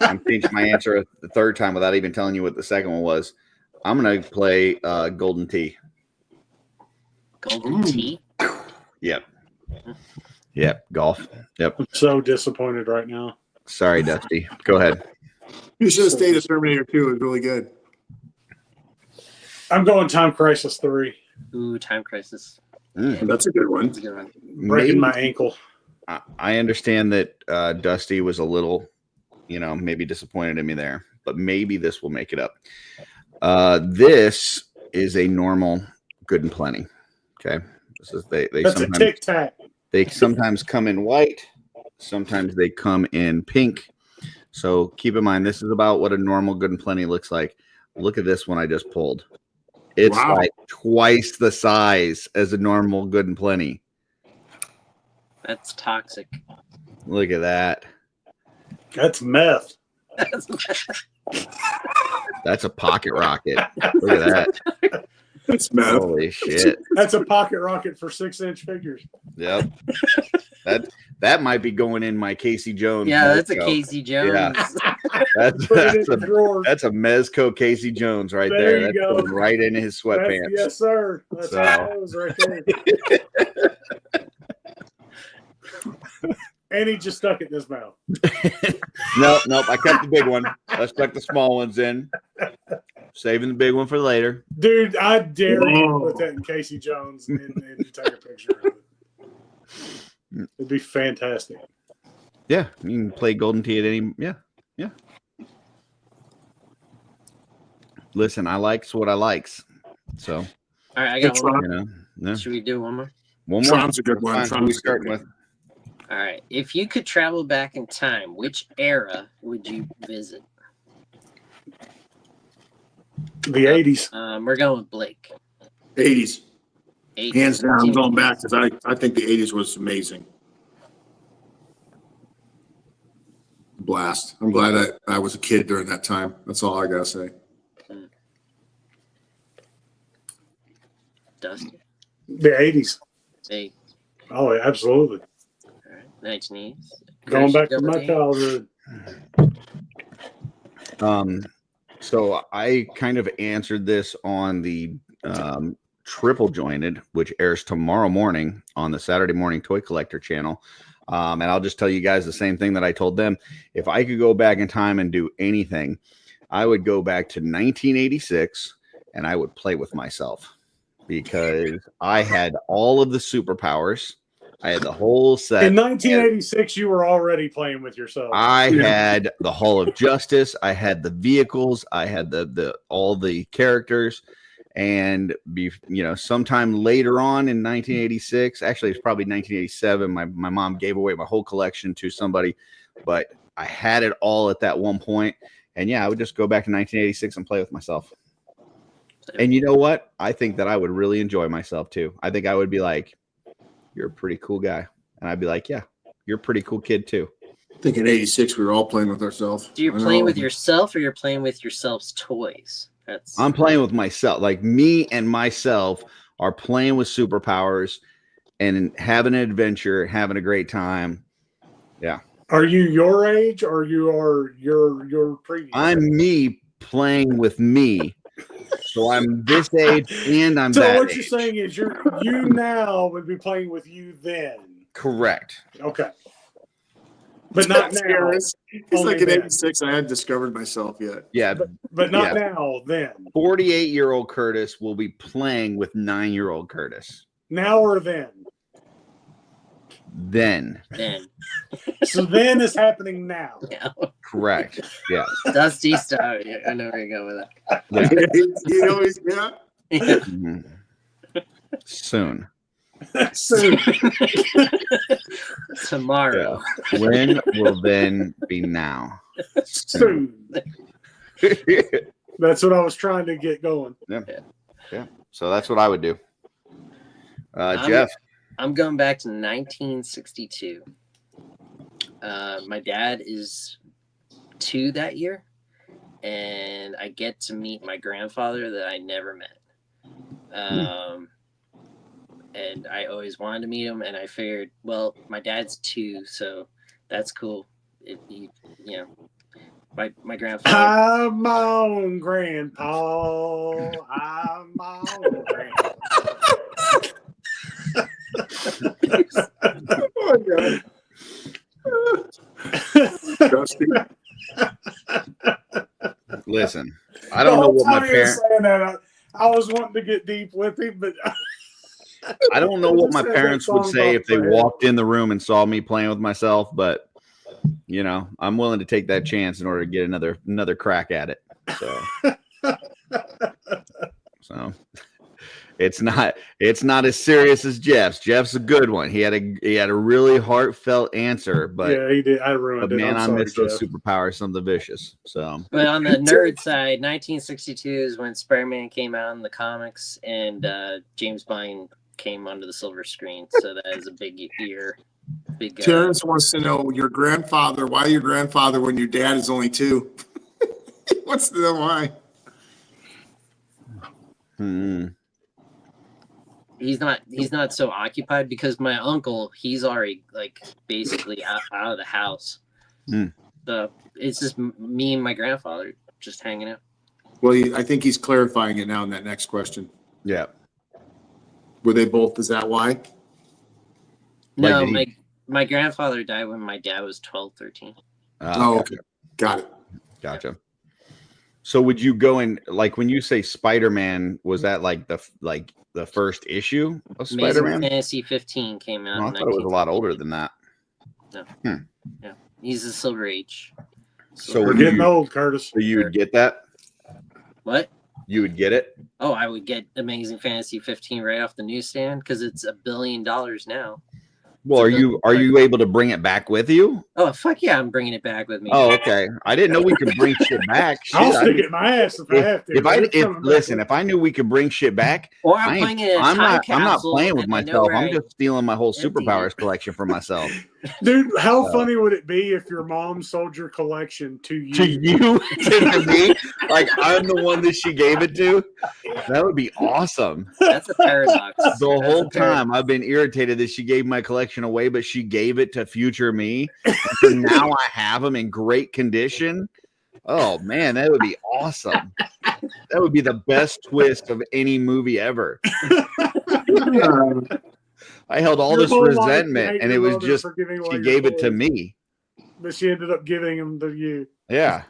I'm changing my answer the third time without even telling you what the second one was. I'm going to play Golden Tee.
Golden Tee?
Yep. Yep. Golf. Yep.
I'm so disappointed right now.
Sorry, Dusty. Go ahead.
You should have stayed at Terminator 2. It was really good.
I'm going Time Crisis 3.
Ooh, Time Crisis.
That's a good one.
That's a good one.
Breaking my ankle.
I understand that Dusty was a little, maybe disappointed in me there, but maybe this will make it up. This is a normal Good and Plenty. Okay. This is
That's a Tic Tac.
They sometimes come in white. Sometimes they come in pink. So keep in mind, this is about what a normal Good and Plenty looks like. Look at this one I just pulled. It's like twice the size as a normal Good and Plenty.
That's toxic.
Look at that.
That's meth.
That's a pocket rocket. Look at that.
That's meth.
Holy shit.
That's a pocket rocket for 6-inch figures.
Yep. That might be going in my Casey Jones.
Yeah, that's a
Mezco.
Casey Jones.
Yeah. That's a Mezco Casey Jones right there.
There you
That's
go.
going right into his sweatpants.
Yes, sir. That's how it was right there. And he just stuck it in his mouth.
Nope. I kept the big one. I stuck the small ones in. Saving the big one for later.
Dude, I dare you to put that in Casey Jones and take a picture of it. It'd be fantastic.
Yeah, you can play Golden Tee at any. Yeah. Listen, I likes what I likes. So.
All right, I got one.
Yeah.
Should we do one more?
One more.
Tron's a good one.
Who we starting with?
All right. If you could travel back in time, which era would you visit?
The 80s.
We're going with Blake.
80s.
80s.
Hands down, I'm going back because I think the 80s was amazing. Blast. I'm glad I was a kid during that time. That's all I got to say.
Dustin.
The 80s.
Hey.
Oh, yeah, absolutely.
All right. 1980s.
Going back to my childhood.
So I kind of answered this on the Triple Jointed, which airs tomorrow morning on the Saturday Morning Toy Collector channel. And I'll just tell you guys the same thing that I told them. If I could go back in time and do anything, I would go back to 1986 and I would play with myself because I had all of the superpowers. I had the whole set.
In 1986, you were already playing with yourself.
I had the Hall of Justice. I had the vehicles. I had the all the characters. And sometime later on in 1986, actually it's probably 1987. My mom gave away my whole collection to somebody, but I had it all at that one point. And yeah, I would just go back to 1986 and play with myself. And you know what? I think that I would really enjoy myself too. I think I would be like, "You're a pretty cool guy," and I'd be like, "Yeah, you're a pretty cool kid too."
think in '86 we were all playing with ourselves.
So you're playing with yourself, or you're playing with yourself's toys? That's
I'm playing with myself. Like me and myself are playing with superpowers and having an adventure, having a great time. Yeah.
Are you your age, or you are your previous?
I'm me playing with me. So I'm this age and I'm
so
that
what
age.
you're saying is you now would be playing with you then.
Correct.
Okay. But not now.
It's
Only
like in
then.
'86 I hadn't discovered myself yet.
Yeah.
But not now, then.
48-year-old Curtis will be playing with 9-year-old Curtis.
Now or then?
Then.
So then is happening now.
Correct. Yeah.
Dusty style. I know where you're going with that.
Yeah.
You always, yeah.
Mhm. Soon.
Soon.
Tomorrow.
Yeah. When will then be now?
Soon. That's what I was trying to get going.
Yeah. So that's what I would do. Jeff.
I'm going back to 1962. My dad is 2 that year, and I get to meet my grandfather that I never met. And I always wanted to meet him, and I figured, well, my dad's 2, so that's cool. My grandfather.
I'm my own grandpa. I'm my own grandpa.
Oh my God. Dusty.
Listen, I don't know what my parents.
I was wanting to get deep with him, but
I don't know what my parents would say if they walked in the room and saw me playing with myself, but you know, I'm willing to take that chance in order to get another crack at it. So it's not as serious as Jeff's. Jeff's a good one. He had a really heartfelt answer, but
yeah, he did. I ruined it.
Man, I
sorry,
missed those
Jeff.
superpowers, something vicious. So,
but on the nerd side, 1962 is when Spider-Man came out in the comics, and James Bond came onto the silver screen. So that is a big year.
Terrence wants to know your grandfather. Why your grandfather when your dad is only 2? What's the why?
He's not so occupied because my uncle, he's already like basically out of the house. It's just me and my grandfather just hanging out.
Well, I think he's clarifying it now in that next question.
Yeah.
Were they both? Is that why?
No, my grandfather died when my dad was 12, 13.
Okay. Got it.
Gotcha. So would you go in, like, when you say Spider-Man, was that like the first issue of Spider-Man?
Amazing Fantasy 15 came out.
I thought it was a lot older than that.
No. Yeah. He's the Silver Age.
So
we're getting old, Curtis.
So you would get that?
What?
You would get it?
Oh, I would get Amazing Fantasy 15 right off the newsstand because it's $1 billion now.
Well, are you able to bring it back with you?
Oh, fuck yeah, I'm bringing it back with me.
Oh, okay. I didn't know we could bring shit back.
I'll stick it in my ass if I have to.
If I knew we could bring shit back,
or I'm playing it in a time capsule.
I'm not playing with myself. I'm just stealing my whole
empty
superpowers collection for myself.
Dude, how funny would it be if your mom sold your collection to you?
To me? Like I'm the one that she gave it to? That would be awesome.
That's a paradox.
The whole time I've been irritated that she gave my collection away, but she gave it to future me. And so now I have them in great condition. Oh man, that would be awesome. That would be the best twist of any movie ever. I held all this resentment, and it was just she gave it to me.
But she ended up giving them to you.
Yeah.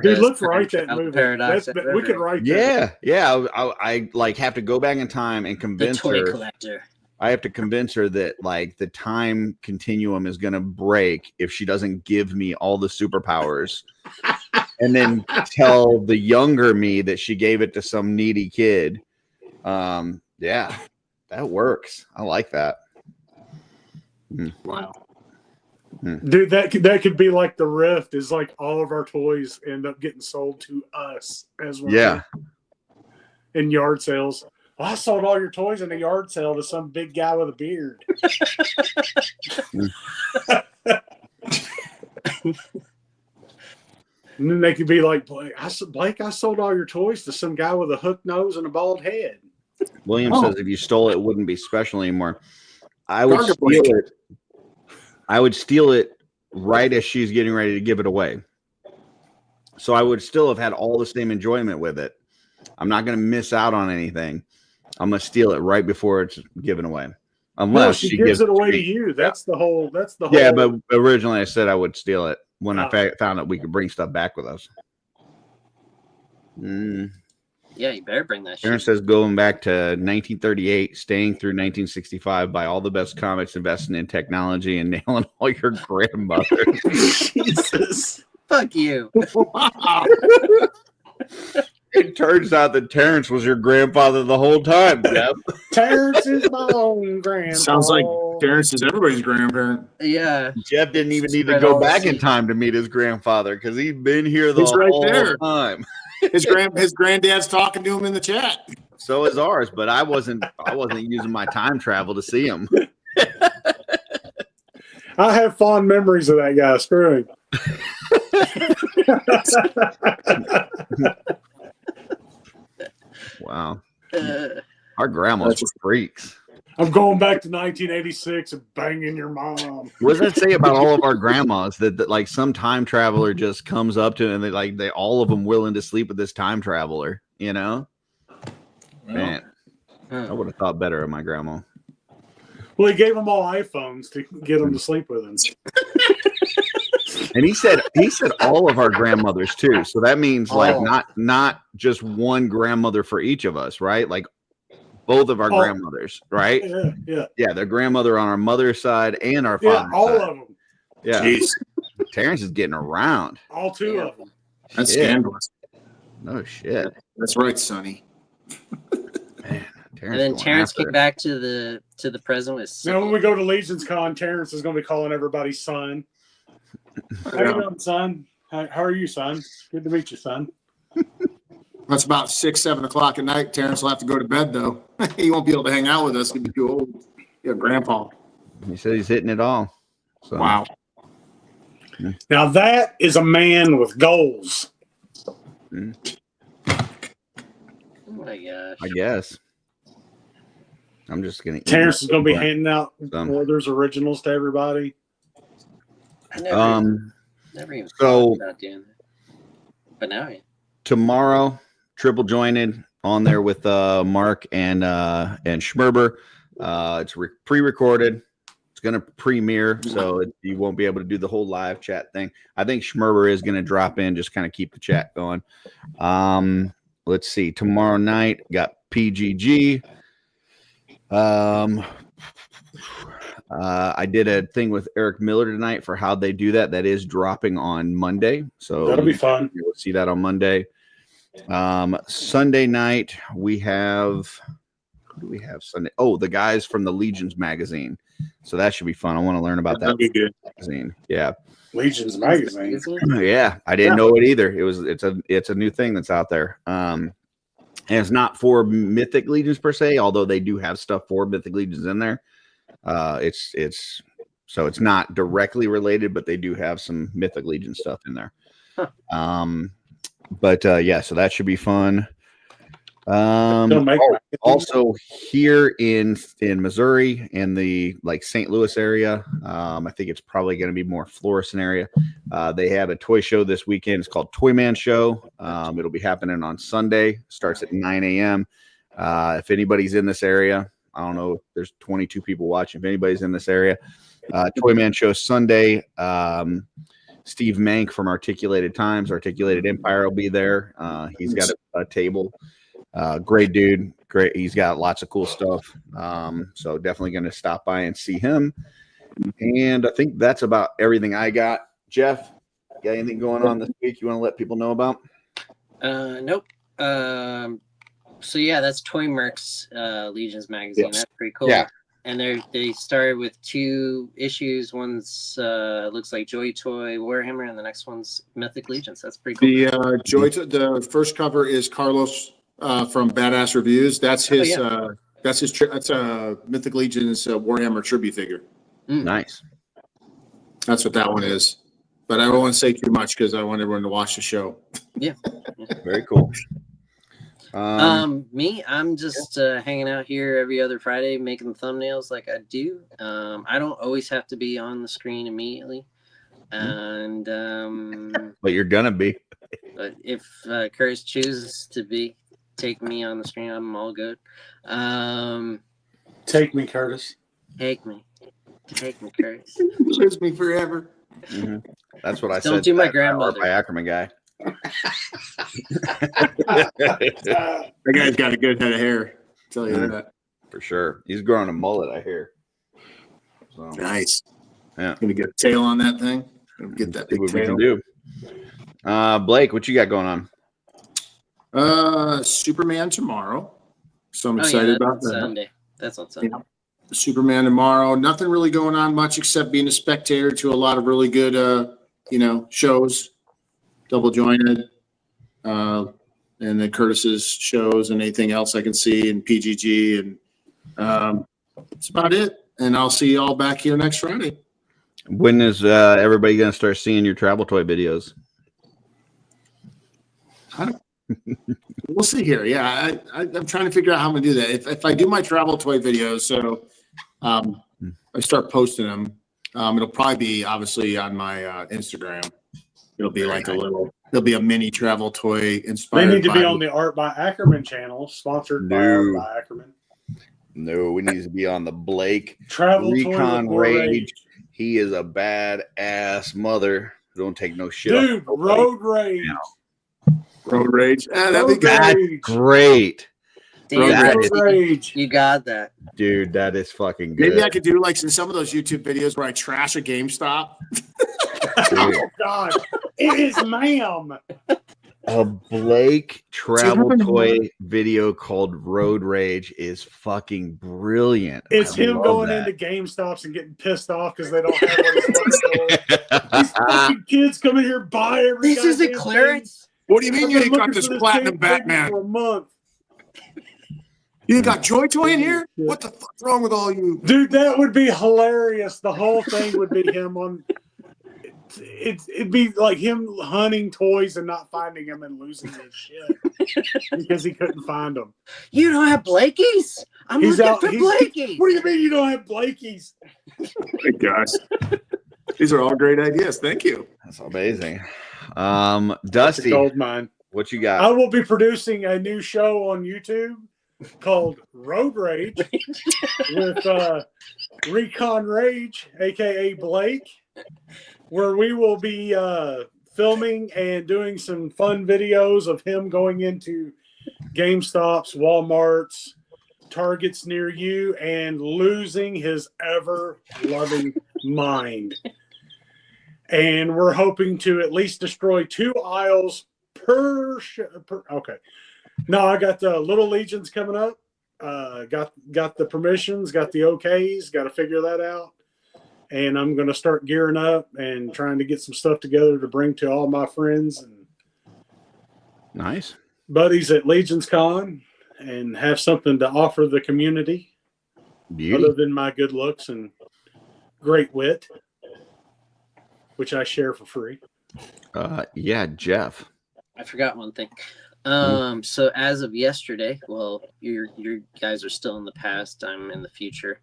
Dude, let's write that movie. We could write that.
Yeah. I like have to go back in time and convince
the toy
her.
Collector.
I have to convince her that like the time continuum is going to break if she doesn't give me all the superpowers, and then tell the younger me that she gave it to some needy kid. Yeah, that works. I like that.
Wow.
Dude, that could be like the rift. Is like all of our toys end up getting sold to us as well.
Yeah.
In yard sales. Well, I sold all your toys in a yard sale to some big guy with a beard. And then they could be like, Blake, I sold all your toys to some guy with a hook nose and a bald head.
William says if you stole it, it wouldn't be special anymore. I would steal it right as she's getting ready to give it away. So I would still have had all the same enjoyment with it. I'm not going to miss out on anything. I'm going to steal it right before it's given away. Unless
she gives it away to you. That's the whole.
Yeah, but originally I said I would steal it when I found out we could bring stuff back with us.
Yeah, you better bring that shit.
Aaron says going back to 1938, staying through 1965, buy all the best comics, investing in technology, and nailing all your grandmother.
Jesus. Fuck you.
It turns out that Terrence was your grandfather the whole time, Jeff.
Terrence is my own grandpa.
Sounds like Terrence is everybody's grandparent.
Yeah.
Jeff didn't even need to go back in time to meet his grandfather because he'd been here the whole time.
His granddad's talking to him in the chat.
So is ours, but I wasn't using my time travel to see him.
I have fond memories of that guy. Screw him.
Wow. Our grandmas were freaks.
I'm going back to 1986 and banging your mom.
What does that say about all of our grandmas that like some time traveler just comes up to and they all of them willing to sleep with this time traveler, you know? Man, I would have thought better of my grandma.
Well, he gave them all iPhones to get them to sleep with him.
And he said all of our grandmothers too. So that means like not just one grandmother for each of us, right? Like both of our grandmothers, right? Yeah. Their grandmother on our mother's side and our father's
all
side.
of them.
Yeah. Jeez. Terrence is getting around.
All two of them.
That's scandalous.
No shit.
That's right, Sonny.
Man,
and then Terrence came back to the present with.
Now, when we go to Legion's Con, Terrence is going to be calling everybody son. How you doing, son? How are you, son? Good to meet you, son.
That's about 6, 7 o'clock at night. Terrence will have to go to bed, though. He won't be able to hang out with us. He'll be too old. Yeah, grandpa.
He said he's hitting it all. So.
Wow.
Now that is a man with goals.
Oh my gosh.
I guess. I'm just going to.
Terrence is going to be handing out Werther's originals to everybody.
I never even thought about doing that. But now I.
Tomorrow, triple jointed on there with Mark and Schmerber. It's pre-recorded. It's going to premiere, so you won't be able to do the whole live chat thing. I think Schmerber is going to drop in, just kind of keep the chat going. Let's see. Tomorrow night, got PGG. I did a thing with Eric Miller tonight for how they do that. That is dropping on Monday, so
that'll be fun.
You'll see that on Monday. Sunday night we have. Who do we have Sunday? Oh, the guys from the Legions magazine. So that should be fun. I want to learn about that magazine. Yeah,
Legions magazine.
Yeah, I didn't know it either. It's a new thing that's out there. And it's not for Mythic Legions per se, although they do have stuff for Mythic Legions in there. It's not directly related, but they do have some Mythic Legion stuff in there. Yeah, so that should be fun. Also here in Missouri, in the like St. Louis area, I think it's probably going to be more Florissant area. They have a toy show this weekend. It's called Toy Man Show. It'll be happening on Sunday. Starts at 9 a.m. If anybody's in this area, I don't know if there's 22 people watching. If anybody's in this area, Toy Man Show Sunday. Steve Mank from Articulated Empire will be there. He's got a table. Great dude. Great. He's got lots of cool stuff. So definitely going to stop by and see him. And I think that's about everything I got. Jeff, got anything going on this week you want to let people know about?
Nope. So yeah, that's Toy Merc's Legions magazine. Yes. That's pretty cool. Yeah. And they started with 2 issues. One's looks like Joy Toy Warhammer, and the next one's Mythic Legions. That's pretty cool.
The first cover is Carlos from Badass Reviews. That's his. That's Mythic Legions Warhammer tribute figure.
Nice.
That's what that one is. but I don't want to say too much because I want everyone to watch the show.
Yeah.
Very cool.
Me, I'm just hanging out here every other Friday making the thumbnails like I do. I don't always have to be on the screen immediately. And
but you're gonna be.
But if Curtis chooses to take me on the screen, I'm all good.
Take me, Curtis.
Take me, Curtis.
Lose me forever.
Mm-hmm. That's what I said.
Don't do my grandmother.
By Ackerman guy.
That guy's got a good head of hair. I'll tell you that.
For sure. He's growing a mullet, I hear. So,
nice.
Yeah.
Gonna get a tail on that thing. Get that big
what
tail.
we can do. Blake, what you got going
on? Superman tomorrow. So I'm excited about that.
Sunday. That's on Sunday.
Yeah. Superman tomorrow. Nothing really going on much except being a spectator to a lot of really good shows. Double Jointed, and then Curtis's shows and anything else I can see and PGG, and that's about it. And I'll see you all back here next Friday.
When is everybody going to start seeing your travel toy videos?
We'll see here. Yeah, I'm trying to figure out how I'm going to do that. If I do my travel toy videos, so I start posting them, it'll probably be obviously on my Instagram. It'll be like there'll be a mini travel toy inspired.
They need to be on the Art by Ackerman channel, sponsored by Art by Ackerman.
No, we need to be on the Blake
Travel
Recon
Toy
Rage. He is a bad-ass mother. Don't take no shit.
Dude, Road Rage.
Road Rage. That'd be
good. Great.
Dude, you got that.
Dude, that is fucking good.
Maybe I could do like some of those YouTube videos where I trash a GameStop.
Oh, God. It is ma'am.
A Blake travel toy video called Road Rage is fucking brilliant.
It's him going into GameStops and getting pissed off because they don't have what he's looking for. These fucking kids come in here and buy every
This is a clearance.
What do you mean you ain't got this platinum Batman?
For a month.
You got Joy Toy in here? What the fuck's wrong with all you?
Dude, that would be hilarious. The whole thing would be him on. It'd be like him hunting toys and not finding them and losing his shit because he couldn't find them.
You don't have Blakeys? I'm looking for Blakeys.
What do you mean you don't have Blakeys?
Hey guys, these are all great ideas. Thank you.
That's amazing. Dusty,
gold mine.
What you got?
I will be producing a new show on YouTube called Road Rage with Recon Rage, aka Blake, where we will be filming and doing some fun videos of him going into GameStops, Walmarts, Targets near you, and losing his ever-loving mind. And we're hoping to at least destroy 2 aisles per okay. No, I got the Little Legions coming up. Got the permissions, got the okays, got to figure that out. And I'm going to start gearing up and trying to get some stuff together to bring to all my friends and
nice
buddies at Legions Con and have something to offer the community.
Beauty.
Other than my good looks and great wit, which I share for free.
Yeah, Jeff.
I forgot one thing. So as of yesterday, well, your guys are still in the past. I'm in the future.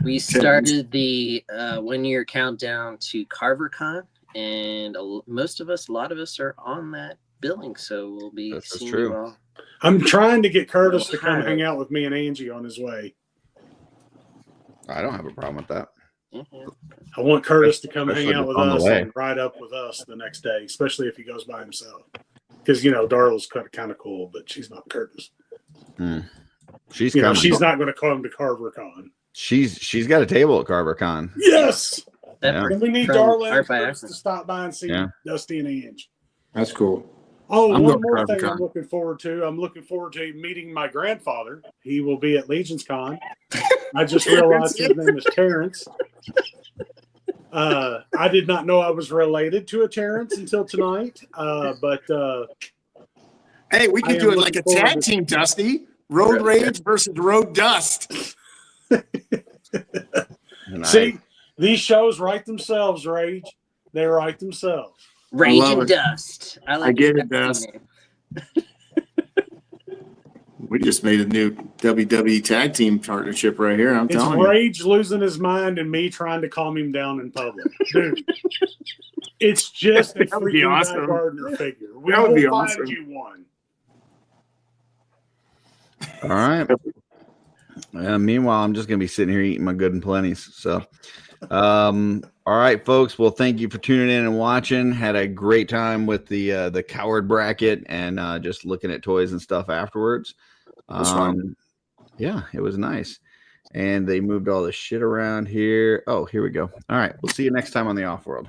We started the 1-year countdown to CarverCon, and a lot of us are on that billing, so we'll be seeing you all.
I'm trying to get Curtis to come hang out with me and Angie on his way.
I don't have a problem with that.
I want Curtis to come hang out with
on the
us
way.
and ride up with us the next day, especially if he goes by himself. Because, Darla's kind of cool, but she's not Curtis.
She's
she's not going to come to CarverCon.
She's got a table at CarverCon.
Yes.
Yeah.
And we need Darla and Curtis to stop by and see Dusty and Ange.
That's cool.
Oh, one more thing I'm looking forward to. I'm looking forward to meeting my grandfather. He will be at Legions Con. I just realized his name is Terrence. I did not know I was related to a Terrence until tonight. But
hey, we could do it like a tag team, Dusty. Road Rage versus Road Dust.
See, These shows write themselves, Rage. They write themselves.
Rage
love
and
it.
Dust. I like
get
the
it,
Dusty
Dust.
name.
We just made a new WWE tag team partnership right here. I'm
It's
telling you.
Rage losing his mind and me trying to calm him down in public. Dude, it's just a
That would be
freaking
awesome.
Matt Gardner figure. We
That would
will
be
find
awesome.
you one.
All right. Meanwhile, I'm just gonna be sitting here eating my good and plenties. So, all right, folks. Well, thank you for tuning in and watching. Had a great time with the coward bracket and just looking at toys and stuff afterwards.
was fun.
Yeah, it was nice. And they moved all the shit around here. Oh, here we go. All right, we'll see you next time on the Offworld.